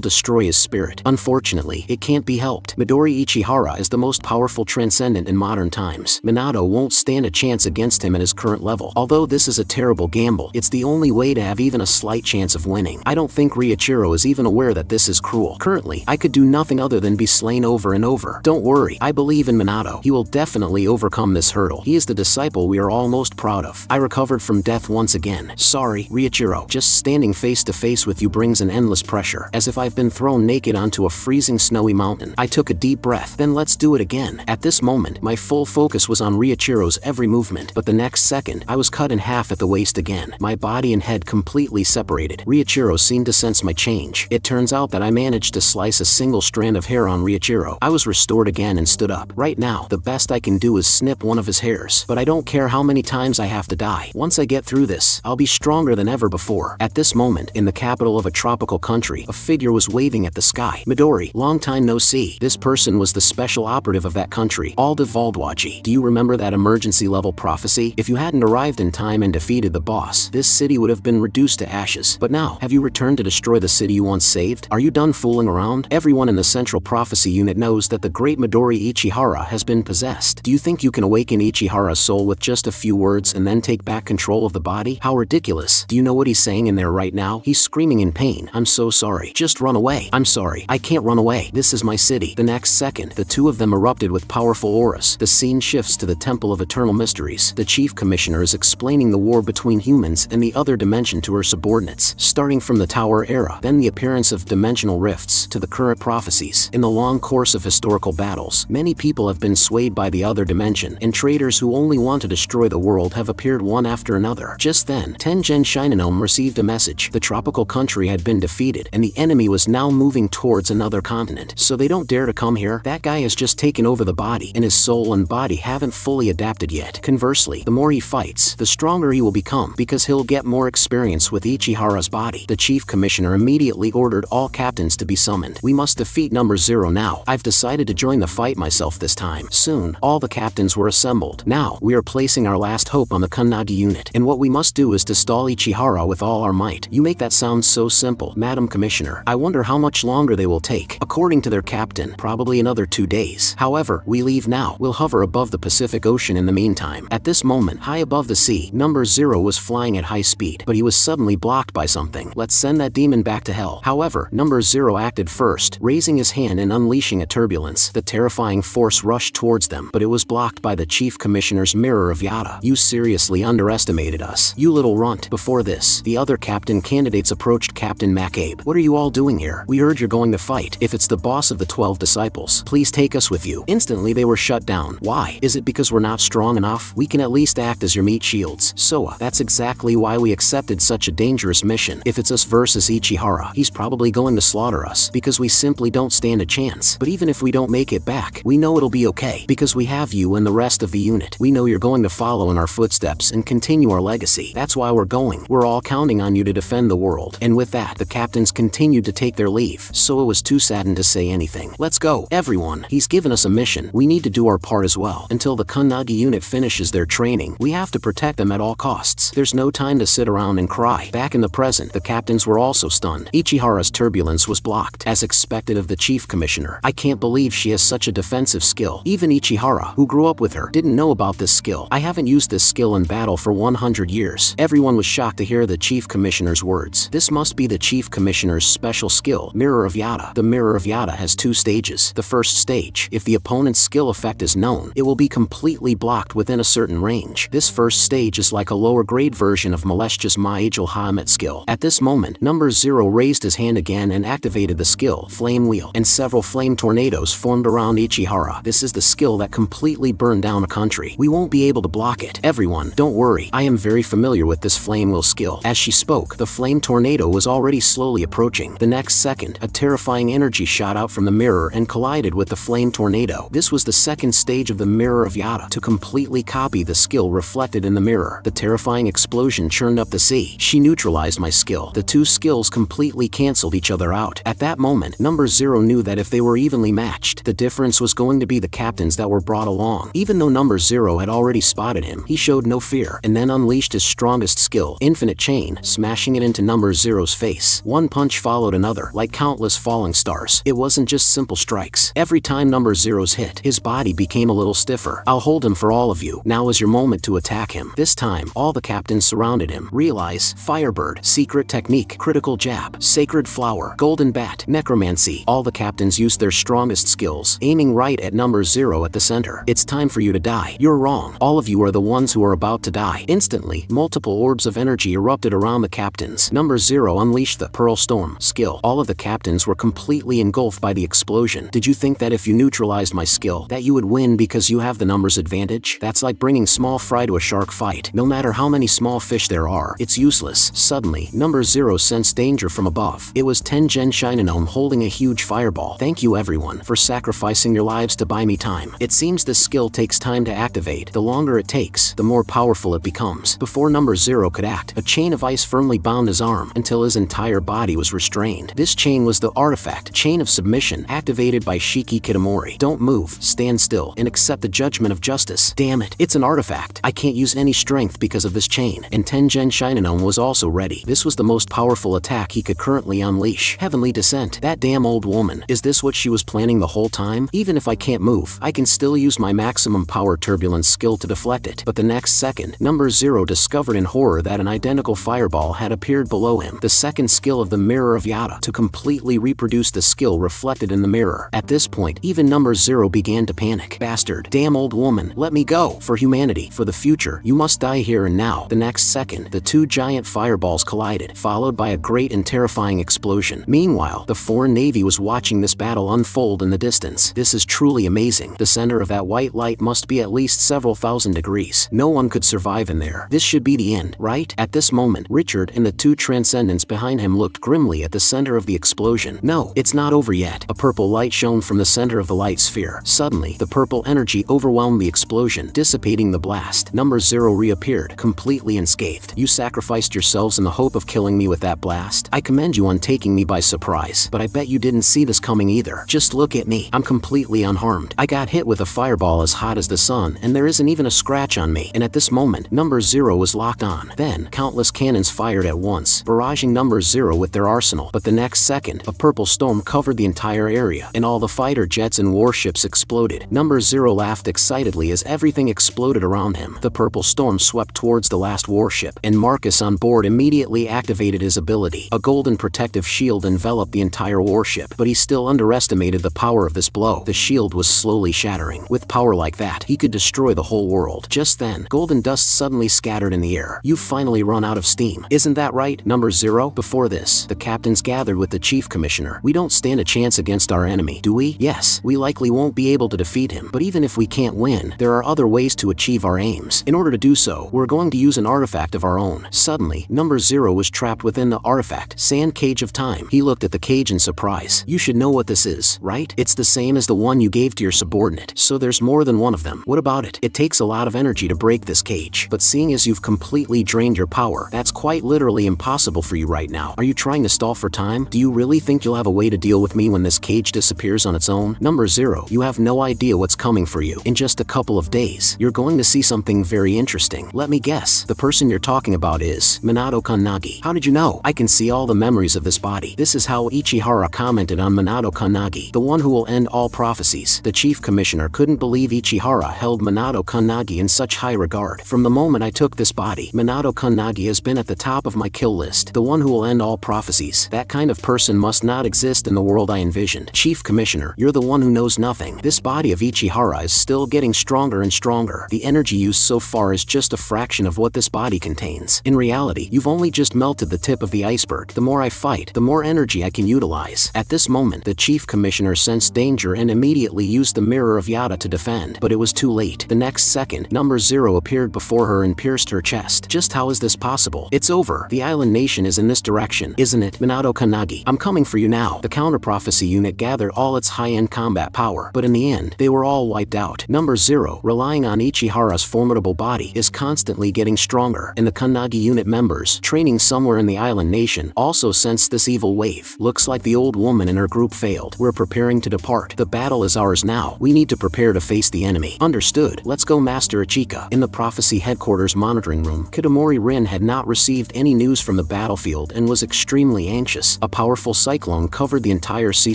destroy his spirit. Unfortunately, it can't be helped. Midori Ichihara is the most powerful transcendent in modern times. Minato won't stand a chance against him at his current level. Although this is a terrible gamble, it's the only way to have even a slight chance of winning. I don't think Riichiro is even aware that this is cruel. Currently, I could do nothing other than be slain over and over. Don't worry, I believe in Minato. He will definitely overcome this hurdle. He is the disciple we are all most proud of. I recovered from death once again. Sorry, Riichiro. Just standing face to face with you brings an endless pressure, as if I've been thrown naked onto a freezing snowy mountain. I took a deep breath. Then let's do it again. At this moment, my full focus was on Riichiro's every movement, but the next second, I was cut in half at the waist again. My body and head completely separated. Riichiro seemed to sense my change. It turns out that I managed to slice a single strand of hair on Riichiro. I was restored again and stood up. Right now, the best I can do is snip one of his hairs, but I don't care how many times I have to die. Once I get through this, I'll be stronger than ever before. At this moment, in the capital of a tropical country, a figure was waving at the sky. Midori, long time no see. This person was the special operative of that country, Alda Valdwaji. Do you remember that emergency level prophecy? If you hadn't arrived in time and defeated the boss, this city would have been reduced to ashes. But now, have you returned to destroy the city you once saved? Are you done fooling around? Everyone in the central prophecy unit knows that the great Midori Ichihara has been possessed. Do you think you can awaken Ichihara's soul with just a few words and then take back control of the body? How ridiculous. Do you know what he's saying in there right now? He's screaming in pain. I'm so sorry. Just run away. I'm sorry. I can't run away. This is my city. The next second, the two of them erupted with powerful auras. The scene shifts to the Temple of Eternal Mysteries. The Chief Commissioner is explaining the war between humans and the other dimension to her subordinates, starting from the Tower era, then the appearance of dimensional rifts, to the current prophecies. In the long course of historical battles, many people have been swayed by the other dimension, and traitors who only want to destroy the world have appeared one after another. Just then, Tengen Shinonome received a message. The tropical country had been defeated, and the enemy was now moving towards another continent. So they don't dare to come here. That guy has just taken over the body, and his soul and body haven't fully adapted yet. Conversely, the more he fights, the stronger he will become, because he'll get more experience with Ichihara's body. The Chief Commissioner immediately ordered all captains to be summoned. We must defeat number 0 now. I've decided to join the fight myself this time. Soon, all the captains were assembled. Now, we are placing our last hope on the Kannagi unit, and what we must do is to stall Ichihara with all our might. You make that sound so simple, Madam Commissioner. I wonder how much longer they will take. According to their captain, probably another 2 days. However, we leave now. We'll hover above the Pacific Ocean in the meantime. At this moment, high above the sea, number 0 was flying at high speed, but he was suddenly blocked by something. Let's send that demon back to hell. However, number 0 acted first, raising his hand and unleashing a turbulence. The terrifying force rushed towards them, but it was blocked by the Chief Commissioner's Mirror of Yada. You seriously underestimated us, you little runt. Before this, the other captain candidates approached Captain McAbe. What are you all doing here? We heard you're going to fight. If it's the boss of the 12 disciples, please take us with you. Instantly they were shut down. Why? Is it because we're not strong enough? We can at least act as your meat shields. Soa, that's exactly why we accepted such a dangerous mission. If it's us versus Ichihara, he's probably going to slaughter us, because we simply don't stand a chance. But even if we don't make it back, we know it'll be okay, because we have you and the rest of the unit. We know you're going to follow in our footsteps and continue our legacy. That's why we're going. We're all counting on you to defend the world. And with that, the captains continued to take their leave. Soa was too saddened to say anything. Let's go, everyone. He's given us a mission. We need to do our part as well. Until the Kannagi unit finishes their training, we have to protect them at all costs. There's no time to sit around and cry. Back in the present, the captains were also stunned. Ichihara's turbulence was blocked, as expected of the Chief Commissioner. I can't believe she has such a defensive skill. Even Ichihara, who grew up with her, didn't know about this skill. I haven't used this skill in battle for 100 years. Everyone was shocked to hear the Chief Commissioner's words. This must be the Chief Commissioner's special skill, Mirror of Yada. The Mirror of Yada has 2 stages. The first stage, if the opponent's skill effect is known, it will be completely blocked within a certain range. This first stage is like a lower grade version of Maleshtia's Ma'ajul Ha'amet skill. At this moment, number 0 raised his hand again and activated the skill, Flame Wheel, and several flame tornadoes formed around Ichihara. This is the skill that completely burned down a country. We won't be able to block it. Everyone, don't worry. I am very familiar with this Flame Wheel skill. As she spoke, the flame tornado was already slowly approaching. The next second, a terrifying energy shot out from the mirror and collided with the flame tornado. This was the second stage of the Mirror of Yada, to completely copy the skill reflected in the mirror. The terrifying explosion churned up the sea. She neutralized my skill. The 2 skills completely canceled each other out. At that moment, number 0 knew that if they were evenly matched, the difference was going to be the captains that were brought along. Even though number 0 had already spotted him, he showed no fear, and then unleashed his strongest skill, Infinite Chain, smashing it into number 0's face. One punch followed another, like countless falling stars. It wasn't just simple strikes. Every time number 0's hit, his body became a little stiffer. I'll hold him for all of you. Now is your moment to attack him. This time, all the captains surrounded him. Realize, Firebird, Secret Technique, Critical Jab, Sacred Flower, Golden Bat, Necromancy. All the captains used their strongest skills, aiming right at number 0 at the center. It's time for you to die. You're wrong. All of you are the ones who are about about to die. Instantly, multiple orbs of energy erupted around the captains. Number 0 unleashed the Pearl Storm skill. All of the captains were completely engulfed by the explosion. Did you think that if you neutralized my skill, that you would win because you have the numbers advantage? That's like bringing small fry to a shark fight. No matter how many small fish there are, it's useless. Suddenly, Number 0 sensed danger from above. It was Tengen Shinonome holding a huge fireball. Thank you everyone for sacrificing your lives to buy me time. It seems this skill takes time to activate. The longer it takes, the more powerful it becomes. Before Number 0 could act, a chain of ice firmly bound his arm until his entire body was restrained. This chain was the artifact, Chain of Submission, activated by Shiki Kitamori. Don't move, stand still, and accept the judgment of justice. Damn it, it's an artifact. I can't use any strength because of this chain. And Tengen Shinonome was also ready. This was the most powerful attack he could currently unleash. Heavenly Descent. That damn old woman. Is this what she was planning the whole time? Even if I can't move, I can still use my maximum power turbulence skill to deflect it. But the next second, Number 0 discovered in horror that an identical fireball had appeared below him. The second skill of the Mirror of Yada, to completely reproduce the skill reflected in the mirror. At this point, even Number 0 began to panic. Bastard. Damn old woman. Let me go. For humanity. For the future. You must die here and now. The next second, the two giant fireballs collided, followed by a great and terrifying explosion. Meanwhile, the foreign navy was watching this battle unfold in the distance. This is truly amazing. The center of that white light must be at least several thousand degrees. No one could survive in there. This should be the end, right? At this moment, Richard and the two Transcendents behind him looked grimly at the center of the explosion. No, it's not over yet. A purple light shone from the center of the light sphere. Suddenly, the purple energy overwhelmed the explosion, dissipating the blast. Number 0 reappeared, completely unscathed. You sacrificed yourselves in the hope of killing me with that blast. I commend you on taking me by surprise, but I bet you didn't see this coming either. Just look at me. I'm completely unharmed. I got hit with a fireball as hot as the sun, and there isn't even a scratch on me. And at this moment, Number 0 was locked on. Then, countless cannons fired at once, barraging Number 0 with their arsenal. But the next second, a purple storm covered the entire area, and all the fighter jets and warships exploded. Number 0 laughed excitedly as everything exploded around him. The purple storm swept towards the last warship, and Marcus on board immediately activated his ability. A golden protective shield enveloped the entire warship, but he still underestimated the power of this blow. The shield was slowly shattering. With power like that, he could destroy the whole world. Just then, golden dust suddenly scattered in the air. You've finally run out of steam. Isn't that right, Number 0? Before this, the captains gathered with the chief commissioner. We don't stand a chance against our enemy, do we? Yes, we likely won't be able to defeat him, but even if we can't win, there are other ways to achieve our aims. In order to do so, we're going to use an artifact of our own. Suddenly, Number 0 was trapped within the artifact, Sand Cage of Time. He looked at the cage in surprise. You should know what this is, right? It's the same as the one you gave to your subordinate, so there's more than one of them. What about it? It takes a lot of energy to break this cage, but seeing as you've completely drained your power, that's quite literally impossible for you right now. Are you trying to stall for time? Do you really think you'll have a way to deal with me when this cage disappears on its own? Number 0, you have no idea what's coming for you. In just a couple of days, you're going to see something very interesting. Let me guess. The person you're talking about is Minato Kannagi. How did you know? I can see all the memories of this body. This is how Ichihara commented on Minato Kannagi, the one who will end all prophecies. The chief commissioner couldn't believe Ichihara held Minato Kannagi in such high regard. From the moment I took this body, Minato Kannagi has been at the top of my kill list. The one who will end all prophecies. That kind of person must not exist in the world I envisioned. Chief commissioner, you're the one who knows nothing. This body of Ichihara is still getting stronger and stronger. The energy used so far is just a fraction of what this body contains. In reality, you've only just melted the tip of the iceberg. The more I fight, the more energy I can utilize. At this moment, the chief commissioner sensed danger and immediately used the Mirror of Yada to defend, but it was too late. The next second, Number 0 appeared before her and pierced her chest. Just how is this possible? It's over. The island nation is in this direction, isn't it? Minato Kannagi, I'm coming for you now. The counter-prophecy unit gathered all its high-end combat power, but in the end, they were all wiped out. Number 0, relying on Ichihara's formidable body, is constantly getting stronger, and the Kannagi unit members, training somewhere in the island nation, also sensed this evil wave. Looks like the old woman and her group failed. We're preparing to depart. The battle is ours now. We need to prepare to face the enemy. Understood. Let's go, Master Ichika. In the prophecy headquarters monitoring room, Kitamori Rin had not received any news from the battlefield and was extremely anxious. A powerful cyclone covered the entire sea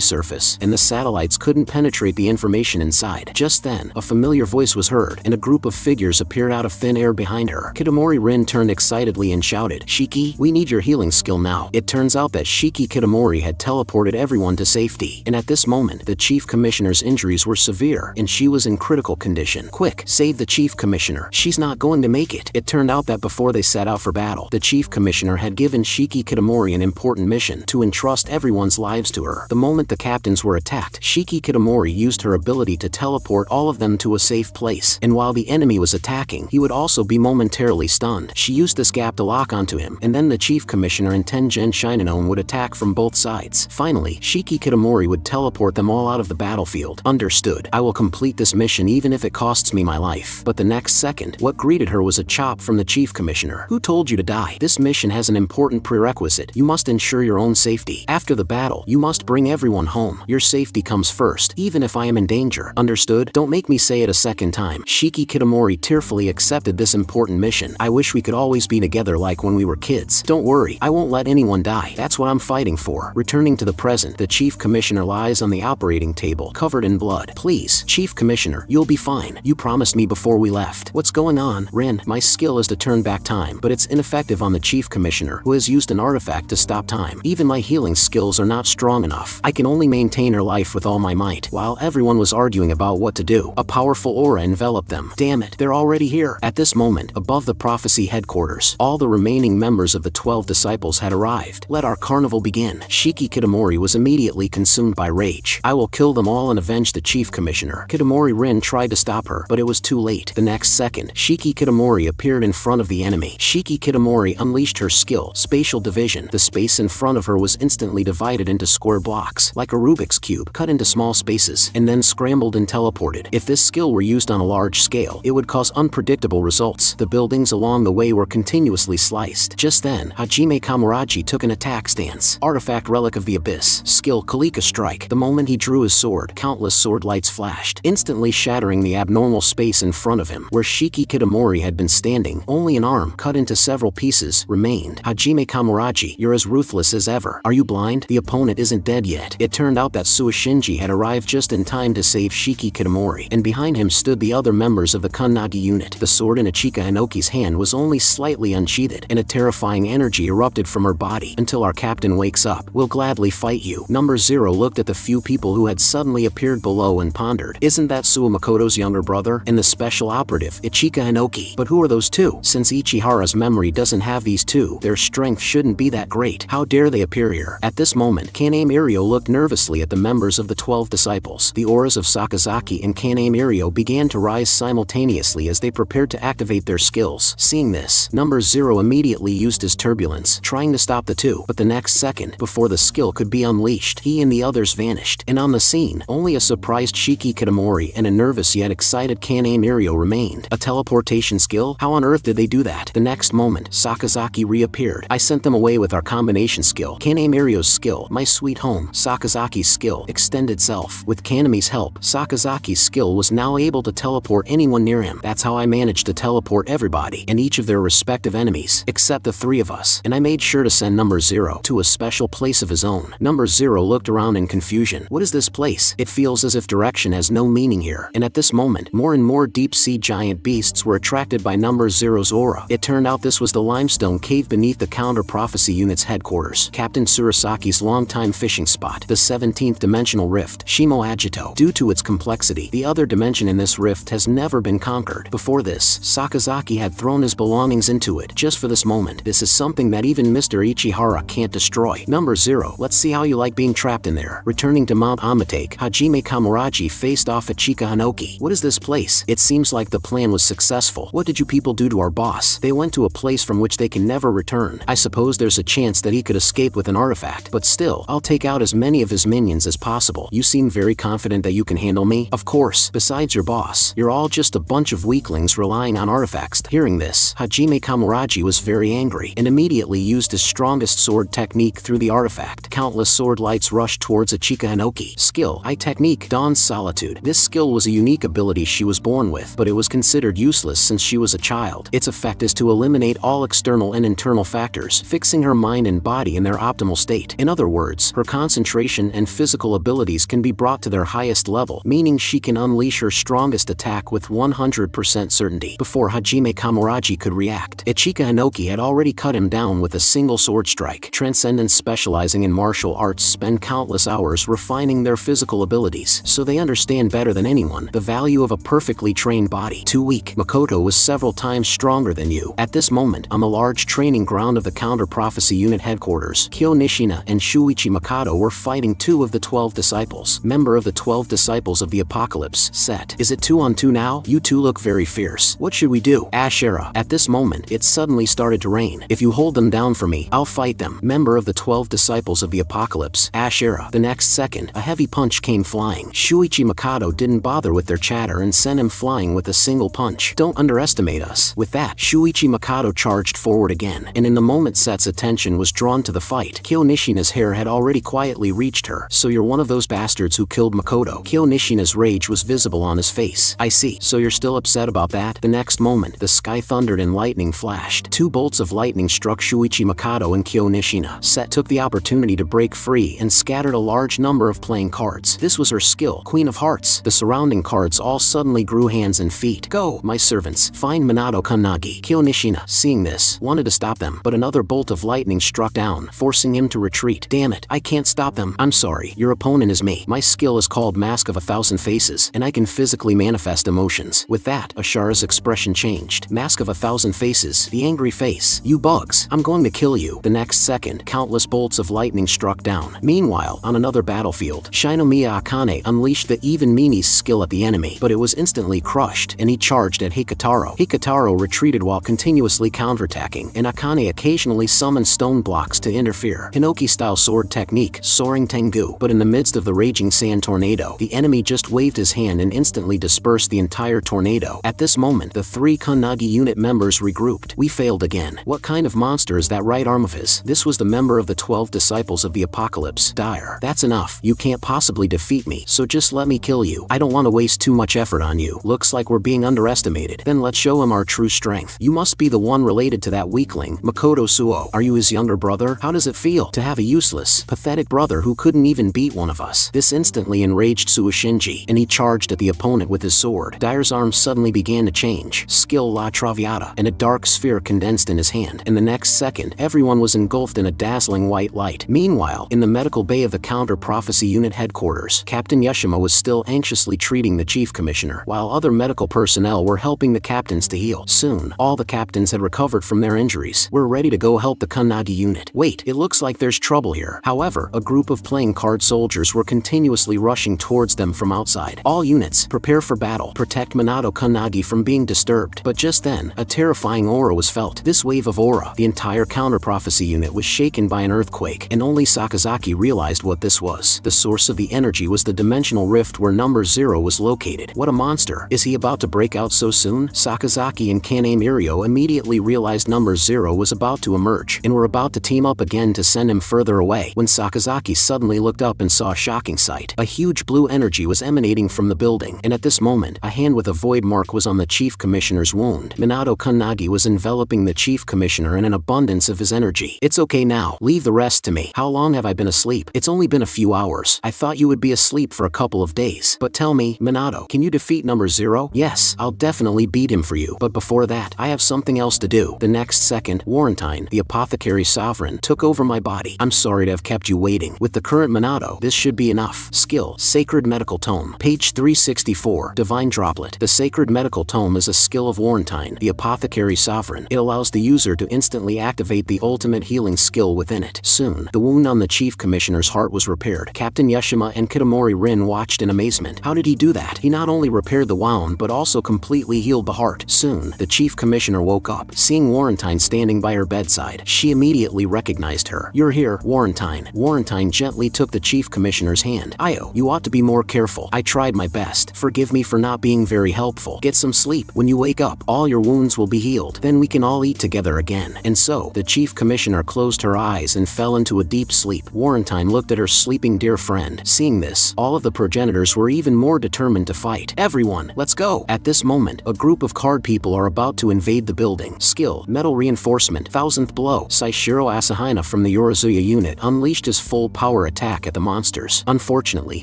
surface, and the satellites couldn't penetrate the information inside. Just then, a familiar voice was heard, and a group of figures appeared out of thin air behind her. Kitamori Rin turned excitedly and shouted, Shiki, we need your healing skill now. It turns out that Shiki Kitamori had teleported everyone to safety, and at this moment, the chief commissioner's injuries were severe, and she was in critical condition. Quick, save the chief commissioner. She's not going to make it. It turned out that before they set out for battle, the chief commissioner had given Shiki Kitamori an important mission to entrust everyone's lives to her. The moment the captains were attacked, Shiki Kitamori used her ability to teleport all of them to a safe place, and while the enemy was attacking, he would also be momentarily stunned. She used this gap to lock onto him, and then the chief commissioner and Tengen Shinano would attack from both sides. Finally, Shiki Kitamori would teleport them all out of the battlefield. Understood. I will complete this mission even if it costs me my life. But the next second, what greeted her was a chop from the chief commissioner. Who told you to die? This mission has an important prerequisite. You must ensure your own safety. After the battle, you must bring everyone home. Your safety comes first, even if I am in danger. Understood? Don't make me say it a second time. Shiki Kitamori tearfully accepted this important mission. I wish we could always be together like when we were kids. Don't worry, I won't let anyone die. That's what I'm fighting for. Returning to the present, the chief commissioner lies on the operating table, covered in blood. Please, chief commissioner, you'll be fine. You promised me before we left. What's going on? Rin, my skill is to turn back time, but it's ineffective on the chief commissioner, who has used an artifact to stop time. Even my healing skills are not strong enough. I can only maintain her life with all my might. While everyone was arguing about what to do, a powerful aura enveloped them. Damn it, they're already here. At this moment, above the prophecy headquarters, all the remaining members of the 12 disciples had arrived. Let our carnival begin. Shiki Kitamori was immediately consumed by rage. I will kill them all and avenge the chief commissioner. Kitamori Rin tried to stop her, but it was too late. The next second, Shiki Kitamori appeared in front of the enemy. Shiki Kitamori unleashed her skill, spatial division. The space in front of her was instantly divided into square blocks, like a Rubik's cube, cut into small spaces, and then scrambled and teleported. If this skill were used on a large scale, it would cause unpredictable results. The buildings along the way were continuously sliced. Just then, Hajime Kamuraji took an attack stance. Artifact Relic of the Abyss. Skill Kalika Strike. The moment he drew his sword, countless sword lights flashed, instantly shattering the abnormal space in front of him. Where Shiki Kitamori had been standing, only an arm, cut into several pieces, remained. Hajime Kamuraji, you're as ruthless as ever. Are you blind? The opponent isn't dead yet. It turned out that Suishinji had arrived just in time to save Shiki Kitamori, and behind him stood the other members of the Kunnagi unit. The sword in Ichika Inoki's hand was only slightly unsheathed, and a terrifying energy erupted from her body. Until our captain wakes up, we'll gladly fight you. Number 0 looked at the few people who had suddenly appeared below and pondered. Isn't that Suamakoto's younger brother? And the special operative, Ichika Inoki? But who are those two? Since Ichihara's memory doesn't have these two, their strength shouldn't be that great. How dare they appear here? At this moment, Kaname Irio looked nervously at the members of the 12 disciples. The auras of Sakazaki and Kaname Irio began to rise simultaneously as they prepared to activate their skills. Seeing this, Number 0 immediately used his turbulence, trying to stop the two, but the next second, before the skill could be unleashed, he and the others vanished, and on the scene, only a surprised Shiki Kitamori and a nervous yet excited Kaname Irio remained. A teleportation skill? How on earth did they do that? The next moment, Sakazaki reappeared. I sent them away with our combination skill. Kaname Irio's skill, My Sweet Home. Sakazaki's skill, Extended Self. With Kaname's help, Sakazaki's skill was now able to teleport anyone near him. That's how I managed to teleport everybody, and each of their respective enemies, except the 3 of us, and I made sure to send Number 0 to a special place of his own. Number 0 looked around in confusion. What is this place? It feels as if direction has no meaning here, and at this moment, more and more deep-sea giant beasts were attracted by Number 0's aura. It turned out this was the limestone cave beneath the counter-prophecy unit's headquarters, Captain Tsurusaki's longtime fishing spot, the 17th dimensional rift, Shimo Agito. Due to its complexity, the other dimension in this rift has never been conquered. Before this, Sakazaki had thrown his belongings into it, just for this moment. This is something that even Mr. Ichihara can't destroy. Number 0, let's see how you like being trapped in there. Returning to Mount Amatake, Hajime Kamuraji faced off Ichika Hanoki. What is this place? It seems like the plan was successful. What did you people do to our boss? They went to a place from which they can never return. I suppose there's a chance that he could escape with an artifact, but still, I'll take out as many of his minions as possible. You seem very confident that you can handle me? Of course, besides your boss, you're all just a bunch of weaklings relying on artifacts. Hearing this, Hajime Kamuraji was very angry, and immediately used his strongest sword technique through the artifact. Countless sword lights rushed towards Ichika Hanoki. Skill, I Technique, Dawn's Solitude. This skill was a unique ability she was born with, but it was considered useless since she was a child. Its effect is to eliminate all external and internal factors, fixing her mind and body in their optimal state. In other words, her concentration and physical abilities can be brought to their highest level, meaning she can unleash her strongest attack with 100% certainty. Before Hajime Kamuraji could react, Ichika Hanoki had already cut him down with a single sword strike. Transcendents specializing in martial arts spend countless hours refining their physical abilities, so they understand better than anyone the value of a perfectly trained body. Too weak. Makoto was several times stronger than you. At this moment, on the large training ground of the Counter-Prophecy Unit headquarters, Kyo Nishina and Shuichi Makoto were fighting 2 of the 12 disciples. Member of the 12 disciples of the Apocalypse. Set. Is it 2-on-2 now? You two look very fierce. What should we do? Ashera. At this moment, it suddenly started to rain. If you hold them down for me, I'll fight them. Member of the 12 disciples of the Apocalypse. Ashera. The next second, a heavy punch came flying. Shuichi Makoto didn't bother with their chatter and sent him flying with a single punch. Don't underestimate us. With that, Shuichi Makoto charged forward again, and in the moment Set's attention was drawn to the fight, Kyo Nishina's hair had already quietly reached her. So you're one of those bastards who killed Makoto. Kyo Nishina's rage was visible on his face. I see. So you're still upset about that? The next moment, the sky thundered and lightning flashed. 2 bolts of lightning struck Shuichi Makoto and Kyo Nishina. Set took the opportunity to break free and scattered a large number of playing cards. This was her skill, Queen of Hearts. The surrounding cards all suddenly grew hands and feet. Go, my servants, find Minato Kannagi. Kyo Nishina, seeing this, wanted to stop them, but another bolt of lightning struck down, forcing him to retreat. Damn it, I can't stop them. I'm sorry, your opponent is me. My skill is called Mask of 1,000 Faces, and I can physically manifest emotions. With that, Ashara's expression changed. Mask of 1,000 Faces, the angry face. You bugs, I'm going to kill you. The next second, countless bolts of lightning struck down. Meanwhile, on another battlefield, Shinomiya Akane unleashed the even Mini's skill at the enemy, but it was instantly crushed, and he charged at Hikataro. Hikataro retreated while continuously counterattacking, and Akane occasionally summoned stone blocks to interfere. Hinoki-style sword technique, Soaring Tengu. But in the midst of the raging sand tornado, the enemy just waved his hand and instantly dispersed the entire tornado. At this moment, the 3 Kannagi unit members regrouped. We failed again. What kind of monster is that right arm of his? This was the member of the 12 disciples of the Apocalypse. Dire. That's enough. You can't possibly defeat me, so just let me kill you. I don't want to waste too much effort on you. Looks like we're being underestimated. Then let's show him our true strength. You must be the one related to that weakling, Makoto Suo. Are you his younger brother? How does it feel to have a useless, pathetic brother who couldn't even beat one of us? This instantly enraged Suishinji, and he charged at the opponent with his sword. Dire's arms suddenly began to change. Skill La Traviata, and a dark sphere condensed in his hand. In the next second, everyone was engulfed in a dazzling white light. Meanwhile, in the medical bay of the Counter-Prophecy Unit headquarters, Captain Yoshima was still anxiously treating the chief commissioner, while other medical personnel were helping the captains to heal. Soon, all the captains had recovered from their injuries. We're ready to go help the Kannagi unit. Wait, it looks like there's trouble here. However, a group of playing card soldiers were continuously rushing towards them from outside. All units, prepare for battle. Protect Minato Kannagi from being disturbed. But just then, a terrifying aura was felt. This wave of aura, the entire Counter-Prophecy unit was shaken by an earthquake, and only Sakazaki realized what this was. The source of the energy was the dimensional rift where number 0 was located. What a monster. Is he about to break out so soon? Sakazaki and Kane Mirio immediately realized number 0 was about to emerge, and were about to team up again to send him further away, when Sakazaki suddenly looked up and saw a shocking sight. A huge blue energy was emanating from the building, and at this moment, a hand with a void mark was on the chief commissioner's wound. Minato Kannagi was enveloping the chief commissioner in an abundance of his energy. It's okay now. Leave the rest to me. How long have I been asleep? It's only been a few hours. I thought you would be asleep for a couple of days. But tell me, Minato, can you defeat number 0? Yes, I'll definitely beat him for you. But before that, I have something else to do. The next second, Warrentine, the apothecary sovereign, took over my body. I'm sorry to have kept you waiting. With the current Minato, this should be enough. Skill, Sacred Medical Tome. Page 364, Divine Droplet. The Sacred Medical Tome is a skill of Warrentine, the apothecary sovereign. It allows the user to instantly activate the ultimate healing skill within it. Soon, the wound on the chief commissioner's heart was repaired. Captain Yoshima and Kitamori Rin watched in amazement. How did he do that? He not only repaired the wound but also completely healed the heart. Soon, the chief commissioner woke up. Seeing Warrentine standing by her bedside, she immediately recognized her. You're here, Warrentine. Warrentine gently took the chief commissioner's hand. Io, you ought to be more careful. I tried my best. Forgive me for not being very helpful. Get some sleep. When you wake up, all your wounds will be healed. Then we can all eat together again. And so, the chief commissioner closed her eyes and fell into a deep sleep. Warrentine looked at her sleeping dear friend. Seeing this, all of the progenitors were even more determined to fight. Everyone, let's go! At this moment, a group of card people are about to invade the building. Skill, Metal Reinforcement, 1000th Blow. Saishiro Asahina from the Yorizuya unit unleashed his full power attack at the monsters. Unfortunately,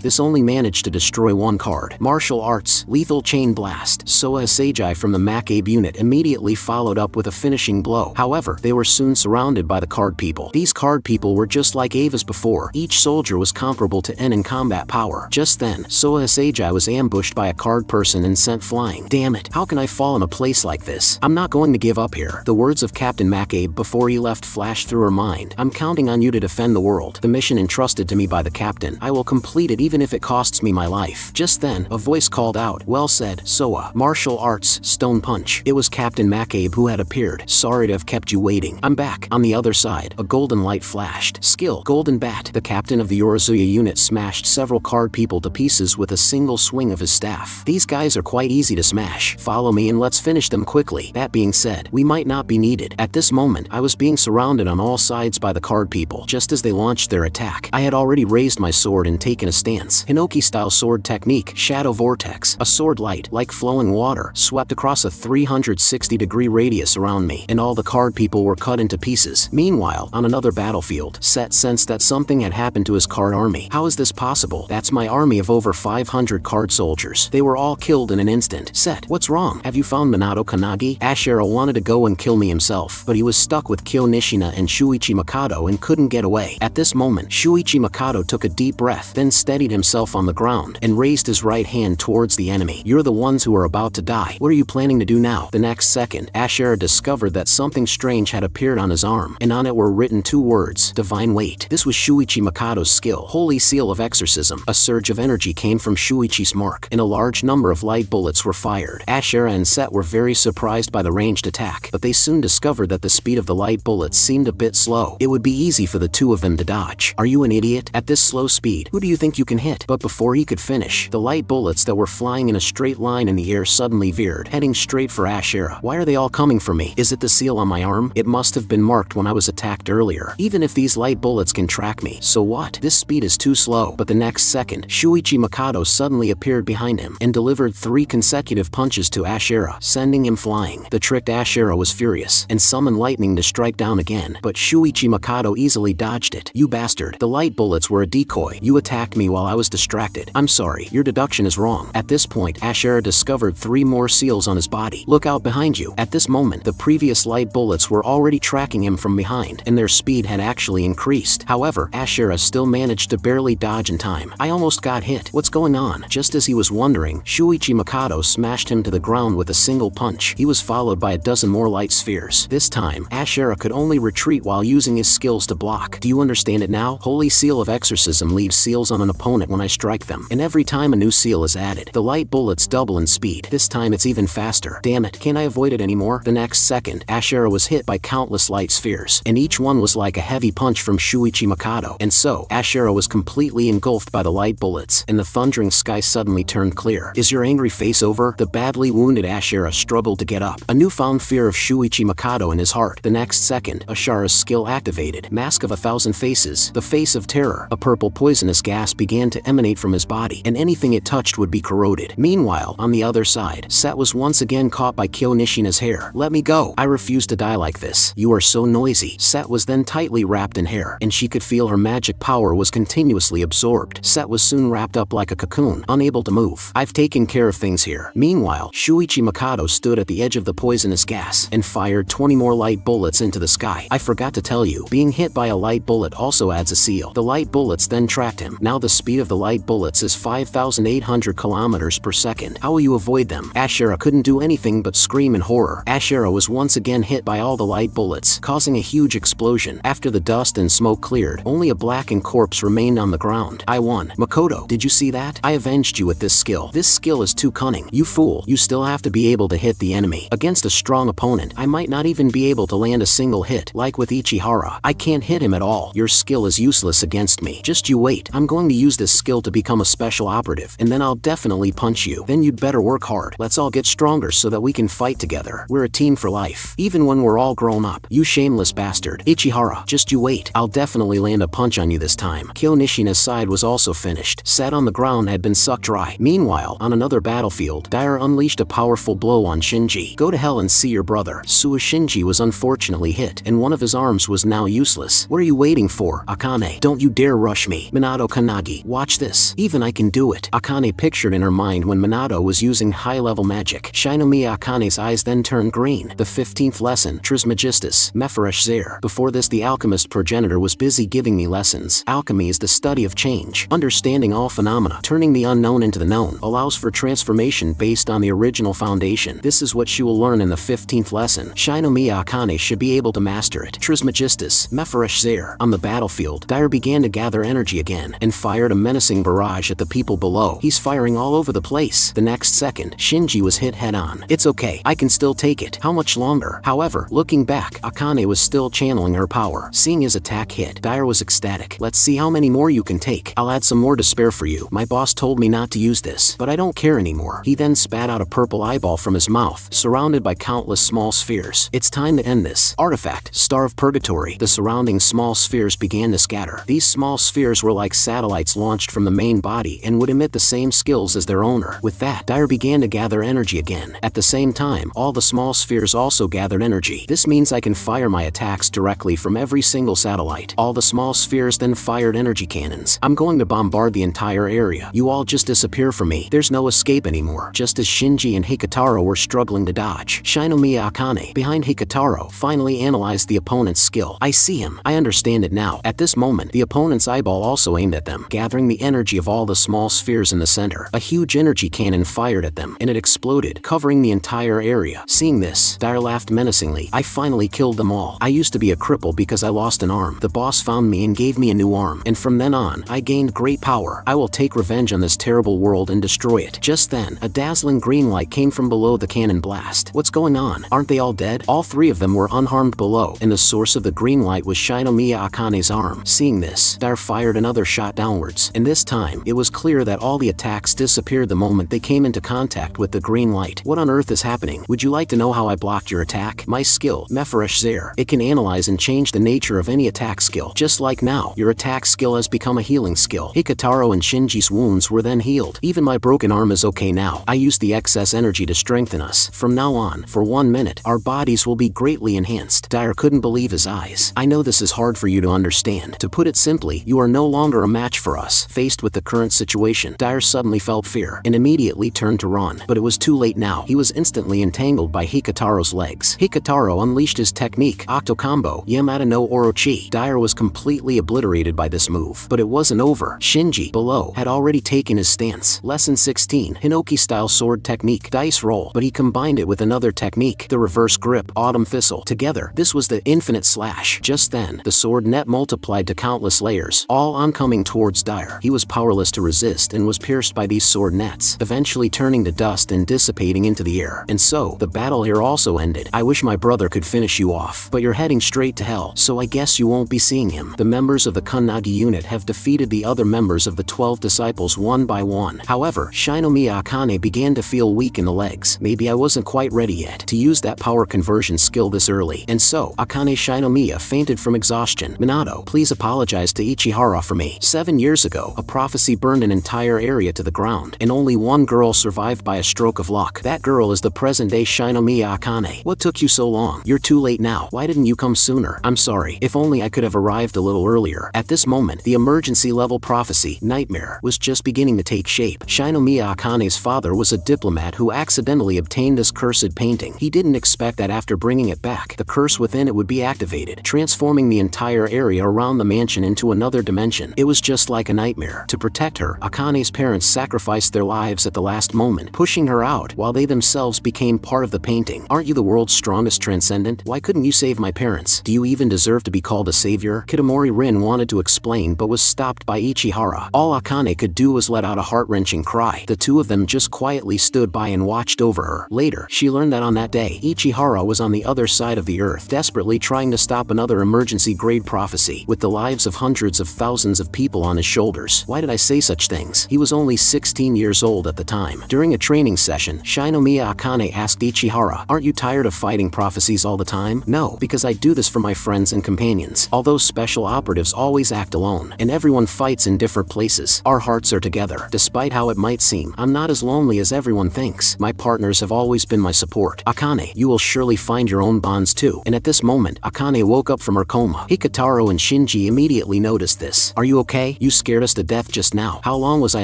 this only managed to destroy one card. Martial Arts, Lethal Chain Blast. Soa Asagi from the Macabe unit immediately followed up with a finishing blow. However, they were soon surrounded by the card people. These card people were just like Ava's before. Each soldier was comparable to N in combat power. Just then, Soa Asagi was ambushed by a card person and sent flying. Damn it, how How can I fall in a place like this? I'm not going to give up here. The words of Captain McAbe before he left flashed through her mind. I'm counting on you to defend the world. The mission entrusted to me by the captain. I will complete it even if it costs me my life. Just then, a voice called out, "Well said, Soa. Martial arts, stone punch." It was Captain McAbe who had appeared. "Sorry to have kept you waiting. I'm back." On the other side, a golden light flashed. Skill, golden bat. The captain of the Yorozuya unit smashed several card people to pieces with a single swing of his staff. These guys are quite easy to smash. Follow me and let's finish them quickly. That being said, we might not be needed. At this moment, I was being surrounded on all sides by the card people. Just as they launched their attack, I had already raised my sword and taken a stance. Hinoki-style sword technique, Shadow Vortex. A sword light, like flowing water, swept across a 360-degree radius around me, and all the card people were cut into pieces. Meanwhile, on another battlefield, Set sensed that something had happened to his card army. How is this possible? That's my army of over 500 card soldiers. They were all killed in an instant. Set, what's wrong? Have you found Minato Kanagi? Ashera wanted to go and kill me himself, but he was stuck with Kyo Nishina and Shuichi Mikado and couldn't get away. At this moment, Shuichi Mikado took a deep breath, then steadied himself on the ground and raised his right hand towards the enemy. You're the ones who are about to die. What are you planning to do now? The next second, Ashera discovered that something strange had appeared on his arm, and on it were written two words, Divine Weight. This was Shuichi Mikado's skill, Holy Seal of Exorcism. A surge of energy came from Shuichi's mark, and a large number of light bullets were fired. Ashera and Set were very surprised by the ranged attack, but they soon discovered that the speed of the light bullets seemed a bit slow. It would be easy for the two of them to dodge. Are you an idiot? At this slow speed, who do you think you can hit? But before he could finish, the light bullets that were flying in a straight line in the air suddenly veered, heading straight for Ashera. Why are they all coming for me? Is it the seal on my arm? It must have been marked when I was attacked earlier. Even if these light bullets can track me, so what? This speed is too slow. But the next second, Shuichi Mikado suddenly appeared behind him and delivered 3 consecutive punches to Ashera, sending him flying. The tricked Ashera was furious and summoned lightning to strike down again, but Shuichi Mikado easily dodged it. You bastard. The light bullets were a decoy. You attacked me while I was distracted. I'm sorry, your deduction is wrong. At this point, Ashera discovered 3 more seals on his body. Look out behind you. At this moment, the previous light bullets were already tracking him from behind, and their speed had actually increased. However, Ashera still managed to barely dodge in time. I almost got hit. What's going on? Just as he was wondering, Shuichi Mikado smashed him to the ground with a single punch. He was followed by a dozen more light spheres. This time, Ashera could only retreat while using his skills to block. Do you understand it now? Holy Seal of Exorcism leaves seals on an opponent when I strike them, and every time a new seal is added, the light bullets double in speed. This time it's even faster. Damn it, can't I avoid it anymore? The next second, Ashera was hit by countless light spheres, and each one was like a heavy punch from Shuichi Mikado. And so, Ashera was completely engulfed by the light bullets, and the thundering sky suddenly turned clear. Is your angry face over? The badly wounded Ashera struggled to get up, a newfound fear of Shuichi Mikado in his heart. The next second, Ashera's skill activated. Mask of 1,000 Faces, the face of terror. A purple poisonous gas began to emanate from his body, and anything it touched would be corroded. Meanwhile, on the other side, Set was once again caught by Kyo Nishina's hair. Let me go. I refuse to die like this. You are so noisy. Set was then tightly wrapped in hair, and she could feel her magic power was continuously absorbed. Set was soon wrapped up like a cocoon, unable to move. I've taken care of things here. Meanwhile, Shuichi Mikado stood at the edge of the poisonous gas and fired 20 more light bullets into the sky. I forgot to tell you, being hit by a light bullet also adds a seal. The light bullets then tracked him. Now the speed of the light bullets is 5,800 kilometers per second. How will you avoid them? Ashera couldn't do anything but scream in horror. Ashera was once again hit by all the light bullets, causing a huge explosion. After the dust and smoke cleared, only a blackened corpse remained on the ground. I won. Makoto, did you see that? I avenged you with this skill. This skill is too cunning. You fool. You still have to be able to hit the enemy. Against a strong opponent, I might not even be able to land a single hit, like with Ichihara. I can't hit him at all. Your skill is useless against me. Just you wait. I'm going to use this skill to become a special operative, and then I'll definitely punch you. Then you'd better work hard. Let's all get stronger so that we can fight together. We're a team for life, even when we're all grown up. You shameless bastard. Ichihara, just you wait. I'll definitely land a punch on you this time. Kyo Nishina's side was also finished. Sat on the ground had been sucked dry. Meanwhile, on another battlefield, Dyer unleashed a powerful blow on Shinji. Go to hell and see your brother. Sua Shinji was unfortunately hit, and one of his arms was now useless. What are you waiting for, Akane? Don't you dare rush me. Minato Kanagi, watch this. Even I can do it. Akane pictured in her mind when Minato was using high-level magic. Shinomiya Akane's eyes then turned green. The 15th lesson, Trismegistus, Mephiresh Zair. Before this, the alchemist progenitor was busy giving me lessons. Alchemy is the study of change, understanding all phenomena, turning the unknown into the known, allows for transformation based on the original original foundation. This is what she will learn in the 15th lesson. Shinomiya Akane should be able to master it. Trismegistus, Mephiresh Zaire. On the battlefield, Dire began to gather energy again, and fired a menacing barrage at the people below. He's firing all over the place. The next second, Shinji was hit head-on. It's okay, I can still take it. How much longer? However, looking back, Akane was still channeling her power. Seeing his attack hit, Dire was ecstatic. Let's see how many more you can take. I'll add some more to spare for you. My boss told me not to use this, but I don't care anymore. He then spat out a purple eyeball from his mouth, surrounded by countless small spheres. It's time to end this. Artifact, Star of Purgatory. The surrounding small spheres began to scatter. These small spheres were like satellites launched from the main body and would emit the same skills as their owner. With that, Dire began to gather energy again. At the same time, all the small spheres also gathered energy. This means I can fire my attacks directly from every single satellite. All the small spheres then fired energy cannons. I'm going to bombard the entire area. You all just disappear from me. There's no escape anymore. Just as Shinji and Hikataro were struggling to dodge, Shinomiya Akane, behind Hikataro, finally analyzed the opponent's skill. I see him. I understand it now. At this moment, the opponent's eyeball also aimed at them, gathering the energy of all the small spheres in the center. A huge energy cannon fired at them, and it exploded, covering the entire area. Seeing this, Dire laughed menacingly. I finally killed them all. I used to be a cripple because I lost an arm. The boss found me and gave me a new arm, and from then on, I gained great power. I will take revenge on this terrible world and destroy it. Just then, a dazzling green light came from below the cannon blast. What's going on? Aren't they all dead? All three of them were unharmed below, and the source of the green light was Shinomiya Akane's arm. Seeing this, Dire fired another shot downwards, and this time, it was clear that all the attacks disappeared the moment they came into contact with the green light. What on earth is happening? Would you like to know how I blocked your attack? My skill, Mephiresh Zaire. It can analyze and change the nature of any attack skill. Just like now, your attack skill has become a healing skill. Hikataro and Shinji's wounds were then healed. Even my broken arm is okay now. I used the excess energy to strengthen us. From now on, for 1 minute, our bodies will be greatly enhanced. Dire couldn't believe his eyes. I know this is hard for you to understand. To put it simply, you are no longer a match for us. Faced with the current situation, Dire suddenly felt fear, and immediately turned to run. But it was too late now. He was instantly entangled by Hikataro's legs. Hikataro unleashed his technique, Octocombo, Yamada no Orochi. Dire was completely obliterated by this move. But it wasn't over. Shinji, below, had already taken his stance. Lesson 16, Hinoki-style sword technique, dice roll, but he combined it with another technique, the reverse grip, autumn thistle. Together, this was the infinite slash. Just then, the sword net multiplied to countless layers, all oncoming towards Dire. He was powerless to resist and was pierced by these sword nets, eventually turning to dust and dissipating into the air. And so, the battle here also ended. I wish my brother could finish you off, but you're heading straight to hell, so I guess you won't be seeing him. The members of the Kunnagi unit have defeated the other members of the 12 disciples one by one. However, Shinomiya Akane began to feel weak in the legs. Maybe I wasn't quite ready yet to use that power conversion skill this early. And so, Akane Shinomiya fainted from exhaustion. Minato, please apologize to Ichihara for me. 7 years ago, a prophecy burned an entire area to the ground, and only one girl survived by a stroke of luck. That girl is the present-day Shinomiya Akane. What took you so long? You're too late now. Why didn't you come sooner? I'm sorry. If only I could have arrived a little earlier. At this moment, the emergency-level prophecy, Nightmare, was just beginning to take shape. Shinomiya Akane's father was a diplomat who accidentally obtained this cursed painting. He didn't expect that after bringing it back, the curse within it would be activated, transforming the entire area around the mansion into another dimension. It was just like a nightmare. To protect her, Akane's parents sacrificed their lives at the last moment, pushing her out while they themselves became part of the painting. Aren't you the world's strongest transcendent? Why couldn't you save my parents? Do you even deserve to be called a savior? Kitamori Rin wanted to explain but was stopped by Ichihara. All Akane could do was let out a heart-wrenching cry. The two of them just quietly stood by and watched over her. Later, she learned that on that day, Ichihara was on the other side of the earth, desperately trying to stop another emergency-grade prophecy, with the lives of hundreds of thousands of people on his shoulders. Why did I say such things? He was only 16 years old at the time. During a training session, Shinomiya Akane asked Ichihara, aren't you tired of fighting prophecies all the time? No, because I do this for my friends and companions. Although special operatives always act alone, and everyone fights in different places, our hearts are together. Despite how it might seem, I'm not as lonely as everyone thinks. My partners have always been my support. Akane, you will surely find your own bonds too. And at this moment, Akane woke up from her coma. Hikataro and Shinji immediately noticed this. Are you okay? You scared us to death just now. How long was I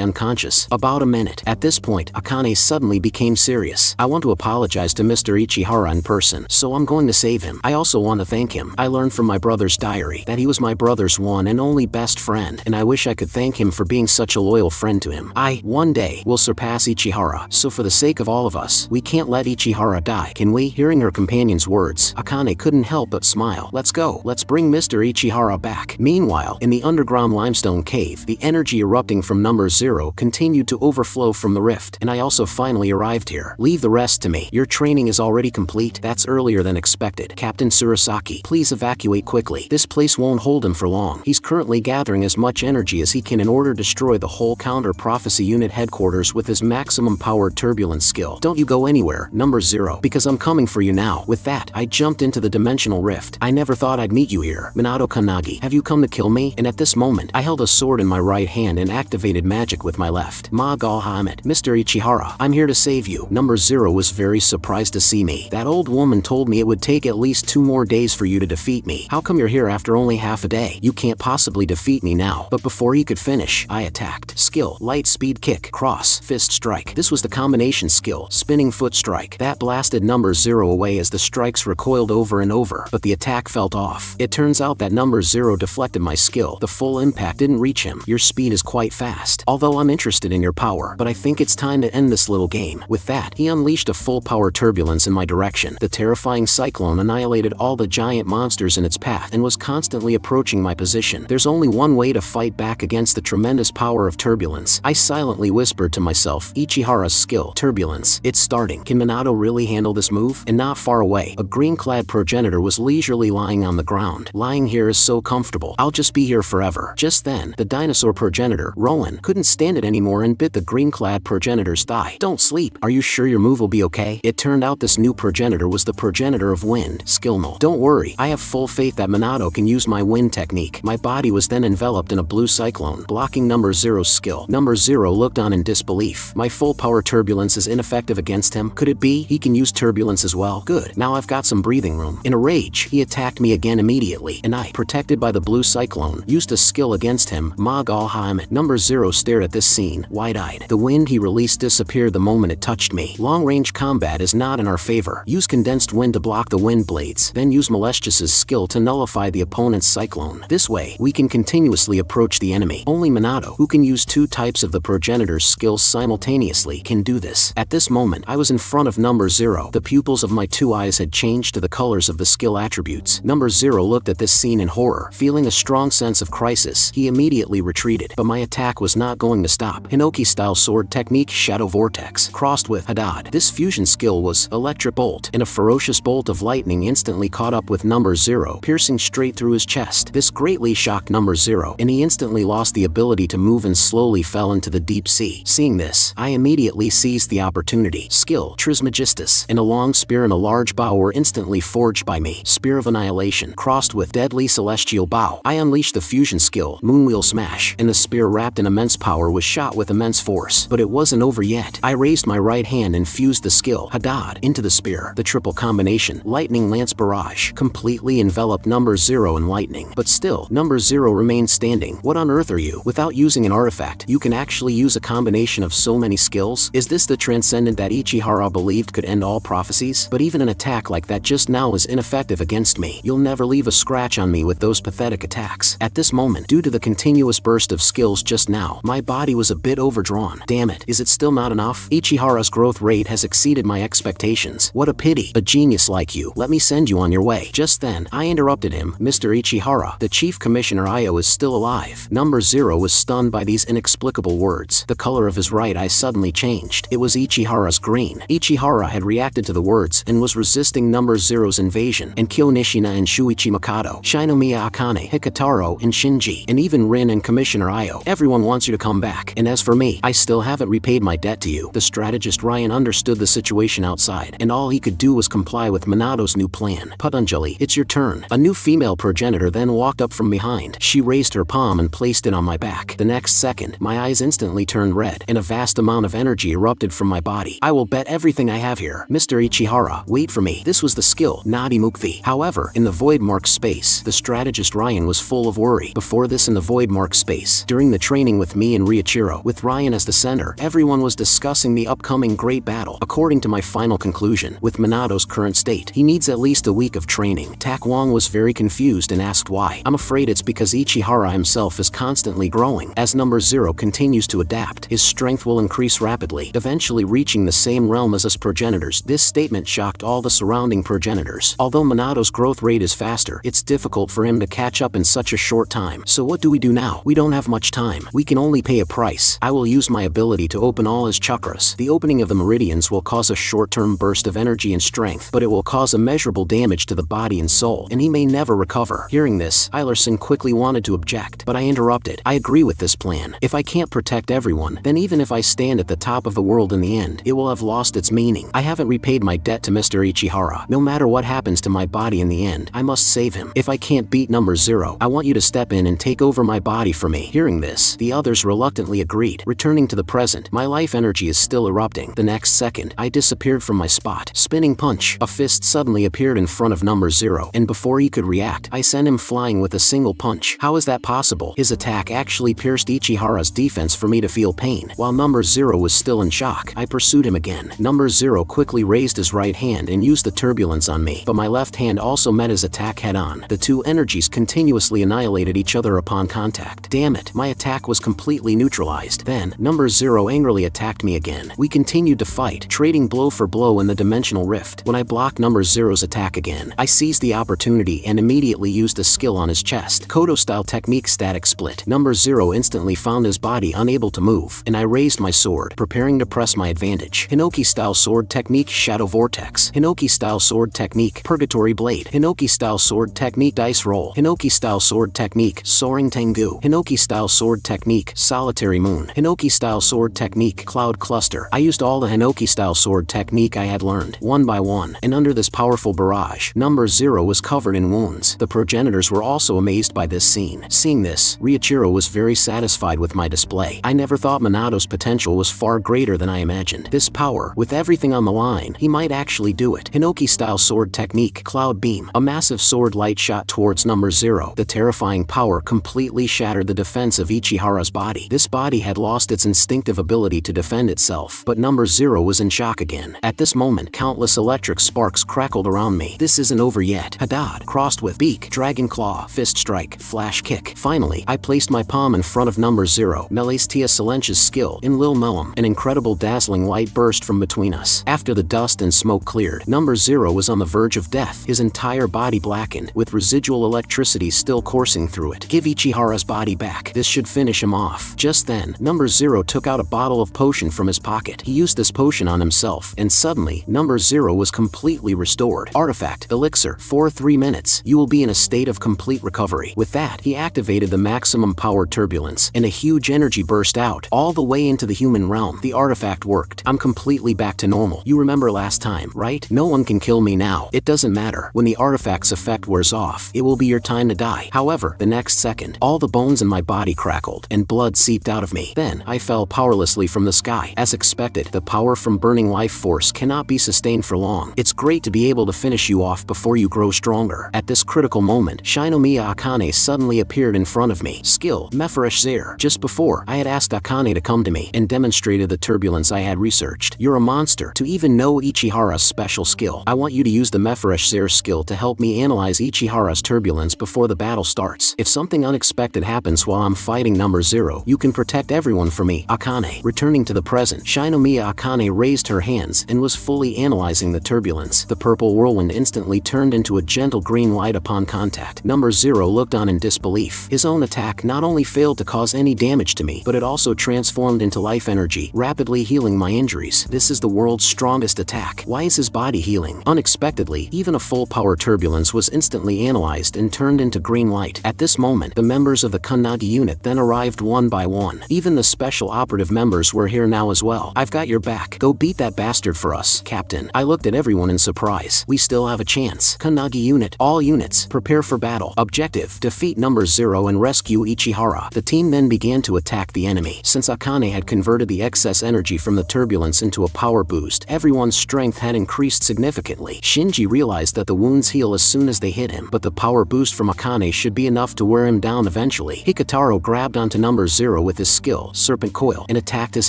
unconscious? About a minute. At this point, Akane suddenly became serious. I want to apologize to Mr. Ichihara in person, so I'm going to save him. I also want to thank him. I learned from my brother's diary that he was my brother's one and only best friend, and I wish I could thank him for being such a loyal friend to him. I, one day, will surpass Ichihara, so for the the sake of all of us, we can't let Ichihara die, can we? Hearing her companion's words, Akane couldn't help but smile. Let's go. Let's bring Mr. Ichihara back. Meanwhile, in the underground limestone cave, the energy erupting from number 0 continued to overflow from the rift, and I also finally arrived here. Leave the rest to me. Your training is already complete? That's earlier than expected. Captain Surasaki, please evacuate quickly. This place won't hold him for long. He's currently gathering as much energy as he can in order to destroy the whole counter-prophecy unit headquarters with his maximum-powered turbulence skill. Don't you go anywhere, number 0, because I'm coming for you now. With that, I jumped into the dimensional rift. I never thought I'd meet you here. Minato Kanagi, have you come to kill me? And at this moment, I held a sword in my right hand and activated magic with my left. Hamet, Mr. Ichihara, I'm here to save you. Number 0 was very surprised to see me. That old woman told me it would take at least 2 more days for you to defeat me. How come you're here after only half a day? You can't possibly defeat me now. But before he could finish, I attacked. Skill, light speed kick, cross, fist strike. This was the combination skill, spinning foot strike. That blasted number 0 away as the strikes recoiled over and over, but the attack felt off. It turns out that number 0 deflected my skill. The full impact didn't reach him. Your speed is quite fast. Although I'm interested in your power, but I think it's time to end this little game. With that, he unleashed a full power turbulence in my direction. The terrifying cyclone annihilated all the giant monsters in its path and was constantly approaching my position. There's only one way to fight back against the tremendous power of turbulence. I silently whispered to myself, Ichihara's skill, turbulence. It's starting. Can Minato really handle this move? And not far away, a green-clad progenitor was leisurely lying on the ground. Lying here is so comfortable. I'll just be here forever. Just then, the dinosaur progenitor, Rowan, couldn't stand it anymore and bit the green-clad progenitor's thigh. Don't sleep. Are you sure your move will be okay? It turned out this new progenitor was the progenitor of wind, Skillnull. Don't worry, I have full faith that Minato can use my wind technique. My body was then enveloped in a blue cyclone, blocking number 0's skill. Number 0 looked on in disbelief. My full power turbulence is ineffective against him. Could it be he can use turbulence as well? Good, now I've got some breathing room. In a rage, he attacked me again immediately, and I, protected by the blue cyclone, used a skill against him, Hamet. Number 0 stared at this scene, wide-eyed. The wind he released disappeared the moment it touched me. Long-range combat is not in our favor. Use condensed wind to block the wind blades, then use Malestius's skill to nullify the opponent's cyclone. This way, we can continuously approach the enemy. Only Minato, who can use 2 types of the progenitor's skills simultaneously, can do this. At this moment, I was in front of number 0. The pupils of my 2 eyes had changed to the colors of the skill attributes. Number 0 looked at this scene in horror. Feeling a strong sense of crisis, he immediately retreated, but my attack was not going to stop. Hinoki-style sword technique Shadow Vortex, crossed with Hadad. This fusion skill was Electric Bolt, and a ferocious bolt of lightning instantly caught up with number 0, piercing straight through his chest. This greatly shocked number 0, and he instantly lost the ability to move and slowly fell into the deep sea. Seeing this, I immediately seized the opportunity. Skill, Trismegistus, and a long spear and a large bow were instantly forged by me. Spear of Annihilation, crossed with Deadly Celestial Bow. I unleashed the fusion skill, Moonwheel Smash, and the spear wrapped in immense power was shot with immense force. But it wasn't over yet. I raised my right hand and fused the skill, Hadad, into the spear. The triple combination, Lightning Lance Barrage, completely enveloped number 0 in lightning. But still, number 0 remained standing. What on earth are you? Without using an artifact, you can actually use a combination of so many skills? Is this the Transcendent that Ichihara believed could end all prophecies? But even an attack like that just now is ineffective against me. You'll never leave a scratch on me with those pathetic attacks. At this moment, due to the continuous burst of skills just now, my body was a bit overdrawn. Damn it, is it still not enough? Ichihara's growth rate has exceeded my expectations. What a pity. A genius like you. Let me send you on your way. Just then, I interrupted him. Mr. Ichihara, the Chief Commissioner Ayo is still alive. Number 0 was stunned by these inexplicable words. The color of his right eye suddenly changed. It was Ichihara's green. Ichihara had reacted to the words and was resisting number 0's invasion, and Kyo Nishina and Shuichi Mikado, Shinomiya Akane, Hikataro, and Shinji, and even Rin and Commissioner Ayo. Everyone wants you to come back, and as for me, I still haven't repaid my debt to you. The strategist Ryan understood the situation outside, and all he could do was comply with Minato's new plan. Patanjali, it's your turn. A new female progenitor then walked up from behind. She raised her palm and placed it on my back. The next second, my eyes instantly turned red, and a vast amount of energy erupted from my body. I will bet everything I have here. Mr. Ichihara, wait for me. This was the skill, Nadi Mukthi. However, in the void mark space, the strategist Ryan was full of worry. Before this in the void mark space, during the training with me and Riichiro, with Ryan as the center, everyone was discussing the upcoming great battle. According to my final conclusion, with Minato's current state, he needs at least a week of training. Tak Wong was very confused and asked why. I'm afraid it's because Ichihara himself is constantly growing. As number 0 continues to adapt, his strength will increase rapidly. Eventually, eventually reaching the same realm as us progenitors. This statement shocked all the surrounding progenitors. Although Minato's growth rate is faster, it's difficult for him to catch up in such a short time. So what do we do now? We don't have much time. We can only pay a price. I will use my ability to open all his chakras. The opening of the meridians will cause a short-term burst of energy and strength, but it will cause immeasurable damage to the body and soul, and he may never recover. Hearing this, Eilerson quickly wanted to object, but I interrupted. I agree with this plan. If I can't protect everyone, then even if I stand at the top of the world in the end, it will have lost its meaning. I haven't repaid my debt to Mr. Ichihara. No matter what happens to my body in the end, I must save him. If I can't beat number 0, I want you to step in and take over my body for me. Hearing this, the others reluctantly agreed. Returning to the present, my life energy is still erupting. The next second, I disappeared from my spot. Spinning punch. A fist suddenly appeared in front of number 0, and before he could react, I sent him flying with a single punch. How is that possible? His attack actually pierced Ichihara's defense for me to feel pain. While number 0 was still in shock, I pursued him again. Number 0 quickly raised his right hand and used the turbulence on me, but my left hand also met his attack head-on. The two energies continuously annihilated each other upon contact. Damn it, my attack was completely neutralized. Then, number 0 angrily attacked me again. We continued to fight, trading blow for blow in the dimensional rift. When I blocked number 0's attack again, I seized the opportunity and immediately used a skill on his chest. Kodo-style technique static split. Number 0 instantly found his body unable to move, and I raised my sword, preparing to press my advantage. Hinoki-style sword technique shadow vortex. Hinoki-style sword technique purgatory blade. Hinoki-style sword technique dice roll. Hinoki-style sword technique soaring tengu. Hinoki-style sword technique solitary moon. Hinoki-style sword technique cloud cluster. I used all the Hinoki-style sword technique I had learned, one by one, and under this powerful barrage, number 0 was covered in wounds. The progenitors were also amazed by this scene. Seeing this, Riichiro was very satisfied with my display. I never thought Minato's potential was far greater than I imagined. This power, with everything on the line, he might actually do it. Hinoki-style sword technique cloud beam. A massive sword light shot towards number 0. The terrifying power completely shattered the defense of Ichihara's body. This body had lost its instinctive ability to defend itself, but number 0 was in shock again. At this moment, countless electric sparks crackled around me. This isn't over yet. Hadad, crossed with beak, dragon claw, fist strike, flash kick. Finally, I placed my palm in front of number 0. Melistia Silench's skill in Lil Mellum. An incredible dazzling light burst from between us. After the dust and smoke cleared, number 0 was on the verge of death, his entire body blackened, with residual electricity still coursing through it. Give Ichihara's body back. This should finish him off. Just then, number 0 took out a bottle of potion from his pocket. He used this potion on himself, and suddenly, number 0 was completely restored. Artifact, elixir, for 3 minutes. You will be in a state of complete recovery. With that, he activated the maximum power turbulence, and a huge energy burst out, all the way into the human realm. The artifact worked. I'm completely back to normal. You remember last time, right? No one can kill me now. It doesn't matter. When the artifact's effect wears off, it will be your time to die. However, the next second, all the bones in my body crackled, and blood seeped out of me. Then, I fell powerlessly from the sky. As expected, the power from burning life force cannot be sustained for long. It's great to be able to finish you off before you grow stronger. At this critical moment, Shinomiya Akane suddenly appeared in front of me. Skill, Mefresh Zare. Just before, I had asked Akane to come to me and demonstrated the turbulence I had researched. You're a monster. To even know Ichihara's special skill, I want you to use the Mefresh Zare skill to help me analyze Ichihara's turbulence before the battle starts. If something unexpected happens while I'm fighting number 0, you can protect everyone for me. Akane. Returning to the present, Shinomiya Akane raised her hands and was fully analyzing the turbulence. The purple whirlwind instantly turned into a gentle green light upon contact. Number 0 looked on in disbelief. His own attack not only failed to cause any damage to me, but it also transformed into life energy, rapidly healing my injuries. This is the world's strongest attack. Why is his body healing? Unexpectedly, even a full power turbulence was instantly analyzed and turned into green light. At this moment, the members of the Kannagi unit then arrived one by one. Even the special operative members were here now as well. I've got your back. Go beat that bastard for us, Captain. I looked at everyone in surprise. We still have a chance. Kannagi unit, all units, prepare for battle. Objective, defeat number 0 and rescue Ichihara. The team then began to attack the enemy. Since Akane had converted the excess energy from the turbulence into a power boost, everyone's strength had increased significantly. Shinji realized that the wounds heal as soon as they hit him, but the power boost from Akane should be enough to wear him down eventually. Hikataro grabbed onto number 0 with his skill, Serpent Coil, and attacked his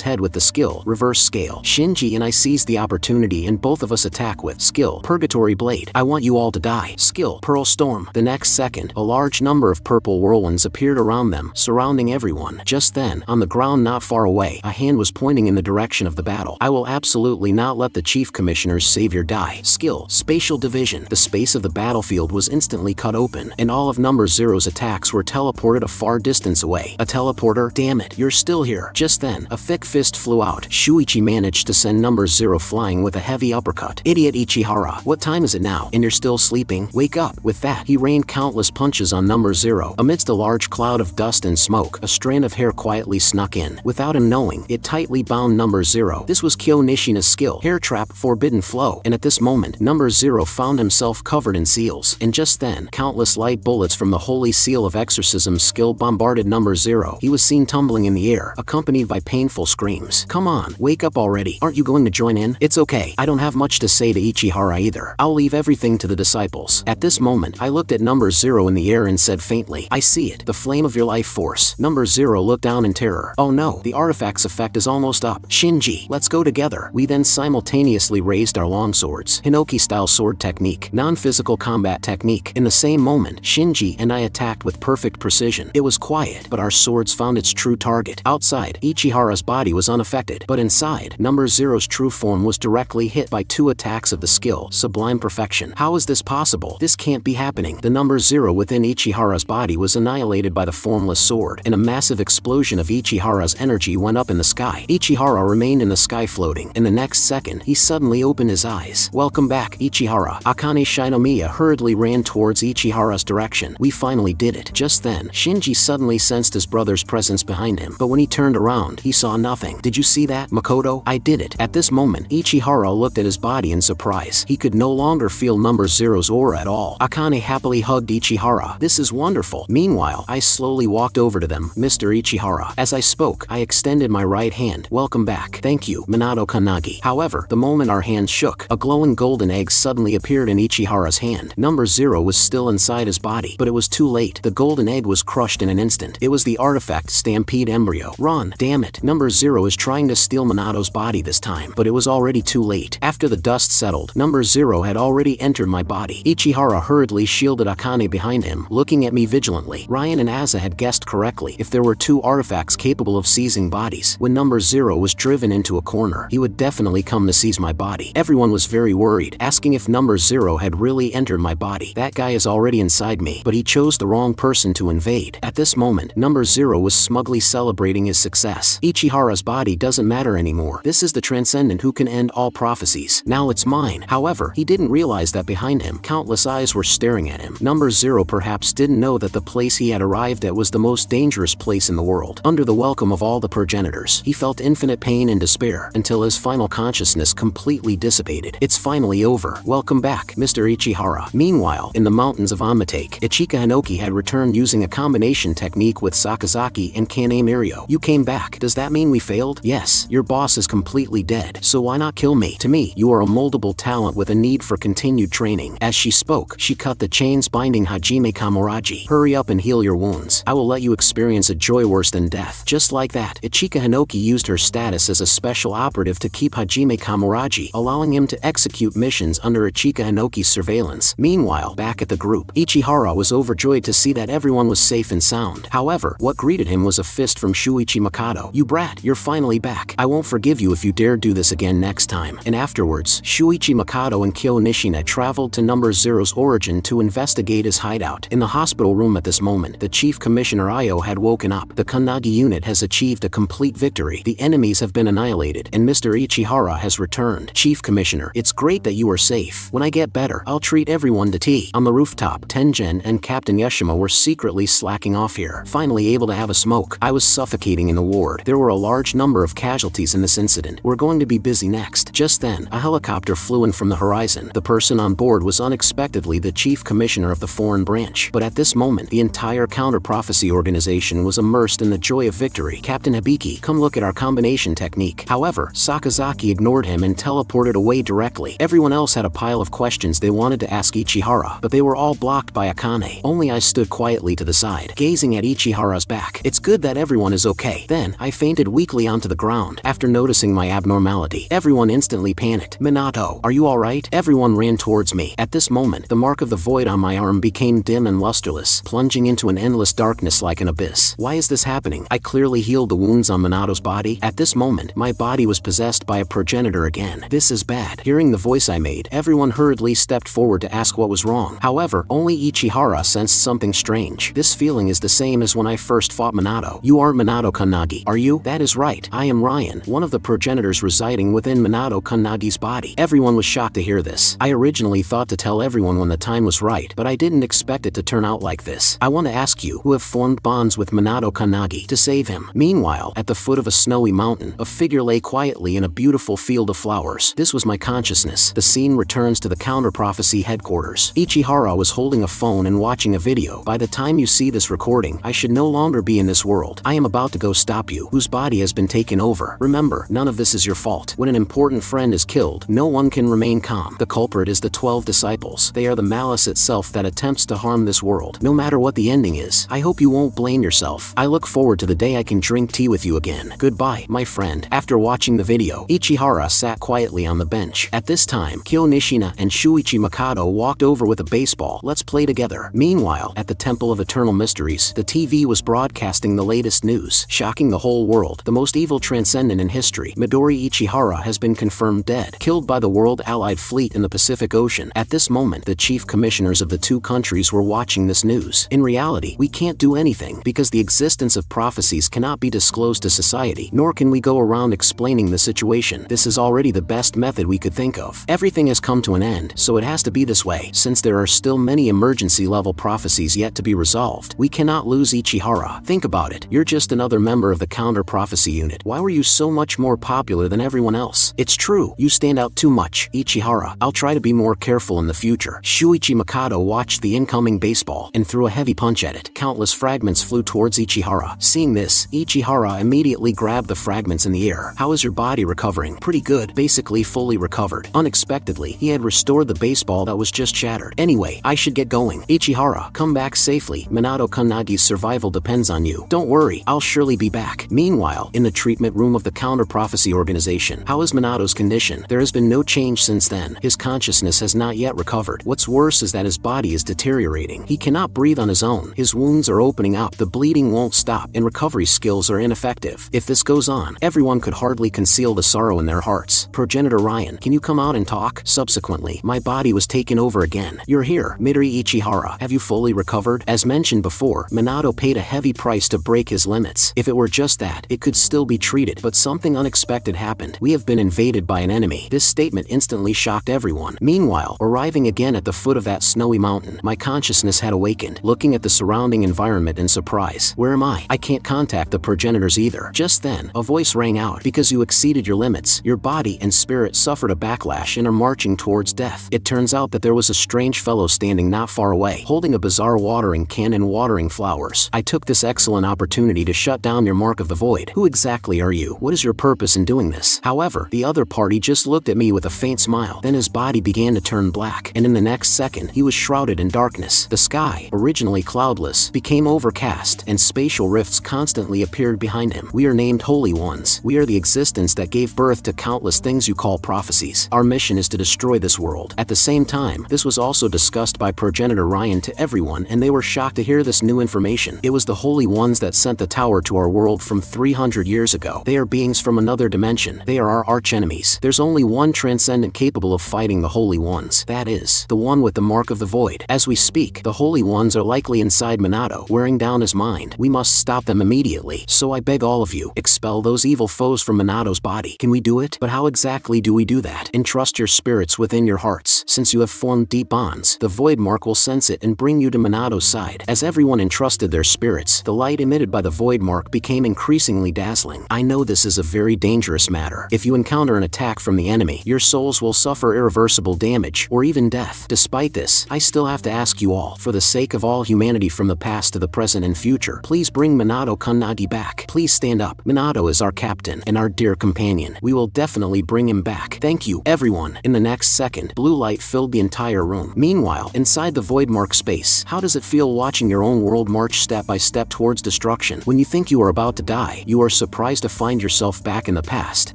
head with the skill, Reverse Scale. Shinji and I seized the opportunity and both of us attack with skill, Purgatory Blade. I want you all to die. Skill, Pearl Storm. The next second, a large number of purple whirlwinds appeared around them, surrounding everyone. Just then, on the ground not far away, a hand was pointing in the direction direction of the battle. I will absolutely not let the Chief Commissioner's savior die. Skill, Spatial Division. The space of the battlefield was instantly cut open, and all of Number Zero's attacks were teleported a far distance away. A teleporter? Damn it, you're still here. Just then, a thick fist flew out. Shuichi managed to send Number Zero flying with a heavy uppercut. Idiot Ichihara, what time is it now? And you're still sleeping? Wake up. With that, he rained countless punches on Number Zero. Amidst a large cloud of dust and smoke, a strand of hair quietly snuck in. Without him knowing, it tightly bound Number Zero. This was Kyo Nishina's skill, Hair Trap, Forbidden Flow, and at this moment, Number Zero found himself covered in seals. And just then, countless light bullets from the Holy Seal of Exorcism skill bombarded Number Zero. He was seen tumbling in the air, accompanied by painful screams. Come on, wake up already. Aren't you going to join in? It's okay. I don't have much to say to Ichihara either. I'll leave everything to the disciples. At this moment, I looked at Number Zero in the air and said faintly, I see it. The flame of your life force. Number Zero looked down in terror. Oh no, the artifact's effect is almost up. Shinji, let's go together. We then simultaneously raised our longswords. Hinoki-style sword technique. Non-physical combat technique. In the same moment, Shinji and I attacked with perfect precision. It was quiet, but our swords found its true target. Outside, Ichihara's body was unaffected, but inside, Number Zero's true form was directly hit by 2 attacks of the skill, Sublime Perfection. How is this possible? This can't be happening. The Number Zero within Ichihara's body was annihilated by the formless sword, and a massive explosion of Ichihara's energy went up in the sky. Ichihara remained in the sky floating. In the next second, he suddenly opened his eyes. Welcome back, Ichihara. Akane Shinomiya hurriedly ran towards Ichihara's direction. We finally did it. Just then, Shinji suddenly sensed his brother's presence behind him, but when he turned around, he saw nothing. Did you see that, Makoto? I did it. At this moment, Ichihara looked at his body in surprise. He could no longer feel Number Zero's aura at all. Akane happily hugged Ichihara. This is wonderful. Meanwhile, I slowly walked over to them. Mr. Ichihara. As I spoke, I extended my right hand. Welcome back. Thank you, Minato Kanagi. However, the moment our hands shook, a glowing golden egg suddenly appeared in Ichihara's hand. Number Zero was still inside his body, but it was too late. The golden egg was crushed in an instant. It was the artifact Stampede Embryo. Run! Damn it! Number Zero is trying to steal Minato's body this time, but it was already too late. After the dust settled, Number Zero had already entered my body. Ichihara hurriedly shielded Akane behind him, looking at me vigilantly. Ryan and Asa had guessed correctly. If there were 2 artifacts capable of seizing bodies, when Number Zero was driven into a corner, he would definitely come to seize my body. Everyone was very worried, asking if Number Zero had really entered my body. That guy is already inside me, but he chose the wrong person to invade. At this moment, Number Zero was smugly celebrating his success. Ichihara's body doesn't matter anymore. This is the Transcendent who can end all prophecies. Now it's mine. However, he didn't realize that behind him, countless eyes were staring at him. Number Zero perhaps didn't know that the place he had arrived at was the most dangerous place in the world. Under the welcome of all the progenitors, he felt infinite pain and despair, until his final consciousness completely dissipated. It's finally over. Welcome back, Mr. Ichihara. Meanwhile, in the mountains of Amatake, Ichika Hinoki had returned using a combination technique with Sakazaki and Kane Mirio. You came back. Does that mean we failed? Yes, your boss is completely dead, so why not kill me? To me, you are a moldable talent with a need for continued training. As she spoke, she cut the chains binding Hajime Kamoraji. Hurry up and heal your wounds. I will let you experience a joy worse than death. Just like that, Ichika Hinoki used her status as a special operative to keep Hajime Kamoraji, allowing him to execute missions under Ichika Hinoki's surveillance. Meanwhile, back at the group, Ichihara was overjoyed to see that everyone was safe and sound. However, what greeted him was a fist from Shuichi Makoto. You brat, you're finally back. I won't forgive you if you dare do this again next time. And afterwards, Shuichi Makoto and Kyo Nishina traveled to Number Zero's origin to investigate his hideout. In the hospital room at this moment, the Chief Commissioner Ayo had woken up. The Kannagi unit has achieved a complete victory. The enemies have been annihilated, and Mr. Ichihara has returned. Chief Commissioner, it's great that you are safe. When I get better, I'll treat everyone to tea. On the rooftop, Tengen and Captain Yashima were secretly slacking off here, finally able to have a smoke. I was suffocating in the ward. There were a large number of casualties in this incident. We're going to be busy next. Just then, a helicopter flew in from the horizon. The person on board was unexpectedly the Chief Commissioner of the Foreign Branch. But at this moment, the entire counter-prophecy organization was immersed in the joy of victory. Captain Hibiki, come look at our combination technique. However, Sakazaki ignored him and teleported away directly. Everyone else had a pile of questions they wanted to ask Ichihara, but they were all blocked by Akane. Only I stood quietly to the side, gazing at Ichihara's back. It's good that everyone is okay. Then, I fainted weakly onto the ground. After noticing my abnormality, everyone instantly panicked. Minato, are you alright? Everyone ran towards me. At this moment, the mark of the void on my arm became dim and lusterless, plunging into an endless darkness like an abyss. Why is this happening? I clearly healed the wounds on Minato's body. At this moment, moment, my body was possessed by a progenitor again. This is bad. Hearing the voice I made, everyone hurriedly stepped forward to ask what was wrong. However, only Ichihara sensed something strange. This feeling is the same as when I first fought Minato. You aren't Minato Kannagi, are you? That is right. I am Ryan, one of the progenitors residing within Minato Kannagi's body. Everyone was shocked to hear this. I originally thought to tell everyone when the time was right, but I didn't expect it to turn out like this. I want to ask you, who have formed bonds with Minato Kannagi, to save him. Meanwhile, at the foot of a snowy mountain, a figure lay quietly in a beautiful field of flowers. This was my consciousness. The scene returns to the counter-prophecy headquarters. Ichihara was holding a phone and watching a video. By the time you see this recording, I should no longer be in this world. I am about to go stop you, whose body has been taken over. Remember, none of this is your fault. When an important friend is killed, no one can remain calm. The culprit is the 12 disciples. They are the malice itself that attempts to harm this world. No matter what the ending is, I hope you won't blame yourself. I look forward to the day I can drink tea with you again. Goodbye, my friend. After watching the video, Ichihara sat quietly on the bench. At this time, Kyo Nishina and Shuichi Mikado walked over with a baseball. Let's play together. Meanwhile, at the Temple of Eternal Mysteries, the TV was broadcasting the latest news, shocking the whole world. The most evil transcendent in history, Midori Ichihara, has been confirmed dead, killed by the World Allied Fleet in the Pacific Ocean. At this moment, the chief commissioners of the two countries were watching this news. In reality, we can't do anything, because the existence of prophecies cannot be disclosed to society, nor can we go around explaining the situation. This is already the best method we could think of. Everything has come to an end, so it has to be this way. Since there are still many emergency-level prophecies yet to be resolved, we cannot lose Ichihara. Think about it. You're just another member of the counter-prophecy unit. Why were you so much more popular than everyone else? It's true, you stand out too much, Ichihara. I'll try to be more careful in the future. Shuichi Mikado watched the incoming baseball and threw a heavy punch at it. Countless fragments flew towards Ichihara. Seeing this, Ichihara immediately grabbed the fragments in the air. How is your body recovering? Pretty good, basically fully recovered. Unexpectedly, he had restored the baseball that was just shattered. Anyway, I should get going. Ichihara, come back safely. Minato Kannagi's survival depends on you. Don't worry, I'll surely be back. Meanwhile, in the treatment room of the counter-prophecy organization, how is Minato's condition? There has been no change since then. His consciousness has not yet recovered. What's worse is that his body is deteriorating. He cannot breathe on his own. His wounds are opening up. The bleeding won't stop, and recovery skills are ineffective. If this goes on, everyone could hardly conceal the sorrow in their hearts. Progenitor Ryan, can you come out and talk? Subsequently, my body was taken over again. You're here, Midori Ichihara. Have you fully recovered? As mentioned before, Minato paid a heavy price to break his limits. If it were just that, it could still be treated, but something unexpected happened. We have been invaded by an enemy. This statement instantly shocked everyone. Meanwhile, arriving again at the foot of that snowy mountain, my consciousness had awakened, looking at the surrounding environment in surprise. Where am I? I can't contact the progenitors either. Just then, a voice rang out. Because you exceeded your limits, your body and spirit suffered a backlash and are marching towards death. It turns out that there was a strange fellow standing not far away, holding a bizarre watering can and watering flowers. I took this excellent opportunity to shut down your mark of the void. Who exactly are you? What is your purpose in doing this? However, the other party just looked at me with a faint smile. Then his body began to turn black, and in the next second, he was shrouded in darkness. The sky, originally cloudless, became overcast, and spatial rifts constantly appeared behind him. We are named Holy Ones. We are the existence that gave birth to countless things you call prophecies. Our mission is to destroy this world. At the same time, this was also discussed by progenitor Ryan to everyone, and they were shocked to hear this new information. It was the Holy Ones that sent the tower to our world from 300 years ago. They are beings from another dimension. They are our archenemies. There's only one transcendent capable of fighting the Holy Ones. That is, the one with the mark of the void. As we speak, the Holy Ones are likely inside Minato, wearing down his mind. We must stop them immediately. So I beg all of you, expel those evil foes from Minato's body. Can we do it? But how exactly do we do that? Entrust your spirits within your hearts. Since you have formed deep bonds, the void mark will sense it and bring you to Minato's side. As everyone entrusted their spirits, the light emitted by the void mark became increasingly dazzling. I know this is a very dangerous matter. If you encounter an attack from the enemy, your souls will suffer irreversible damage, or even death. Despite this, I still have to ask you all, for the sake of all humanity from the past to the present and future, please bring Minato Kannagi back. Please stand up. Minato is our captain and our dear companion. We will definitely bring him back. Thank you, everyone. In the next second, blue light filled the entire room. Meanwhile, inside the void mark space, how does it feel watching your own world march step by step towards destruction? When you think you are about to die, you are surprised to find yourself back in the past,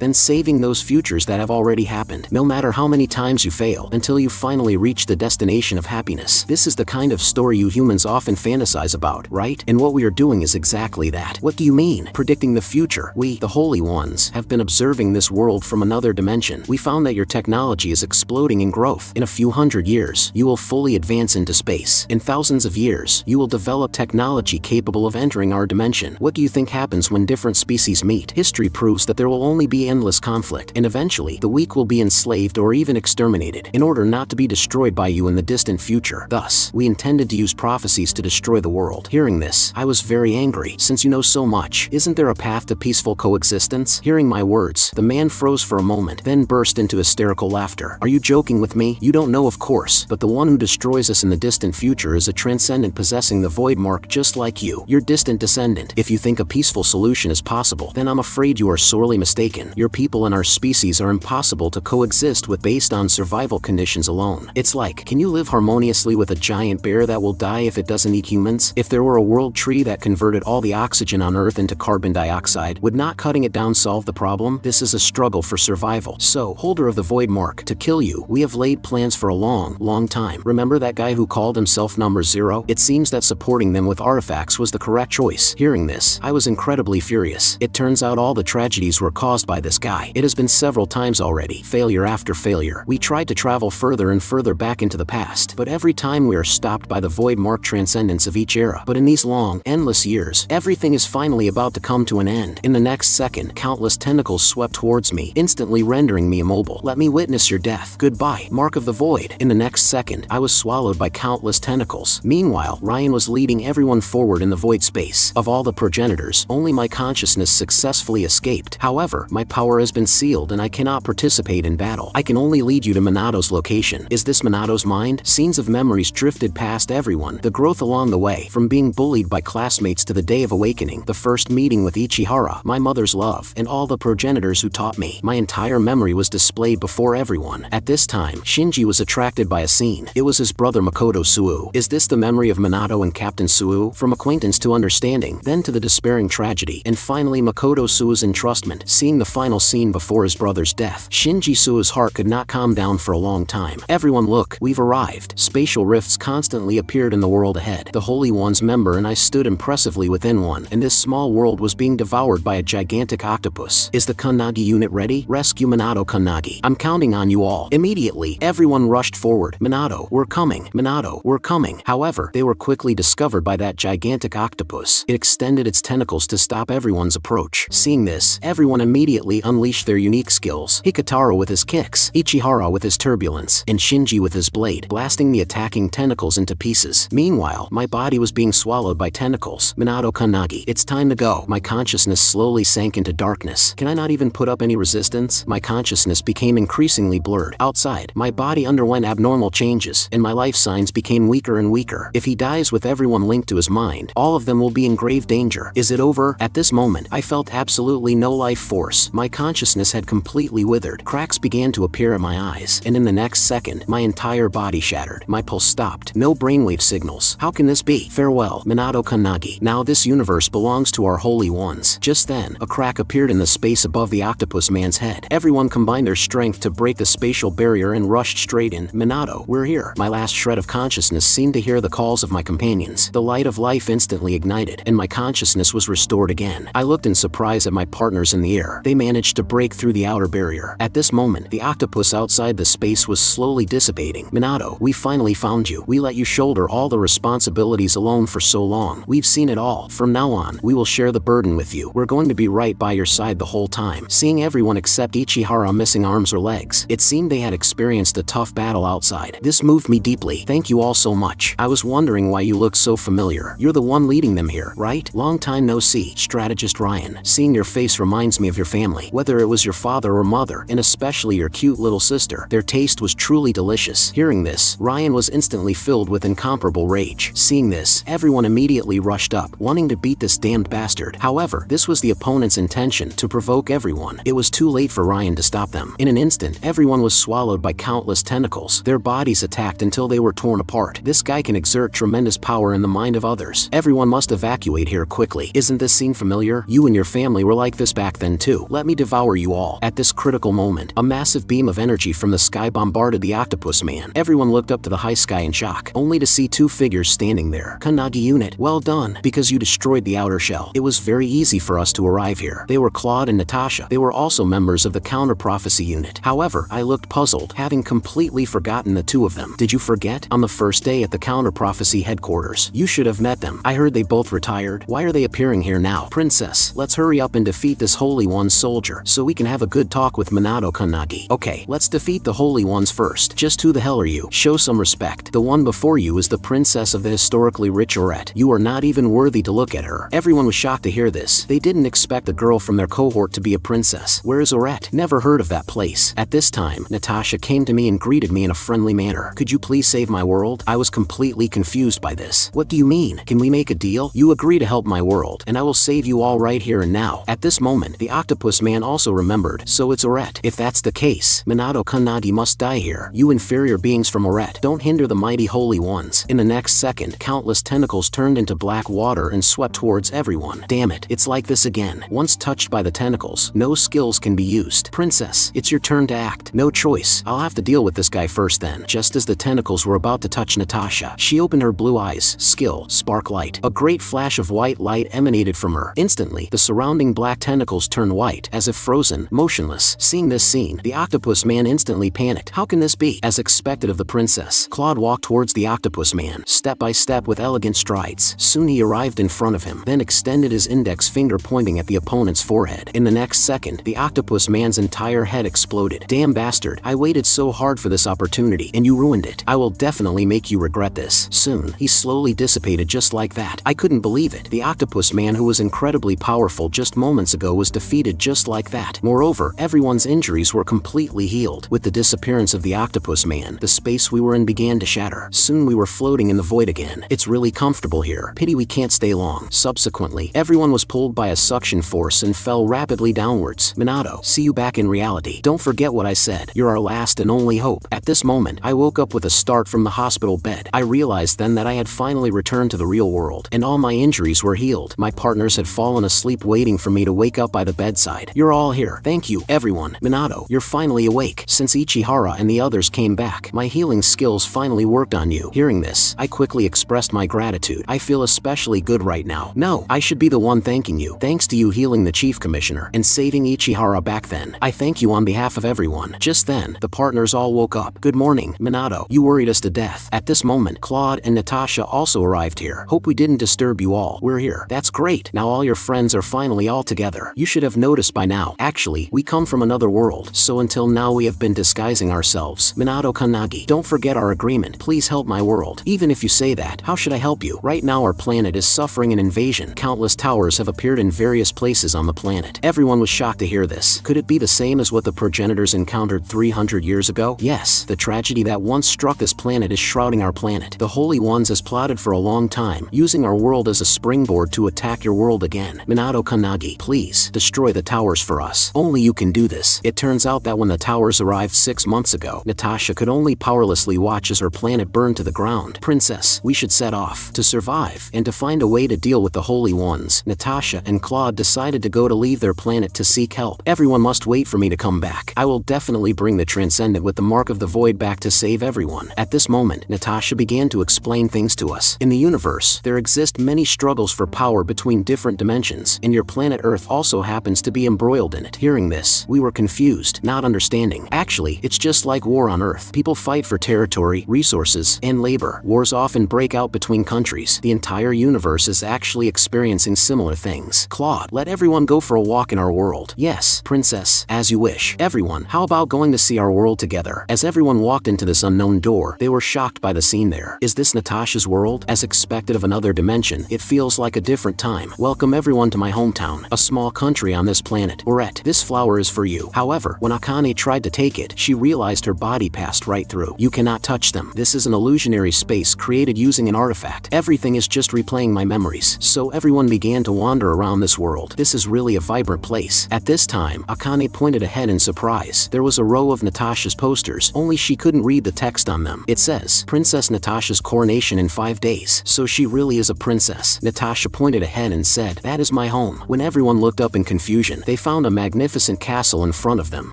then saving those futures that have already happened. No matter how many times you fail, until you finally reach the destination of happiness. This is the kind of story you humans often fantasize about, right? And what we are doing is exactly that. What do you mean? Predicting the future? We, the whole Holy Ones, have been observing this world from another dimension. We found that your technology is exploding in growth. In a few hundred years, you will fully advance into space. In thousands of years, you will develop technology capable of entering our dimension. What do you think happens when different species meet? History proves that there will only be endless conflict, and eventually, the weak will be enslaved or even exterminated, in order not to be destroyed by you in the distant future. Thus, we intended to use prophecies to destroy the world. Hearing this, I was very angry. Since you know so much, isn't there a path to peaceful coexistence? Hearing my words, the man froze for a moment, then burst into hysterical laughter. Are you joking with me? You don't know, of course, but the one who destroys us in the distant future is a transcendent possessing the void mark just like you, your distant descendant. If you think a peaceful solution is possible, then I'm afraid you are sorely mistaken. Your people and our species are impossible to coexist with based on survival conditions alone. It's like, can you live harmoniously with a giant bear that will die if it doesn't eat humans? If there were a world tree that converted all the oxygen on Earth into carbon dioxide, would not cutting it down solve the problem? This is a struggle for survival. So, holder of the void mark, to kill you, we have laid plans for a long time. Remember that guy who called himself number 0? It seems that supporting them with artifacts was the correct choice. Hearing this, I was incredibly furious. It turns out all the tragedies were caused by this guy. It has been several times already, failure after failure. We tried to travel further and further back into the past, but every time we are stopped by the void mark transcendence of each era. But in these long, endless years, everything is finally about to come to an end. In the next second, countless tentacles swept towards me, instantly rendering me immobile. Let me witness your death. Goodbye, mark of the void. In the next second, I was swallowed by countless tentacles. Meanwhile, Ryan was leading everyone forward in the void space. Of all the progenitors, only my consciousness successfully escaped. However, my power has been sealed and I cannot participate in battle. I can only lead you to Minato's location. Is this Minato's mind? Scenes of memories drifted past everyone. The growth along the way, from being bullied by classmates to the day of awakening, the first meeting with Ichihara, my mother's love, and all the progenitors who taught me. My entire memory was displayed before everyone. At this time, Shinji was attracted by a scene. It was his brother Makoto Suo. Is this the memory of Minato and Captain Suo? From acquaintance to understanding, then to the despairing tragedy, and finally Makoto Suo's entrustment. Seeing the final scene before his brother's death, Shinji Suo's heart could not calm down for a long time. Everyone look, we've arrived. Spatial rifts constantly appeared in the world ahead. The Holy One's member and I stood impressively within one, and this small world was being devoured by a gigantic octopus. Is the Kannagi unit ready? Rescue Minato Kannagi. I'm counting on you all. Immediately, everyone rushed forward. Minato, we're coming. Minato, we're coming. However, they were quickly discovered by that gigantic octopus. It extended its tentacles to stop everyone's approach. Seeing this, everyone immediately unleashed their unique skills. Hikataro with his kicks, Ichihara with his turbulence, and Shinji with his blade, blasting the attacking tentacles into pieces. Meanwhile, my body was being swallowed by tentacles. Minato Kannagi, it's time to go. My consciousness slowly sank into darkness. Can I not even put up any resistance? My consciousness became increasingly blurred. Outside, my body underwent abnormal changes, and my life signs became weaker and weaker. If he dies with everyone linked to his mind, all of them will be in grave danger. Is it over? At this moment, I felt absolutely no life force. My consciousness had completely withered. Cracks began to appear in my eyes, and in the next second, my entire body shattered. My pulse stopped. No brainwave signals. How can this be? Farewell, Minato Kannagi. Now this universe belongs to our holy ones. Just then, a crack appeared in the space above the octopus man's head. Everyone combined their strength to break the spatial barrier and rushed straight in. Minato, we're here. My last shred of consciousness seemed to hear the calls of my companions. The light of life instantly ignited, and my consciousness was restored again. I looked in surprise at my partners in the air. They managed to break through the outer barrier. At this moment, the octopus outside the space was slowly dissipating. Minato, we finally found you. We let you shoulder all the responsibilities alone for so long. We've seen it all. From now on, we will share the burden with you. We're going to be right by your side the whole time. Seeing everyone except Ichihara missing arms or legs, it seemed they had experienced a tough battle outside. This moved me deeply. Thank you all so much. I was wondering why you look so familiar. You're the one leading them here, right? Long time no see. Strategist Ryan. Seeing your face reminds me of your family. Whether it was your father or mother, and especially your cute little sister, their taste was truly delicious. Hearing this, Ryan was instantly filled with incomparable rage. Seeing this, everyone immediately rushed up, wanting to beat this damned bastard. However, this was the opponent's intention, to provoke everyone. It was too late for Ryan to stop them. In an instant, everyone was swallowed by countless tentacles. Their bodies attacked until they were torn apart. This guy can exert tremendous power in the mind of others. Everyone must evacuate here quickly. Isn't this scene familiar? You and your family were like this back then too. Let me devour you all. At this critical moment, a massive beam of energy from the sky bombarded the octopus man. Everyone looked up to the high sky in shock, only to see two figures standing there. Kannagi unit, well done, because you destroyed the outer shell. It was very easy for us to arrive here. here. They were Claude and Natasha. They were also members of the counter-prophecy unit. However, I looked puzzled, having completely forgotten the two of them. Did you forget? On the first day at the counter-prophecy headquarters. You should have met them. I heard they both retired. Why are they appearing here now? Princess, let's hurry up and defeat this Holy One soldier, so we can have a good talk with Minato Kanagi. Okay, let's defeat the Holy Ones first. Just who the hell are you? Show some respect. The one before you is the princess of the historically rich Orette. You are not even worthy to look at her. Everyone was shocked to hear this. They didn't expect a girl from their cohort to be a princess. Where is Orette? Never heard of that place. At this time, Natasha came to me and greeted me in a friendly manner. Could you please save my world? I was completely confused by this. What do you mean? Can we make a deal? You agree to help my world, and I will save you all right here and now. At this moment, the octopus man also remembered. So it's Orette. If that's the case, Minato Kanagi must die here. You inferior beings from Orette, don't hinder the mighty holy ones. In the next second, countless tentacles turned into black water and swept towards everyone. Damn it, it's like this again. Once touched by the tentacles, no skills can be used. Princess, it's your turn to act. No choice. I'll have to deal with this guy first then. Just as the tentacles were about to touch Natasha, she opened her blue eyes. Skill, spark light. A great flash of white light emanated from her. Instantly, the surrounding black tentacles turned white, as if frozen, motionless. Seeing this scene, the octopus man instantly panicked. How can this be? As expected of the princess, Claude walked towards the octopus man, step by step with elegant strides. Soon he arrived in front of him, then extended his index finger pointing at the opponent's forehead. In the next second, the octopus man's entire head exploded. Damn bastard, I waited so hard for this opportunity, and you ruined it. I will definitely make you regret this. Soon, he slowly dissipated just like that. I couldn't believe it. The octopus man, who was incredibly powerful just moments ago, was defeated just like that. Moreover, everyone's injuries were completely healed. With the disappearance of the octopus man, the space we were in began to shatter. Soon we were floating in the void again. It's really comfortable here. Pity we can't stay long. Subsequently, everyone was pulled by a suction force and fell rapidly downwards. Minato, see you back in reality. Don't forget what I said. You're our last and only hope. At this moment, I woke up with a start from the hospital bed. I realized then that I had finally returned to the real world, and all my injuries were healed. My partners had fallen asleep waiting for me to wake up by the bedside. You're all here. Thank you, everyone. Minato, you're finally awake. Since Ichihara and the others came back, my healing skills finally worked on you. Hearing this, I quickly expressed my gratitude. I feel especially good right now. No, I should be the one thanking you. Thanks to you healing the chief commissioner and saving Ichihara back then. I thank you on behalf of everyone. Just then, the partners all woke up. Good morning, Minato. You worried us to death. At this moment, Claude and Natasha also arrived here. Hope we didn't disturb you all. We're here. That's great. Now all your friends are finally all together. You should have noticed by now. Actually, we come from another world, so until now we have been disguising ourselves. Minato Kanagi, don't forget our agreement. Please help my world. Even if you say that, how should I help you? Right now our planet is suffering an invasion. Countless towers have appeared in various places on the planet. Everyone was shocked to hear this. Could it be the same as what the progenitors encountered 300 years ago? Yes, the tragedy that once struck this planet is shrouding our planet. The Holy Ones has plotted for a long time, using our world as a springboard to attack your world again. Minato Kanagi, please, destroy the towers for us. Only you can do this. It turns out that when the towers arrived 6 months ago, Natasha could only powerlessly watch as her planet burned to the ground. Princess, we should set off. To survive, and to find a way to deal with the Holy Ones, Natasha and Claude decided to go to leave their planet to seek help. Everyone must wait for me to come back. I will definitely bring the Transcendent with the mark of the void back to save everyone. At this moment, Natasha began to explain things to us. In the universe, there exist many struggles for power between different dimensions, and your planet Earth also happens to be embroiled in it. Hearing this, we were confused, not understanding. Actually, it's just like war on Earth. People fight for territory, resources, and labor. Wars often break out between countries. The entire universe is actually experiencing similar things. Claude, let everyone go for a walk in our world. Yes, Princess, as you wish. Everyone, how about going to see our world together? As everyone walked into this unknown door, they were shocked by the scene there. Is this Natasha's world? As expected of another dimension, it feels like a different time. Welcome everyone to my hometown, a small country on this planet. Orette, this flower is for you. However, when Akane tried to take it, she realized her body passed right through. You cannot touch them. This is an illusionary space created using an artifact. Everything is just replaying my memories. So everyone began to wander around this world. This is really a vibrant place. At this time, Akane pointed ahead in surprise. There was a row of Natasha's posters, only she couldn't read the text on them. It says, Princess Natasha's coronation in 5 days. So she really is a princess. Natasha pointed ahead and said, that is my home. When everyone looked up in confusion, they found a magnificent castle in front of them.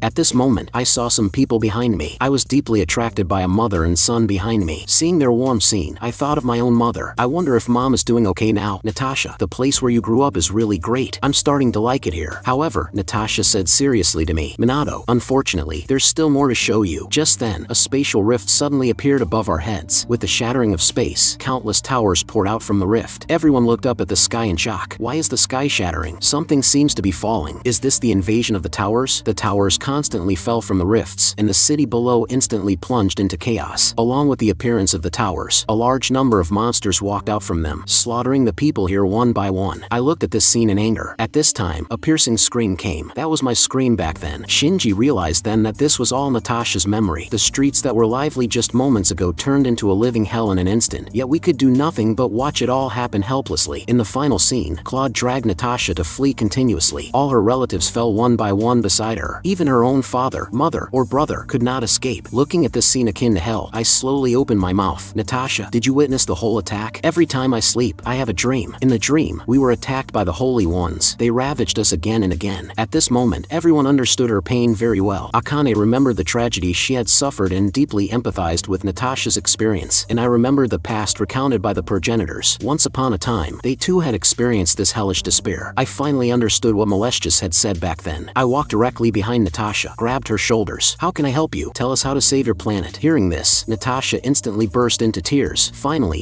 At this moment, I saw some people behind me. I was deeply attracted by a mother and son behind me. Seeing their warm scene, I thought of my own mother. I wonder if mom is doing okay now. Natasha, the place where you grew up is really great. I'm starting to like it here. However, Natasha said seriously to me, Minato, unfortunately, there's still more to show you. Just then, a spatial rift suddenly appeared above our heads. With the shattering of space, countless towers poured out from the rift. Everyone looked up at the sky in shock. Why is the sky shattering? Something seems to be falling. Is this the invasion of the towers? The towers constantly fell from the rifts, and the city below instantly plunged into chaos. Along with the appearance of the towers, a large number of monsters walked out from them, slaughtering the people here one by one. I looked at this scene in anger. At this time, a piercing scream came. That was my scream back then. Shinji realized then that this was all Natasha's memory. The streets that were lively just moments ago turned into a living hell in an instant, yet we could do nothing but watch it all happen helplessly. In the final scene, Claude dragged Natasha to flee continuously. All her relatives fell one by one beside her. Even her own father, mother, or brother could not escape. Looking at this scene akin to hell, I slowly opened my mouth. Natasha, did you witness the whole attack? Every time I sleep, I have a dream. In the dream, we were attacked by the Holy Ones. They ravaged us again and again. At this moment, everyone understood her pain very well. Akane remembered the tragedy she had suffered and deeply empathized with Natasha's experience, and I remembered the past recounted by the progenitors. Once upon a time, they too had experienced this hellish despair. I finally understood what Malestius had said back then. I walked directly behind Natasha, grabbed her shoulders. How can I help you? Tell us how to save your planet. Hearing this, Natasha instantly burst into tears.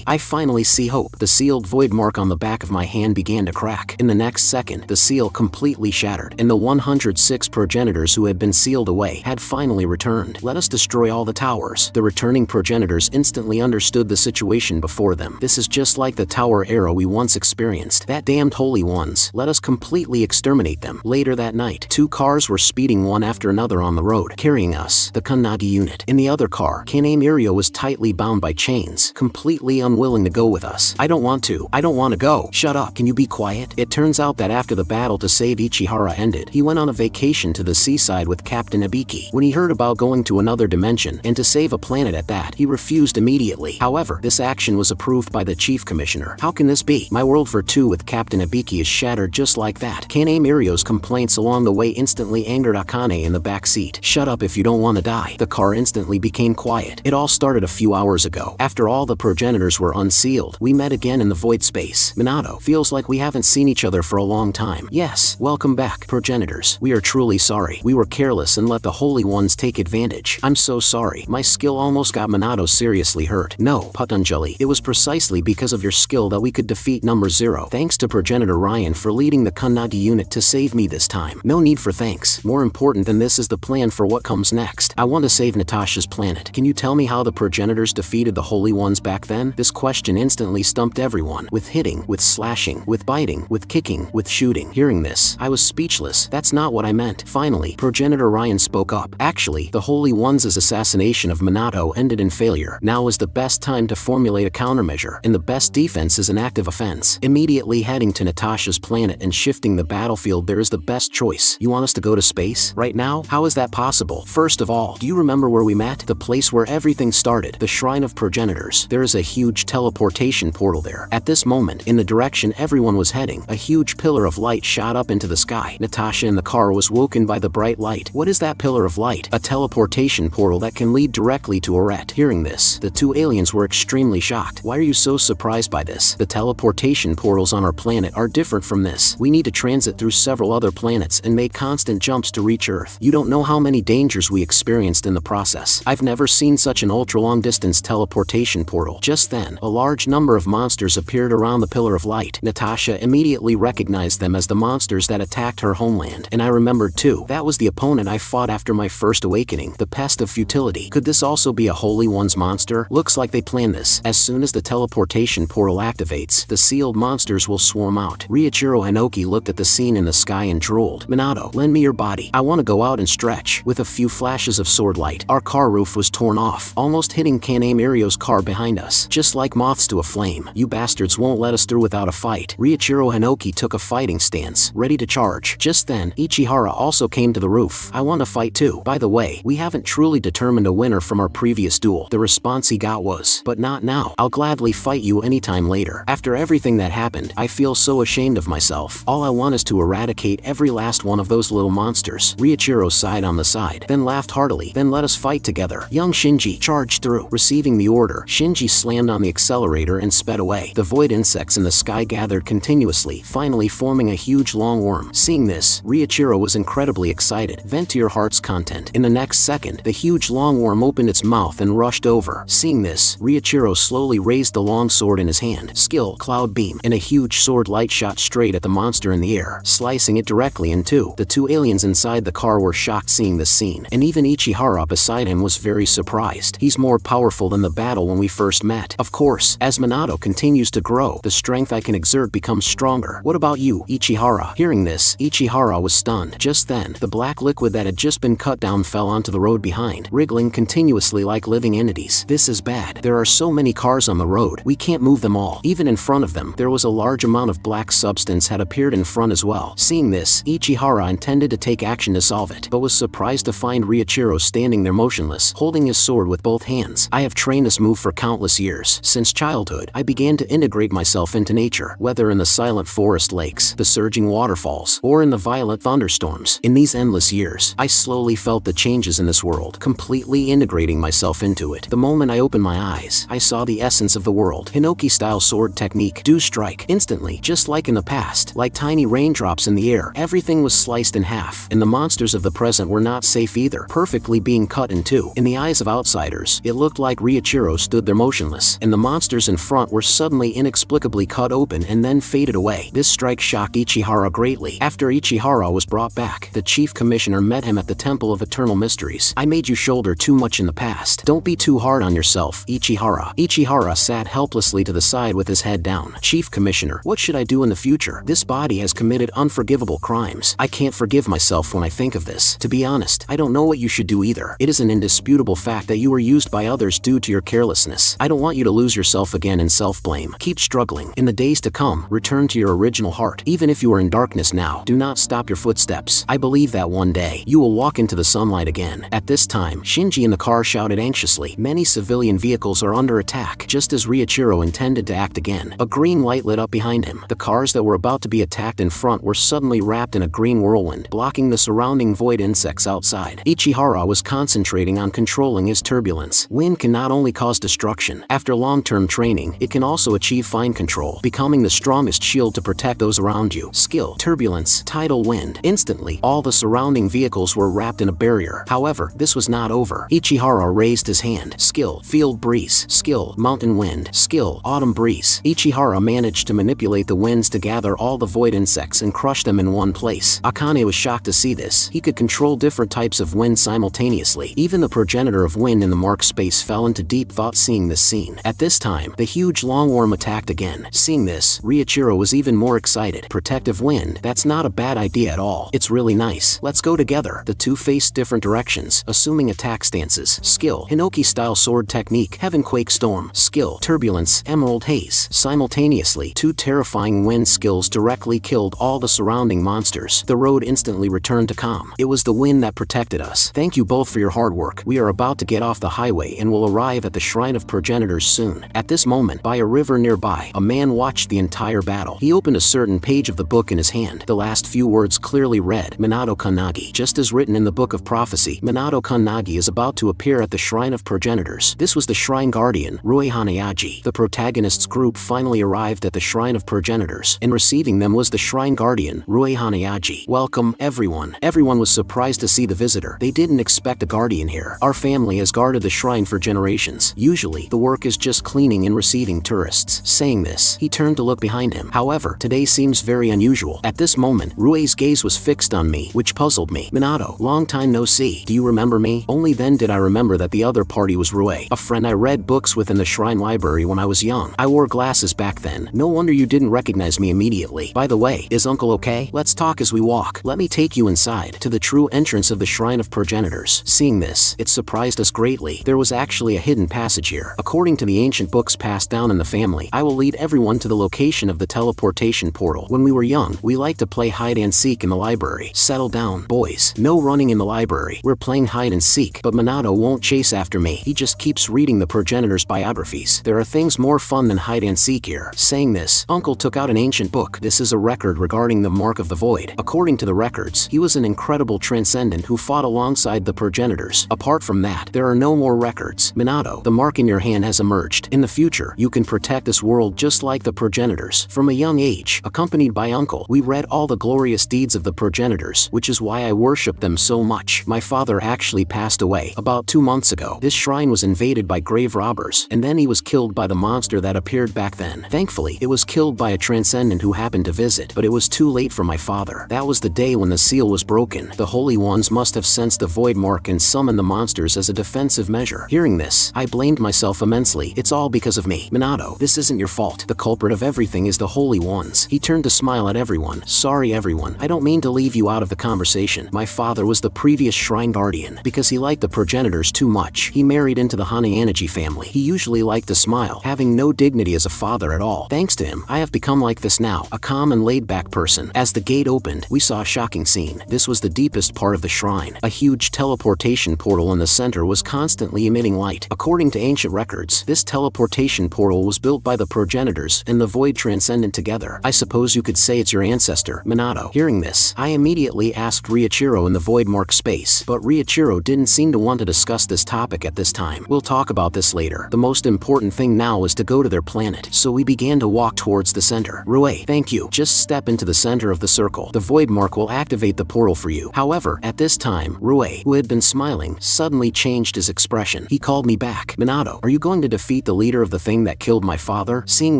I finally see hope. The sealed void mark on the back of my hand began to crack. In the next second, the seal completely shattered, and the 106 progenitors who had been sealed away had finally returned. Let us destroy all the towers. The returning progenitors instantly understood the situation before them. This is just like the tower era we once experienced. That damned Holy Ones. Let us completely exterminate them. Later that night, 2 cars were speeding one after another on the road, carrying us, the Kannagi unit. In the other car, Kane Mirio was tightly bound by chains, completely unwilling to go with us. I don't want to go. Shut up. Can you be quiet? It turns out that after the battle to save Ichihara ended, he went on a vacation to the seaside with Captain Ibiki. When he heard about going to another dimension, and to save a planet at that, he refused immediately. However, this action was approved by the Chief Commissioner. How can this be? My world for 2 with Captain Ibiki is shattered just like that. Kane Mirio's complaints along the way instantly angered Akane in the back seat. Shut up if you don't want to die. The car instantly became quiet. It all started a few hours ago. After all the progenitors were unsealed, we met again in the void space. Minato, feels like we haven't seen each other for a long time. Yes, welcome back, progenitors. We are truly sorry. We were careless and let the Holy Ones take advantage. I'm so sorry. My skill almost got Minato seriously hurt. No, Patanjali, it was precisely because of your skill that we could defeat number 0. Thanks to progenitor Ryan for leading the Kannagi unit to save me this time. No need for thanks. More important than this is the plan for what comes next. I want to save Natasha's planet. Can you tell me how the progenitors defeated the Holy Ones back then? This question instantly stumped everyone. With hitting, with slashing, with biting, with kicking, with shooting. Hearing this, I was speechless. That's not what I meant. Finally, progenitor Ryan spoke up. Actually, the Holy Ones' assassination of Minato ended in failure. Now is the best time to formulate a countermeasure, and the best defense is an active offense. Immediately heading to Natasha's planet and shifting the battlefield there is the best choice. You want us to go to space? Right now? How is that possible? First of all, do you remember where we met? The place where everything started, the Shrine of Progenitors. There is a huge teleportation portal there. At this moment, in the direction everyone was heading, a huge pillar of light shot up into the sky. Natasha in the car was woken by the bright light. What is that pillar of light? A teleportation portal that can lead directly to Oret. Hearing this, the 2 aliens were extremely shocked. Why are you so surprised by this? The teleportation portals on our planet are different from this. We need to transit through several other planets and make constant jumps to reach Earth. You don't know how many dangers we experienced in the process. I've never seen such an ultra-long distance teleportation portal. Just then, a large number of monsters appeared around the pillar of light. Natasha immediately recognized them as the monsters that attacked her homeland. And I remembered too, that was the opponent I fought after my first awakening, the Pest of Futility. Could this also be a Holy One's monster? Looks like they planned this. As soon as the teleportation portal activates, the sealed monsters will swarm out. Riichiro Hinoki looked at the scene in the sky and drooled. Minato, lend me your body. I want to go out and stretch. With a few flashes of sword light, our car roof was torn off, almost hitting Kane Mirio's car behind us. Just like moths to a flame. You bastards won't let us through without a fight. Riichiro Hinoki took a fighting stance, ready to charge. Just then, Ichihara also came to the roof. I want to fight too. By the way, we haven't truly determined a winner from our previous duel. The response he got was, but not now. I'll gladly fight you anytime later. After everything that happened, I feel so ashamed of myself. All I want is to eradicate every last one of those little monsters. Riichiro sighed on the side, then laughed heartily. Then let us fight together. Young Shinji charged through. Receiving the order, Shinji slammed on the accelerator and sped away. The void insects in the sky gathered continuously, finally forming a huge long worm. Seeing this, Riichiro was incredibly excited. Vent to your heart's content. In the next second, the huge long worm opened its mouth and rushed over. Seeing this, Riichiro slowly raised the long sword in his hand. Skill, Cloud Beam, and a huge sword light shot straight at the monster in the air, slicing it directly in two. The two aliens inside the car were shocked seeing this scene, and even Ichihara beside him was very surprised. He's more powerful than the battle when we first met. Of course, as Minato continues to grow, the strength I can exert becomes stronger. What about you, Ichihara? Hearing this, Ichihara was stunned. Just then, the black liquid that had just been cut down fell onto the road behind, wriggling continuously like living entities. This is bad. There are so many cars on the road, we can't move them all. Even in front of them, there was a large amount of black substance had appeared in front as well. Seeing this, Ichihara intended to take action to solve it, but was surprised to find Riichiro standing there motionless, holding his sword with both hands. I have trained this move for countless years. Since childhood, I began to integrate myself into nature, whether in the silent forest lakes, the surging waterfalls, or in the violent thunderstorms. In these endless years, I slowly felt the changes in this world, completely integrating myself into it. The moment I opened my eyes, I saw the essence of the world. Hinoki-style sword technique. Do strike. Instantly, just like in the past, like tiny raindrops in the air, everything was sliced in half, and the monsters of the present were not safe either, perfectly being cut in two. In the eyes of outsiders, it looked like Riichiro stood there motionless, and the monsters in front were suddenly inexplicably cut open and then faded away. This strike shocked Ichihara greatly. After Ichihara was brought back, the chief commissioner met him at the Temple of Eternal Mysteries. I made you shoulder too much in the past. Don't be too hard on yourself, Ichihara. Ichihara sat helplessly to the side with his head down. Chief Commissioner, what should I do in the future? This body has committed unforgivable crimes. I can't forgive myself when I think of this. To be honest, I don't know what you should do either. It is an indisputable fact that you were used by others due to your carelessness. I don't want you to lose yourself again in self-blame. Keep struggling. In the days to come, return to your original heart. Even if you are in darkness now, do not stop your footsteps. I believe that one day, you will walk into the sunlight again. At this time, Shinji in the car shouted anxiously. Many civilian vehicles are under attack. Just as Riichiro intended to act again, a green light lit up behind him. The cars that were about to be attacked in front were suddenly wrapped in a green whirlwind, blocking the surrounding void insects outside. Ichihara was concentrating on controlling his turbulence. Wind can not only cause destruction. After long-term training, it can also achieve fine control, becoming the strongest shield to protect those around you. Skill, turbulence, tidal wind. Instantly, all the surrounding vehicles were wrapped in a barrier. However, this was not over. Ichihara raised his hand. Skill, field breeze. Skill, mountain wind. Skill, autumn breeze. Ichihara managed to manipulate the winds to gather all the void insects and crush them in one place. Akane was shocked to see this. He could control different types of wind simultaneously. Even the progenitor of wind in the mark space fell into deep thought seeing this scene. At this time, the huge longworm attacked again. Seeing this, Riichiro was even more excited. Protective wind, that's not a bad idea at all. It's really nice. Let's go together. The two faced different directions, assuming attack stances. Skill, Hinoki-style sword technique. Heavenquake storm. Skill, turbulence, emerald haze. Simultaneously, two terrifying wind skills directly killed all the surrounding monsters. The road instantly returned to calm. It was the wind that protected us. Thank you both for your hard work. We are about to get off the highway and will arrive at the Shrine of Progenitors soon. At this moment, by a river nearby, a man watched the entire battle. He opened a certain page of the book in his hand. The last few words clearly read, Minato Kannagi. Just as written in the Book of Prophecy, Minato Kannagi is about to appear at the Shrine of Progenitors. This was the Shrine Guardian, Rui Hanayaji. The protagonist's group finally arrived at the Shrine of Progenitors, and receiving them was the Shrine Guardian, Rui Hanayaji. Welcome, everyone. Everyone was surprised to see the visitor. They didn't expect a guardian here. Our family has guarded the shrine for generations. Usually, the work is just cleaning and receiving tourists. Saying this, he turned to look behind him. However, today seems very unusual. At this moment, Rui's gaze was fixed on me, which puzzled me. Minato, long time no see. Do you remember me? Only then did I remember that the other party was Rui, a friend I read books with in the shrine library when I was young. I wore glasses back then. No wonder you didn't recognize me immediately. By the way, is Uncle okay? Let's talk as we walk. Let me take you inside, to the true entrance of the Shrine of Progenitors. Seeing this, it surprised us greatly. There was actually a hidden passage here. According to the ancient books passed down in the family, I will lead everyone to the location of the teleportation portal. When we were young, we liked to play hide and seek in the library. Settle down, boys. No running in the library. We're playing hide and seek, but Minato won't chase after me. He just keeps reading the progenitors' biographies. There are things more fun than hide and seek here. Saying this, Uncle took out an ancient book. This is a record regarding the Mark of the Void. According to the records, he was an incredible transcendent who fought alongside the progenitors. Apart from that, there are no more records. Minato, the mark in your hand has emerged. In the future, you can protect this world just like the progenitors. From a young age, accompanied by by uncle. We read all the glorious deeds of the progenitors, which is why I worship them so much. My father actually passed away about 2 months ago. This shrine was invaded by grave robbers, and then he was killed by the monster that appeared back then. Thankfully, it was killed by a transcendent who happened to visit, but it was too late for my father. That was the day when the seal was broken. The holy ones must have sensed the void mark and summoned the monsters as a defensive measure. Hearing this, I blamed myself immensely. It's all because of me. Minato, this isn't your fault. The culprit of everything is the holy ones. He turned to smile at everyone. Sorry everyone, I don't mean to leave you out of the conversation. My father was the previous shrine guardian. Because he liked the progenitors too much, he married into the Hanaenergy family. He usually liked to smile, having no dignity as a father at all. Thanks to him, I have become like this now, a calm and laid-back person. As the gate opened, we saw a shocking scene. This was the deepest part of the shrine. A huge teleportation portal in the center was constantly emitting light. According to ancient records, this teleportation portal was built by the progenitors and the void transcendent together. I suppose you could say it's your ancestor, Minato. Hearing this, I immediately asked Riichiro in the void mark space, but Riichiro didn't seem to want to discuss this topic at this time. We'll talk about this later. The most important thing now is to go to their planet, so we began to walk towards the center. Rue, thank you. Just step into the center of the circle. The void mark will activate the portal for you. However, at this time, Rue, who had been smiling, suddenly changed his expression. He called me back. Minato, are you going to defeat the leader of the thing that killed my father? Seeing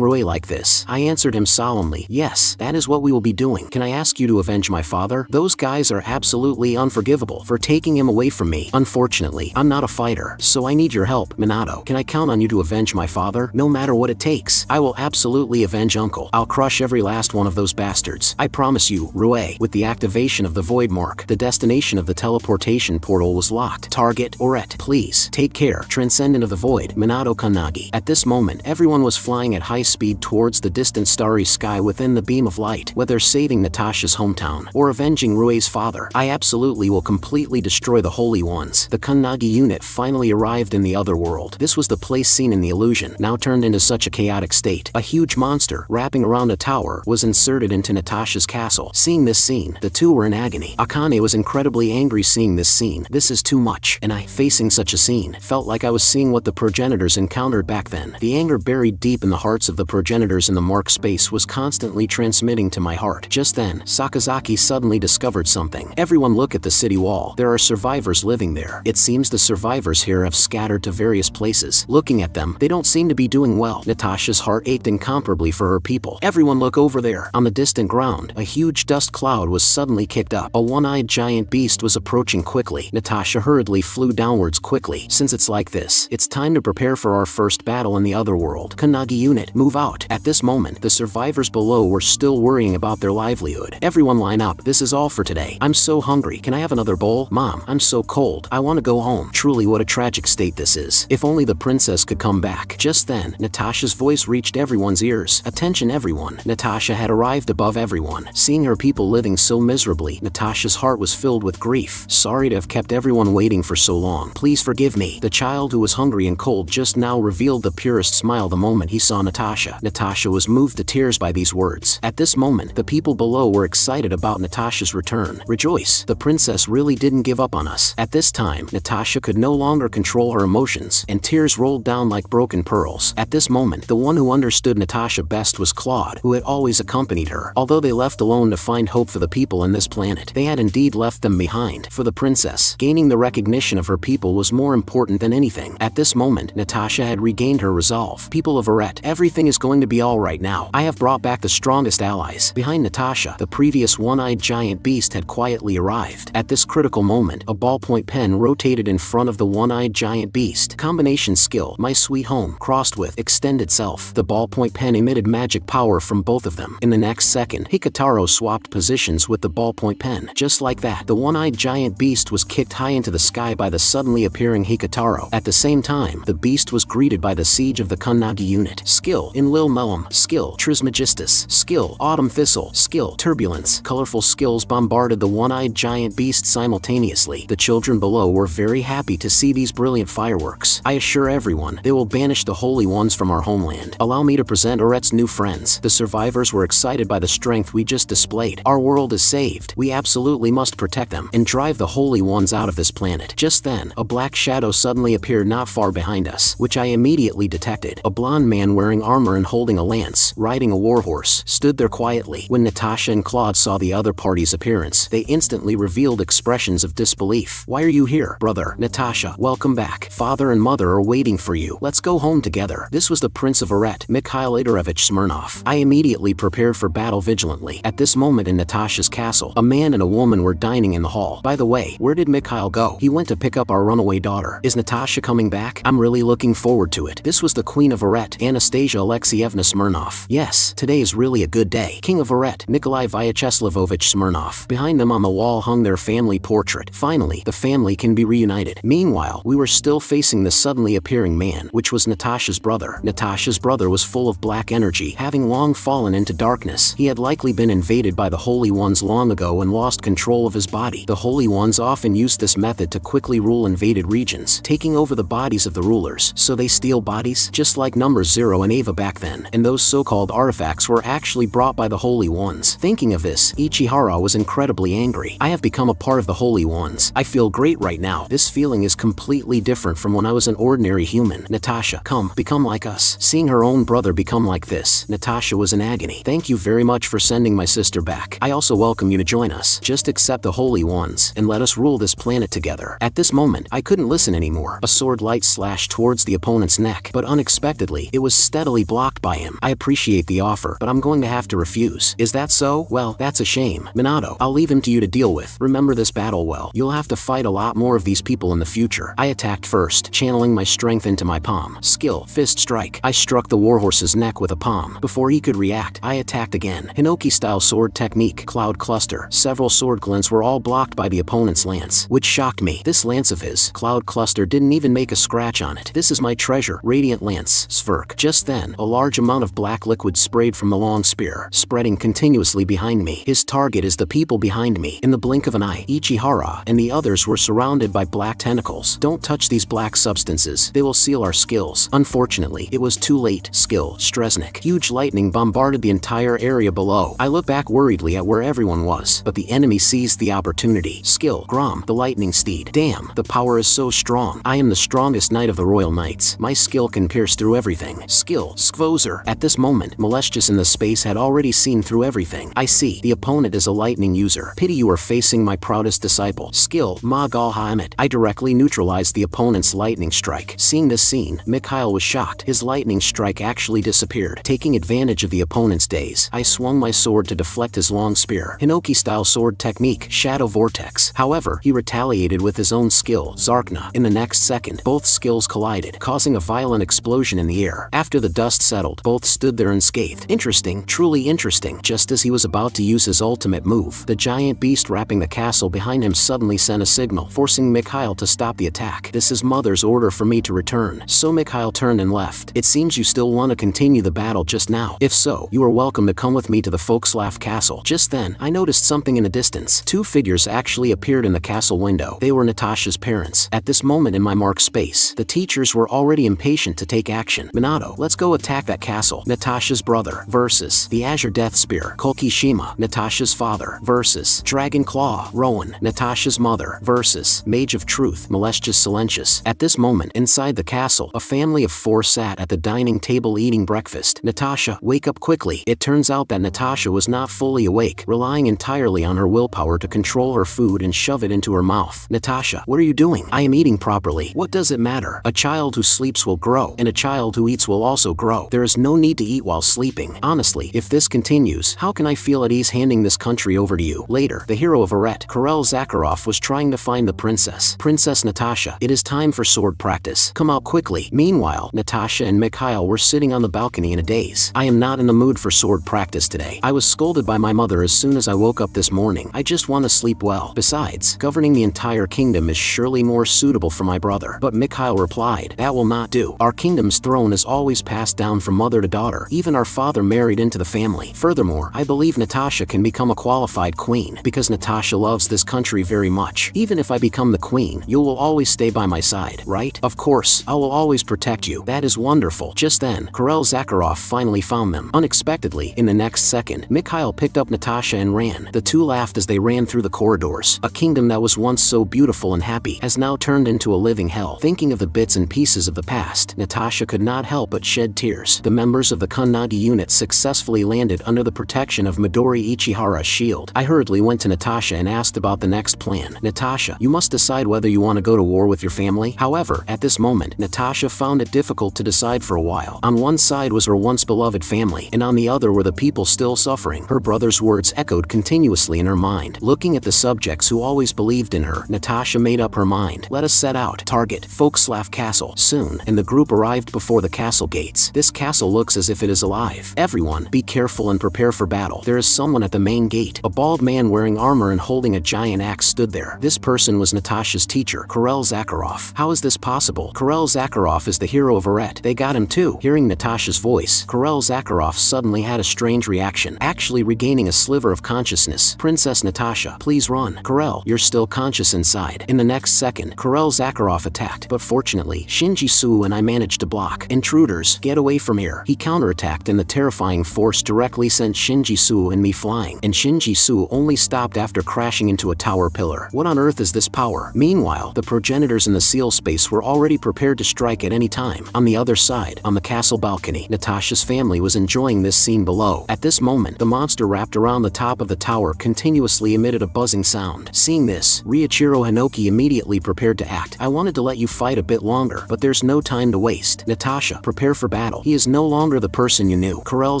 Rue like this, I answered him solemnly, yes, that is what we will be doing. Can I ask you to avenge my father? Those guys are absolutely unforgivable for taking him away from me. Unfortunately, I'm not a fighter, so I need your help. Minato, can I count on you to avenge my father? No matter what it takes. I will absolutely avenge uncle. I'll crush every last one of those bastards. I promise you. Rue, with the activation of the void mark, the destination of the teleportation portal was locked. Target, Oret, please, take care. Transcendent of the void, Minato Kannagi. At this moment, everyone was flying at high speed towards the distant starry sky within the beam of light. Whether saving Natasha's hometown or avenging Rue's father, I absolutely will completely destroy the holy ones. The Kannagi unit finally arrived in the other world. This was the place seen in the illusion, now turned into such a chaotic state. A huge monster, wrapping around a tower, was inserted into Natasha's castle. Seeing this scene, the two were in agony. Akane was incredibly angry seeing this scene. This is too much, and I, facing such a scene, felt like I was seeing what the progenitors encountered back then. The anger buried deep in the hearts of the progenitors in the mark space was constantly transmitting to my heart. Just then, Sakazaki suddenly discovered something. Everyone look at the city wall. There are survivors living there. It seems the survivors here have scattered to various places. Looking at them, they don't seem to be doing well. Natasha's heart ached incomparably for her people. Everyone look over there. On the distant ground, a huge dust cloud was suddenly kicked up. A one-eyed giant beast was approaching quickly. Natasha hurriedly flew downwards quickly. Since it's like this, it's time to prepare for our first battle in the other world. Kannagi unit, move out. At this moment, the survivors below were still worrying about their livelihood. Everyone line up. This is all for today. I'm so hungry. Can I have another bowl? Mom, I'm so cold. I want to go home. Truly what a tragic state this is. If only the princess could come back. Just then, Natasha's voice reached everyone's ears. Attention everyone. Natasha had arrived above everyone. Seeing her people living so miserably, Natasha's heart was filled with grief. Sorry to have kept everyone waiting for so long. Please forgive me. The child who was hungry and cold just now revealed the purest smile the moment he saw Natasha. Natasha was moved to tears by these words. At this moment, the people below were excited about Natasha's return. Rejoice. The princess really didn't give up on us. At this time, Natasha could no longer control her emotions, and tears rolled down like broken pearls. At this moment, the one who understood Natasha best was Claude, who had always accompanied her. Although they left alone to find hope for the people in this planet, they had indeed left them behind. For the princess, gaining the recognition of her people was more important than anything. At this moment, Natasha had regained her resolve. People of Arete, everything is going to be all right now. I have brought back the strongest allies. Behind Natasha, the previous one-eyed giant beast had quietly arrived. At this critical moment, a ballpoint pen rotated in front of the one-eyed giant beast. Combination skill, My Sweet Home, crossed with Extended Self. The ballpoint pen emitted magic power from both of them. In the next second, Hikataro swapped positions with the ballpoint pen. Just like that, the one-eyed giant beast was kicked high into the sky by the suddenly appearing Hikataro. At the same time, the beast was greeted by the siege of the Kannagi unit. Skill, Enlil Mellum. Skill, Trismegistus. Skill, Autumn Thistle. Skill, Turbulence. Colorful skills bombarded the one-eyed giant beast simultaneously. The children below were very happy to see these brilliant fireworks. I assure everyone, they will banish the holy ones from our homeland. Allow me to present Aret's new friends. The survivors were excited by the strength we just displayed. Our world is saved. We absolutely must protect them and drive the holy ones out of this planet. Just then, a black shadow suddenly appeared not far behind us, which I immediately detected. A blonde man wearing armor and holding a lance, riding a warhorse, stood there quietly. When Natasha and Claude saw the other party's appearance, they instantly revealed expressions of disbelief. "Why are you here, brother?" "Natasha, welcome back. Father and mother are waiting for you. Let's go home together." This was the Prince of Aret, Mikhail Idorovich Smirnov. I immediately prepared for battle vigilantly. At this moment in Natasha's castle, a man and a woman were dining in the hall. "By the way, where did Mikhail go?" "He went to pick up our runaway daughter." "Is Natasha coming back?" "I'm really looking forward to it." This was the Queen of Aret, Anastasia Alexievna Smirnov. "Yes, today is really a good day." King of Aret, Nikolai Vyacheslavovich Smirnov. Behind them on the wall hung their family portrait. Finally, the family can be reunited. Meanwhile, we were still facing the suddenly appearing man, which was Natasha's brother. Natasha's brother was full of black energy, having long fallen into darkness. He had likely been invaded by the Holy Ones long ago and lost control of his body. The Holy Ones often used this method to quickly rule invaded regions, taking over the bodies of the rulers. So they steal bodies, just like Number 0 and Ava back then. And those so-called artifacts were actually brought by the Holy Ones. Thinking of this, Ichihara was incredibly angry. "I have become a part of the Holy Ones. I feel great right now. This feeling is completely different from when I was an ordinary human. Natasha, come, become like us." Seeing her own brother become like this, Natasha was in agony. "Thank you very much for sending my sister back. I also welcome you to join us. Just accept the Holy Ones, and let us rule this planet together." At this moment, I couldn't listen anymore. A sword light slashed towards the opponent's neck, but unexpectedly, it was steadily blocked by him. "I appreciate the offer, but I'm going to have to refuse." "Is that so? Well, that's a shame. Minato, I'll leave him to you to deal with. Remember this battle well. You'll have to fight a lot more of these people in the future." I attacked first, channeling my strength into my palm. Skill, fist strike. I struck the warhorse's neck with a palm. Before he could react, I attacked again. Hinoki-style sword technique, cloud cluster. Several sword glints were all blocked by the opponent's lance, which shocked me. This lance of his, cloud cluster, didn't even make a scratch on it. "This is my treasure, radiant lance, Svirk." Just then, a large amount of black liquid sprayed from the long spear, spreading continuously behind me. His target is the people behind me. In the blink of an eye, Ichihara and the others were surrounded by black tentacles. "Don't touch these black substances. They will seal our skills." Unfortunately, it was too late. Skill, Stresnik. Huge lightning bombarded the entire area below. I looked back worriedly at where everyone was, but the enemy seized the opportunity. Skill, Grom, the lightning steed. Damn, the power is so strong. I am the strongest knight of the Royal Knights. My skill can pierce through everything. Skill, Skvozer. At this moment, Malestius in the space had already seen through everything. "I see. The opponent is a lightning user. Pity you are facing my proudest disciple." Skill, Magal Haemet. I directly neutralized the opponent's lightning strike. Seeing this scene, Mikhail was shocked. His lightning strike actually disappeared. Taking advantage of the opponent's daze, I swung my sword to deflect his long spear. Hinoki-style sword technique, Shadow Vortex. However, he retaliated with his own skill, Zarkna. In the next second, both skills collided, causing a violent explosion in the air. After the dust settled, both stood there unscathed. Interesting, truly interesting. Just as he was about to use his ultimate move, the giant beast wrapping the castle behind him suddenly sent a signal, forcing Mikhail to stop the attack. "This is Mother's order for me to return." So Mikhail turned and left. "It seems you still want to continue the battle just now. If so, you are welcome to come with me to the Folkslav castle." Just then, I noticed something in the distance. Two figures actually appeared in the castle window. They were Natasha's parents. At this moment in my marked space, the teachers were already impatient to take action. "Minato, let's go attack that castle." Natasha's brother versus the Azure Death Spear, Kokishima. Natasha's father versus Dragon Claw, Rowan. Natasha's mother versus Mage of Truth, Malestius Silentius. At this moment, inside the castle, a family of 4 sat at the dining table eating breakfast. "Natasha, wake up quickly." It turns out that Natasha was not fully awake, relying entirely on her willpower to control her food and shove it into her mouth. "Natasha, what are you doing?" "I am eating properly." "What does it matter? A child who sleeps will grow, and a child who eats will also grow. There is no need to eat while sleeping. Honestly, if this continues, how can I feel at ease handing this country over to you?" Later, the hero of Aret, Karel Zakharov, was trying to find the princess. "Princess Natasha, it is time for sword practice. Come out quickly." Meanwhile, Natasha and Mikhail were sitting on the balcony in a daze. "I am not in the mood for sword practice today. I was scolded by my mother as soon as I woke up this morning. I just want to sleep well. Besides, governing the entire kingdom is surely more suitable for my brother." But Mikhail replied, "That will not do. Our kingdom's throne is always passed down from mother to daughter. Even our father married into the family. Furthermore, I believe Natasha can become a qualified queen, because Natasha loves this country very much. Even if I become the queen, you will always stay by my side, right?" "Of course, I will always protect you." "That is wonderful." Just then, Karel Zakharov finally found them. Unexpectedly, in the next second, Mikhail picked up Natasha and ran. The two laughed as they ran through the corridors. A kingdom that was once so beautiful and happy has now turned into a living hell. Thinking of the bits and pieces of the past, Natasha could not help but shed tears. The members of the Kannagi unit successfully landed under the protection of Midori Ichihara's shield. I hurriedly went to Natasha and asked about the next plan. Natasha, you must decide whether you want to go to war with your family. However, at this moment, Natasha found it difficult to decide for a while. On one side was her once beloved family, and on the other were the people still suffering. Her brother's words echoed continuously in her mind. Looking at the subjects who always believed in her, Natasha made up her mind. Let us set out. Target, Folkslav Castle. Soon, and the group arrived before the castle gates. This castle looks as if it is alive. Everyone, be careful and prepare for battle. There is someone at the main gate. A bald man wearing armor and holding a giant axe stood there. This person was Natasha's teacher, Karel Zakharov. How is this possible? Karel Zakharov is the hero of Eret. They got him too. Hearing Natasha's voice, Karel Zakharov suddenly had a strange reaction, actually regaining a sliver of consciousness. Princess Natasha, please run. Karel, you're still conscious inside. In the next second, Karel Zakharov attacked, but fortunately, Shinji Suu and I managed to block. Intruders, get away from here. He counterattacked and the terrifying force directly sent Shinji Suu and me flying, and Shinji Suu only stopped after crashing into a tower pillar. What on earth is this power? Meanwhile, the progenitors in the seal space were already prepared to strike at any time. On the other side, on the castle balcony, Natasha's family was enjoying this scene below. At this moment, the monster wrapped around the top of the tower continuously emitted a buzzing sound. Seeing this, Ryuichiro Hinoki immediately prepared to act. I wanted to let you fight a bit longer, but there's no time to waste. Natasha, prepare for battle. He is no longer the person you knew. Karel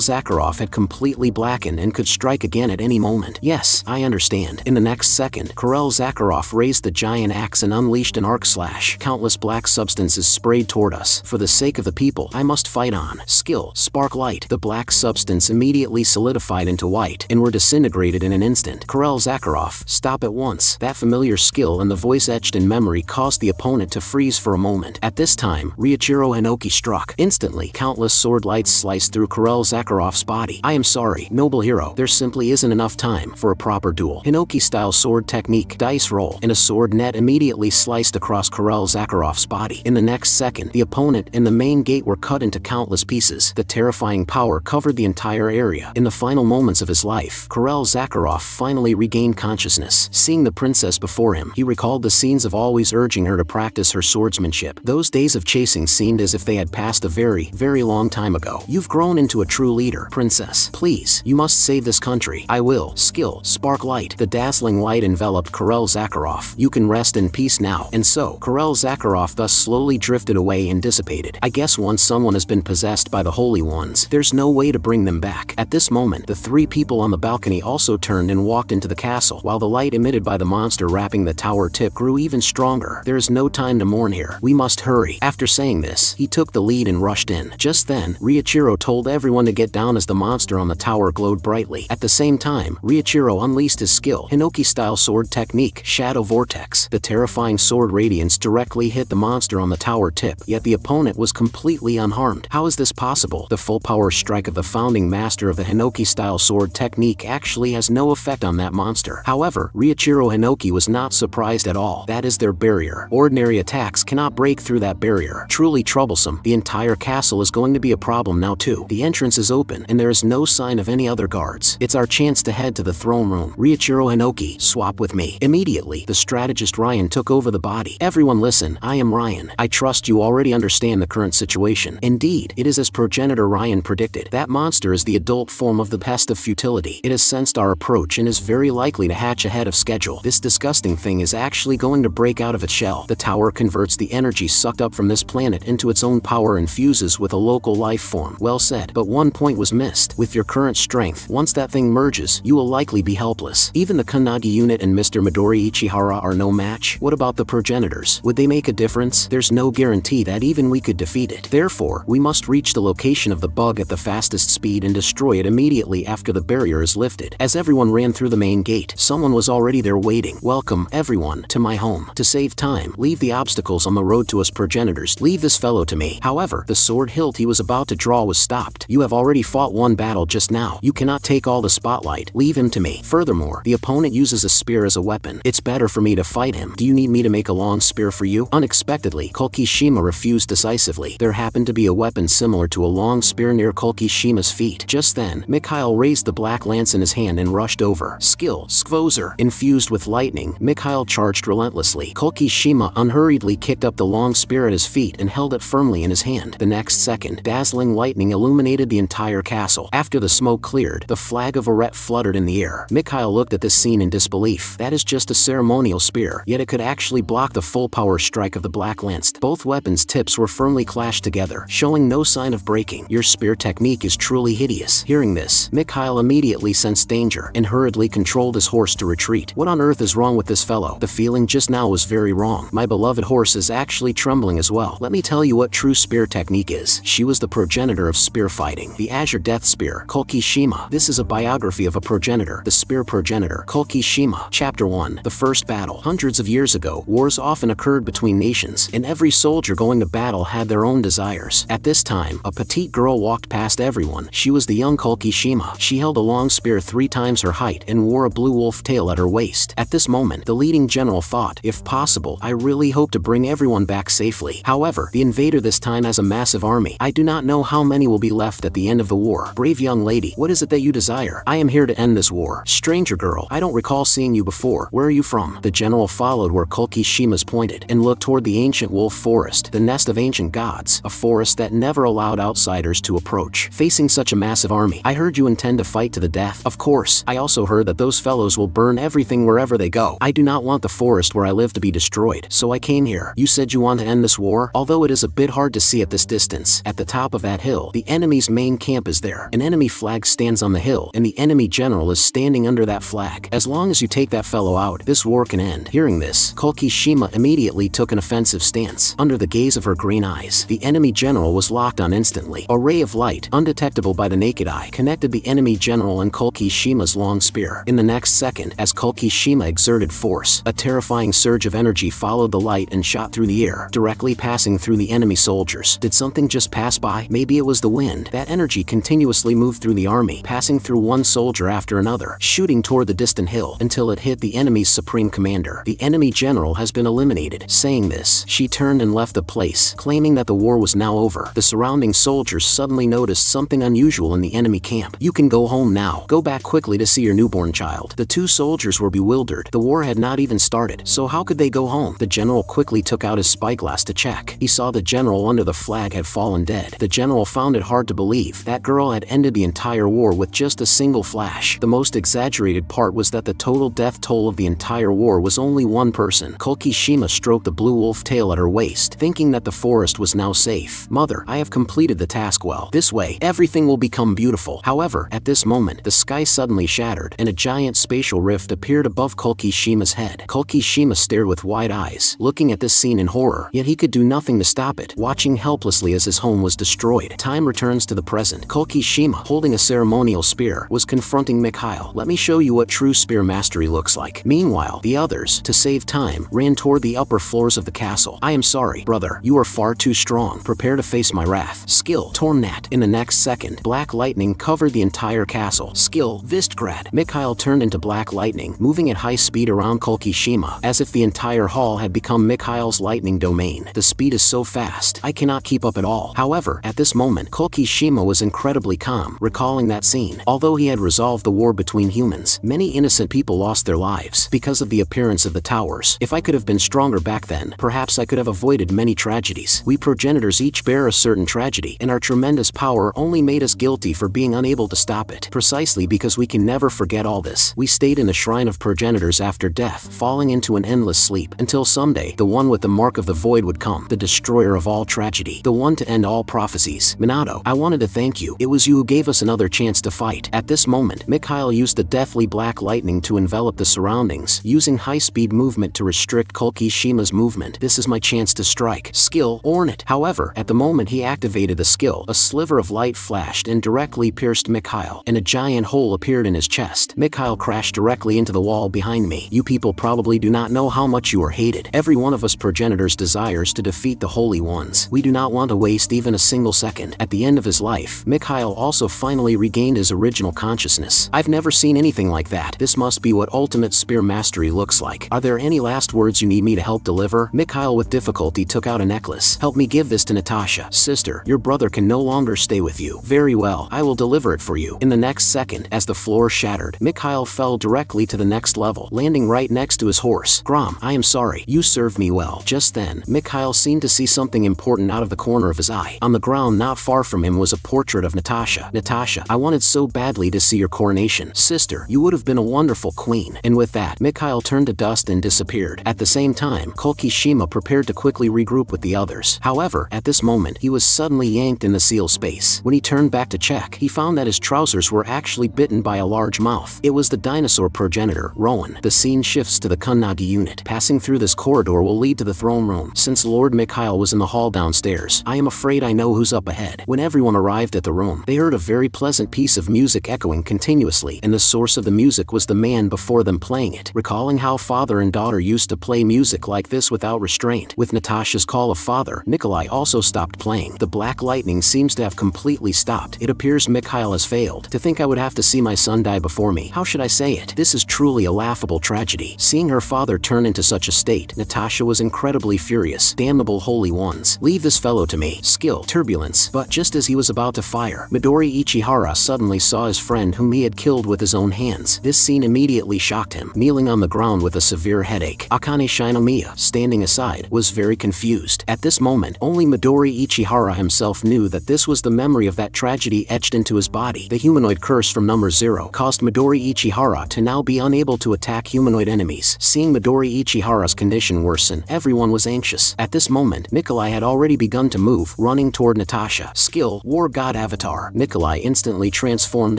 Zakharov had completely blackened and could strike again at any moment. Yes, I understand. In the next second, Karel Zakharov raised the giant axe and unleashed an arc slash. Countless black substances sprayed toward us. For the sake of the people, I must fight on. Skill, spark light. The black substance immediately solidified into white and were disintegrated in an instant. Karel Zakharov, stop at once. That familiar skill and the voice etched in memory caused the opponent to freeze for a moment. At this time, Ryuichiro Hinoki struck. Instantly, countless sword lights sliced through Karel Zakharov's body. I am sorry, noble hero. There simply isn't enough time for a proper duel. Hinoki-style sword technique, dice roll, and a sword net immediately sliced across Karel Zakharov's body. In the next second, the opponent and the main gate were cut into countless pieces. The terrifying power covered the entire area. In the final moments of his life, Karel Zakharov finally regained consciousness. Seeing the princess before him, he recalled the scenes of always urging her to practice her swordsmanship. Those days of chasing seemed as if they had passed a very, very long time ago. You've grown into a true leader, princess. Please, you must save this country. I will. Skill, spark light. The dazzling light enveloped Karel Zakharov. You can rest in peace now. And so, Karel Zakharov thus slowly drifted away and dissipated. I guess once someone has been possessed by the Holy Ones, there's no way to bring them back. At this moment, the three people on the balcony also turned and walked into the castle, while the light emitted by the monster wrapping the tower tip grew even stronger. There is no time to mourn here. We must hurry. After saying this, he took the lead and rushed in. Just then, Ryuichiro told everyone to get down as the monster on the tower glowed brightly. At the same time, Ryuichiro unleashed his skill, Hinoki-style sword technique, Shadow Vortex. The terrifying sword radiance directly hit the monster on the tower tip, yet the opponent was completely unharmed. How is this possible? The full power strike of the founding master of the Hinoki-style sword technique actually has no effect on that monster. However, Ryuichiro Hinoki was not surprised at all. That is their barrier. Ordinary attacks cannot break through that barrier. Truly troublesome. The entire castle is going to be a problem now too. The entrance is open, and there is no sign of any other guards. It's our chance to head to the throne room. Ryuichiro Hinoki, swap with me. Immediately, the strategist Ryan took over the body. Everyone listen, I am Ryan. I trust you already understand the current situation. Indeed, it is as progenitor Ryan predicted. That monster is the adult form of the pest of futility. It has sensed our approach and is very likely to hatch ahead of schedule. This disgusting thing is actually going to break out of its shell. The tower converts the energy sucked up from this planet into its own power and fuses with a local life form. Well said, but one point was missed. With your current strength, once that thing merges, you will likely be helpless. Even the Kannagi unit and Mr. Midori Ichihara are no match. What about the progenitors? Would they make a difference? There's no guarantee that even we could defeat it. Therefore, we must reach the location of the bug at the fastest speed and destroy it immediately after the barrier is lifted. As everyone ran through the main gate, someone was already there waiting. Welcome, everyone, to my home. To save time, leave the obstacles on the road to us progenitors. Leave this fellow to me. However, the sword hilt he was about to draw was stopped. You have already fought one battle just now. You cannot take all the spotlight. Leave him to me. Furthermore, the opponent uses a spear as a weapon. It's better for me to fight him. Do you need me to make a long spear for you? Unexpectedly, Kokishima refused decisively. There happened to be a weapon similar to a long spear near Kokishima's feet. Just then, Mikhail raised the black lance in his hand and rushed over. Skill, Skvozer. Infused with lightning, Mikhail charged relentlessly. Kokishima unhurriedly kicked up the long spear at his feet and held it firmly in his hand. The next second, dazzling lightning illuminated the entire castle. special. After the smoke cleared, the flag of Arete fluttered in the air. Mikhail looked at this scene in disbelief. That is just a ceremonial spear, yet it could actually block the full power strike of the black lance. Both weapons' tips were firmly clashed together, showing no sign of breaking. Your spear technique is truly hideous. Hearing this, Mikhail immediately sensed danger and hurriedly controlled his horse to retreat. What on earth is wrong with this fellow? The feeling just now was very wrong. My beloved horse is actually trembling as well. Let me tell you what true spear technique is. She was the progenitor of spear fighting, the Azure Death Spear, Kokishima. This is a biography of a progenitor, the spear progenitor, Kokishima. Chapter 1. The First Battle. Hundreds of years ago, wars often occurred between nations, and every soldier going to battle had their own desires. At this time, a petite girl walked past everyone. She was the young Kokishima. She held a long spear 3 times her height and wore a blue wolf tail at her waist. At this moment, the leading general thought, if possible, I really hope to bring everyone back safely. However, the invader this time has a massive army. I do not know how many will be left at the end of the war. Brave young lady, what is it that you desire? I am here to end this war. Stranger girl, I don't recall seeing you before. Where are you from? The general followed where Kokishima's pointed and looked toward the ancient wolf forest, the nest of ancient gods, a forest that never allowed outsiders to approach. Facing such a massive army, I heard you intend to fight to the death. Of course, I also heard that those fellows will burn everything wherever they go. I do not want the forest where I live to be destroyed, so I came here. You said you want to end this war? Although it is a bit hard to see at this distance, at the top of that hill, the enemy's main camp is there. An enemy flag stands on the hill, and the enemy general is standing under that flag. As long as you take that fellow out, this war can end. Hearing this, Kokishima immediately took an offensive stance. Under the gaze of her green eyes, the enemy general was locked on instantly. A ray of light, undetectable by the naked eye, connected the enemy general and Kokishima's long spear. In the next second, as Kokishima exerted force, a terrifying surge of energy followed the light and shot through the air, directly passing through the enemy soldiers. Did something just pass by? Maybe it was the wind. That energy continuously moved through the army, passing through one soldier after another, shooting toward the distant hill until it hit the enemy's supreme commander. The enemy general has been eliminated. Saying this, she turned and left the place, claiming that the war was now over. The surrounding soldiers suddenly noticed something unusual in the enemy camp. You can go home now. Go back quickly to see your newborn child. The 2 soldiers were bewildered. The war had not even started, so how could they go home? The general quickly took out his spyglass to check. He saw the general under the flag had fallen dead. The general found it hard to believe that girl had ended the entire war with just a single flash. The most exaggerated part was that the total death toll of the entire war was only 1 person. Kokishima stroked the blue wolf tail at her waist, thinking that the forest was now safe. Mother, I have completed the task well. This way, everything will become beautiful. However, at this moment, the sky suddenly shattered, and a giant spatial rift appeared above Kokishima's head. Kokishima stared with wide eyes, looking at this scene in horror, yet he could do nothing to stop it, watching helplessly as his home was destroyed. Time returns to the present. Kokishima, holding a ceremonial spear, was confronting Mikhail. Let me show you what true spear mastery looks like. Meanwhile, the others, to save time, ran toward the upper floors of the castle. I am sorry, brother. You are far too strong. Prepare to face my wrath. Skill, Tornat. In the next second, black lightning covered the entire castle. Skill, Vistgrad. Mikhail turned into black lightning, moving at high speed around Kokishima, as if the entire hall had become Mikhail's lightning domain. The speed is so fast, I cannot keep up at all. However, at this moment, Kokishima was incredibly calm, recalling that scene. Although he had resolved the war between humans, many innocent people lost their lives because of the appearance of the towers. If I could have been stronger back then, perhaps I could have avoided many tragedies. We progenitors each bear a certain tragedy, and our tremendous power only made us guilty for being unable to stop it. Precisely because we can never forget all this, we stayed in the shrine of progenitors after death, falling into an endless sleep, until someday, the one with the mark of the void would come, the destroyer of all tragedy, the one to end all prophecies. Minato, I wanted to thank you. It was you who gave us another chance to fight. At this moment, Mikhail used the deathly black lightning to envelop the surroundings, using high-speed movement to restrict Kokishima's movement. This is my chance to strike. Skill, Ornate. However, at the moment he activated the skill, a sliver of light flashed and directly pierced Mikhail, and a giant hole appeared in his chest. Mikhail crashed directly into the wall behind me. You people probably do not know how much you are hated. Every one of us progenitors desires to defeat the Holy Ones. We do not want to waste even a single second. At the end of his life, Mikhail also finally regained his original consciousness. I've never seen anything like that. This must be what ultimate spear mastery looks like. Are there any last words you need me to help deliver? Mikhail with difficulty took out a necklace. Help me give this to Natasha. Sister, your brother can no longer stay with you. Very well, I will deliver it for you. In the next second, as the floor shattered, Mikhail fell directly to the next level, landing right next to his horse. Grom, I am sorry. You served me well. Just then, Mikhail seemed to see something important out of the corner of his eye. On the ground not far from him was a portrait of Natasha. Natasha. Natasha, I wanted so badly to see your coronation. Sister, you would have been a wonderful queen. And with that, Mikhail turned to dust and disappeared. At the same time, Kolkishima prepared to quickly regroup with the others. However, at this moment, he was suddenly yanked in the seal space. When he turned back to check, he found that his trousers were actually bitten by a large mouth. It was the dinosaur progenitor, Rowan. The scene shifts to the Kunnagi unit. Passing through this corridor will lead to the throne room. Since Lord Mikhail was in the hall downstairs, I am afraid I know who's up ahead. When everyone arrived at the room, they heard a very pleasant piece of music echoing continuously, and the source of the music was the man before them playing it. Recalling how father and daughter used to play music like this without restraint, with Natasha's call of father, Nikolai also stopped playing. The black lightning seems to have completely stopped. It appears Mikhail has failed. To think I would have to see my son die before me. How should I say it? This is truly a laughable tragedy. Seeing her father turn into such a state, Natasha was incredibly furious. Damnable holy ones. Leave this fellow to me. Skill, turbulence. But just as he was about to fire, Midori Ichihara suddenly saw his friend whom he had killed with his own hands. This scene immediately shocked him. Kneeling on the ground with a severe headache, Akane Shinomiya, standing aside, was very confused. At this moment, only Midori Ichihara himself knew that this was the memory of that tragedy etched into his body. The humanoid curse from number 0 caused Midori Ichihara to now be unable to attack humanoid enemies. Seeing Midori Ichihara's condition worsen, everyone was anxious. At this moment, Nikolai had already begun to move, running toward Natasha. Skill, War God Avatar. Nikolai instantly transformed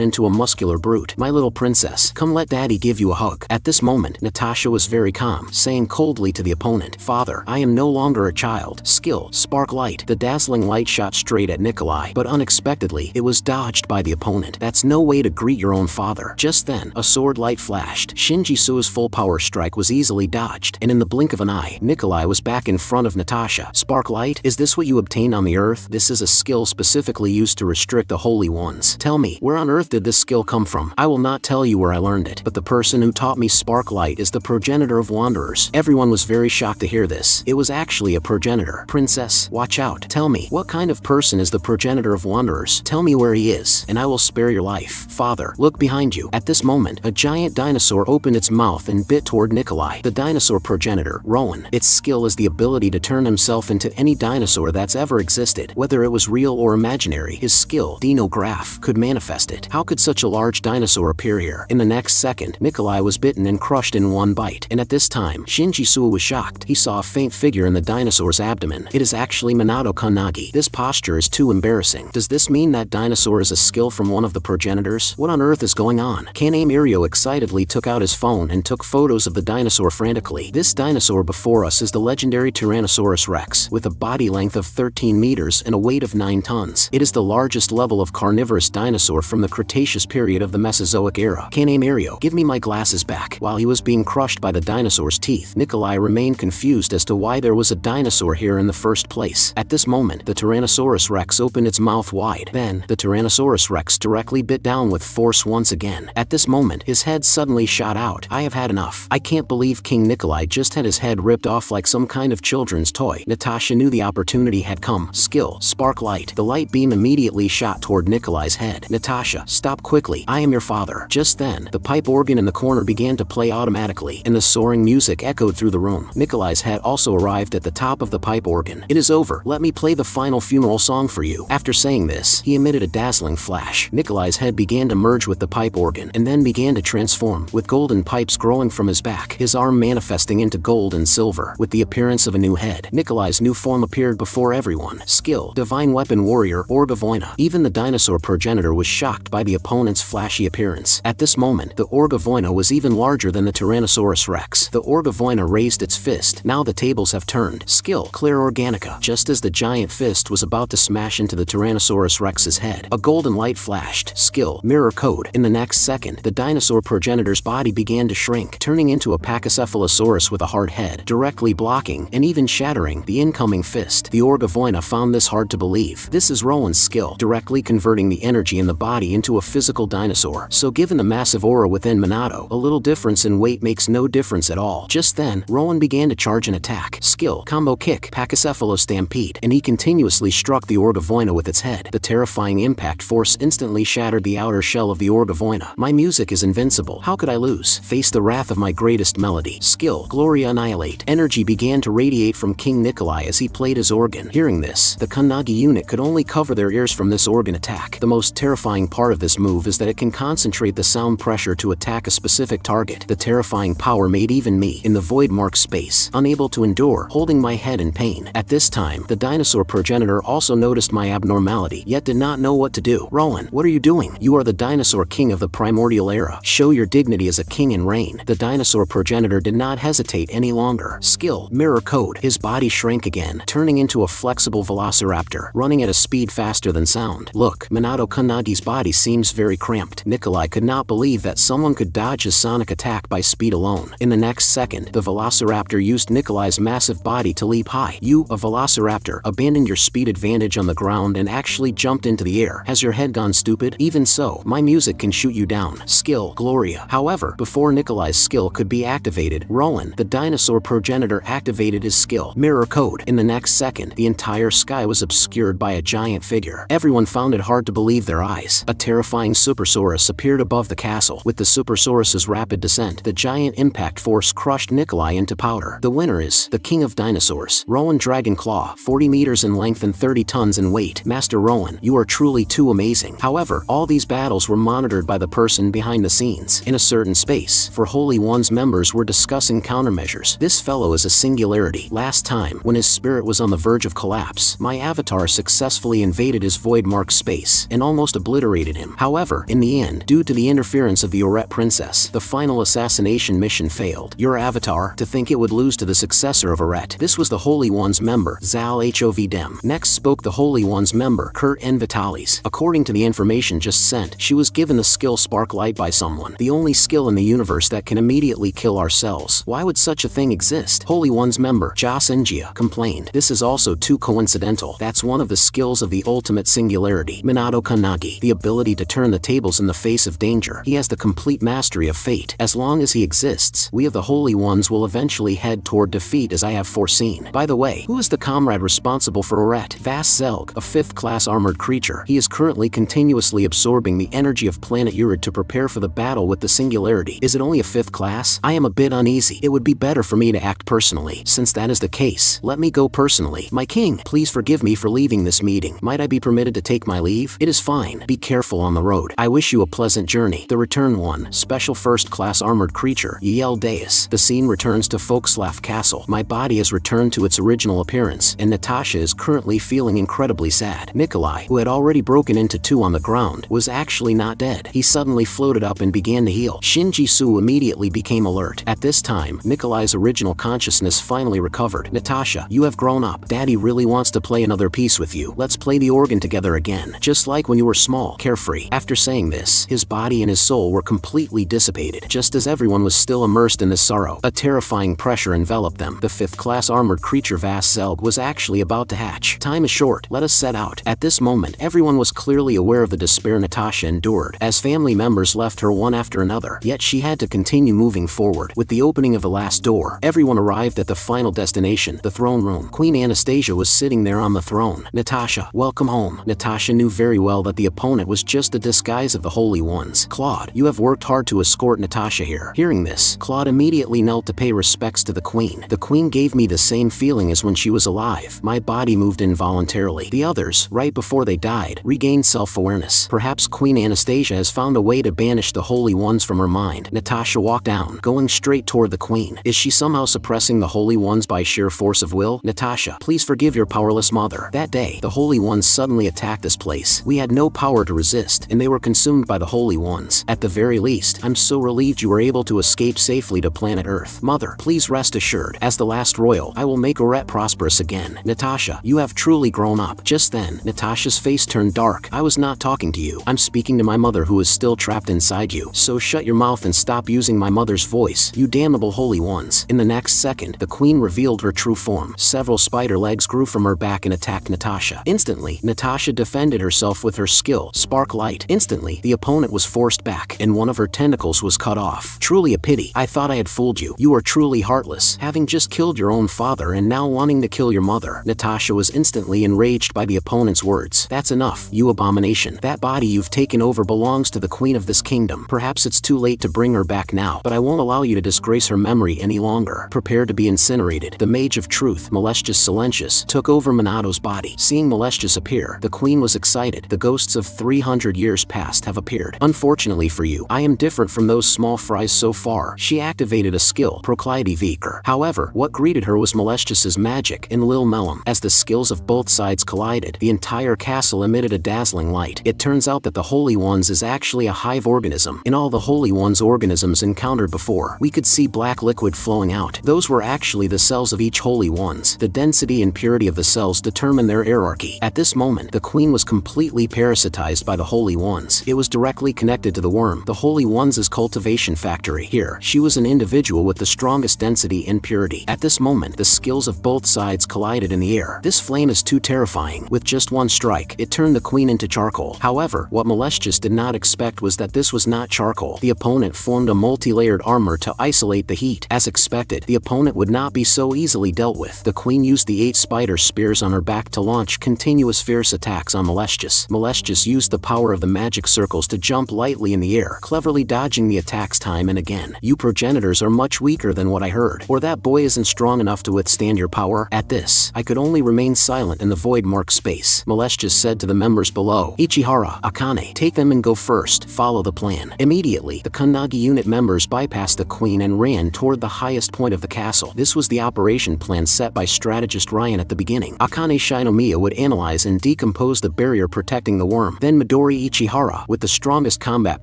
into a muscular brute. My little princess, come let daddy give you a hug. At this moment, Natasha was very calm, saying coldly to the opponent, Father, I am no longer a child. Skill, Spark Light. The dazzling light shot straight at Nikolai, but unexpectedly, it was dodged by the opponent. That's no way to greet your own father. Just then, a sword light flashed. Shinji Su's full power strike was easily dodged, and in the blink of an eye, Nikolai was back in front of Natasha. Spark Light, is this what you obtained on the earth? This is a skill specifically used to restrict the holy ones. Tell me, where on earth did this skill come from? I will not tell you where I learned it, but the person who taught me Spark Light is the progenitor of wanderers. Everyone was very shocked to hear this. It was actually a progenitor. Princess, watch out. Tell me, what kind of person is the progenitor of wanderers? Tell me where he is, and I will spare your life. Father, look behind you. At this moment, a giant dinosaur opened its mouth and bit toward Nikolai. The dinosaur progenitor, Rowan. Its skill is the ability to turn himself into any dinosaur that's ever existed, whether it was real or imaginary. His skill, Dinograph, could manifest it. How could such a large dinosaur appear here? In the next second, Nikolai was bitten and crushed in one bite, and at this time, Shinji Su was shocked. He saw a faint figure in the dinosaur's abdomen. It is actually Minato Kannagi. This posture is too embarrassing. Does this mean that dinosaur is a skill from one of the progenitors? What on earth is going on? Kane Mirio excitedly took out his phone and took photos of the dinosaur frantically. This dinosaur before us is the legendary Tyrannosaurus Rex, with a body length of 13 meters and a weight of 9 tons. It is the largest level of carnivorous dinosaur from the Cretaceous period of the Mesozoic era. Kane Mirio, give me my glasses back. While he was being crushed by the dinosaur's teeth, Nikolai remained confused as to why there was a dinosaur here in the first place. At this moment, the Tyrannosaurus Rex opened its mouth wide. Then, the Tyrannosaurus Rex directly bit down with force once again. At this moment, his head suddenly shot out. I have had enough. I can't believe King Nikolai just had his head ripped off like some kind of children's toy. Natasha knew the opportunity had come. Skill, Spark Light. The light beam immediately shot toward Nikolai's head. Natasha, stop quickly. I am your father. Just then, the pipe organ in the corner began to play automatically, and the soaring music echoed through the room. Nikolai's head also arrived at the top of the pipe organ. It is over. Let me play the final funeral song for you. After saying this, he emitted a dazzling flash. Nikolai's head began to merge with the pipe organ, and then began to transform, with golden pipes growing from his back, his arm manifesting into gold and silver. With the appearance of a new head, Nikolai's new form appeared before everyone. Skill, Divine Weapon Warrior, Orgavoina. Even the dinosaur progenitor was shocked by the opponent's flashy appearance. At this moment, the Orgavoina was even larger than the Tyrannosaurus Rex. The Orgavoina raised its fist. Now the tables have turned. Skill, Clear Organica. Just as the giant fist was about to smash into the Tyrannosaurus Rex's head, a golden light flashed. Skill, Mirror Code. In the next second, the dinosaur progenitor's body began to shrink, turning into a Pachycephalosaurus with a hard head, directly blocking and even shattering the incoming fist. The Orgavoina found this hard to believe. This is Rowan's skill, directly converting the energy in the body into a physical dinosaur. So given the massive aura within Minato, a little difference in weight makes no difference at all. Just then, Rowan began to charge an attack. Skill, Combo Kick, Pachycephalo Stampede, and he continuously struck the Orgavoina with its head. The terrifying impact force instantly shattered the outer shell of the Orgavoina. My music is invincible. How could I lose? Face the wrath of my greatest melody. Skill, Gloria Annihilate. Energy began to radiate from King Nikolai as he played his organ. Hearing this, the Kannagi unit could only cover their ears from this organ attack. attack. The most terrifying part of this move is that it can concentrate the sound pressure to attack a specific target. The terrifying power made even me, in the void mark space, unable to endure, holding my head in pain. At this time, the dinosaur progenitor also noticed my abnormality, yet did not know what to do. Rowan, what are you doing? You are the dinosaur king of the primordial era. Show your dignity as a king and reign. The dinosaur progenitor did not hesitate any longer. Skill, mirror code. His body shrank again, turning into a flexible velociraptor, running at a speed faster than sound. Look, Minato Kanagi's body seems very cramped. Nikolai could not believe that someone could dodge his sonic attack by speed alone. In the next second, the velociraptor used Nikolai's massive body to leap high. You, a velociraptor, abandoned your speed advantage on the ground and actually jumped into the air. Has your head gone stupid? Even so, my music can shoot you down. Skill, Gloria. However, before Nikolai's skill could be activated, Rowan, the dinosaur progenitor, activated his skill, mirror code. In the next second, the entire sky was obscured by a giant figure. Everyone found it hard to believe their eyes. A terrifying Supersaurus appeared above the castle. With the Supersaurus's rapid descent, the giant impact force crushed Nikolai into powder. The winner is the king of dinosaurs, Rowan Dragonclaw, 40 meters in length and 30 tons in weight. Master Rowan, you are truly too amazing. However, all these battles were monitored by the person behind the scenes. In a certain space, for Holy One's members were discussing countermeasures. This fellow is a singularity. Last time, when his spirit was on the verge of collapse, my avatar successfully invaded his void mark space and almost obliterated him. However, in the end, due to the interference of the Oret princess, the final assassination mission failed. Your avatar, to think it would lose to the successor of Oret. This was the Holy One's member, Zal Hov Dem. Next spoke the Holy One's member, Kurt N. Vitalis. According to the information just sent, she was given the skill Spark Light by someone, the only skill in the universe that can immediately kill our cells. Why would such a thing exist? Holy One's member, Jas Engia, complained. This is also too coincidental. That's one of the skills of the ultimate singularity, Minato Kanagi, the ability to turn the tables in the face of danger. He has the complete mastery of fate. As long as he exists, we of the Holy Ones will eventually head toward defeat, as I have foreseen. By the way, who is the comrade responsible for Oret? Vas Zelg, a 5th class armored creature. He is currently continuously absorbing the energy of planet Urid to prepare for the battle with the singularity. Is it only a 5th class? I am a bit uneasy. It would be better for me to act personally. Since that is the case, let me go personally. My king, please forgive me for leaving this meeting. Might I be permitted to take my leave? It is fine. Be careful on the road. I wish you a pleasant journey. The return one, special 1st class armored creature, Yel Deus. The scene returns to Folkslav Castle. My body has returned to its original appearance, and Natasha is currently feeling incredibly sad. Nikolai, who had already broken into two on the ground, was actually not dead. He suddenly floated up and began to heal. Shinji Su immediately became alert. At this time, Nikolai's original consciousness finally recovered. Natasha, you have grown up. Daddy really wants to play another piece with you. Let's play the organ together again, just like when you were small, carefree. After saying this, his body and his soul were completely dissipated, just as everyone was still immersed in this sorrow. A terrifying pressure enveloped them. The 5th class armored creature Vas Zelg was actually about to hatch. Time is short. Let us set out. At this moment, everyone was clearly aware of the despair Natasha endured, as family members left her one after another. Yet she had to continue moving forward. With the opening of the last door, everyone arrived at the final destination, the throne room. Queen Anastasia was sitting there on the throne. Natasha, welcome home. Natasha knew very well that the opponent was just a disguise of the Holy Ones. Claude, you have worked hard to escort Natasha here. Hearing this, Claude immediately knelt to pay respects to the queen. The queen gave me the same feeling as when she was alive. My body moved involuntarily. The others, right before they died, regained self-awareness. Perhaps Queen Anastasia has found a way to banish the Holy Ones from her mind. Natasha walked down, going straight toward the queen. Is she somehow suppressing the Holy Ones by sheer force of will? Natasha, please forgive your powerless mother. That day, the Holy Ones suddenly attacked this place. We had no power to resist, and they were consumed by the Holy Ones. At the very least, I'm so relieved you were able to escape safely to planet Earth. Mother, please rest assured, as the last royal, I will make Oret prosperous again. Natasha, you have truly grown up. Just then, Natasha's face turned dark. I was not talking to you. I'm speaking to my mother, who is still trapped inside you. So shut your mouth and stop using my mother's voice, you damnable Holy Ones. In the next second, the queen revealed her true form. Several spider legs grew from her back and attacked Natasha. Instantly, Natasha defended herself with her skill, Spark Light. Instantly, the opponent was forced back, and one of her tentacles was cut off. Truly a pity. I thought I had fooled you. You are truly heartless, having just killed your own father and now wanting to kill your mother. Natasha was instantly enraged by the opponent's words. That's enough, you abomination. That body you've taken over belongs to the queen of this kingdom. Perhaps it's too late to bring her back now, but I won't allow you to disgrace her memory any longer. Prepare to be incinerated. The Mage of Truth, Molestius Silentius, took over Minato's body. Seeing Molestius appear, the queen was excited excited. The ghosts of 300 years past have appeared. Unfortunately for you, I am different from those small fries so far. She activated a skill, Proclity Veker. However, what greeted her was Malicious' magic in Lil Mellum. As the skills of both sides collided, the entire castle emitted a dazzling light. It turns out that the Holy Ones is actually a hive organism. In all the Holy Ones organisms encountered before, we could see black liquid flowing out. Those were actually the cells of each Holy Ones. The density and purity of the cells determine their hierarchy. At this moment, the queen was completely parasitized by the Holy Ones. It was directly connected to the worm, the Holy Ones' cultivation factory. Here, she was an individual with the strongest density and purity. At this moment, the skills of both sides collided in the air. This flame is too terrifying. With just one strike, it turned the queen into charcoal. However, what Malicious did not expect was that this was not charcoal. The opponent formed a multi-layered armor to isolate the heat. As expected, the opponent would not be so easily dealt with. The queen used the 8 spider spears on her back to launch continuous fierce attacks on Malicious. Malicious used the power of the magic circles to jump lightly in the air, cleverly dodging the attacks time and again. You progenitors are much weaker than what I heard, or that boy isn't strong enough to withstand your power. At this, I could only remain silent in the void mark space. Malicious said to the members below, Ichihara, Akane, take them and go first. Follow the plan. Immediately, the Kannagi unit members bypassed the queen and ran toward the highest point of the castle. This was the operation plan set by strategist Ryan at the beginning. Akane Shinomiya would analyze and decompose the barrier protecting the worm. Then Midori Ichihara, with the strongest combat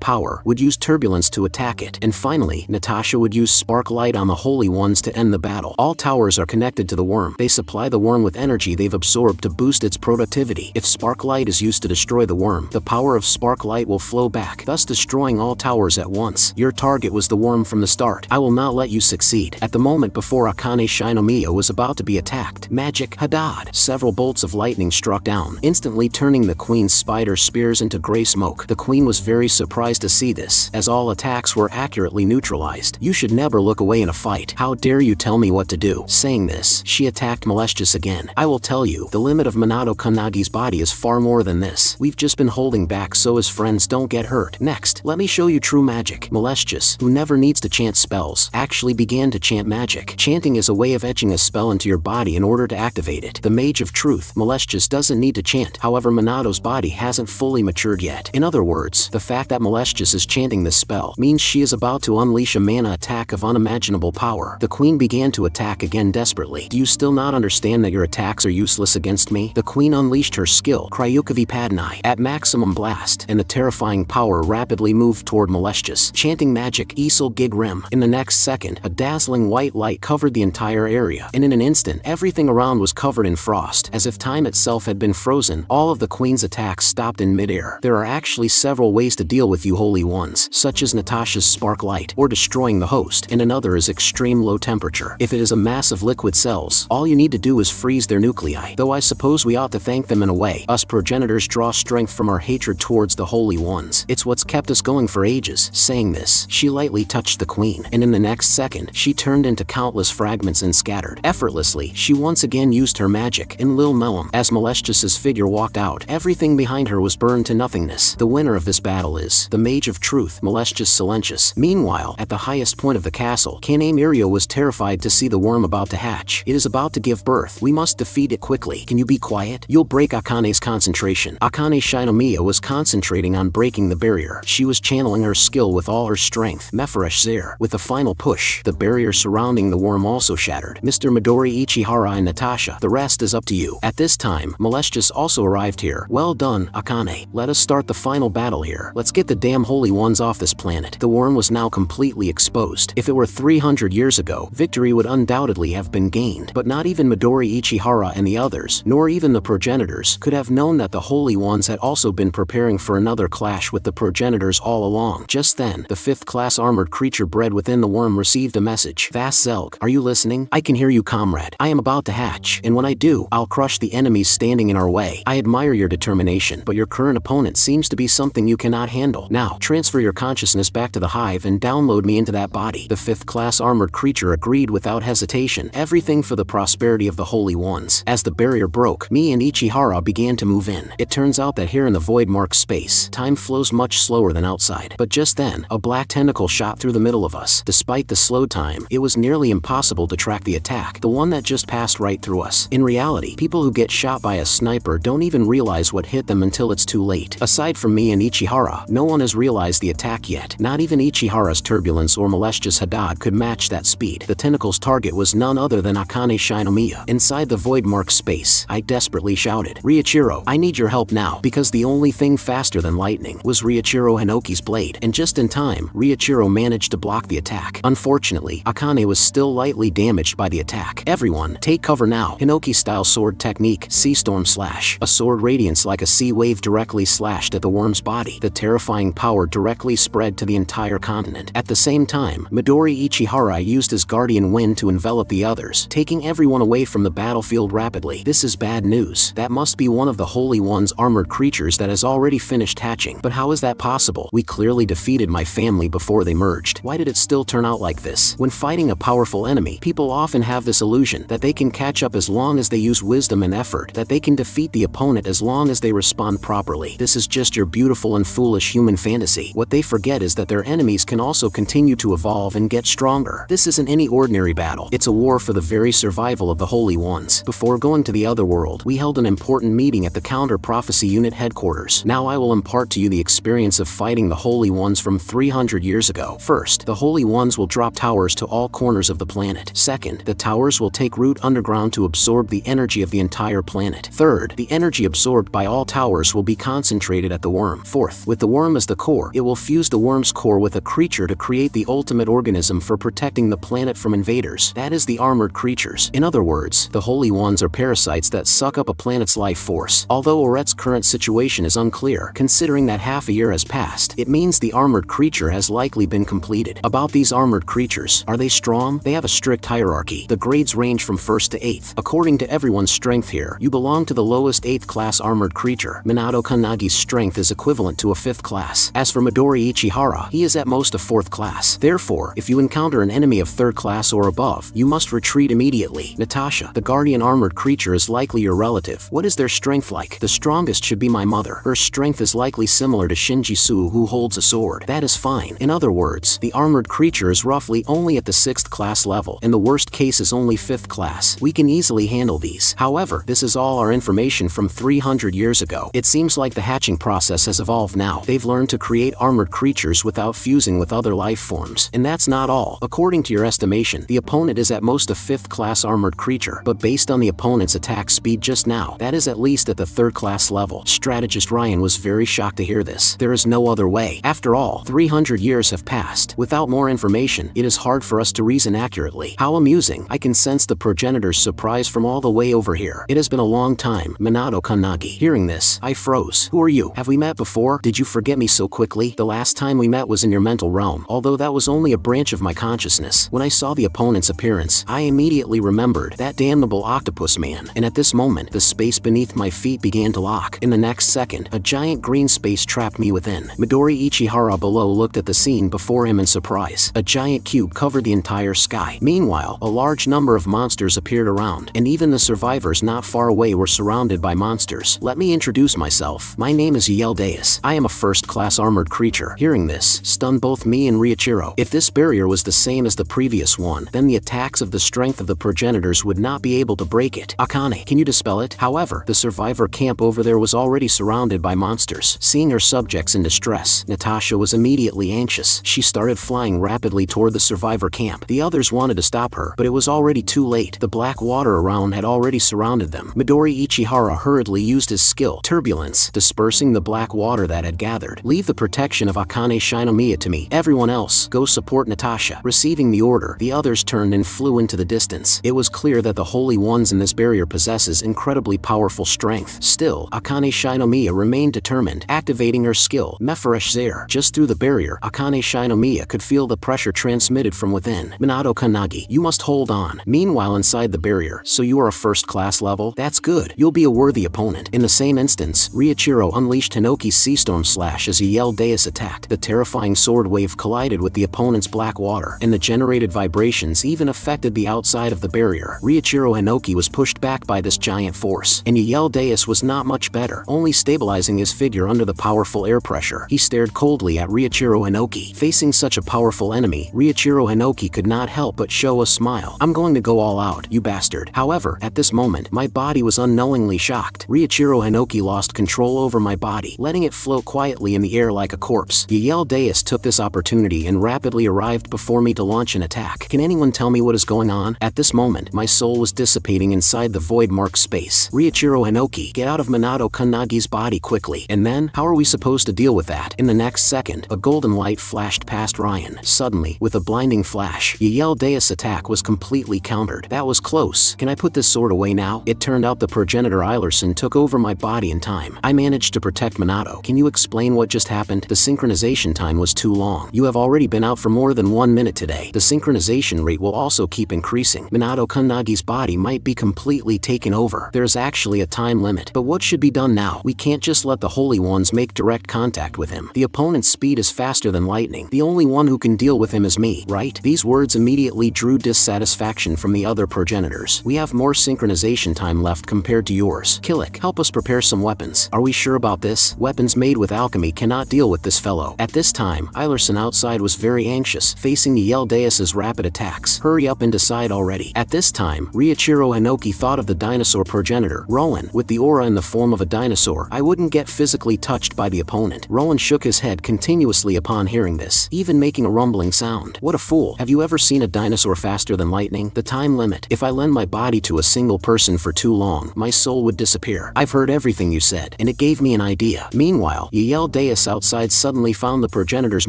power, would use turbulence to attack it. And finally, Natasha would use spark light on the Holy Ones to end the battle. All towers are connected to the worm. They supply the worm with energy they've absorbed to boost its productivity. If spark light is used to destroy the worm, the power of spark light will flow back, thus destroying all towers at once. Your target was the worm from the start. I will not let you succeed. At the moment before Akane Shinomiya was about to be attacked, Magic Hadad. Several bolts of lightning struck down, instantly turning the queen's spider spears into gray smoke. The queen was very surprised to see this, as all attacks were accurately neutralized. You should never look away in a fight. How dare you tell me what to do? Saying this, she attacked Malicious again. I will tell you, the limit of Minato Kannagi's body is far more than this. We've just been holding back so his friends don't get hurt. Next, let me show you true magic. Malicious, who never needs to chant spells, actually began to chant magic. Chanting is a way of etching a spell into your body in order to activate it. The Mage of Truth, Malicious, doesn't need to chant. However, Minato's body hasn't fully matured yet. In other words, the fact that Malicious is chanting this spell means she is about to unleash a mana attack of unimaginable power. The queen began to attack again desperately. Do you still not understand that your attacks are useless against me? The queen unleashed her skill, Kryukavi Padnai, at maximum blast, and the terrifying power rapidly moved toward Malicious, chanting magic Isel Gig Rim. In the next second, a dazzling white light covered the entire area, and in an instant, everything around was covered in frost. As if time itself had been frozen, all of the queen's attacks stopped in midair. There are actually several ways to deal with you Holy Ones, such as Natasha's spark light, or destroying the host, and another is extreme low temperature. If it is a mass of liquid cells, all you need to do is freeze their nuclei. Though I suppose we ought to thank them in a way. Us progenitors draw strength from our hatred towards the Holy Ones. It's what's kept us going for ages. Saying this, she lightly touched the queen, and in the next second, she turned into countless fragments and scattered. Effortlessly, she once again used her magic in Lil Mellum. As Malicious's figure walked out, everything behind her was burned to nothingness. The winner of this battle is the Mage of Truth, Malicious Silentius. Meanwhile, at the highest point of the castle, Kane Mirio was terrified to see the worm about to hatch. It is about to give birth. We must defeat it quickly. Can you be quiet? You'll break Akane's concentration. Akane Shinomiya was concentrating on breaking the barrier. She was channeling her skill with all her strength. Mephiresh Zair. With a final push, the barrier surrounding the worm also shattered. Mr. Midori Ichihara and Natasha, the rest is up to you. At this time, Malicious also arrived here. Well done, Akane. Let us start the final battle here. Let's get the damn Holy Ones off this planet. The worm was now completely exposed. If it were 300 years ago, victory would undoubtedly have been gained. But not even Midori Ichihara and the others, nor even the progenitors, could have known that the Holy Ones had also been preparing for another clash with the progenitors all along. Just then, the 5th-class armored creature bred within the worm received a message. Vast Zelg, are you listening? I can hear you, comrade. I am about to hatch, and when I do, I'll crush the enemies standing in our way. I admire your determination, but your current opponent seems to be something you cannot handle. Now, transfer your consciousness back to the hive and download me into that body. The 5th-class armored creature agreed without hesitation. Everything for the prosperity of the Holy Ones. As the barrier broke, me and Ichihara began to move in. It turns out that here in the void mark space, time flows much slower than outside. But just then, a black tentacle shot through the middle of us. Despite the slow time, it was nearly impossible to track the attack, the one that just passed right through us. In reality, people who get shot by a sniper don't even realize realize what hit them until it's too late. Aside from me and Ichihara, no one has realized the attack yet. Not even Ichihara's turbulence or Maleshtia's Hadad could match that speed. The tentacle's target was none other than Akane Shinomiya. Inside the void-marked space, I desperately shouted, "Riichiro, I need your help now," because the only thing faster than lightning was Riichiro Hinoki's blade, and just in time, Riichiro managed to block the attack. Unfortunately, Akane was still lightly damaged by the attack. "Everyone, take cover now." Hinoki-style sword technique, Sea Storm Slash. A sword radiance like a sea wave directly slashed at the worm's body. The terrifying power directly spread to the entire continent. At the same time, Midori Ichihara used his guardian wind to envelop the others, taking everyone away from the battlefield rapidly. This is bad news. That must be one of the Holy One's armored creatures that has already finished hatching. But how is that possible? We clearly defeated my family before they merged. Why did it still turn out like this? When fighting a powerful enemy, people often have this illusion that they can catch up as long as they use wisdom and effort, that they can defeat the opponent as long as they respond properly. This is just your beautiful and foolish human fantasy. What they forget is that their enemies can also continue to evolve and get stronger. This isn't any ordinary battle. It's a war for the very survival of the Holy Ones. Before going to the other world, we held an important meeting at the Counter Prophecy Unit headquarters. Now I will impart to you the experience of fighting the Holy Ones from 300 years ago. First, the Holy Ones will drop towers to all corners of the planet. Second, the towers will take root underground to absorb the energy of the entire planet. Third, the energy absorbed by all towers will be concentrated at the worm. Fourth, with the worm as the core, it will fuse the worm's core with a creature to create the ultimate organism for protecting the planet from invaders. That is the armored creatures. In other words, the Holy Ones are parasites that suck up a planet's life force. Although Oret's current situation is unclear, considering that half a year has passed, it means the armored creature has likely been completed. About these armored creatures, are they strong? They have a strict hierarchy. The grades range from 1st to 8th. According to everyone's strength here, you belong to the lowest 8th class armored creature. Minato Kanagi's strength is equivalent to a 5th class. As for Midori Ichihara, he is at most a 4th class. Therefore, if you encounter an enemy of 3rd class or above, you must retreat immediately. Natasha, the guardian armored creature, is likely your relative. What is their strength like? The strongest should be my mother. Her strength is likely similar to Shinji Su, who holds a sword. That is fine. In other words, the armored creature is roughly only at the 6th class level, and the worst case is only 5th class. We can easily handle these. However, this is all our information from 300 years ago. It seems like the hatching process has evolved now. They've learned to create armored creatures without fusing with other life forms. And that's not all. According to your estimation, the opponent is at most a 5th class armored creature, but based on the opponent's attack speed just now, that is at least at the 3rd class level. Strategist Ryan was very shocked to hear this. There is no other way. After all, 300 years have passed. Without more information, it is hard for us to reason accurately. How amusing. I can sense the progenitor's surprise from all the way over here. It has been a long time, Minato Kanagi. Hearing this, I froze. Who are you? Have we met before? Did you forget me so quickly? The last time we met was in your mental realm, although that was only a branch of my consciousness. When I saw the opponent's appearance, I immediately remembered that damnable octopus man, and at this moment, the space beneath my feet began to lock. In the next second, a giant green space trapped me within. Midori Ichihara below looked at the scene before him in surprise. A giant cube covered the entire sky. Meanwhile, a large number of monsters appeared around, and even the survivors not far away were surrounded by monsters. Let me introduce myself. My name is Yeldeus. I am a 1st class armored creature. Hearing this, stunned both me and Riichiro. If this barrier was the same as the previous one, then the attacks of the strength of the progenitors would not be able to break it. Akane, can you dispel it? However, the survivor camp over there was already surrounded by monsters. Seeing her subjects in distress, Natasha was immediately anxious. She started flying rapidly toward the survivor camp. The others wanted to stop her, but it was already too late. The black water around had already surrounded them. Midori Ichihara hurriedly used his skill, Turbulence, dispersing the black water that had gathered. Leave the protection of Akane Shinomiya to me. Everyone else, go support Natasha. Receiving the order, the others turned and flew into the distance. It was clear that the Holy Ones in this barrier possesses incredibly powerful strength. Still, Akane Shinomiya remained determined, activating her skill, Mephiresh Zair. Just through the barrier, Akane Shinomiya could feel the pressure transmitted from within. Minato Kanagi, you must hold on. Meanwhile, inside the barrier, so you are a 1st class level? That's good. You'll be a worthy opponent. In the same instance, Riichiro unleashed Hinoki's Sea Storm Slash as Yeldeus attacked. The terrifying sword wave collided with the opponent's black water, and the generated vibrations even affected the outside of the barrier. Riichiro Hinoki was pushed back by this giant force, and Yeldeus was not much better, only stabilizing his figure under the powerful air pressure. He stared coldly at Riichiro Hinoki. Facing such a powerful enemy, Riichiro Hinoki could not help but show a smile. I'm going to go all out, you bastard. However, at this moment, my body was unknowingly shocked. Riichiro Riichiro Hinoki lost control over my body, letting it float quietly in the air like a corpse. Yael Deus took this opportunity and rapidly arrived before me to launch an attack. Can anyone tell me what is going on? At this moment, my soul was dissipating inside the void-marked space. Riichiro Hinoki, get out of Minato Kunagi's body quickly. And then, how are we supposed to deal with that? In the next second, a golden light flashed past Ryan. Suddenly, with a blinding flash, Yael Deus' attack was completely countered. That was close. Can I put this sword away now? It turned out the progenitor Ilerson took over my body in time. I managed to protect Minato. Can you explain what just happened? The synchronization time was too long. You have already been out for more than 1 minute today. The synchronization rate will also keep increasing. Minato Kunagi's body might be completely taken over. There's actually a time limit. But what should be done now? We can't just let the Holy Ones make direct contact with him. The opponent's speed is faster than lightning. The only one who can deal with him is me, right? These words immediately drew dissatisfaction from the other progenitors. We have more synchronization time left compared to yours. Killick, help us prepare some weapons. Are we sure about this? Weapons made with alchemy cannot deal with this fellow. At this time, Ilerson outside was very anxious, facing Yael Deus' rapid attacks. Hurry up and decide already. At this time, Riichiro Hinoki thought of the dinosaur progenitor, Rowan. With the aura in the form of a dinosaur, I wouldn't get physically touched by the opponent. Rowan shook his head continuously upon hearing this, even making a rumbling sound. What a fool. Have you ever seen a dinosaur faster than lightning? The time limit. If I lend my body to a single person for too long, my soul would disappear. I've heard everything you said, and it gave me an idea. Meanwhile, Yael Deus outside suddenly found the progenitor's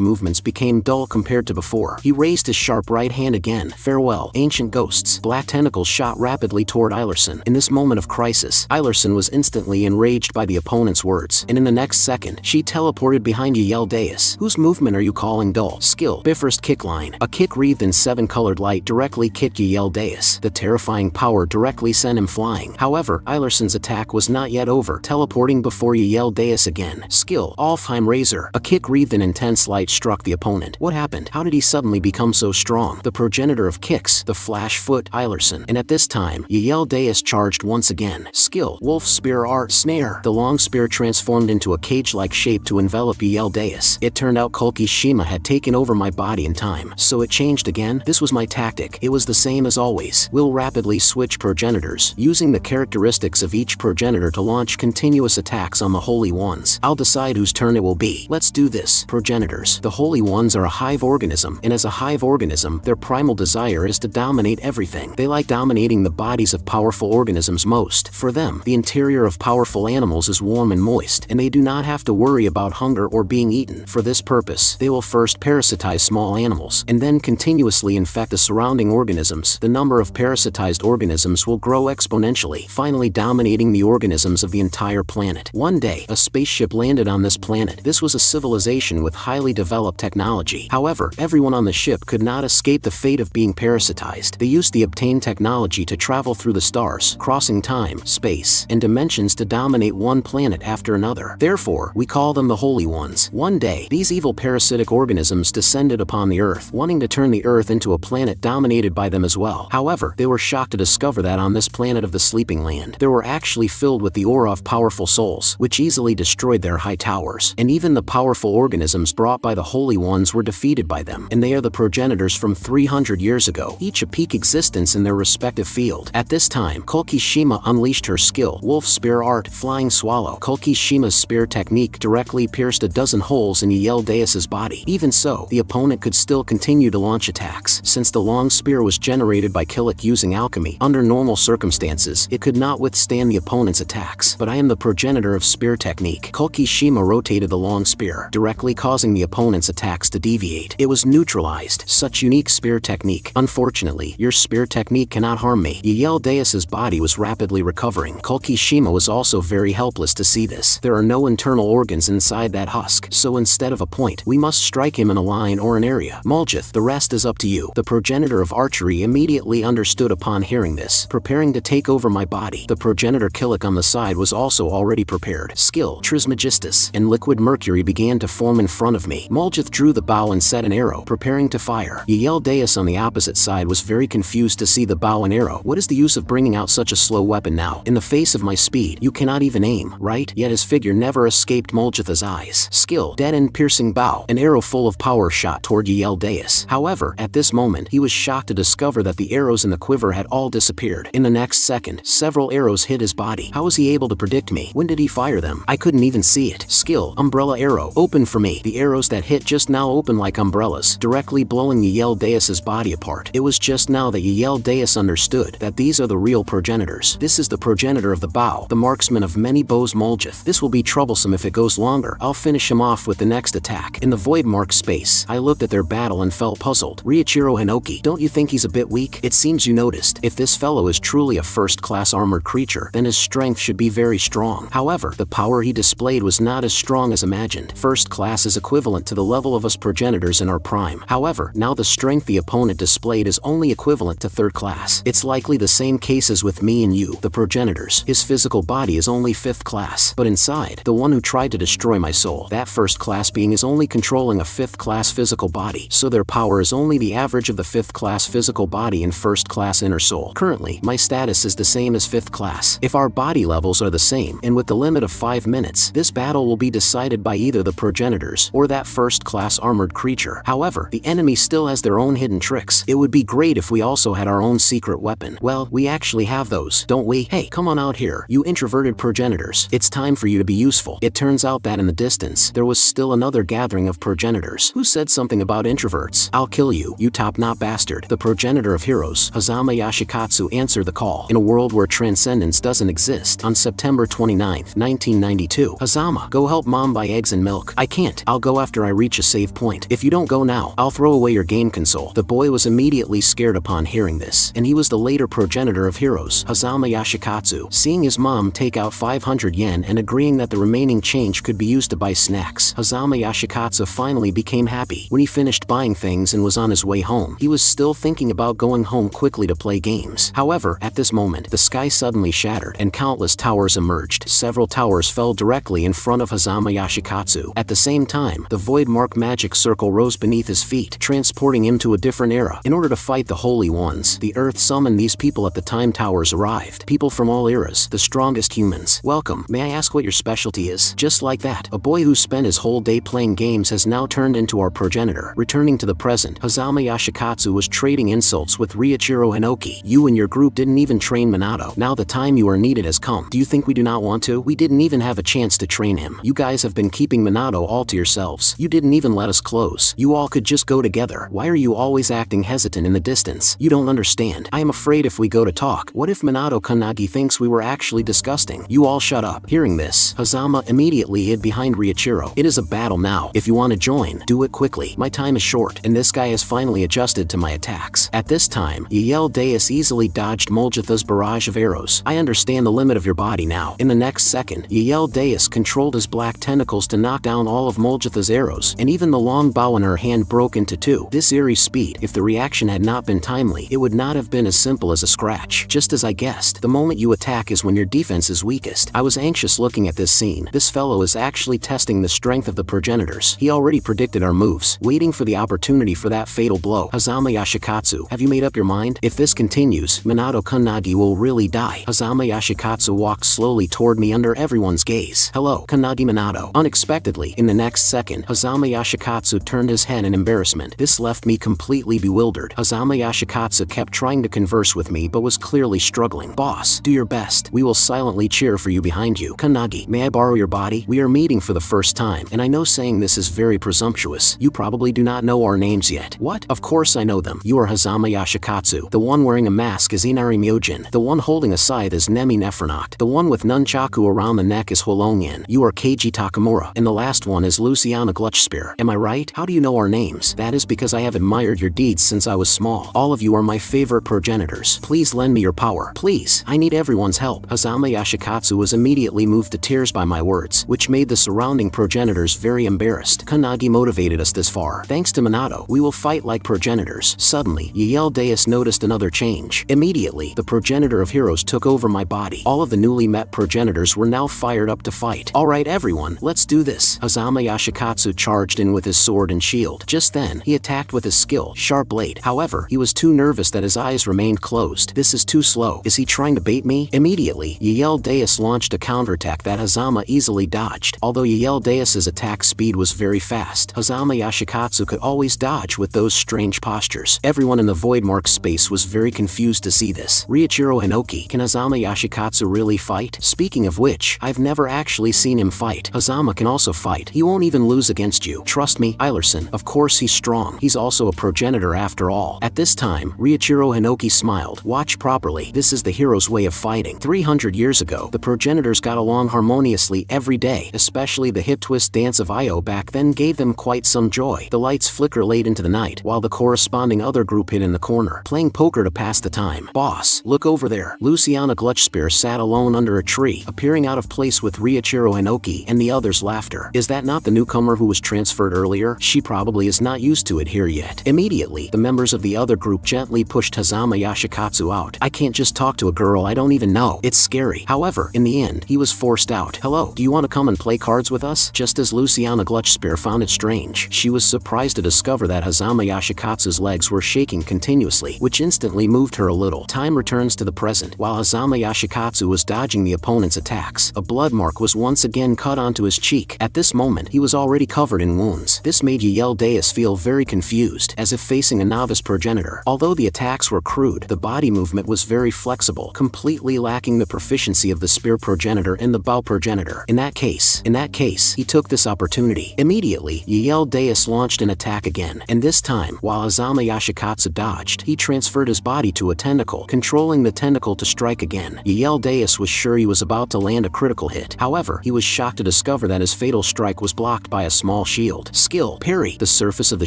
movements became dull compared to before. He raised his sharp right hand again. Farewell, ancient ghosts. Black tentacles shot rapidly toward Ilerson. In this moment of crisis, Ilerson was instantly enraged by the opponent's words, and in the next second, she teleported behind Yael Deus. Whose movement are you calling dull? Skill. Bifrost kick line. A kick wreathed in 7-colored light directly kicked Yael Deus. The terrifying power directly sent him flying. However, Ilerson's attack was not yet over, teleporting before Yael Deus again. Skill. Alfheim Razor. A kick wreathed in intense light struck the opponent. What happened? How did he suddenly become so strong? The progenitor of kicks, the flash foot, Ilerson. And at this time, Yael Deus charged once again. Skill. Wolf Spear Art Snare. The long spear transformed into a cage-like shape to envelop Yael Deus. It turned out Kulki Shima had taken over my body in time. So it changed again? This was my tactic. It was the same as always. We'll rapidly switch progenitors, using the characteristics of each progenitor to launch continuous attacks on the Holy Ones. I'll decide whose turn it will be. Let's do this. Progenitors. The Holy Ones are a hive organism, and as a hive organism, their primal desire is to dominate everything. They like dominating the bodies of powerful organisms most. For them, the interior of powerful animals is warm and moist, and they do not have to worry about hunger or being eaten. For this purpose, they will first parasitize small animals, and then continuously infect the surrounding organisms. The number of parasitized organisms will grow exponentially, finally dominating the organisms of the entire planet. One day, a spaceship landed on this planet. This was a civilization with highly developed technology. However, everyone on the ship could not escape the fate of being parasitized. They used the obtained technology to travel through the stars, crossing time, space, and dimensions to dominate one planet after another. Therefore, we call them the Holy Ones. One day, these evil parasitic organisms descended upon the Earth, wanting to turn the Earth into a planet dominated by them as well. However, they were shocked to discover that on this planet of the Sleeping Land, they were actually filled with the aura of powerful souls, which easily destroyed their high towers. And even the powerful organisms brought by the Holy Ones were defeated by them, and they are the progenitors from 300 years ago, each a peak existence in their respective field. At this time, Kulki Shima unleashed her skill, Wolf Spear Art, Flying Swallow. Kulki Shima's spear technique directly pierced a dozen holes in Yael Deus' body. Even so, the opponent could still continue to launch attacks. Since the long spear was generated by Killick using alchemy, under normal circumstances, it could not withstand the opponent's attacks. But I am the progenitor of spear technique. Kulki Shima rotated the long spear, directly causing the opponent's attacks to deviate. It was neutralized. Such unique spear technique. Unfortunately, your spear technique cannot harm me. Yael Deus' body was rapidly recovering. Kulki Shima was also very helpless to see this. There are no internal organs inside that husk, so instead of a point, we must strike him in a line or an area. Muljith, the rest is up to you. The progenitor of archery immediately understood upon hearing this, preparing to take over my body. The progenitor Killick on the side was also already prepared. Skill, Trismegistus, and liquid mercury began to form in front of me. Muljith drew the bow and set an arrow, preparing to fire. Yael Deus on the opposite side was very confused to see the bow and arrow. What is the use of bringing out such a slow weapon now? In the face of my speed, you cannot even aim, right? Yet his figure never escaped Muljith's eyes. Skill, dead and piercing bow. An arrow full of power shot toward Yael Deus. However, at this moment, he was shocked to discover that the arrows in the quiver had all disappeared. In the next second, several arrows hit his body. How was he he able to predict me? When did he fire them? I couldn't even see it. Skill, umbrella arrow, open for me. The arrows that hit just now open like umbrellas, directly blowing Yael Deus's body apart. It was just now that Yael Deus understood that these are the real progenitors. This is the progenitor of the bow, the marksman of many bows Moljith. This will be troublesome if it goes longer. I'll finish him off with the next attack. In the void mark space, I looked at their battle and felt puzzled. Riichiro Hinoki, don't you think he's a bit weak? It seems you noticed. If this fellow is truly a first-class armored creature, then his strength should be very strong. However, the power he displayed was not as strong as imagined. First class is equivalent to the level of us progenitors in our prime. However, now the strength the opponent displayed is only equivalent to third class. It's likely the same case as with me and you, the progenitors. His physical body is only fifth class, but inside, the one who tried to destroy my soul, that first class being is only controlling a fifth class physical body, so their power is only the average of the fifth class physical body and first class inner soul. Currently, my status is the same as fifth class. If our body levels are the same, and with the limit of 5 minutes, this battle will be decided by either the progenitors or that first class armored creature. However, the enemy still has their own hidden tricks. It would be great if we also had our own secret weapon. Well, we actually have those, don't we? Hey, come on out here, you introverted progenitors. It's time for you to be useful. It turns out that in the distance, there was still another gathering of progenitors. Who said something about introverts? I'll kill you, you top-knot bastard. The progenitor of heroes, Hazama Yashikatsu, answered the call. In a world where transcendence doesn't exist, on September 29, 1992, Hazama, go help mom buy eggs and milk. I can't. I'll go after I reach a save point. If you don't go now, I'll throw away your game console. The boy was immediately scared upon hearing this, and he was the later progenitor of heroes, Hazama Yashikatsu. Seeing his mom take out 500 yen and agreeing that the remaining change could be used to buy snacks, Hazama Yashikatsu finally became happy. When he finished buying things and was on his way home, he was still thinking about going home quickly to play games. However, at this moment, the sky suddenly shattered and countless towers emerged. Several towers fell directly in front of Hazama Yashikatsu. At the same time, the void mark magic circle rose beneath his feet, transporting him to a different era. In order to fight the holy ones, the earth summoned these people at the time towers arrived. People from all eras, the strongest humans. Welcome. May I ask what your specialty is? Just like that, a boy who spent his whole day playing games has now turned into our progenitor. Returning to the present, Hazama Yashikatsu was trading insults with Riichiro Hinoki. You and your group didn't even train Minato. Now the time you are needed has come. Do you think we do not want to? We didn't even have a chance to train him. You guys have been keeping Minato all to yourselves. You didn't even let us close. You all could just go together. Why are you always acting hesitant in the distance? You don't understand. I am afraid if we go to talk, what if Minato Kanagi thinks we were actually disgusting? You all shut up. Hearing this, Hazama immediately hid behind Riichiro. It is a battle now. If you want to join, do it quickly. My time is short, and this guy has finally adjusted to my attacks. At this time, Yael Deus easily dodged Moljitha's barrage of arrows. I understand the limit of your body now. In the next second, Yael Deus controlled his black tentacles to knock down all of Moljitha's arrows, and even the long bow in her hand broke into two. This eerie speed, if the reaction had not been timely, it would not have been as simple as a scratch. Just as I guessed, the moment you attack is when your defense is weakest. I was anxious looking at this scene. This fellow is actually testing the strength of the progenitors. He already predicted our moves, waiting for the opportunity for that fatal blow. Hazama Yashikatsu, have you made up your mind? If this continues, Minato Kanagi will really die. Hazama Yashikatsu walked slowly toward me under everyone's gaze. Hello, Kanagi Minato. Unexpectedly, in the next second, Hazama Yashikatsu turned his head in embarrassment. This left me completely bewildered. Hazama Yashikatsu kept trying to converse with me but was clearly struggling. Boss, do your best. We will silently cheer for you behind you. Kanagi, may I borrow your body? We are meeting for the first time, and I know saying this is very presumptuous. You probably do not know our names yet. What? Of course I know them. You are Hazama Yashikatsu. The one wearing a mask is Inari Myojin. The one holding a scythe is Nemi Nephronot. The one with nunchaku around the neck is Huolongin. You are Keiji Takamura. And the last one is Luciana Glutchspear. Am I right? How do you know our names? That is because I have admired your deeds since I was small. All of you are my favorite progenitors. Please lend me your power. Please. I need everyone's help. Hazama Yashikatsu was immediately moved to tears by my words, which made the surrounding progenitors very embarrassed. Kanagi motivated us this far. Thanks to Minato, we will fight like progenitors. Suddenly, Yael Deus noticed another change. Immediately, the progenitor of heroes took over my body. All of the newly met progenitors were now fired up to fight. Alright everyone, let's do this. Hazama Yashikatsu charged in with his sword and shield. Just then, he attacked with his skill, Sharp Blade. However, he was too nervous that his eyes remained closed. This is too slow. Is he trying to bait me? Immediately, Yael Deus launched a counterattack that Hazama easily dodged. Although Yael Deus's attack speed was very fast, Hazama Yashikatsu could always dodge with those strange postures. Everyone in the void mark space was very confused to see this. Riichiro Hinoki, can Hazama Yashikatsu really really fight? Speaking of which, I've never actually seen him fight. Hazama can also fight. He won't even lose against you. Trust me, Eilerson. Of course he's strong. He's also a progenitor after all. At this time, Riichiro Hinoki smiled. Watch properly. This is the hero's way of fighting. 300 years ago, the progenitors got along harmoniously every day. Especially the hip twist dance of Io back then gave them quite some joy. The lights flicker late into the night, while the corresponding other group hid in the corner, playing poker to pass the time. Boss, look over there. Luciana Glutchspear sat alone under a tree, appearing out of place with Riichiro Hinoki and the others' laughter. Is that not the newcomer who was transferred earlier? She probably is not used to it here yet. Immediately, the members of the other group gently pushed Hazama Yashikatsu out. I can't just talk to a girl I don't even know. It's scary. However, in the end, he was forced out. Hello, do you want to come and play cards with us? Just as Luciana Glutchspear found it strange, she was surprised to discover that Hazama Yashikatsu's legs were shaking continuously, which instantly moved her a little. Time returns to the present. While Hazama Yashikatsu was dodging the opponent's attacks, a blood mark was once again cut onto his cheek. At this moment, he was already covered in wounds. This made Yael Deus feel very confused, as if facing a novice progenitor. Although the attacks were crude, the body movement was very flexible, completely lacking the proficiency of the spear progenitor and the bow progenitor. In that case, he took this opportunity. Immediately, Yael Deus launched an attack again, and this time, while Hazama Yashikatsu dodged, he transferred his body to a tentacle, controlling the tentacle to strike again. Yael Deus was sure he was about to land a critical hit. However, he was shocked to discover that his fatal strike was blocked by a small shield. Skill, parry. The surface of the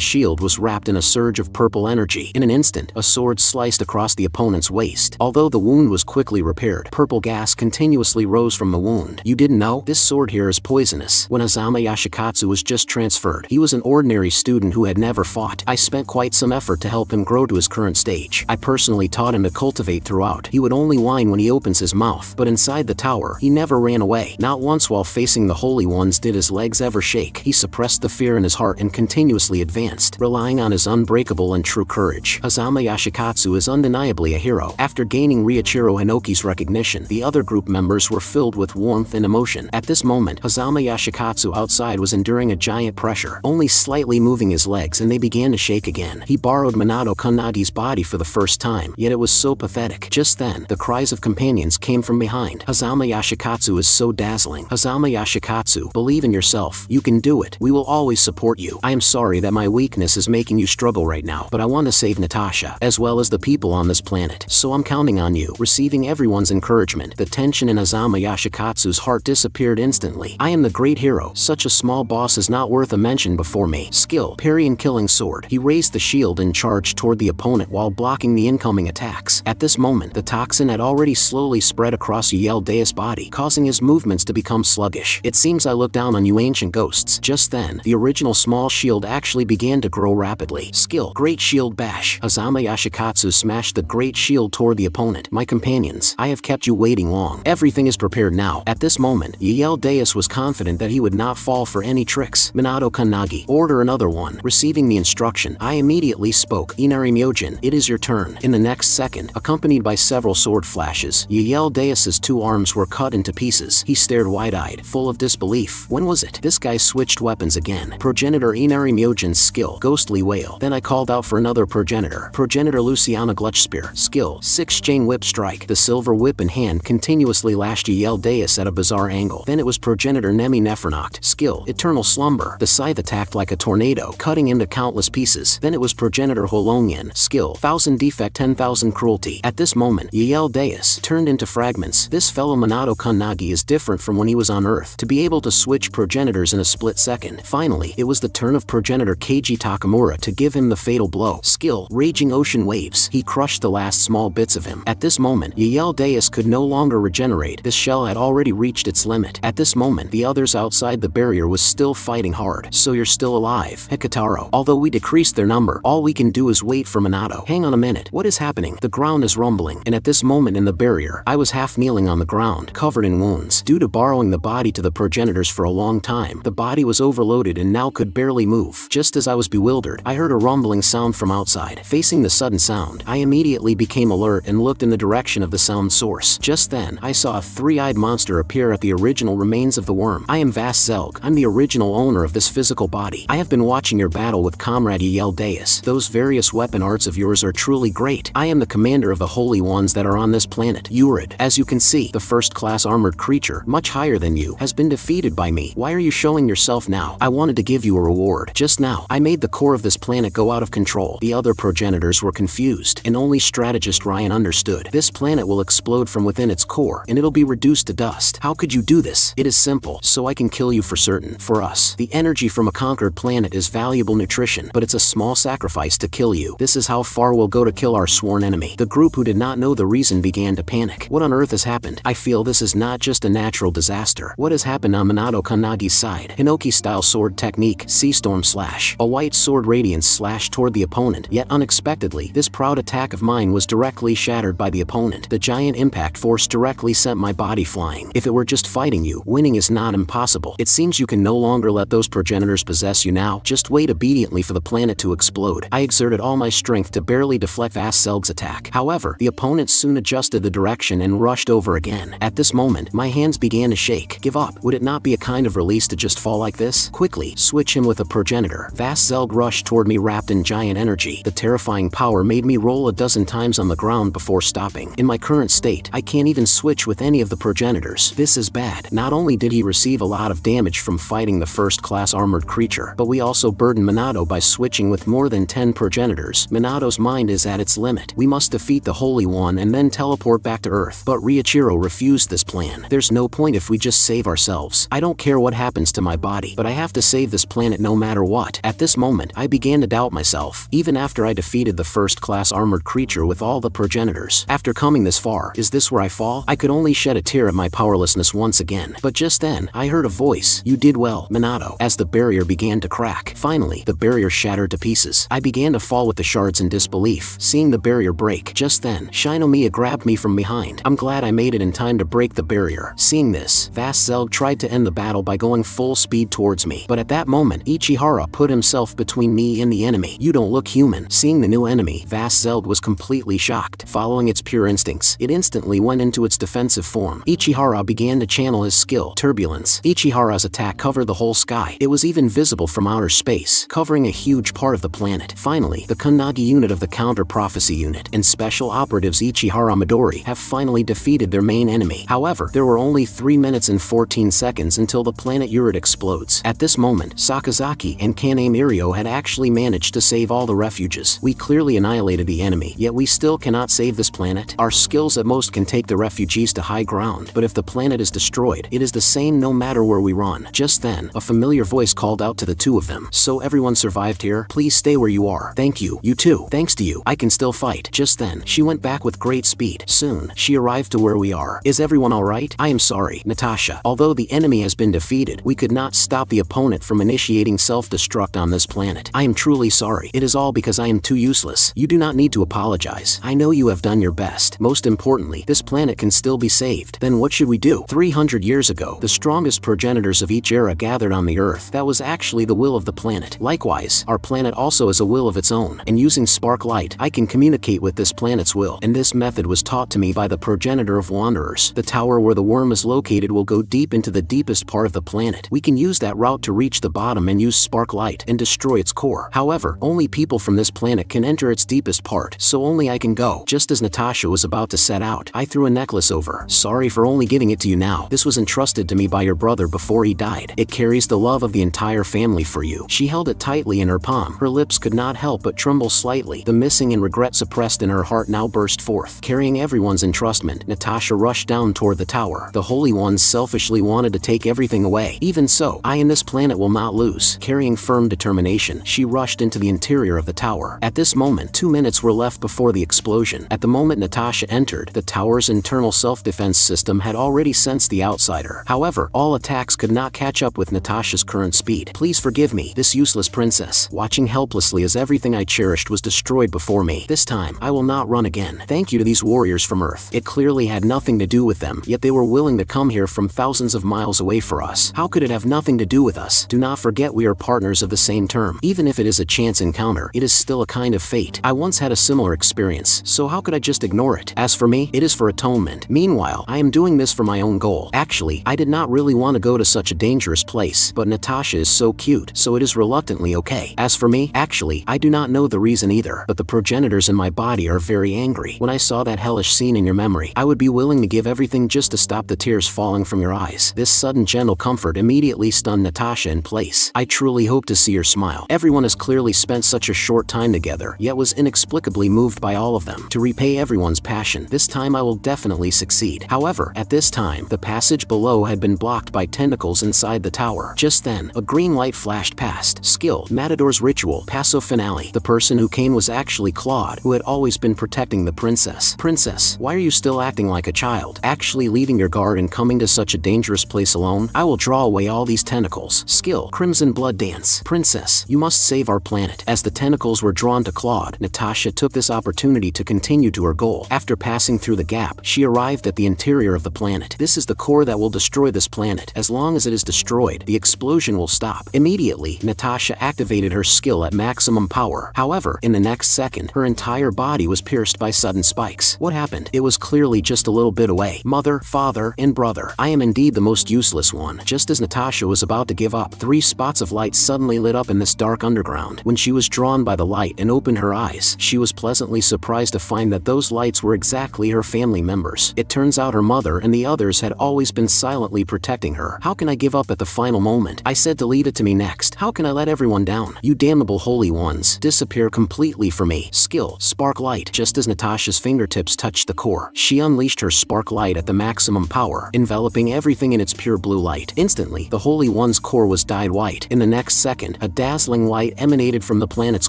shield was wrapped in a surge of purple energy. In an instant, a sword sliced across the opponent's waist. Although the wound was quickly repaired, purple gas continuously rose from the wound. You didn't know? This sword here is poisonous. When Hazama Yashikatsu was just transferred, he was an ordinary student who had never fought. I spent quite some effort to help him grow to his current stage. I personally taught him to cultivate throughout. He would only whine when he opens his mouth, but inside the tower, he never ran away. Not once while facing the Holy Ones did his legs ever shake. He suppressed the fear in his heart and continuously advanced, relying on his unbreakable and true courage. Hazama Yashikatsu is undeniably a hero. After gaining Riichiro Hinoki's recognition, the other group members were filled with warmth and emotion. At this moment, Hazama Yashikatsu outside was enduring a giant pressure, only slightly moving his legs, and they began to shake again. He borrowed Minato Kannagi's body for the first time, yet it was so pathetic. Just then, the cries of companions came from behind. Hazama Yashikatsu is so dazzling. Hazama Yashikatsu, believe in yourself. You can do it. We will always support you. I am sorry that my weakness is making you struggle right now, but I want to save Natasha, as well as the people on this planet. So I'm counting on you. Receiving everyone's encouragement, the tension in Hazama Yashikatsu's heart disappeared instantly. I am the great hero. Such a small boss is not worth a mention before me. Skill, parry and killing sword. He raised the shield and charged toward the opponent while blocking the incoming attacks. At this moment, the toxin had already slowly spread across Yael Deus' body, causing his movements to become sluggish. It seems I look down on you ancient ghosts. Just then, the original small shield actually began to grow rapidly. Skill, great shield bash. Hazama Yashikatsu smashed the great shield toward the opponent. My companions, I have kept you waiting long. Everything is prepared now. At this moment, Yael Deus was confident that he would not fall for any tricks. Minato Kannagi, order another one. Receiving the instruction, I immediately spoke. Inari Myojin, it is your turn. In the next second, accompanied by several sword flashes, Yael Deus's two arms were cut into pieces. He stared wide-eyed, full of disbelief. When was it? This guy switched weapons again. Progenitor Inari Myojin's skill, ghostly wail. Then I called out for another progenitor. Progenitor Luciana Glutchspear, skill, 6-chain whip strike. The silver whip in hand continuously lashed Yael Deus at a bizarre angle. Then it was progenitor Nemi Nefernoct, skill, eternal slumber. The scythe attacked like a tornado, cutting into countless pieces. Then it was progenitor Holongian, skill, 1000 defect 10,000 cruelty. At this moment, Yael Deus turned into fragments. This fellow Minato Kannagi is different from when he was on Earth, to be able to switch progenitors in a split second. Finally, it was the turn of progenitor Keiji Takamura to give him the fatal blow. Skill, raging ocean waves. He crushed the last small bits of him. At this moment, Yael Deus could no longer regenerate. This shell had already reached its limit. At this moment, the others outside the barrier was still fighting hard. So you're still alive, Hikataro. Although we decreased their number, all we can do is wait for Minato. Hang on a minute. What is happening? The ground is rumbling, and at this moment in the barrier, I was half kneeling on the ground, covered in wounds. Due to borrowing the body to the progenitors for a long time, the body was overloaded and now could barely move. Just as I was bewildered, I heard a rumbling sound from outside. Facing the sudden sound, I immediately became alert and looked in the direction of the sound source. Just then, I saw a three-eyed monster appear at the original remains of the worm. I am Vas Zelg. I'm the original owner of this physical body. I have been watching your battle with Comrade Yael Deus. Those various weapon arts of yours are truly great. I am the commander of the holy ones that are on this planet, Urid. As you can can see, the first-class armored creature, much higher than you, has been defeated by me. Why are you showing yourself now? I wanted to give you a reward. Just now, I made the core of this planet go out of control. The other progenitors were confused, and only strategist Ryan understood. This planet will explode from within its core, and it'll be reduced to dust. How could you do this? It is simple, so I can kill you for certain. For us, the energy from a conquered planet is valuable nutrition, but it's a small sacrifice to kill you. This is how far we'll go to kill our sworn enemy. The group who did not know the reason began to panic. What on earth has happened? I feel this is not just a natural disaster. What has happened on Minato Kanagi's side? Hinoki-style sword technique, Sea-Storm slash. A white sword radiance slash toward the opponent, yet unexpectedly, this proud attack of mine was directly shattered by the opponent. The giant impact force directly sent my body flying. If it were just fighting you, winning is not impossible. It seems you can no longer let those progenitors possess you now. Just wait obediently for the planet to explode. I exerted all my strength to barely deflect Vast Zelg's attack. However, the opponent soon adjusted the direction and rushed over again. At this moment, my hands began to shake. Give up. Would it not be a kind of release to just fall like this? Quickly, switch him with a progenitor. Vast Zelg rushed toward me wrapped in giant energy. The terrifying power made me roll a dozen times on the ground before stopping. In my current state, I can't even switch with any of the progenitors. This is bad. Not only did he receive a lot of damage from fighting the first-class armored creature, but we also burdened Minato by switching with more than 10 progenitors. Minato's mind is at its limit. We must defeat the Holy One and then teleport back to Earth. But Riichiro refused this plan. There's no point if we just save ourselves. I don't care what happens to my body, but I have to save this planet no matter what. At this moment, I began to doubt myself, even after I defeated the first-class armored creature with all the progenitors. After coming this far, is this where I fall? I could only shed a tear at my powerlessness once again. But just then, I heard a voice. You did well, Minato. As the barrier began to crack. Finally, the barrier shattered to pieces. I began to fall with the shards in disbelief, seeing the barrier break. Just then, Shinomiya grabbed me from behind. I'm glad I made it in time to break the barrier. Seeing this, Vast Zelg tried to end the battle by going full speed towards me. But at that moment, Ichihara put himself between me and the enemy. You don't look human. Seeing the new enemy, Vast Zelg was completely shocked. Following its pure instincts, it instantly went into its defensive form. Ichihara began to channel his skill, Turbulence. Ichihara's attack covered the whole sky. It was even visible from outer space, covering a huge part of the planet. Finally, the Kannagi unit of the Counter Prophecy unit and Special Operatives Ichihara Midori have finally defeated their main enemy. However, there were only 3 minutes and 14 seconds until the planet Urid explodes. At this moment, Sakazaki and Kane Mirio had actually managed to save all the refuges. We clearly annihilated the enemy, yet we still cannot save this planet. Our skills at most can take the refugees to high ground, but if the planet is destroyed, it is the same no matter where we run. Just then, a familiar voice called out to the two of them. So everyone survived here? Please stay where you are. Thank you. You too. Thanks to you, I can still fight. Just then, she went back with great speed. Soon, she arrived to where we are. Is everyone alright? I am sorry, Natasha. Although the enemy has been defeated, we could not stop the opponent from initiating self-destruct on this planet. I am truly sorry. It is all because I am too useless. You do not need to apologize. I know you have done your best. Most importantly, this planet can still be saved. Then what should we do? 300 years ago, the strongest progenitors of each era gathered on the Earth. That was actually the will of the planet. Likewise, our planet also has a will of its own, and using spark light, I can communicate with this planet's will, and this method was taught to me by the progenitor of wanderers. The tower where the worm is located will go deep into the deepest part of the planet. We can use that route to reach the bottom and use spark light and destroy its core. However, only people from this planet can enter its deepest part, so only I can go. Just as Natasha was about to set out, I threw a necklace over. Sorry for only giving it to you now. This was entrusted to me by your brother before he died. It carries the love of the entire family for you. She held it tightly in her palm. Her lips could not help but tremble slightly. The missing and regret suppressed in her heart now burst forth. Carrying everyone's entrustment, Natasha rushed down toward the tower. The Holy Ones selfishly wanted to take everything away. Even so, I and this planet will not lose. Carrying firm determination, she rushed into the interior of the tower. At this moment, 2 minutes were left before the explosion. At the moment Natasha entered, the tower's internal self-defense system had already sensed the outsider. However, all attacks could not catch up with Natasha's current speed. Please forgive me, this useless princess, watching helplessly as everything I cherished was destroyed before me. This time, I will not run again. Thank you to these warriors from Earth. It clearly had nothing to do with them, yet they were willing to come here from thousands of miles away for us. How could it have nothing to do with us? Do not forget we are partners of the same term. Even if it is a chance encounter, it is still a kind of fate. I once had a similar experience, so how could I just ignore it? As for me, it is for atonement. Meanwhile, I am doing this for my own goal. Actually, I did not really want to go to such a dangerous place, but Natasha is so cute, so it is reluctantly okay. As for me, actually, I do not know the reason either, but the progenitors in my body are very angry. When I saw that hellish scene in your memory, I would would be willing to give everything just to stop the tears falling from your eyes. This sudden gentle comfort immediately stunned Natasha in place. I truly hope to see her smile. Everyone has clearly spent such a short time together, yet was inexplicably moved by all of them. To repay everyone's passion, this time I will definitely succeed. However, at this time, the passage below had been blocked by tentacles inside the tower. Just then, a green light flashed past. Skill, Matador's Ritual, Passo Finale. The person who came was actually Claude, who had always been protecting the princess. Princess, why are you still acting like a child? Actually leaving your guard and coming to such a dangerous place alone? I will draw away all these tentacles. Skill, Crimson Blood Dance. Princess, you must save our planet. As the tentacles were drawn to Claude, Natasha took this opportunity to continue to her goal. After passing through the gap, she arrived at the interior of the planet. This is the core that will destroy this planet. As long as it is destroyed, the explosion will stop. Immediately, Natasha activated her skill at maximum power. However, in the next second, her entire body was pierced by sudden spikes. What happened? It was clearly just a little bit away. Mother, father, and brother. I am indeed the most useless one. Just as Natasha was about to give up, 3 spots of light suddenly lit up in this dark underground. When she was drawn by the light and opened her eyes, she was pleasantly surprised to find that those lights were exactly her family members. It turns out her mother and the others had always been silently protecting her. How can I give up at the final moment? I said to leave it to me next. How can I let everyone down? You damnable holy ones, disappear completely for me. Skill, Spark Light. Just as Natasha's fingertips touched the core, she unleashed her spark light at the maximum power, enveloping everything in its pure blue light. Instantly, the Holy One's core was dyed white. In the next second, a dazzling light emanated from the planet's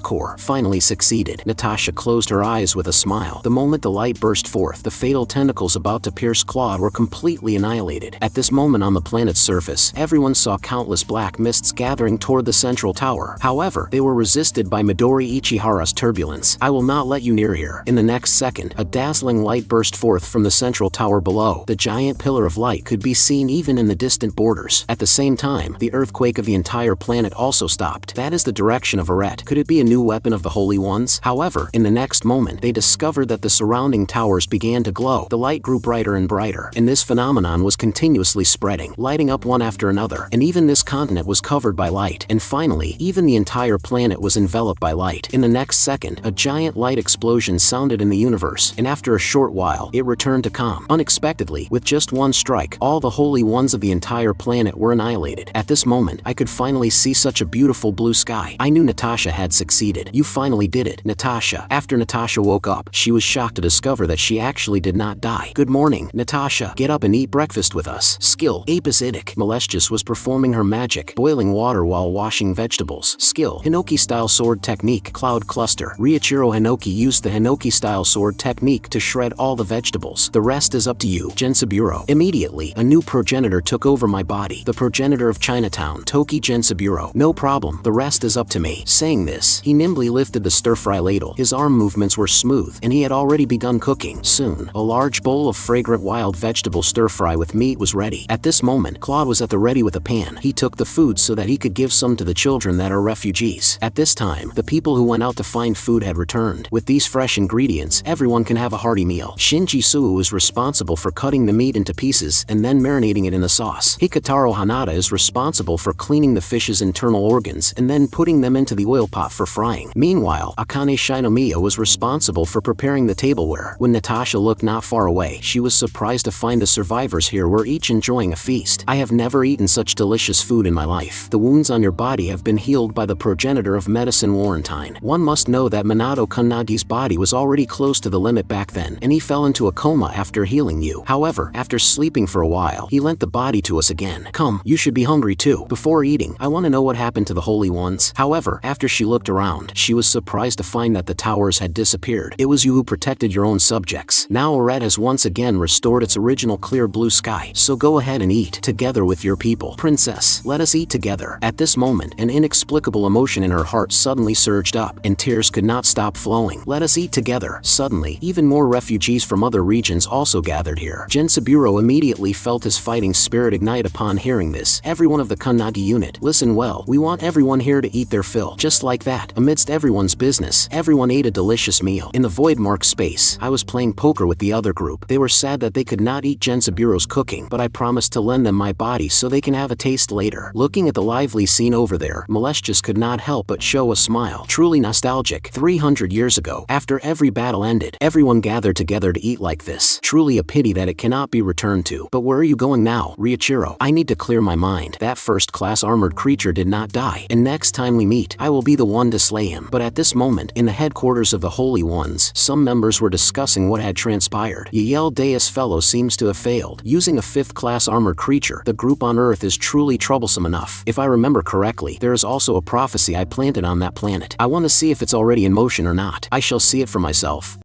core. Finally succeeded. Natasha closed her eyes with a smile. The moment the light burst forth, the fatal tentacles about to pierce Claude were completely annihilated. At this moment on the planet's surface, everyone saw countless black mists gathering toward the central tower. However, they were resisted by Midori Ichihara's turbulence. I will not let you near here. In the next second, a dazzling light burst forth from the central tower below. The giant pillar of light could be seen even in the distant borders. At the same time, the earthquake of the entire planet also stopped. That is the direction of Aret. Could it be a new weapon of the Holy Ones? However, in the next moment, they discovered that the surrounding towers began to glow. The light grew brighter and brighter, and this phenomenon was continuously spreading, lighting up one after another, and even this continent was covered by light. And finally, even the entire planet was enveloped by light. In the next second, a giant light explosion sounded in the universe, and after a short while, it returned to calm. Unexpectedly, with just one strike, all the holy ones of the entire planet were annihilated. At this moment, I could finally see such a beautiful blue sky. I knew Natasha had succeeded. You finally did it, Natasha. After Natasha woke up, she was shocked to discover that she actually did not die. Good morning, Natasha. Get up and eat breakfast with us. Skill, Apis Idic. Malestius was performing her magic, boiling water while washing vegetables. Skill, Hinoki-style sword technique, Cloud Cluster. Riichiro Hinoki used the Hinoki-style sword technique to shred all the vegetables. The rest is up to you, Gensaburo. Immediately, a new progenitor took over my body. The progenitor of Chinatown, Toki Gensaburo. No problem, the rest is up to me. Saying this, he nimbly lifted the stir-fry ladle. His arm movements were smooth, and he had already begun cooking. Soon, a large bowl of fragrant wild vegetable stir-fry with meat was ready. At this moment, Claude was at the ready with a pan. He took the food so that he could give some to the children that are refugees. At this time, the people who went out to find food had returned. With these fresh ingredients, everyone can have a hearty meal. Shinji Suo is responsible for cutting the meat into pieces and then marinating it in the sauce. Hikataro Hanada is responsible for cleaning the fish's internal organs and then putting them into the oil pot for frying. Meanwhile, Akane Shinomiya was responsible for preparing the tableware. When Natasha looked not far away, she was surprised to find the survivors here were each enjoying a feast. I have never eaten such delicious food in my life. The wounds on your body have been healed by the progenitor of medicine Warrentine. One must know that Minato Kannagi's body was already close to the limit back then, and he fell into a coma after healing you. However, after sleeping for a while, he lent the body to us again. Come, you should be hungry too. Before eating, I want to know what happened to the holy ones. However, after she looked around, she was surprised to find that the towers had disappeared. It was you who protected your own subjects. Now Aret has once again restored its original clear blue sky, so go ahead and eat, together with your people. Princess, let us eat together. At this moment, an inexplicable emotion in her heart suddenly surged up, and tears could not stop flowing. Let us eat together. Suddenly, even more refugees from other regions also gathered here. Gensaburo immediately felt his fighting spirit ignite upon hearing this. Everyone of the Kannagi unit, listen well. We want everyone here to eat their fill. Just like that, amidst everyone's business, everyone ate a delicious meal. In the void mark space, I was playing poker with the other group. They were sad that they could not eat Gensaburo's cooking, but I promised to lend them my body so they can have a taste later. Looking at the lively scene over there, Malestius could not help but show a smile. Truly nostalgic. 300 years ago, after every battle ended, everyone gathered together to eat like this. this. Truly a pity that it cannot be returned to. But where are you going now, Riichiro? I need to clear my mind. That first-class armored creature did not die, and next time we meet, I will be the one to slay him. But at this moment, in the headquarters of the Holy Ones, some members were discussing what had transpired. Yael Deus Fellow seems to have failed. Using a 5th-class armored creature, the group on Earth is truly troublesome enough. If I remember correctly, there is also a prophecy I planted on that planet. I want to see if it's already in motion or not. I shall see it for myself.